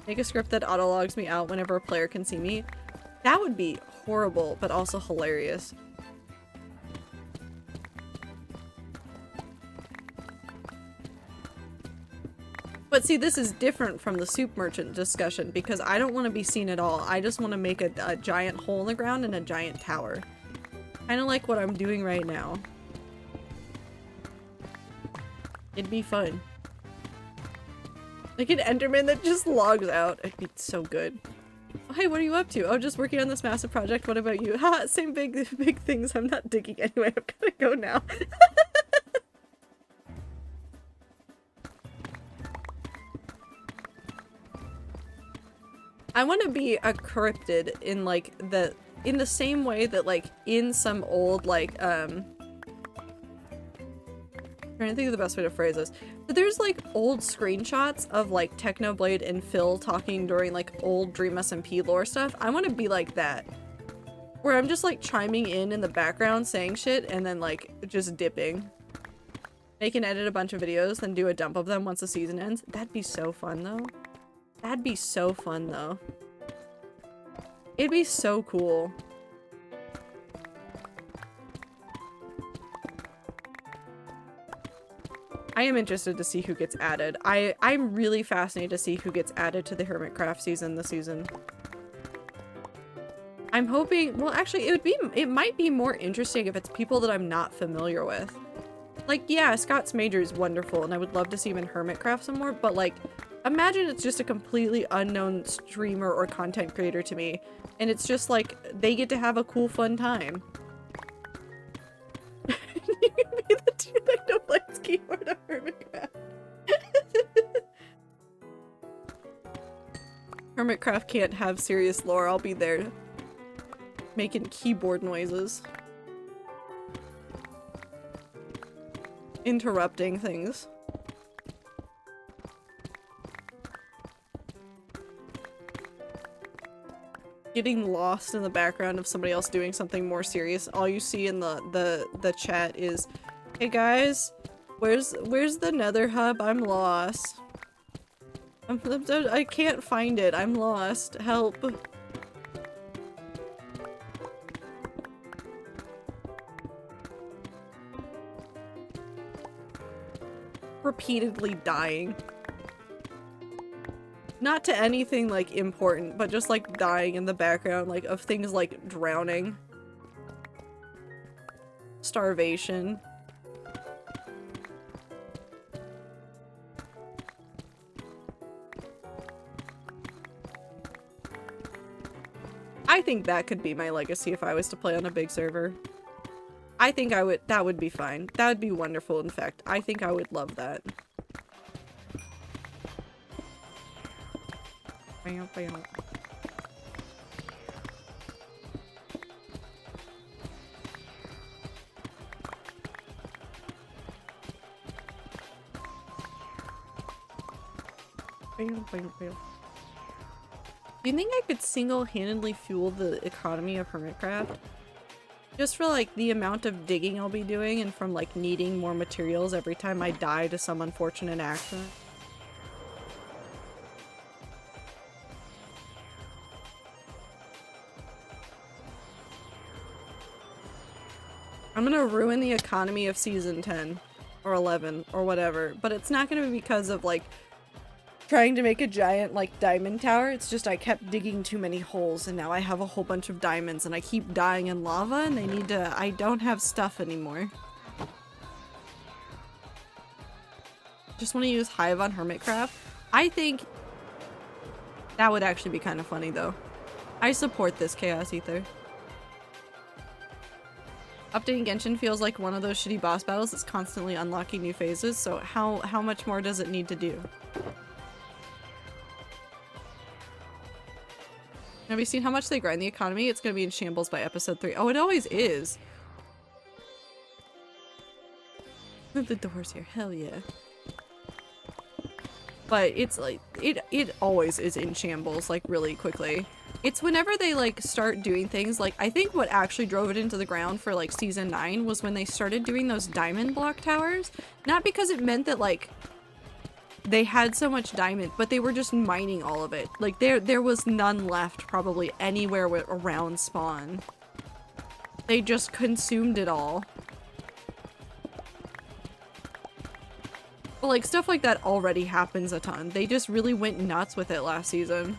B: Make a script that auto-logs me out whenever a player can see me. That would be horrible, but also hilarious. But see, this is different from the Soup Merchant discussion because I don't want to be seen at all. I just want to make a giant hole in the ground and a giant tower. Kind of like what I'm doing right now. It'd be fun. Like an Enderman that just logs out. It'd be so good. Oh, hey, what are you up to? Oh, just working on this massive project. What about you? Ha, same big things. I'm not digging anyway. I've gotta go now. I want to be a cryptid in like in the same way that like in some old like trying to think of the best way to phrase this. But there's like old screenshots of like Technoblade and Phil talking during like old Dream SMP lore stuff. I want to be like that. Where I'm just like chiming in the background saying shit and then like just dipping. Make and edit a bunch of videos, then do a dump of them once the season ends. That'd be so fun though. That'd be so fun though. It'd be so cool. I am interested to see who gets added. I'm really fascinated to see who gets added to the Hermitcraft season this season. I'm hoping, well actually it might be more interesting if it's people that I'm not familiar with. Like yeah, Scott's Major is wonderful and I would love to see him in Hermitcraft some more, but like imagine it's just a completely unknown streamer or content creator to me and it's just like they get to have a cool fun time. You can be the dude that Technoblades keyboard of Hermitcraft. Hermitcraft can't have serious lore. I'll be there making keyboard noises. Interrupting things. Getting lost in the background of somebody else doing something more serious. All you see in the chat is, hey guys, where's the Nether hub? I'm lost. I can't find it. I'm lost. Help. Repeatedly dying. Not to anything, like, important, but just, like, dying in the background, like, of things like drowning. Starvation. I think that could be my legacy if I was to play on a big server. I think that would be fine. That would be wonderful, in fact. I think I would love that. Bam, bam. Bam, bam, bam. Do you think I could single-handedly fuel the economy of Hermitcraft? Just for, like, the amount of digging I'll be doing and from, like, needing more materials every time I die to some unfortunate accident. I'm gonna ruin the economy of season 10 or 11 or whatever, but it's not gonna be because of, like, trying to make a giant, like, diamond tower. It's just I kept digging too many holes and now I have a whole bunch of diamonds and I keep dying in lava and they need to- I don't have stuff anymore. Just want to use Hive on Hermitcraft. I think that would actually be kind of funny though. I support this, Chaos Ether. Updating Genshin feels like one of those shitty boss battles that's constantly unlocking new phases, so how much more does it need to do? Have you seen how much they grind the economy? It's gonna be in shambles by episode 3. Oh, it always is. The door's here. Hell yeah. But it's like, it always is in shambles, like, really quickly. It's whenever they, like, start doing things, like, I think what actually drove it into the ground for, like, season 9 was when they started doing those diamond block towers. Not because it meant that, like, they had so much diamond, but they were just mining all of it. Like, there was none left probably anywhere around spawn. They just consumed it all. But, like, stuff like that already happens a ton. They just really went nuts with it last season.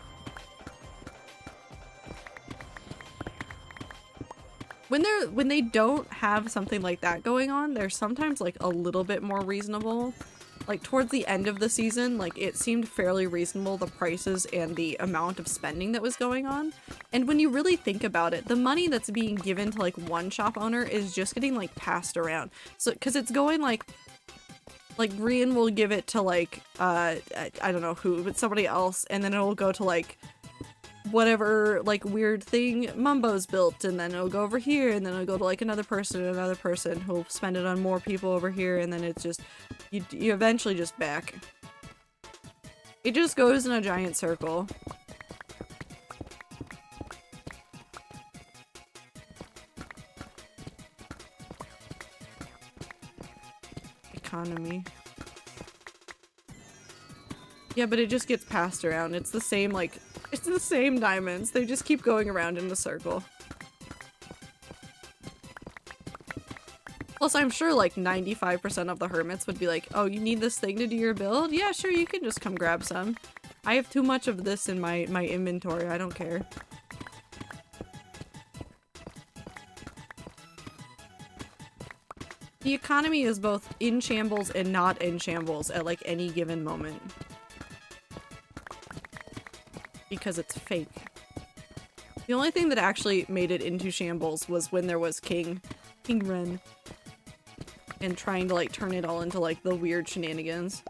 B: When they don't have something like that going on, they're sometimes, like, a little bit more reasonable. Like, towards the end of the season, like, it seemed fairly reasonable, the prices and the amount of spending that was going on. And when you really think about it, the money that's being given to, like, one shop owner is just getting, like, passed around. So, because it's going, like, Grian will give it to, like, I don't know who, but somebody else, and then it'll go to, like, whatever, like, weird thing Mumbo's built, and then it'll go over here, and then it'll go to, like, another person who'll spend it on more people over here, and then it's just, you eventually just back. It just goes in a giant circle. Economy. Yeah, but it just gets passed around. It's the same, like, it's the same diamonds. They just keep going around in the circle. Plus, I'm sure, like, 95% of the hermits would be like, oh, you need this thing to do your build? Yeah, sure, you can just come grab some. I have too much of this in my inventory. I don't care. The economy is both in shambles and not in shambles at, like, any given moment. Because it's fake. The only thing that actually made it into shambles was when there was King Ren. And trying to, like, turn it all into, like, the weird shenanigans.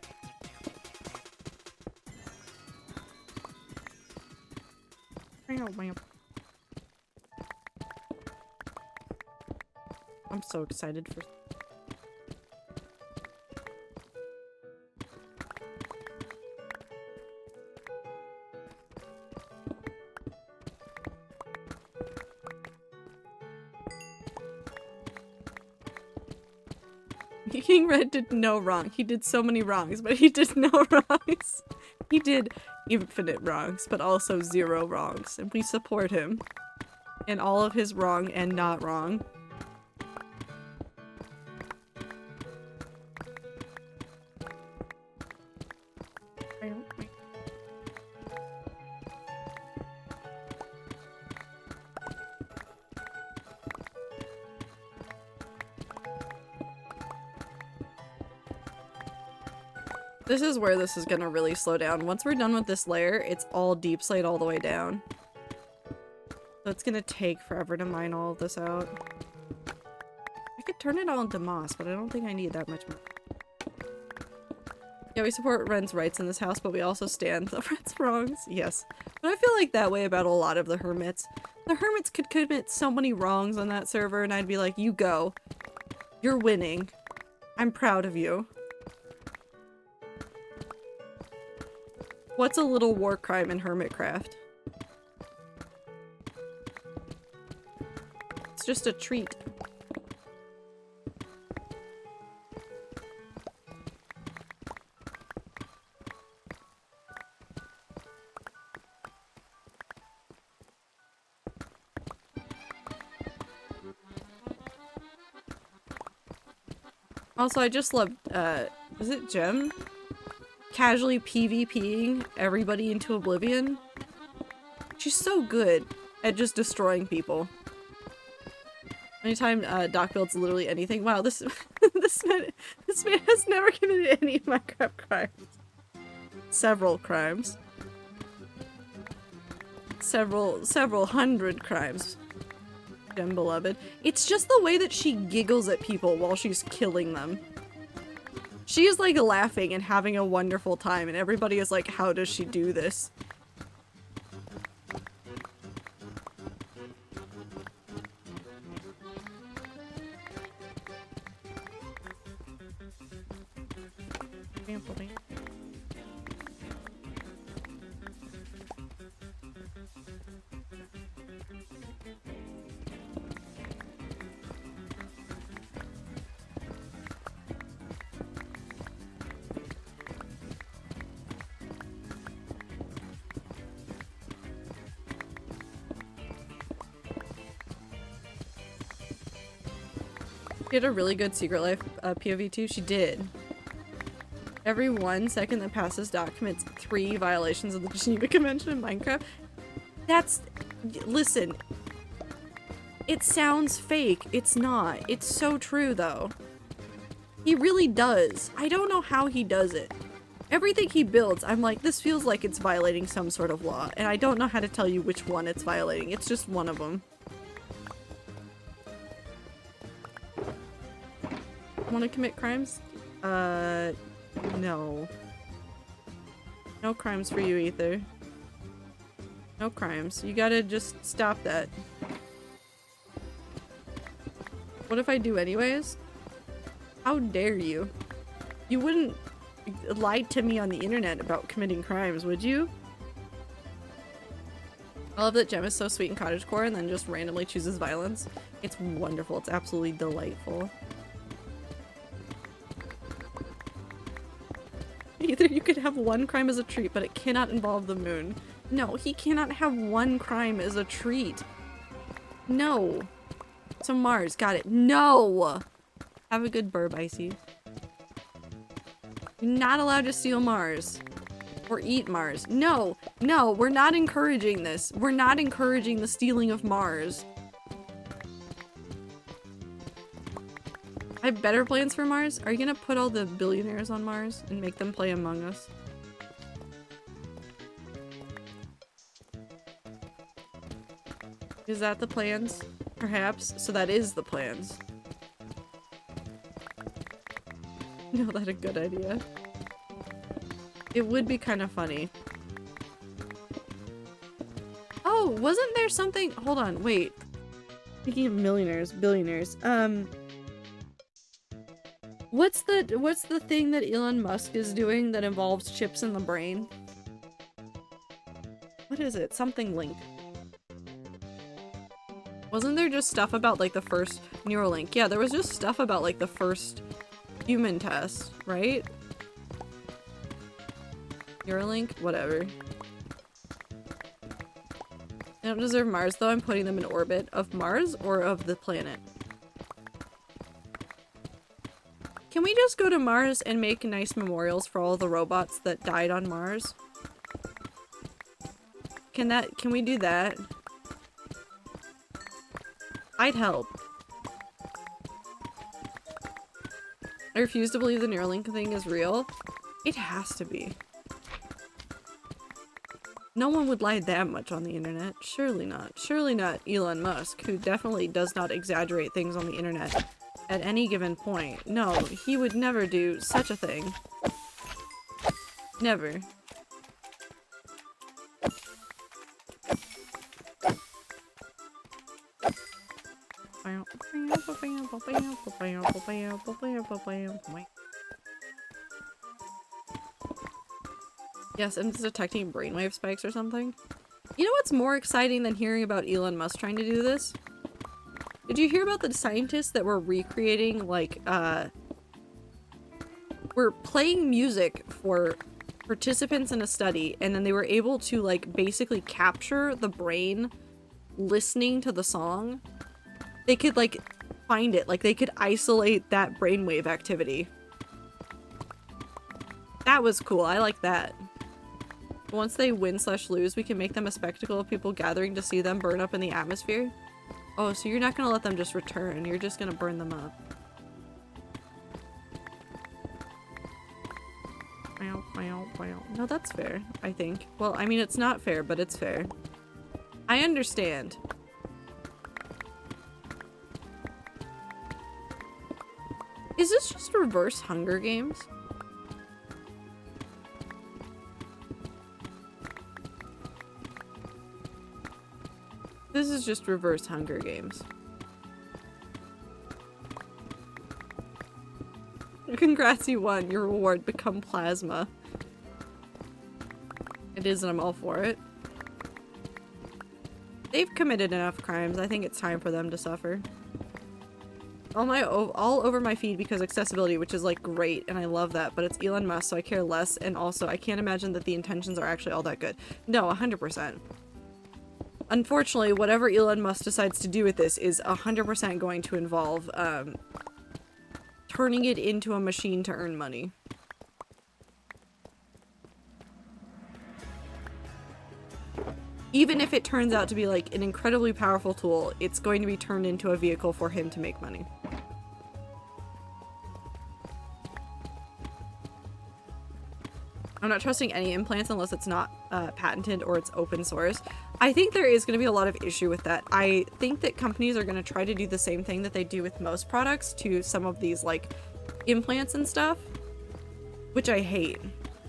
B: I'm so excited for... King Red did no wrong. He did so many wrongs, but he did no wrongs. He did infinite wrongs, but also 0 wrongs, and we support him in all of his wrong and not wrong. This is where this is gonna really slow down. Once we're done with this layer, it's all deep slate all the way down. So it's gonna take forever to mine all of this out. I could turn it all into moss, but I don't think I need that much more. Yeah, we support Ren's rights in this house, but we also stand the Ren's wrongs. Yes. But I feel like that way about a lot of the hermits. The hermits could commit so many wrongs on that server, and I'd be like, you go. You're winning. I'm proud of you. What's a little war crime in Hermitcraft? It's just a treat. Also, I just love, is it Gem? Casually PvPing everybody into oblivion. She's so good at just destroying people. Anytime Doc builds literally anything. Wow, this this man has never committed any Minecraft crimes. Several crimes. Several hundred crimes. Gem beloved. It's just the way that she giggles at people while she's killing them. She is like laughing and having a wonderful time, and everybody is like, how does she do this? She had a really good Secret Life POV too. She did. Every 1 second that passes, Doc commits 3 violations of the Geneva Convention in Minecraft. That's... Listen. It sounds fake. It's not. It's so true, though. He really does. I don't know how he does it. Everything he builds, I'm like, this feels like it's violating some sort of law, and I don't know how to tell you which one it's violating. It's just one of them. Want to commit crimes? No. No crimes for you either. No crimes. You gotta just stop that. What if I do anyways? How dare you? You wouldn't lie to me on the internet about committing crimes, would you? I love that Gem is so sweet in cottagecore and then just randomly chooses violence. It's wonderful. It's absolutely delightful. Either you could have 1 crime as a treat, but it cannot involve the moon. No, he cannot have 1 crime as a treat. No. So Mars, got it. No! Have a good burb, Icy. You're not allowed to steal Mars. Or eat Mars. No! No, we're not encouraging this. We're not encouraging the stealing of Mars. I have better plans for Mars. Are you gonna put all the billionaires on Mars and make them play Among Us? Is that the plans? Perhaps. So that is the plans. No, that's a good idea. It would be kind of funny. Oh, wasn't there something? Hold on, wait. Speaking of millionaires, billionaires, what's the thing that Elon Musk is doing that involves chips in the brain? What is it? Something Link. Wasn't there just stuff about like the first Neuralink? Yeah, there was just stuff about like the first human test, right? Neuralink? Whatever. They don't deserve Mars though. I'm putting them in orbit of Mars or of the planet. Can we just go to Mars and make nice memorials for all the robots that died on Mars? Can we do that? I'd help. I refuse to believe the Neuralink thing is real. It has to be. No one would lie that much on the internet. Surely not. Surely not Elon Musk, who definitely does not exaggerate things on the internet at any given point. No, he would never do such a thing. Never. Yes, and it's detecting brainwave spikes or something. You know what's more exciting than hearing about Elon Musk trying to do this? Did you hear about the scientists that were recreating, like, were playing music for participants in a study, and then they were able to, like, basically capture the brain listening to the song? They could, like, find it. Like, they could isolate that brainwave activity. That was cool. I like that. Once they win/lose, we can make them a spectacle of people gathering to see them burn up in the atmosphere. Oh, so you're not gonna let them just return. You're just gonna burn them up. No, that's fair, I think. Well, I mean, it's not fair, but it's fair. I understand. Is this just reverse Hunger Games? This is just reverse Hunger Games. Congrats, you won. Your reward, become plasma. It is, and I'm all for it. They've committed enough crimes. I think it's time for them to suffer. All over my feed because accessibility, which is like great, and I love that, but it's Elon Musk, so I care less, and also I can't imagine that the intentions are actually all that good. No, 100%. Unfortunately, whatever Elon Musk decides to do with this is 100% going to involve, turning it into a machine to earn money. Even if it turns out to be, like, an incredibly powerful tool, it's going to be turned into a vehicle for him to make money. I'm not trusting any implants unless it's not patented or it's open source. I think there is going to be a lot of issue with that. I think that companies are going to try to do the same thing that they do with most products to some of these, like, implants and stuff, which I hate.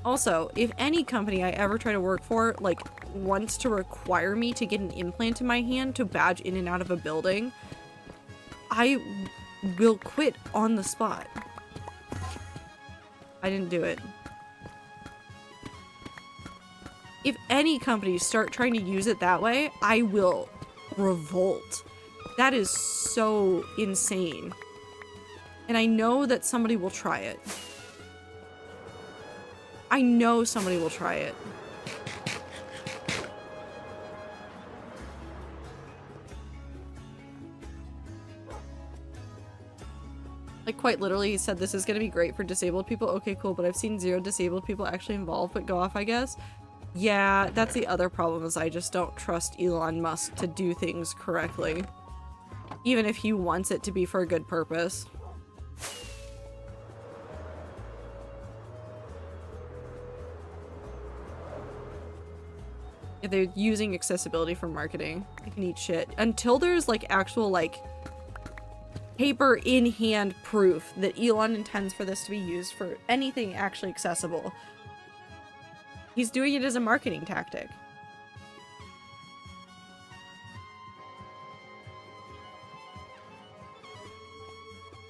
B: Also, if any company I ever try to work for, like, wants to require me to get an implant in my hand to badge in and out of a building, I will quit on the spot. I didn't do it. If any companies start trying to use it that way, I will revolt. That is so insane. And I know that somebody will try it. I know somebody will try it. Like, quite literally, he said this is gonna be great for disabled people. Okay, cool, but I've seen 0 disabled people actually involved, but go off, I guess. Yeah, that's the other problem, is I just don't trust Elon Musk to do things correctly. Even if he wants it to be for a good purpose. If they're using accessibility for marketing, they can eat shit. Until there's, like, actual, like, paper in hand proof that Elon intends for this to be used for anything actually accessible. He's doing it as a marketing tactic.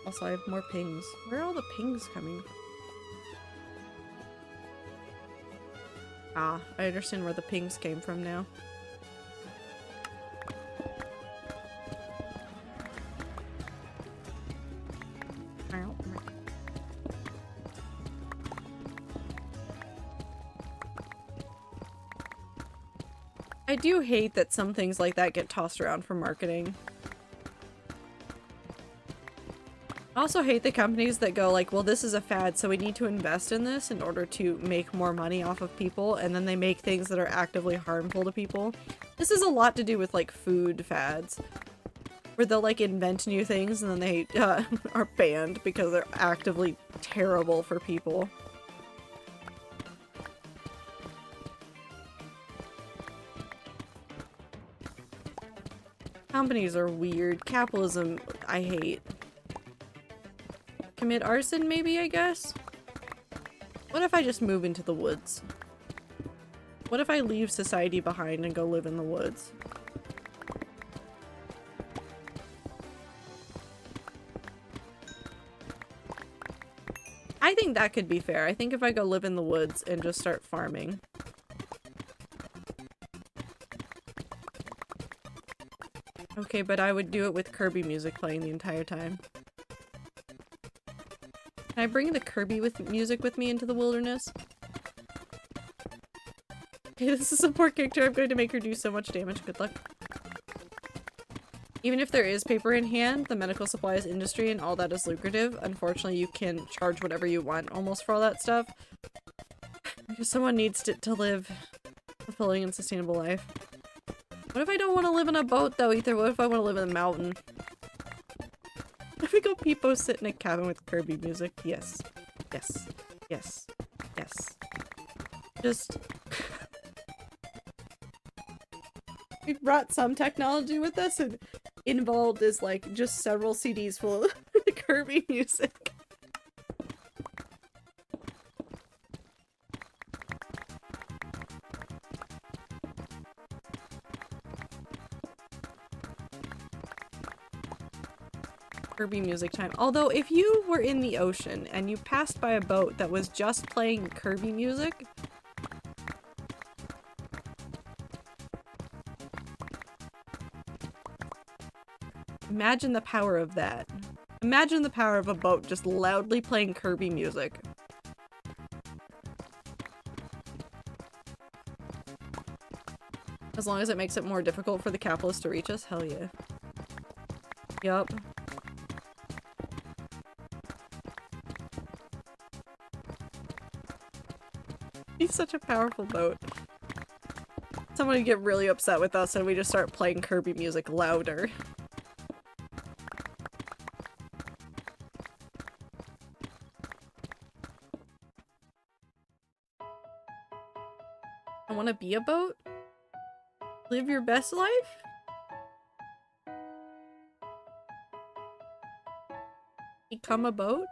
B: Also, I have more pings. Where are all the pings coming from? Ah, I understand where the pings came from now. I do hate that some things like that get tossed around for marketing. I also hate the companies that go like, well, this is a fad, so we need to invest in this in order to make more money off of people, and then they make things that are actively harmful to people. This is a lot to do with, like, food fads, where they'll, like, invent new things and then they are banned because they're actively terrible for people. Companies are weird. Capitalism, I hate. Commit arson, maybe, I guess? What if I just move into the woods? What if I leave society behind and go live in the woods? I think that could be fair. I think if I go live in the woods and just start farming. Okay, but I would do it with Kirby music playing the entire time. Can I bring the Kirby music with me into the wilderness? Okay, this is a support character. I'm going to make her do so much damage. Good luck. Even if there is paper in hand, the medical supplies industry and all that is lucrative. Unfortunately, you can charge whatever you want almost for all that stuff. Because someone needs to live a fulfilling and sustainable life. What if I don't want to live in a boat though either? What if I want to live in a mountain? What if we go peepo sit in a cabin with Kirby music? Yes. Yes. Yes. Yes. Just... we brought some technology with us and involved is like just several CDs full of Kirby music. Kirby music time. Although if you were in the ocean and you passed by a boat that was just playing Kirby music, imagine the power of that. Imagine the power of a boat just loudly playing Kirby music. As long as it makes it more difficult for the capitalists to reach us, hell yeah. Yup. He's such a powerful boat. Someone would get really upset with us and we just start playing Kirby music louder. I want to be a boat? Live your best life? Become a boat?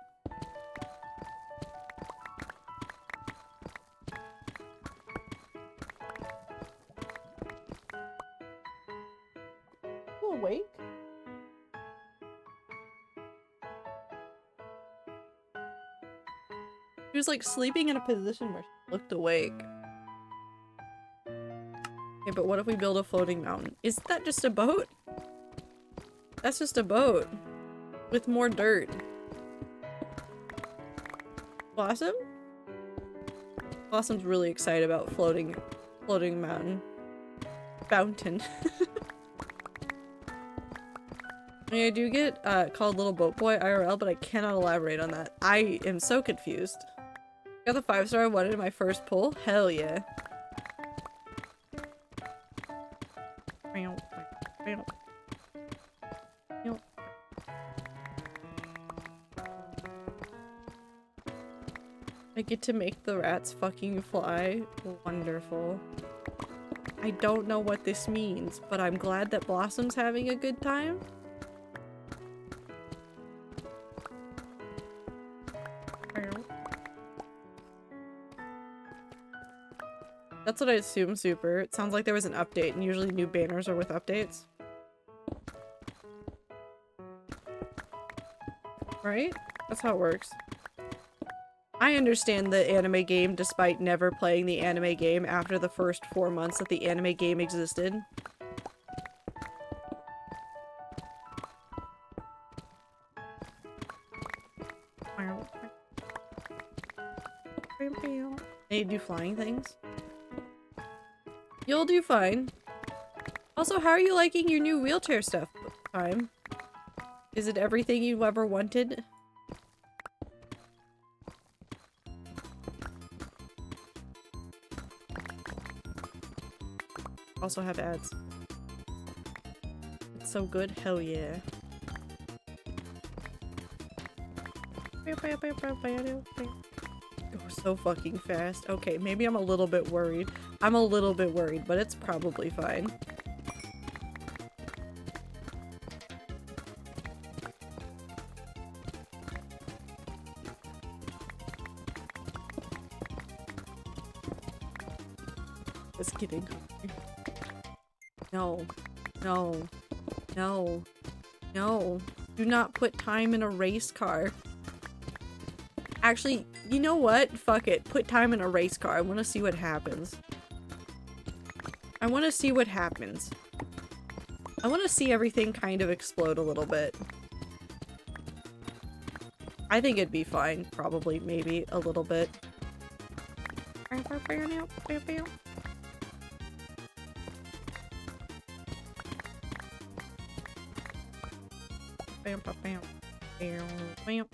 B: You awake? She was like sleeping in a position where she looked awake. Okay, but what if we build a floating mountain? Is that just a boat? That's just a boat. With more dirt. Blossom? Blossom's really excited about floating mountain. Fountain. I mean, I do get called Little Boat Boy IRL, but I cannot elaborate on that. I am so confused. Got the 5-star I wanted in my first pull? Hell yeah. I get to make the rats fucking fly. Wonderful. I don't know what this means, but I'm glad that Blossom's having a good time. That's what I assume, Super. It sounds like there was an update, and usually new banners are with updates. Right? That's how it works. I understand the anime game despite never playing the anime game after the first 4 months that the anime game existed. They do flying things. You'll do fine. Also, how are you liking your new wheelchair stuff, Time? Is it everything you ever wanted? Also have ads. It's so good, hell yeah. Go so fucking fast. Okay, maybe I'm a little bit worried. I'm a little bit worried, but it's probably fine. Just kidding. No. No. No. No. Do not put time in a race car. Actually, you know what? Fuck it. Put time in a race car. I want to see what happens. I want to see what happens. I want to see everything kind of explode a little bit. I think it'd be fine. Probably, maybe, a little bit. Bam, bam, bam. Bam, bam. Bam.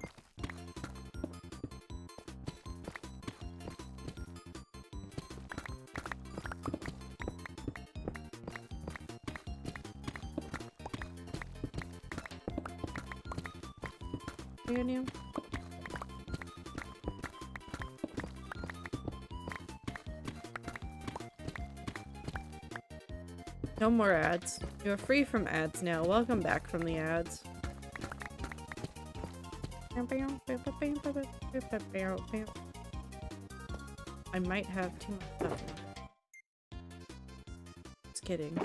B: No more ads. You're free from ads now. Welcome back from the ads. I might have too much stuff. Just kidding.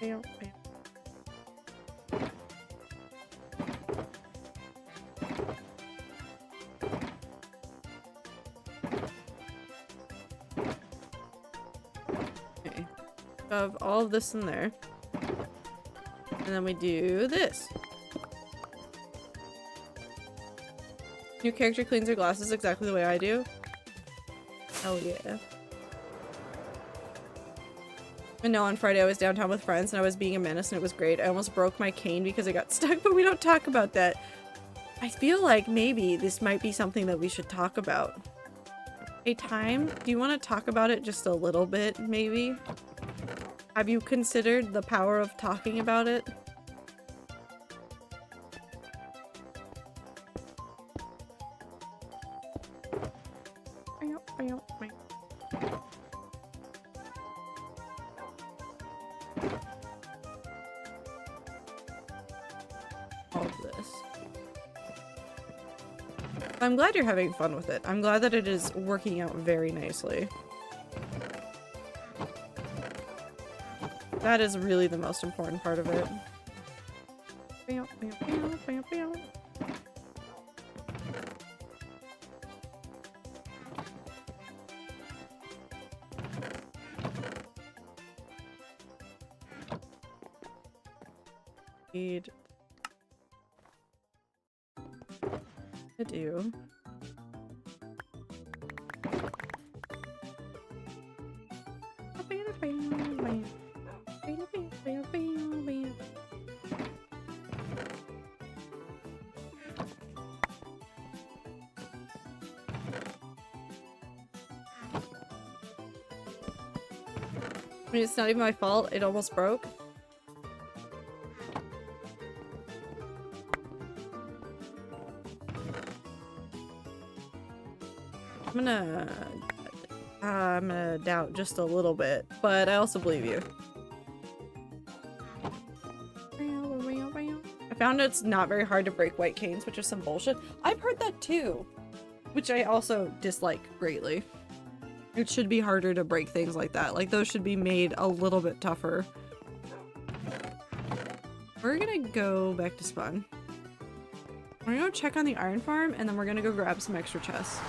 B: Okay. Shove all of this in there. And then we do this. Your character cleans her glasses exactly the way I do. Hell yeah. And no, on Friday I was downtown with friends and I was being a menace and it was great. I almost broke my cane because I got stuck, but we don't talk about that. I feel like maybe this might be something that we should talk about. Hey, Time, do you want to talk about it just a little bit, maybe? Have you considered the power of talking about it? All of this. I'm glad you're having fun with it. I'm glad that it is working out very nicely. That is really the most important part of it. Need to do. I mean, it's not even my fault. It almost broke. I'm gonna doubt just a little bit, but I also believe you. I found it's not very hard to break white canes, which is some bullshit. I've heard that too, which I also dislike greatly. It should be harder to break things like that. Like, those should be made a little bit tougher. We're gonna go back to spawn. We're gonna go check on the iron farm, and then we're gonna go grab some extra chests.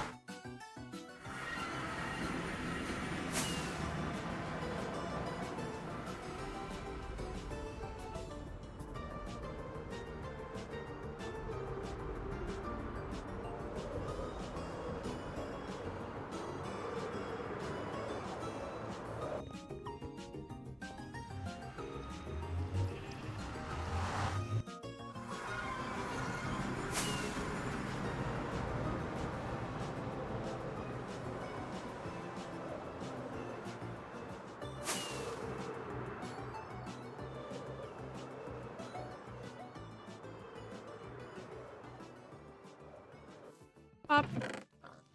B: Pop.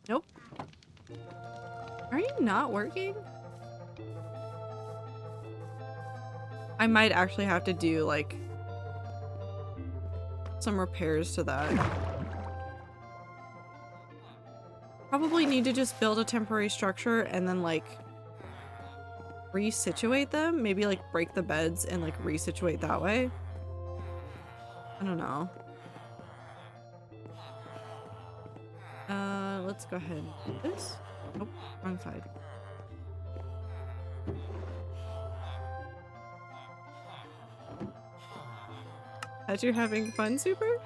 B: Nope. Are you not working? I might actually have to do, like, some repairs to that. Probably need to just build a temporary structure and then like resituate them. Maybe like break the beds and like resituate that way. I don't know. Let's go ahead and do this. Nope, wrong side. As you're having fun, Super?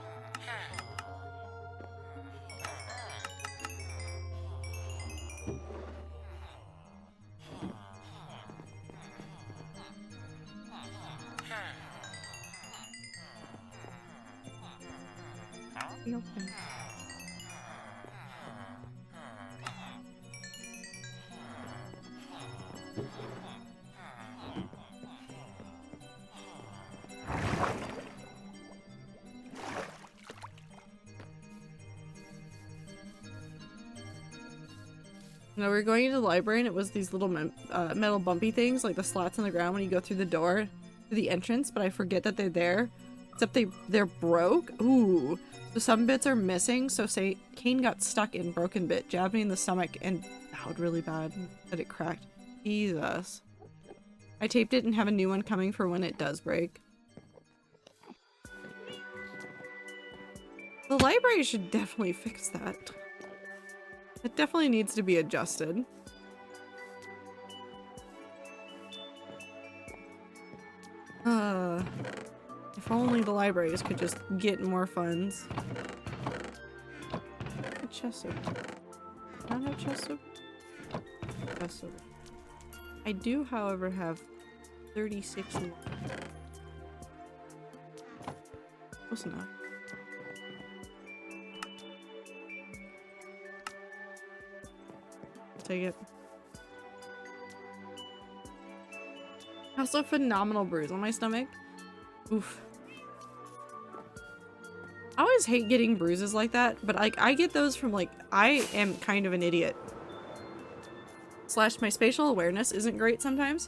B: Okay. No, we were going into the library and it was these little metal bumpy things, like the slats on the ground when you go through the door to the entrance, but I forget that they're there. Except they're broke. Ooh. So some bits are missing, so say Cain got stuck in broken bit, jabbed me in the stomach and bowed really bad that it cracked. Jesus. I taped it and have a new one coming for when it does break. The library should definitely fix that. It definitely needs to be adjusted. If only the libraries could just get more funds. A chest soap. Not have chest soap? Chest soap. I do, however, have 36 more. Close enough. Take it. Also a phenomenal bruise on my stomach. Oof. I always hate getting bruises like that, but like I get those from like I am kind of an idiot. Slash my spatial awareness isn't great sometimes.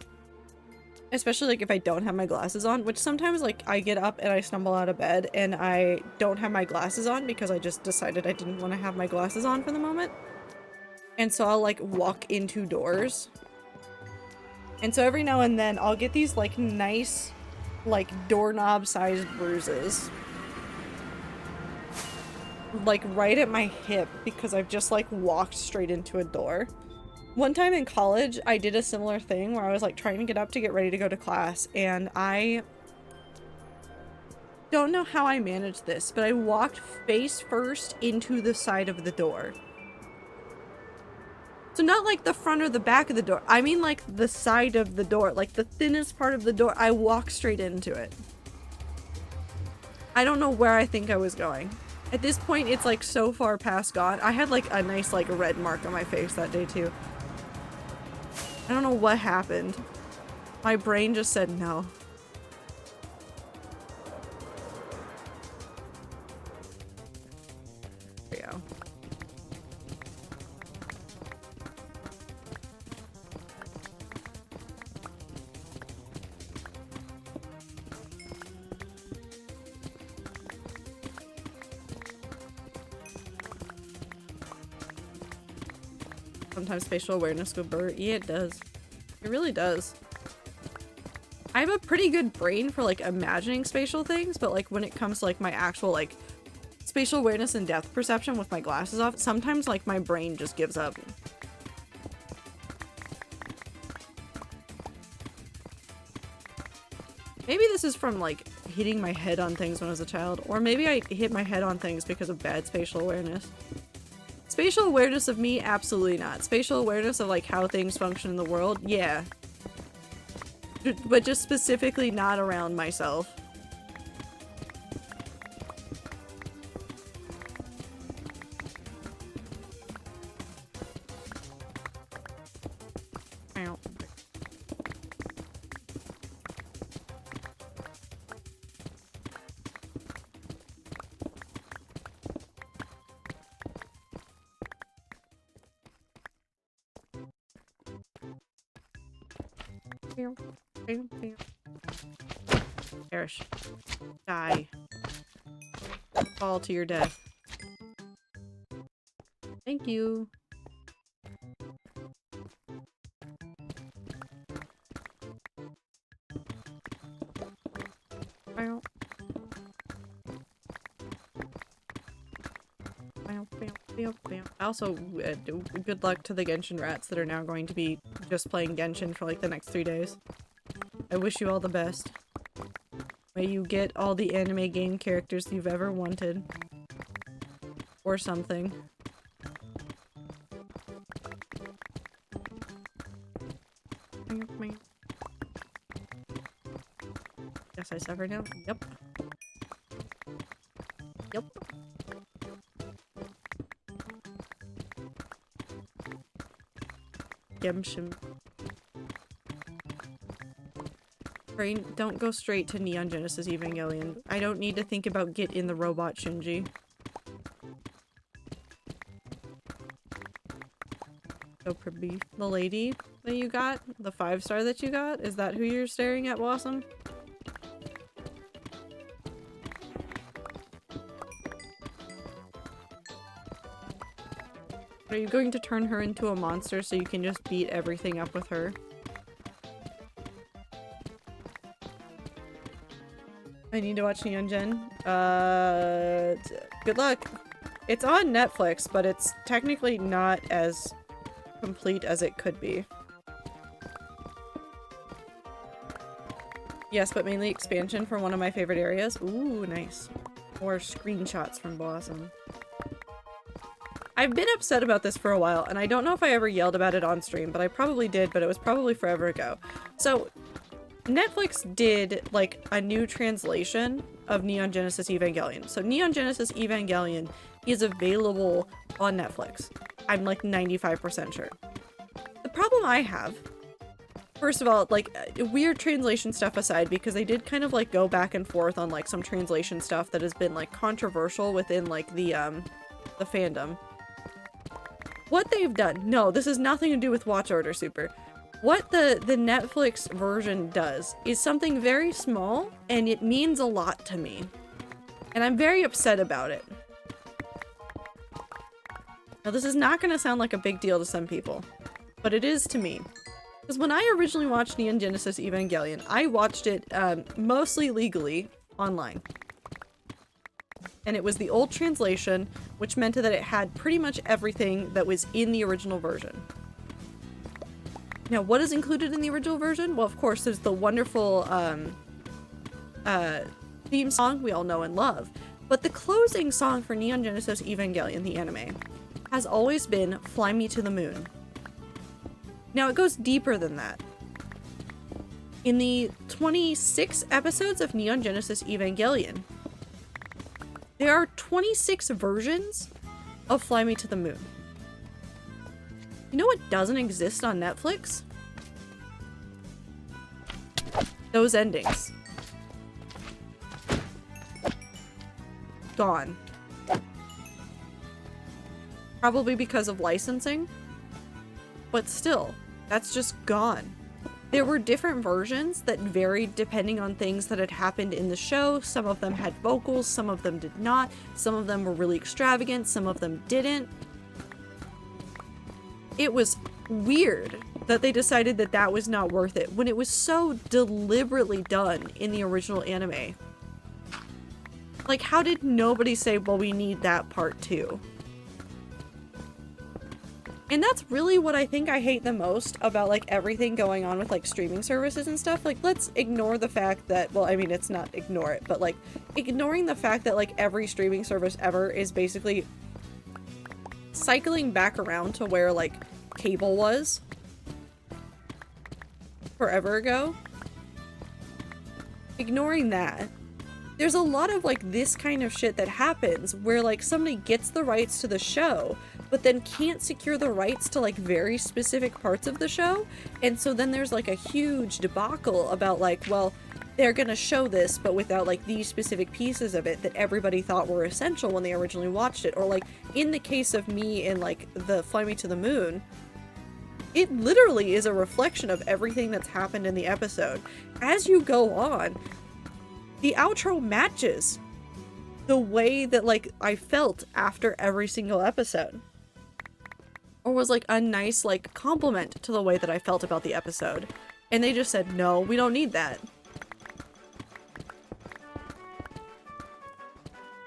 B: Especially like if I don't have my glasses on, which sometimes like I get up and I stumble out of bed and I don't have my glasses on because I just decided I didn't want to have my glasses on for the moment. And so I'll like walk into doors. And so every now and then I'll get these like nice like doorknob sized bruises. Like right at my hip because I've just like walked straight into a door. One time in college I did a similar thing where I was like trying to get up to get ready to go to class and I don't know how I managed this, but I walked face first into the side of the door. So not like the front or the back of the door. I mean like the side of the door. Like the thinnest part of the door. I walked straight into it. I don't know where I think I was going. At this point, it's like so far past gone. I had like a nice like red mark on my face that day too. I don't know what happened. My brain just said no. There we go. Sometimes spatial awareness go blur. Yeah, it does. It really does. I have a pretty good brain for like imagining spatial things, but like when it comes to like my actual like spatial awareness and depth perception with my glasses off, sometimes like my brain just gives up. Maybe this is from like hitting my head on things when I was a child, or maybe I hit my head on things because of bad spatial awareness. Spatial awareness of me? Absolutely not. Spatial awareness of like how things function in the world? Yeah. But just specifically not around myself. Ow. Perish. Die. Fall to your death. Thank you. Also, good luck to the Genshin rats that are now going to be just playing Genshin for like the next 3 days. I wish you all the best. May you get all the anime game characters you've ever wanted. Or something. Guess I suffer now? Yep. Yep. Genshin. Brain, don't go straight to Neon Genesis Evangelion. I don't need to think about Get in the Robot Shinji. So pretty. The lady that you got? The 5-star that you got? Is that who you're staring at, Blossom? Are you going to turn her into a monster so you can just beat everything up with her? I need to watch Neon Gen. Good luck. It's on Netflix, but it's technically not as complete as it could be. Yes, but mainly expansion from one of my favorite areas. Ooh, nice. Or screenshots from Blossom. I've been upset about this for a while, and I don't know if I ever yelled about it on stream, but I probably did, but it was probably forever ago. So, Netflix did, like, a new translation of Neon Genesis Evangelion. So Neon Genesis Evangelion is available on Netflix. I'm, like, 95% sure. The problem I have, first of all, like, weird translation stuff aside, because they did kind of, like, go back and forth on, like, some translation stuff that has been, like, controversial within, like, the fandom. What they've done, no, this has nothing to do with Watch Order Super. What the Netflix version does is something very small, and it means a lot to me. And I'm very upset about it. Now, this is not going to sound like a big deal to some people, but it is to me. Because when I originally watched Neon Genesis Evangelion, I watched it mostly legally online. And it was the old translation, which meant that it had pretty much everything that was in the original version. Now, what is included in the original version? Well, of course, there's the wonderful theme song we all know and love. But the closing song for Neon Genesis Evangelion, the anime, has always been Fly Me to the Moon. Now, it goes deeper than that. In the 26 episodes of Neon Genesis Evangelion, there are 26 versions of Fly Me to the Moon. You know what doesn't exist on Netflix? Those endings. Gone. Probably because of licensing. But still, that's just gone. There were different versions that varied depending on things that had happened in the show. Some of them had vocals, some of them did not. Some of them were really extravagant, some of them didn't. It was weird that they decided that that was not worth it when it was so deliberately done in the original anime. Like, how did nobody say, well, we need that part too? And that's really what I think I hate the most about, like, everything going on with, like, streaming services and stuff. Like, let's ignore the fact that, well, I mean, it's not ignore it, but, like, ignoring the fact that, like, every streaming service ever is basically cycling back around to where, like, cable was forever ago. Ignoring that, there's a lot of, like, this kind of shit that happens where, like, somebody gets the rights to the show but then can't secure the rights to, like, very specific parts of the show, and so then there's, like, a huge debacle about, like, well, they're gonna show this but without, like, these specific pieces of it that everybody thought were essential when they originally watched it. Or, like, in the case of me in, like, the Fly Me to the Moon, it literally is a reflection of everything that's happened in the episode. As you go on, the outro matches the way that, like, I felt after every single episode. Or was, like, a nice, like, compliment to the way that I felt about the episode. And they just said, no, we don't need that.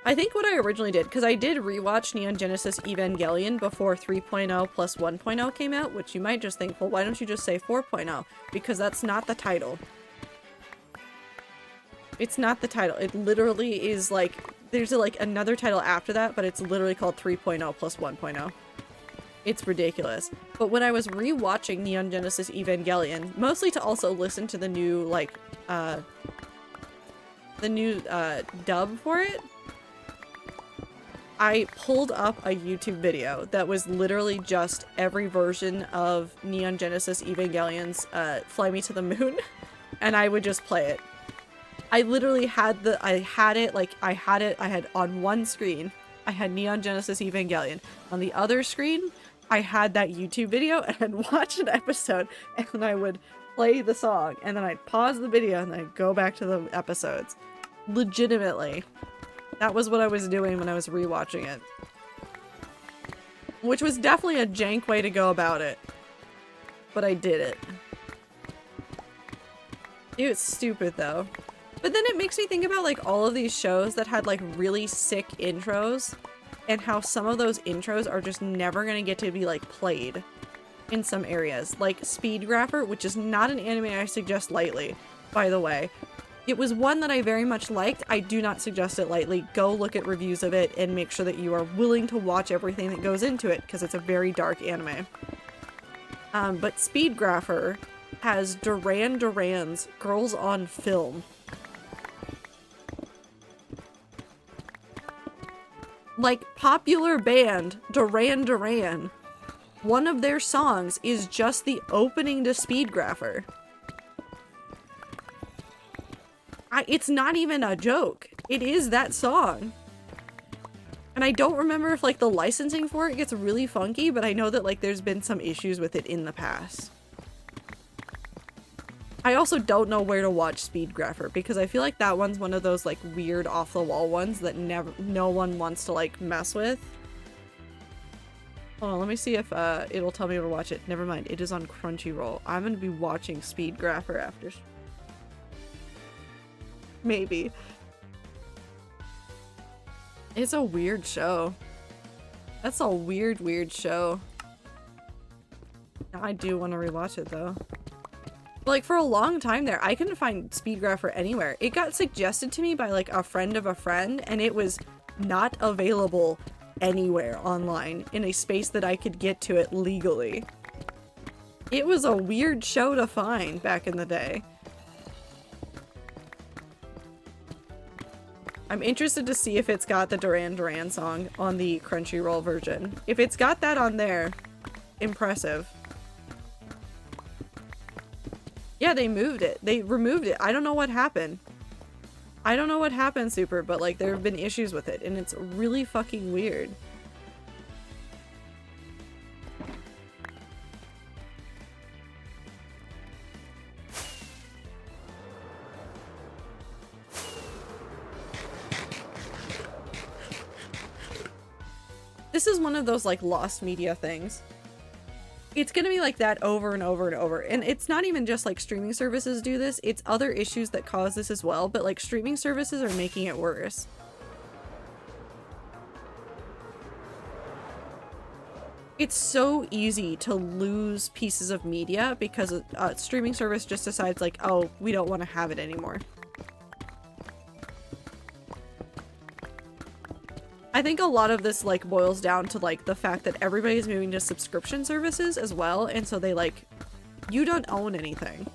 B: I think what I originally did, because I did rewatch Neon Genesis Evangelion before 3.0 plus 1.0 came out, which you might just think, well, why don't you just say 4.0? Because that's not the title. It's not the title. It literally is like, there's like another title after that, but it's literally called 3.0 plus 1.0. It's ridiculous. But when I was rewatching Neon Genesis Evangelion, mostly to also listen to the new, like, dub for it, I pulled up a YouTube video that was literally just every version of Neon Genesis Evangelion's Fly Me to the Moon, and I would just play it. I literally had I had on one screen, I had Neon Genesis Evangelion. On the other screen, I had that YouTube video, and I'd watch an episode, and I would play the song, and then I'd pause the video, and then I'd go back to the episodes. Legitimately. That was what I was doing when I was rewatching it. Which was definitely a jank way to go about it. But I did it. It was stupid though. But then it makes me think about like all of these shows that had like really sick intros and how some of those intros are just never gonna get to be like played in some areas. Like Speedgrapher, which is not an anime I suggest lightly, by the way. It was one that I very much liked. I do not suggest it lightly. Go look at reviews of it and make sure that you are willing to watch everything that goes into it, because it's a very dark anime. But Speedgrapher has Duran Duran's Girls on Film. Like, popular band Duran Duran, one of their songs is just the opening to Speedgrapher. It's not even a joke. It is that song. And I don't remember if like the licensing for it gets really funky, but I know that like there's been some issues with it in the past. I also don't know where to watch Speedgrapher because I feel like that one's one of those like weird off the wall ones that no one wants to like mess with. Hold on, let me see if it'll tell me where to watch it. Never mind, it is on Crunchyroll. I'm gonna be watching Speedgrapher after. Maybe. It's a weird show. That's a weird show. I do want to rewatch it though. Like for a long time there, I couldn't find Speedgrapher anywhere. It got suggested to me by like a friend of a friend, and it was not available anywhere online in a space that I could get to it legally. It was a weird show to find back in the day. I'm interested to see if it's got the Duran Duran song on the Crunchyroll version. If it's got that on there, impressive. Yeah, they moved it. They removed it. I don't know what happened. I don't know what happened, Super, but like there have been issues with it, and it's really fucking weird. This is one of those like lost media things. It's gonna be like that over and over and over. And it's not even just like streaming services do this, it's other issues that cause this as well, but like streaming services are making it worse. It's so easy to lose pieces of media because a streaming service just decides like, oh, we don't want to have it anymore. I think a lot of this like boils down to like the fact that everybody's moving to subscription services as well, and so they like, you don't own anything.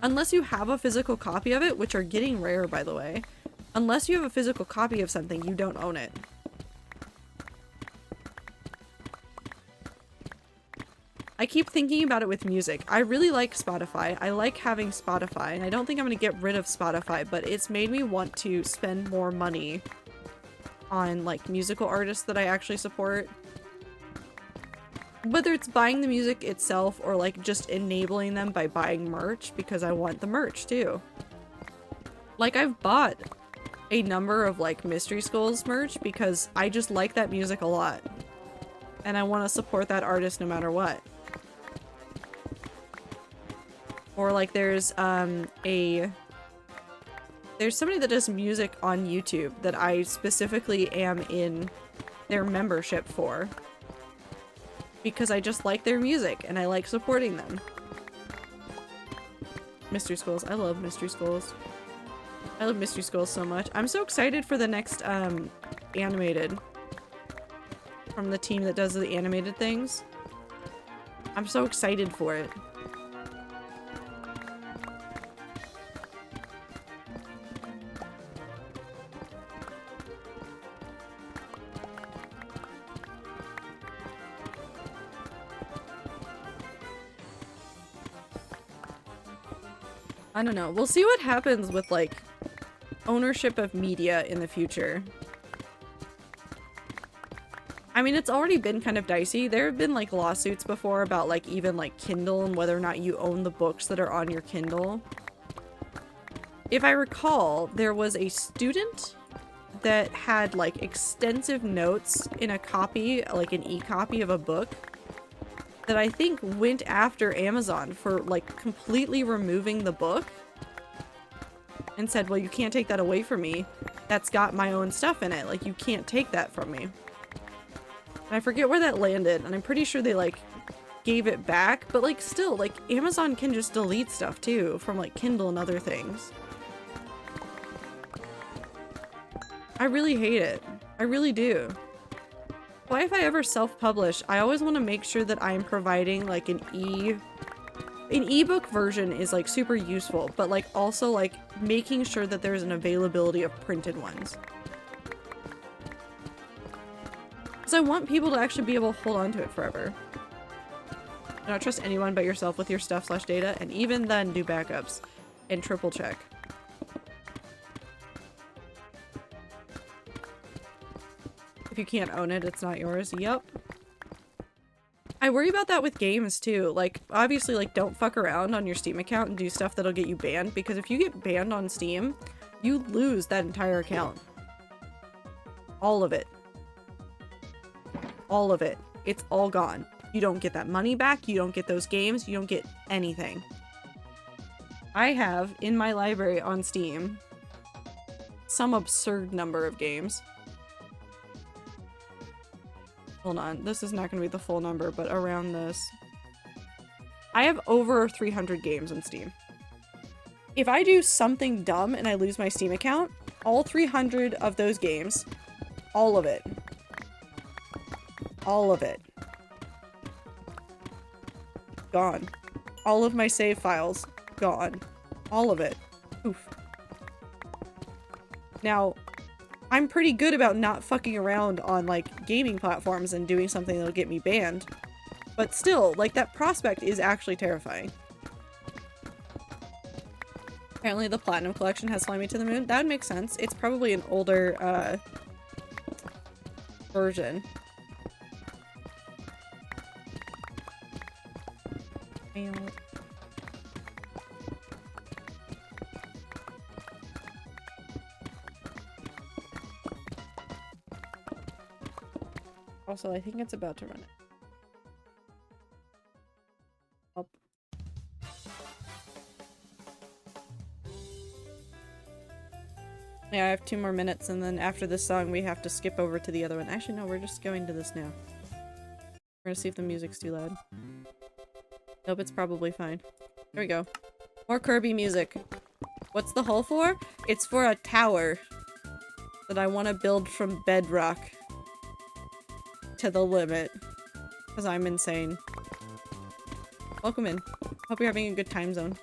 B: Unless you have a physical copy of it, which are getting rare by the way. Unless you have a physical copy of something, you don't own it. I keep thinking about it with music. I really like Spotify. I like having Spotify, and I don't think I'm gonna get rid of Spotify, but it's made me want to spend more money on like musical artists that I actually support. Whether it's buying the music itself or like just enabling them by buying merch, because I want the merch too. Like I've bought a number of like Mystery Skulls merch because I just like that music a lot. And I want to support that artist no matter what. Or like there's a There's somebody that does music on YouTube that I specifically am in their membership for. Because I just like their music and I like supporting them. Mystery Skulls. I love Mystery Skulls. I love Mystery Skulls so much. I'm so excited for the next animated from the team that does the animated things. I'm so excited for it. I don't know. We'll see what happens with, like, ownership of media in the future. I mean, it's already been kind of dicey. There have been, like, lawsuits before about, like, even, like, Kindle and whether or not you own the books that are on your Kindle. If I recall, there was a student that had, like, extensive notes in a copy, like an e-copy of a book, that I think went after Amazon for, like, completely removing the book and said, well, you can't take that away from me. That's got my own stuff in it. Like, you can't take that from me. And I forget where that landed, and I'm pretty sure they, like, gave it back, but, like, still, like, Amazon can just delete stuff, too, from, like, Kindle and other things. I really hate it. I really do. Why, if I ever self-publish, I always want to make sure that I'm providing, like, an ebook version is, like, super useful, but, like, also, like, making sure that there's an availability of printed ones. Because I want people to actually be able to hold on to it forever. Do not trust anyone but yourself with your stuff/data, and even then do backups and triple check. If you can't own it, it's not yours. Yep. I worry about that with games too. Like, obviously, like, don't fuck around on your Steam account and do stuff that'll get you banned, because if you get banned on Steam, you lose that entire account. All of it. All of it. It's all gone. You don't get that money back, you don't get those games, you don't get anything. I have, in my library on Steam, some absurd number of games. Hold on, this is not going to be the full number, but around this. I have over 300 games on Steam. If I do something dumb and I lose my Steam account, all 300 of those games, all of it. All of it. Gone. All of my save files, gone. All of it. Oof. Now, I'm pretty good about not fucking around on, like, gaming platforms and doing something that'll get me banned. But still, like, that prospect is actually terrifying. Apparently the Platinum Collection has Fly Me to the Moon. That would make sense. It's probably an older, version. Also, I think it's about to run it. Up. Yeah, I have 2 more minutes, and then after this song, we have to skip over to the other one. Actually, no, we're just going to this now. We're gonna see if the music's too loud. Nope, it's probably fine. There we go. More Kirby music. What's the hole for? It's for a tower that I want to build from bedrock to the limit. Because I'm insane. Welcome in. Hope you're having a good time zone.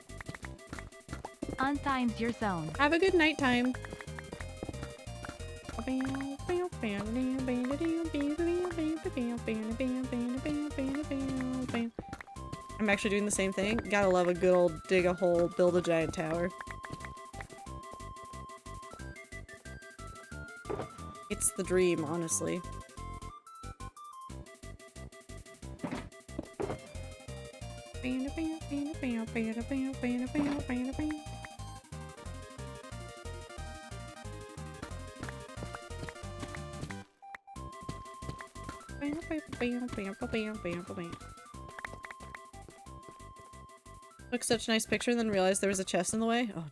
A: Unthine's your zone.
B: Have a good night time. I'm actually doing the same thing. Gotta love a good old dig a hole, build a giant tower. It's the dream, honestly. Took such a nice picture and then realized there was a chest in the way. Oh.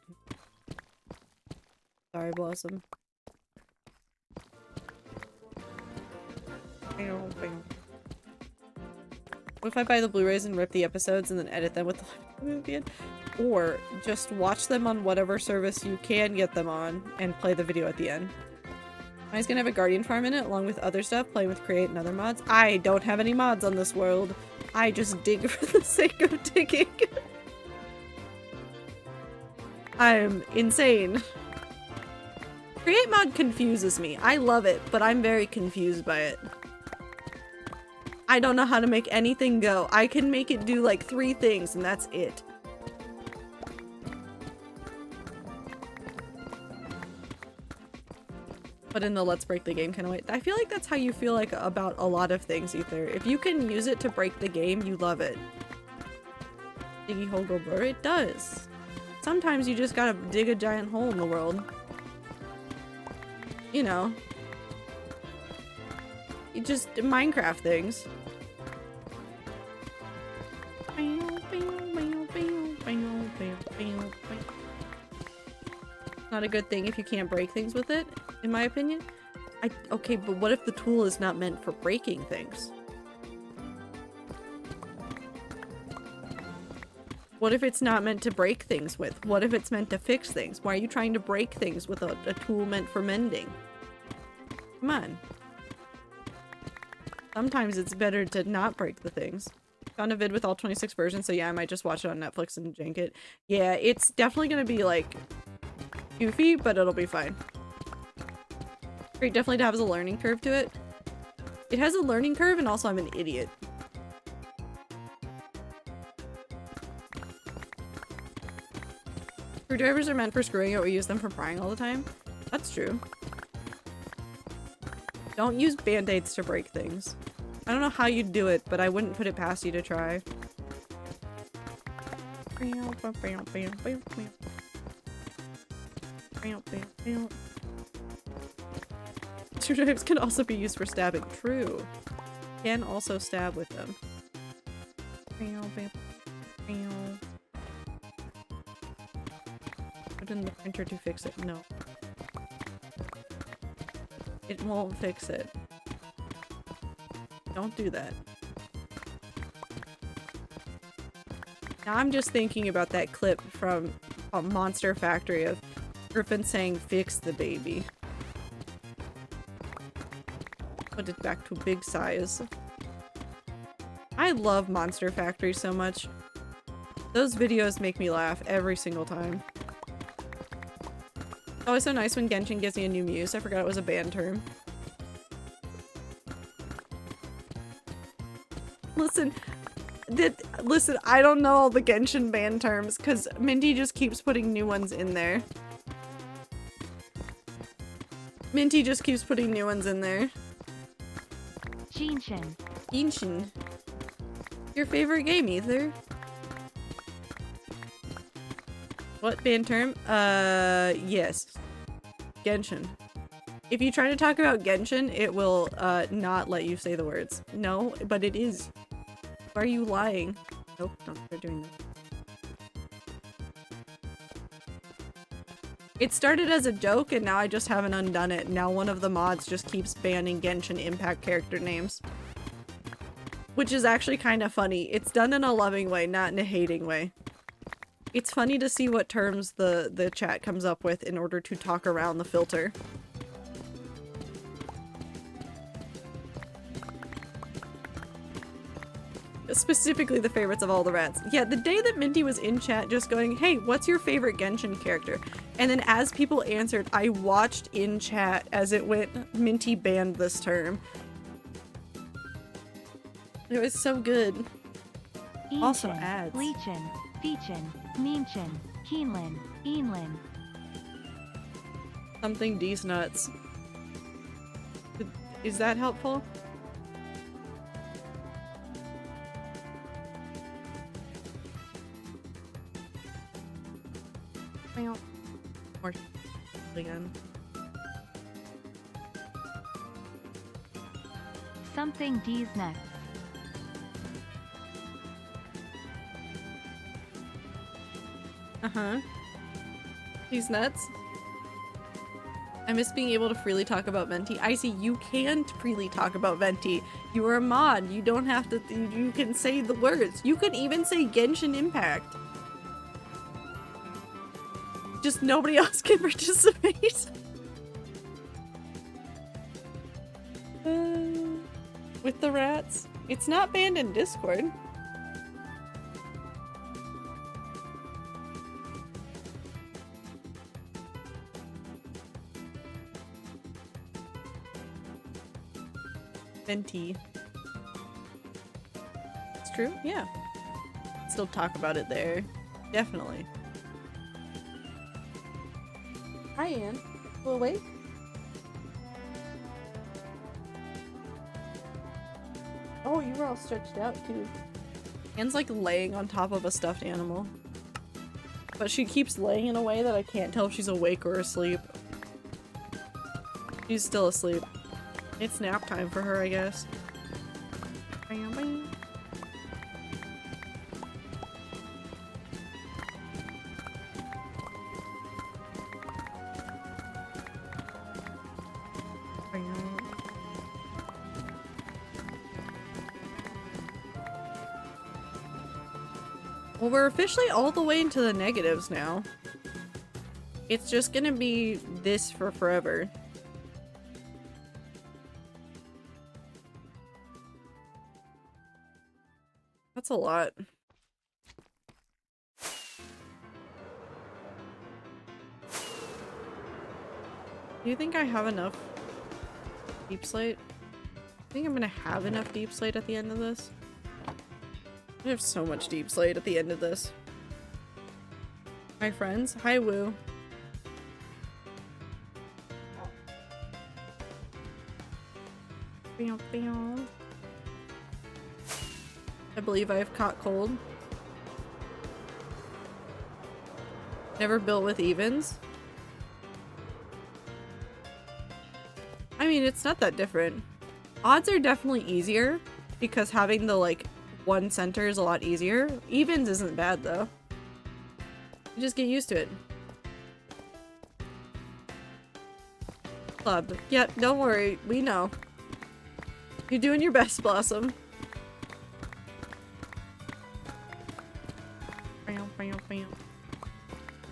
B: Sorry, Blossom. What if I buy the Blu-rays and rip the episodes and then edit them with the movie in? Or just watch them on whatever service you can get them on and play the video at the end. Mine's gonna have a Guardian farm in it along with other stuff, playing with Create and other mods. I don't have any mods on this world. I just dig for the sake of digging. I'm insane. Create mod confuses me. I love it, but I'm very confused by it. I don't know how to make anything go. I can make it do like 3 things and that's it. But in the let's break the game kind of way. I feel like that's how you feel like about a lot of things, Ether. If you can use it to break the game, you love it. Diggy hole go blur? It does. Sometimes you just gotta dig a giant hole in the world. You know. You just Minecraft things. Not a good thing if you can't break things with it, in my opinion. Okay, but what if the tool is not meant for breaking things? What if it's not meant to break things with? What if it's meant to fix things? Why are you trying to break things with a tool meant for mending? Come on. Sometimes it's better to not break the things. Found a vid with all 26 versions, so yeah, I might just watch it on Netflix and jank it. Yeah, it's definitely gonna be like goofy, but it'll be fine. It definitely has a learning curve to it. It has a learning curve, and also I'm an idiot. Screwdrivers are meant for screwing it. We use them for prying all the time. That's true. Don't use band-aids to break things. I don't know how you'd do it, but I wouldn't put it past you to try. Screwdrivers can also be used for stabbing. True. Can also stab with them. Put in the printer to fix it. No. It won't fix it. Don't do that. Now I'm just thinking about that clip from Monster Factory of Griffin saying, "Fix the baby." Put it back to big size. I love Monster Factory so much. Those videos make me laugh every single time. It's always so nice when Genshin gives me a new muse. I forgot it was a band term. Listen, I don't know all the Genshin band terms because Minty just keeps putting new ones in there. Minty just keeps putting new ones in there.
A: Genshin.
B: Genshin. Your favorite game, Ether? What band term? Yes. Genshin. If you try to talk about Genshin, it will, not let you say the words. No, but it is. Why are you lying? Nope, don't start doing that. It started as a joke and now I just haven't undone it. Now one of the mods just keeps banning Genshin Impact character names. Which is actually kind of funny. It's done in a loving way, not in a hating way. It's funny to see what terms the chat comes up with in order to talk around the filter. Specifically the favorites of all the rats. Yeah, the day that Minty was in chat just going, "Hey, what's your favorite Genshin character?" And then as people answered, I watched in chat as it went, Minty banned this term. It was so good.
A: Ancient,
B: Also ads.
A: Leechin, Feechin, Meanchin, Keenlin, Eenlin.
B: Something D's nuts. Is that helpful? Or again.
A: Something D's nuts.
B: Uh-huh. These nuts? I miss being able to freely talk about Venti. Icy, you can freely talk about Venti. You are a mod. You don't have to. You can say the words. You can even say Genshin Impact. Just nobody else can participate. With the rats. It's not banned in Discord. Venti. It's true, yeah. Still talk about it there. Definitely. Hi, Anne. You awake? Oh, you were all stretched out too. Anne's like laying on top of a stuffed animal. But she keeps laying in a way that I can't tell if she's awake or asleep. She's still asleep. It's nap time for her, I guess. Bam, bam. Bam. Well, we're officially all the way into the negatives now. It's just gonna be this for forever. That's a lot. Do you think I have enough deep slate? I think I'm gonna have enough deep slate at the end of this. I have so much deep slate at the end of this. Hi friends. Hi Woo. I believe I have caught cold. Never built with evens. I mean, it's not that different. Odds are definitely easier because having the like one center is a lot easier. Evens isn't bad though. You just get used to it. Club. Yep, don't worry. We know. You're doing your best, Blossom.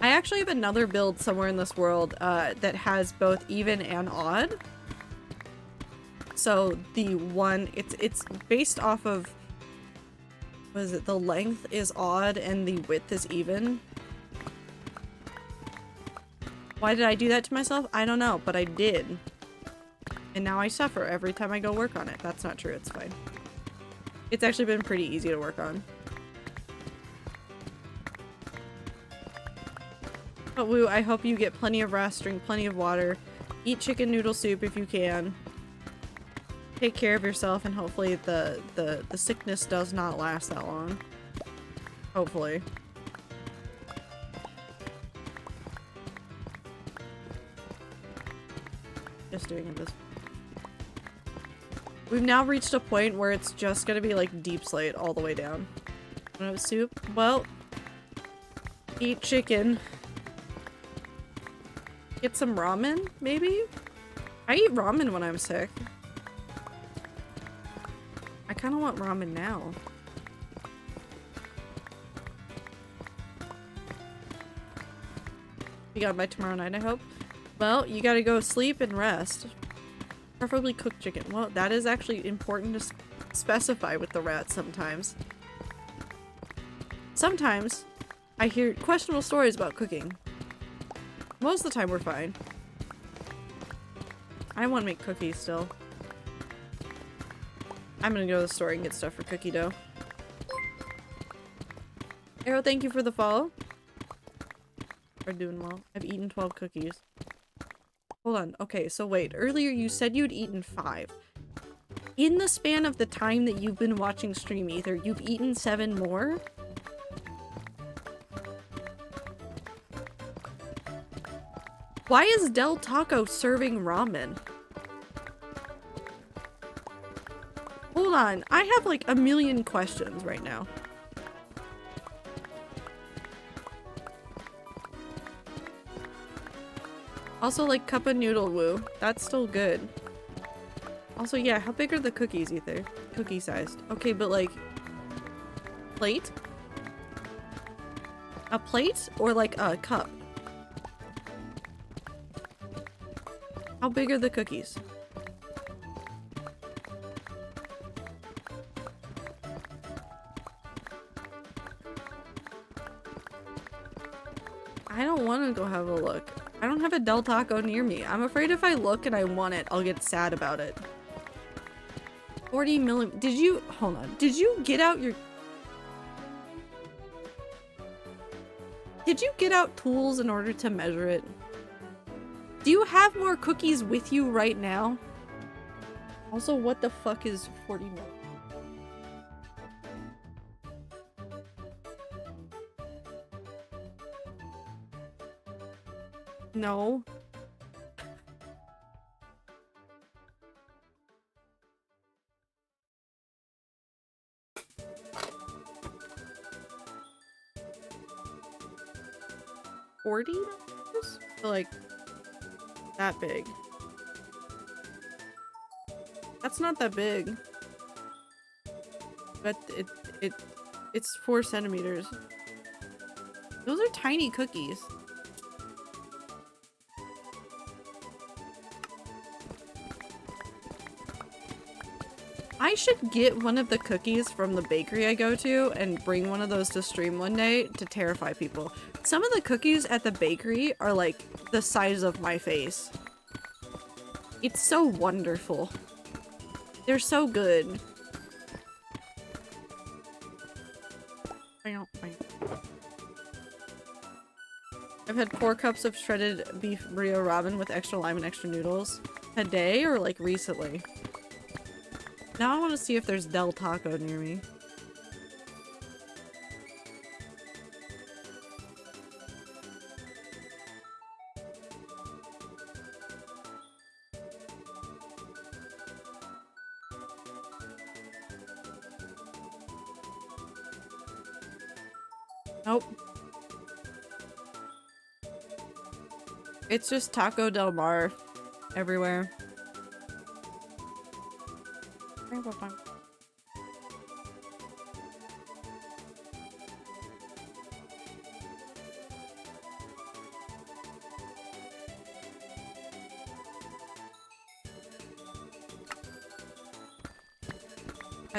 B: I actually have another build somewhere in this world that has both even and odd. So the one, it's based off of, what is it, the length is odd and the width is even. Why did I do that to myself? I don't know, but I did. And now I suffer every time I go work on it. That's not true, it's fine. It's actually been pretty easy to work on. But Woo, I hope you get plenty of rest, drink plenty of water, eat chicken noodle soup if you can. Take care of yourself, and hopefully the sickness does not last that long. Hopefully. Just doing it this. We've now reached a point where it's just gonna be like deep slate all the way down. Wanna have soup? Well, eat chicken. Get some ramen, maybe? I eat ramen when I'm sick. I kind of want ramen now. You got by tomorrow night, I hope. Well, you gotta go sleep and rest. Preferably cooked chicken. Well, that is actually important to specify with the rats sometimes. Sometimes I hear questionable stories about cooking. Most of the time we're fine. I want to make cookies still. I'm gonna go to the store and get stuff for cookie dough. Arrow, thank you for the follow. We're doing well. I've eaten 12 cookies. Hold on. Okay, so wait. Earlier you said you'd eaten 5. In the span of the time that you've been watching Stream Ether, you've eaten 7 more? Why is Del Taco serving ramen? Hold on, I have like a million questions right now. Also, like, cup of noodle woo. That's still good. Also, yeah, how big are the cookies, Ether? Cookie sized. Okay, but like... Plate? A plate? Or like a cup? How big are the cookies? I don't want to go have a look. I don't have a Del Taco near me. I'm afraid if I look and I want it, I'll get sad about it. 40 millimeters. Did you- hold on. Did you get out your- Did you get out tools in order to measure it? Do you have more cookies with you right now? Also, what the fuck is 40 millimeters? No. $40? So like that big. That's not that big. But it's 4 centimeters. Those are tiny cookies. I should get one of the cookies from the bakery I go to and bring one of those to stream one day to terrify people. Some of the cookies at the bakery are like the size of my face. It's so wonderful. They're so good. I've had 4 cups of shredded beef burrito ramen with extra lime and extra noodles. Today or like recently? Now I want to see if there's Del Taco near me. Nope. It's just Taco Del Mar everywhere.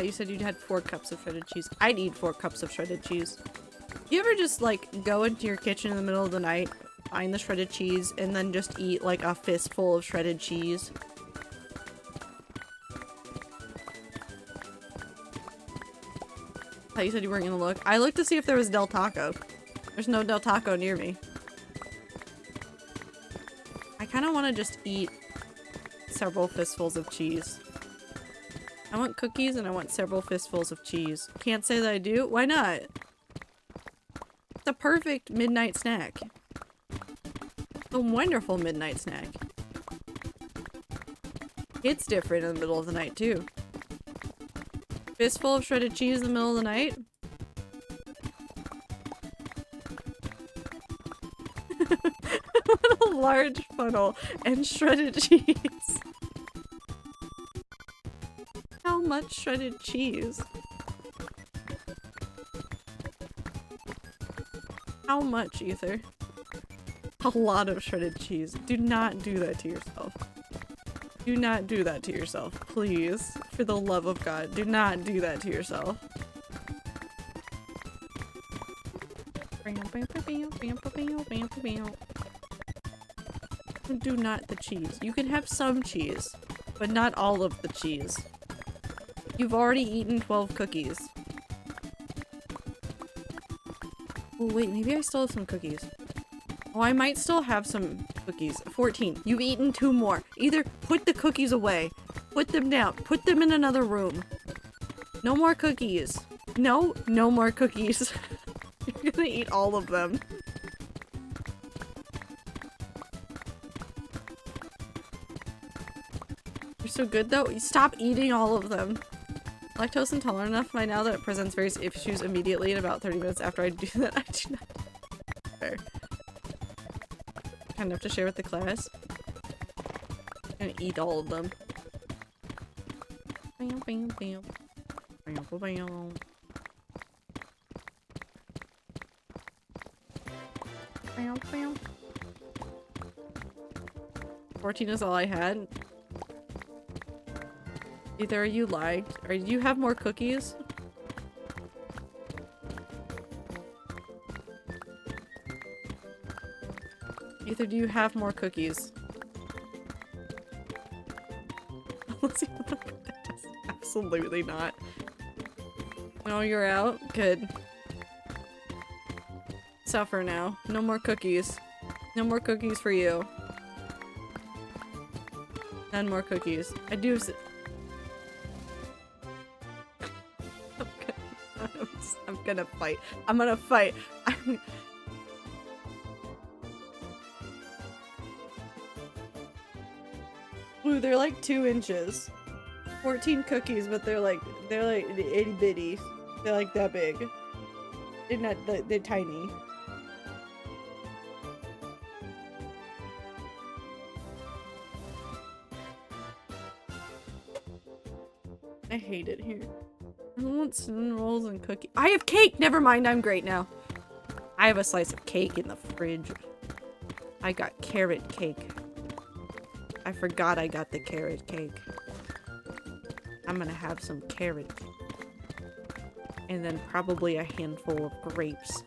B: You said you'd had 4 cups of shredded cheese. I'd eat 4 cups of shredded cheese. You ever just like go into your kitchen in the middle of the night, find the shredded cheese, and then just eat like a fistful of shredded cheese? You said you weren't gonna look. I looked to see if there was Del Taco. There's no Del Taco near me. I kind of want to just eat several fistfuls of cheese. I want cookies and I want several fistfuls of cheese. Can't say that I do. Why not? It's a perfect midnight snack. It's a wonderful midnight snack. It's different in the middle of the night too. Fistful of shredded cheese in the middle of the night? What a large funnel and shredded cheese. How much shredded cheese? How much, Ether? A lot of shredded cheese. Do not do that to yourself. Do not do that to yourself, please. For the love of God, do not do that to yourself. Do not the cheese. You can have some cheese, but not all of the cheese. You've already eaten 12 cookies. Oh wait, maybe I still have some cookies. Oh, I might still have some cookies. 14. You've eaten 2 more. Either put the cookies away. Put them down. Put them in another room. No more cookies. No, no more cookies. You're gonna eat all of them. They're so good though. Stop eating all of them. Lactose intolerant enough by now that it presents various issues immediately in about 30 minutes after I do that. I do not. Fair. enough to share with the class. And eat all of them. Bam, bam, bam. Bam, bam, bam. Bam, bam. 14 is all I had. Either you lied, or do you have more cookies? Either do you have more cookies? Absolutely not. Oh, you're out? Good. Suffer now. No more cookies. No more cookies for you. None more cookies. I do I'm gonna fight. I'm gonna fight. Ooh, they're like 2 inches. 14 cookies, but they're like itty bitty. They're like that big. They're not. They're tiny. I hate it here. I want cinnamon rolls and cookies. I have cake! Never mind, I'm great now. I have a slice of cake in the fridge. I got carrot cake. I forgot I got the carrot cake. I'm gonna have some carrot. And then probably a handful of grapes.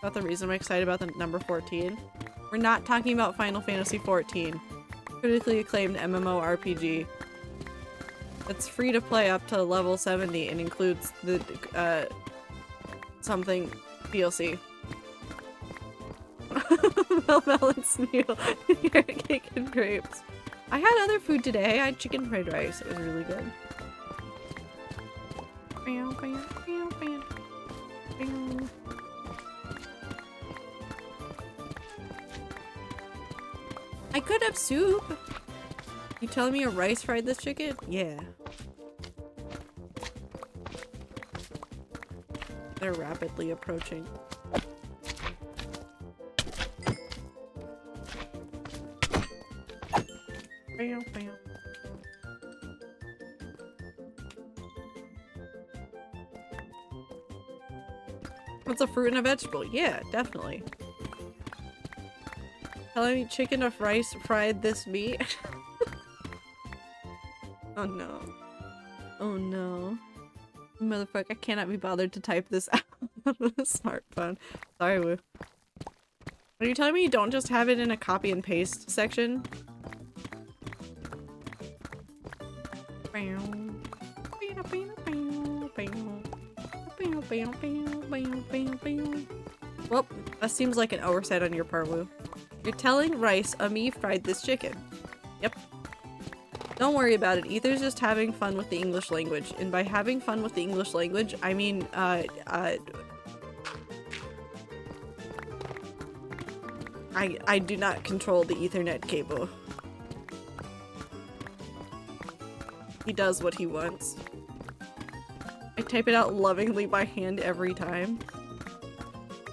B: That's the reason I'm excited about the number 14. We're not talking about Final Fantasy XIV. Critically acclaimed MMORPG. It's free to play up to level 70 and includes the something DLC. Well-balanced meal. Carrot cake and grapes. I had other food today. I had chicken fried rice. It was really good. I could have soup. You telling me a rice fried this chicken? Yeah. They're rapidly approaching. Bam, bam. What's a fruit and a vegetable? Yeah, definitely. Telling me chicken of rice fried this meat? Oh no. Oh no. Motherfucker, I cannot be bothered to type this out on a smartphone. Sorry, Woo. Are you telling me you don't just have it in a copy and paste section? Well, that seems like an oversight on your part, Woo. You're telling Rice me fried this chicken. Yep. Don't worry about it. Ether's just having fun with the English language. And by having fun with the English language, I mean, I do not control the Ethernet cable. He does what he wants. I type it out lovingly by hand every time.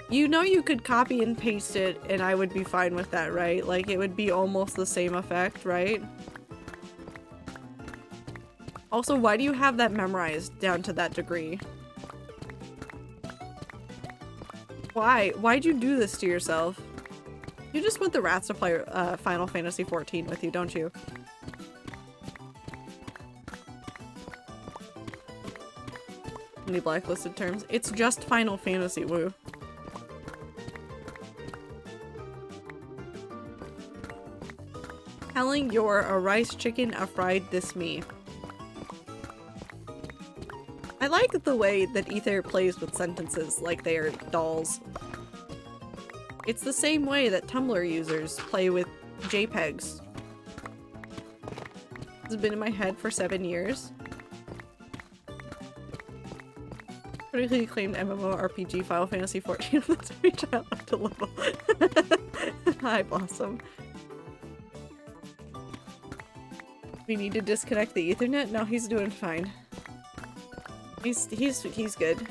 B: You know you could copy and paste it and I would be fine with that, right? Like, it would be almost the same effect, right? Also, why do you have that memorized down to that degree? Why? Why'd you do this to yourself? You just want the rats to play Final Fantasy XIV with you, don't you? Any blacklisted terms? It's just Final Fantasy, Woo. Telling you're a rice chicken a fried this me. I like the way that Ether plays with sentences like they are dolls. It's the same way that Tumblr users play with JPEGs. It's been in my head for 7 years. Critically acclaimed MMORPG Final Fantasy XIV. Let's reach out up to level. Hi, Blossom. We need to disconnect the Ethernet? No, he's doing fine. He's good.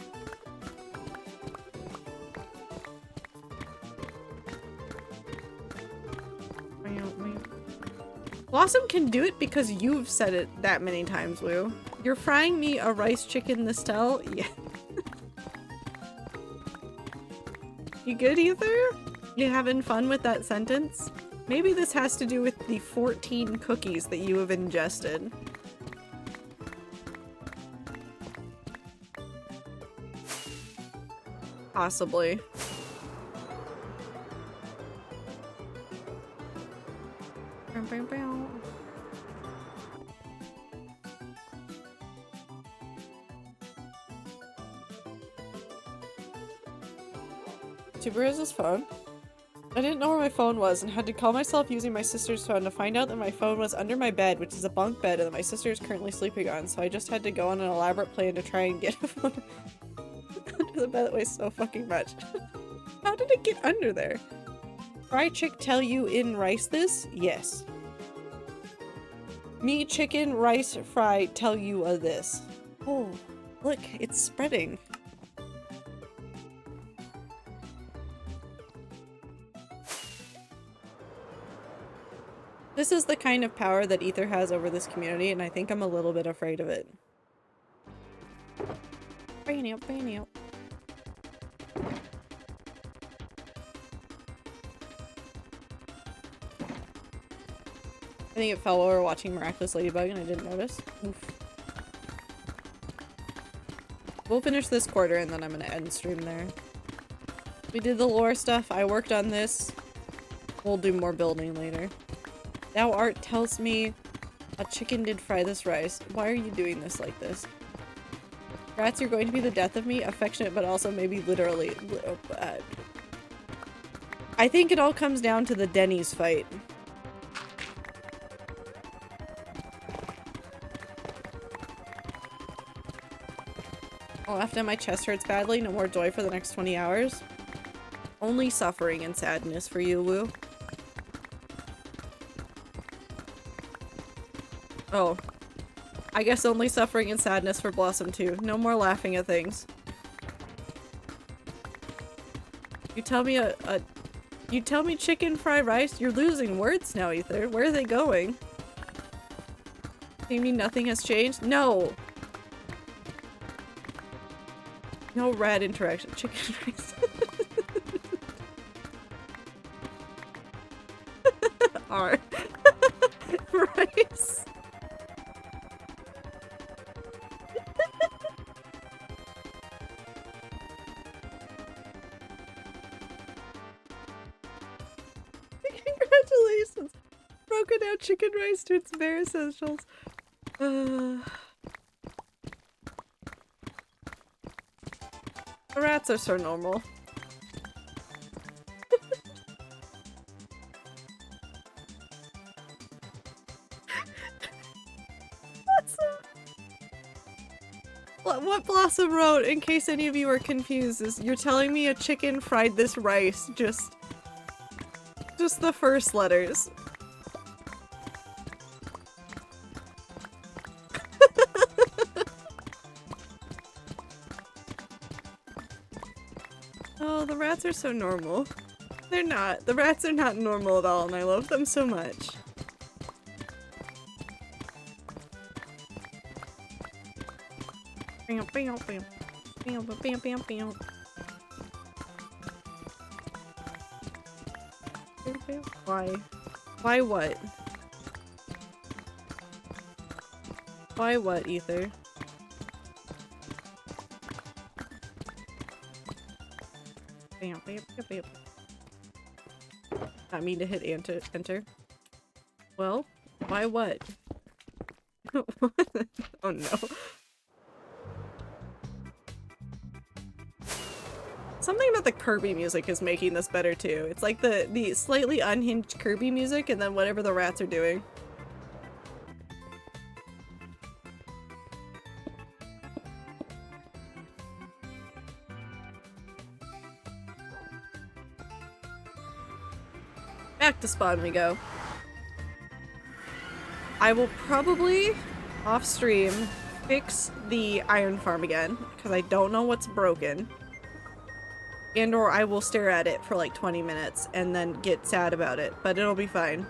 B: Blossom can do it because you've said it that many times, Woo. You're frying me a rice chicken, Nestel? Yeah. You good, Ether? You having fun with that sentence? Maybe this has to do with the 14 cookies that you have ingested. Possibly. Tuber has his phone. I didn't know where my phone was and had to call myself using my sister's phone to find out that my phone was under my bed, which is a bunk bed, and that my sister is currently sleeping on, so I just had to go on an elaborate plan to try and get a phone under the bed that weighs so fucking much. How did it get under there? Fry chick tell you in rice this? Yes. Me chicken rice fry tell you of this. Oh, look, it's spreading. This is the kind of power that Ether has over this community, and I think I'm a little bit afraid of it. Bring out, bring out. I think it fell while we were watching Miraculous Ladybug and I didn't notice. Oof. We'll finish this quarter and then I'm gonna end stream there. We did the lore stuff. I worked on this. We'll do more building later. Now Art tells me a chicken did fry this rice. Why are you doing this like this? Rats, you're going to be the death of me. Affectionate, but also maybe literally. I think it all comes down to the Denny's fight. Oh, after my chest hurts badly, no more joy for the next 20 hours. Only suffering and sadness for you, Woo. Oh. I guess only suffering and sadness for Blossom too. No more laughing at things. You tell me you tell me chicken fried rice? You're losing words now, Ether. Where are they going? You mean nothing has changed? No! No rat interaction. Chicken rice. R. Rice. Congratulations! Broken down chicken rice to its bare essentials. The rats are so normal. What Blossom wrote, in case any of you are confused, is you're telling me a chicken fried this rice, just the first letters. Oh, the rats are so normal. They're not. The rats are not normal at all, and I love them so much. Bam, bam, bam. Bam, bam, bam, bam. Why? Why what? Why what, Ether? Bam, bam, bam, bam. Not mean to hit enter. Well, why what? Oh no. Something about the Kirby music is making this better too. It's like the slightly unhinged Kirby music and then whatever the rats are doing. Back to spawn we go. I will probably off stream fix the iron farm again, because I don't know what's broken. And or I will stare at it for like 20 minutes and then get sad about it, but it'll be fine.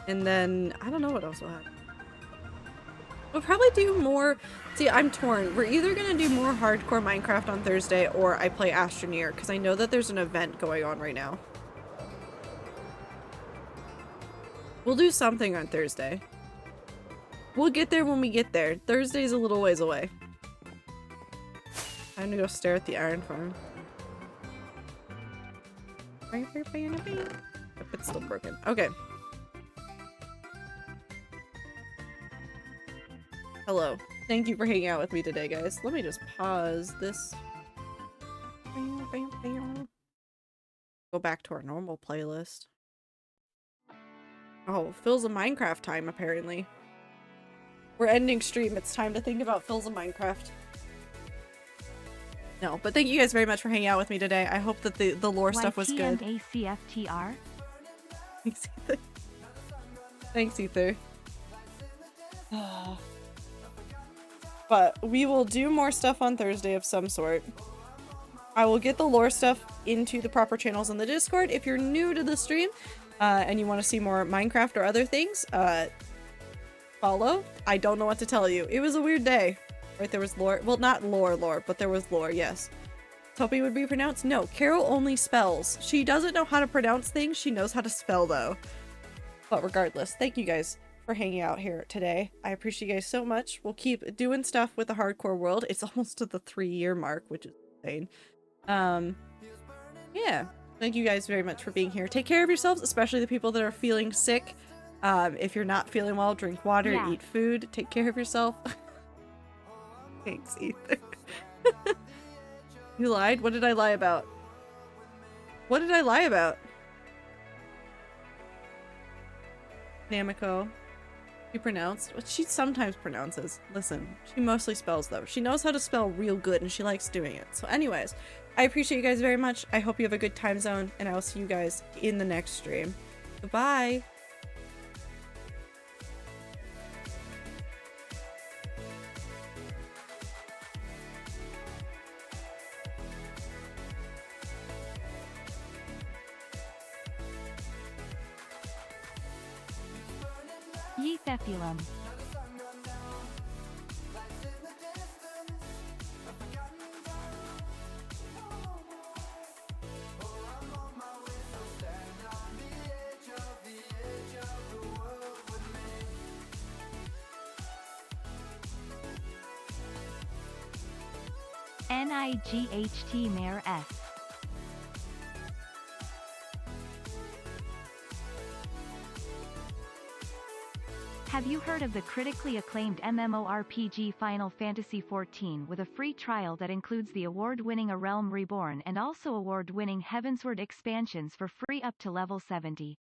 B: And then, I don't know what else will happen. We'll probably do more. See, I'm torn. We're either gonna do more hardcore Minecraft on Thursday or I play Astroneer, because I know that there's an event going on right now. We'll do something on Thursday. We'll get there when we get there. Thursday's a little ways away. Time to go stare at the iron farm. It's still broken. Okay. Hello. Thank you for hanging out with me today, guys. Let me just pause this. Go back to our normal playlist. Oh, Phil's a Minecraft time, apparently. We're ending stream. It's time to think about Phil's a Minecraft. No, but thank you guys very much for hanging out with me today. I hope that the lore stuff was good.
A: YTMACFTR?
B: Thanks, Ether. Thanks, Ether. But we will do more stuff on Thursday of some sort. I will get the lore stuff into the proper channels on the Discord. If you're new to the stream and you want to see more Minecraft or other things, follow. I don't know what to tell you. It was a weird day. Right, there was lore. Well, not lore, but there was lore, yes. Topi would be pronounced? No, Carol only spells. She doesn't know how to pronounce things. She knows how to spell, though. But regardless, thank you guys for hanging out here today. I appreciate you guys so much. We'll keep doing stuff with the hardcore world. It's almost to the 3-year mark, which is insane. Yeah. Thank you guys very much for being here. Take care of yourselves, especially the people that are feeling sick. If you're not feeling well, drink water, eat food, take care of yourself. Thanks, Ether. You lied? What did I lie about? What did I lie about? Namiko. She pronounced what she sometimes pronounces. Listen, she mostly spells though. She knows how to spell real good and she likes doing it. So anyways, I appreciate you guys very much. I hope you have a good time zone and I will see you guys in the next stream. Goodbye.
A: Yethefilum. NIGHT Mayor S. Have you heard of the critically acclaimed MMORPG Final Fantasy XIV with a free trial that includes the award-winning A Realm Reborn and also award-winning Heavensward expansions for free up to level 70?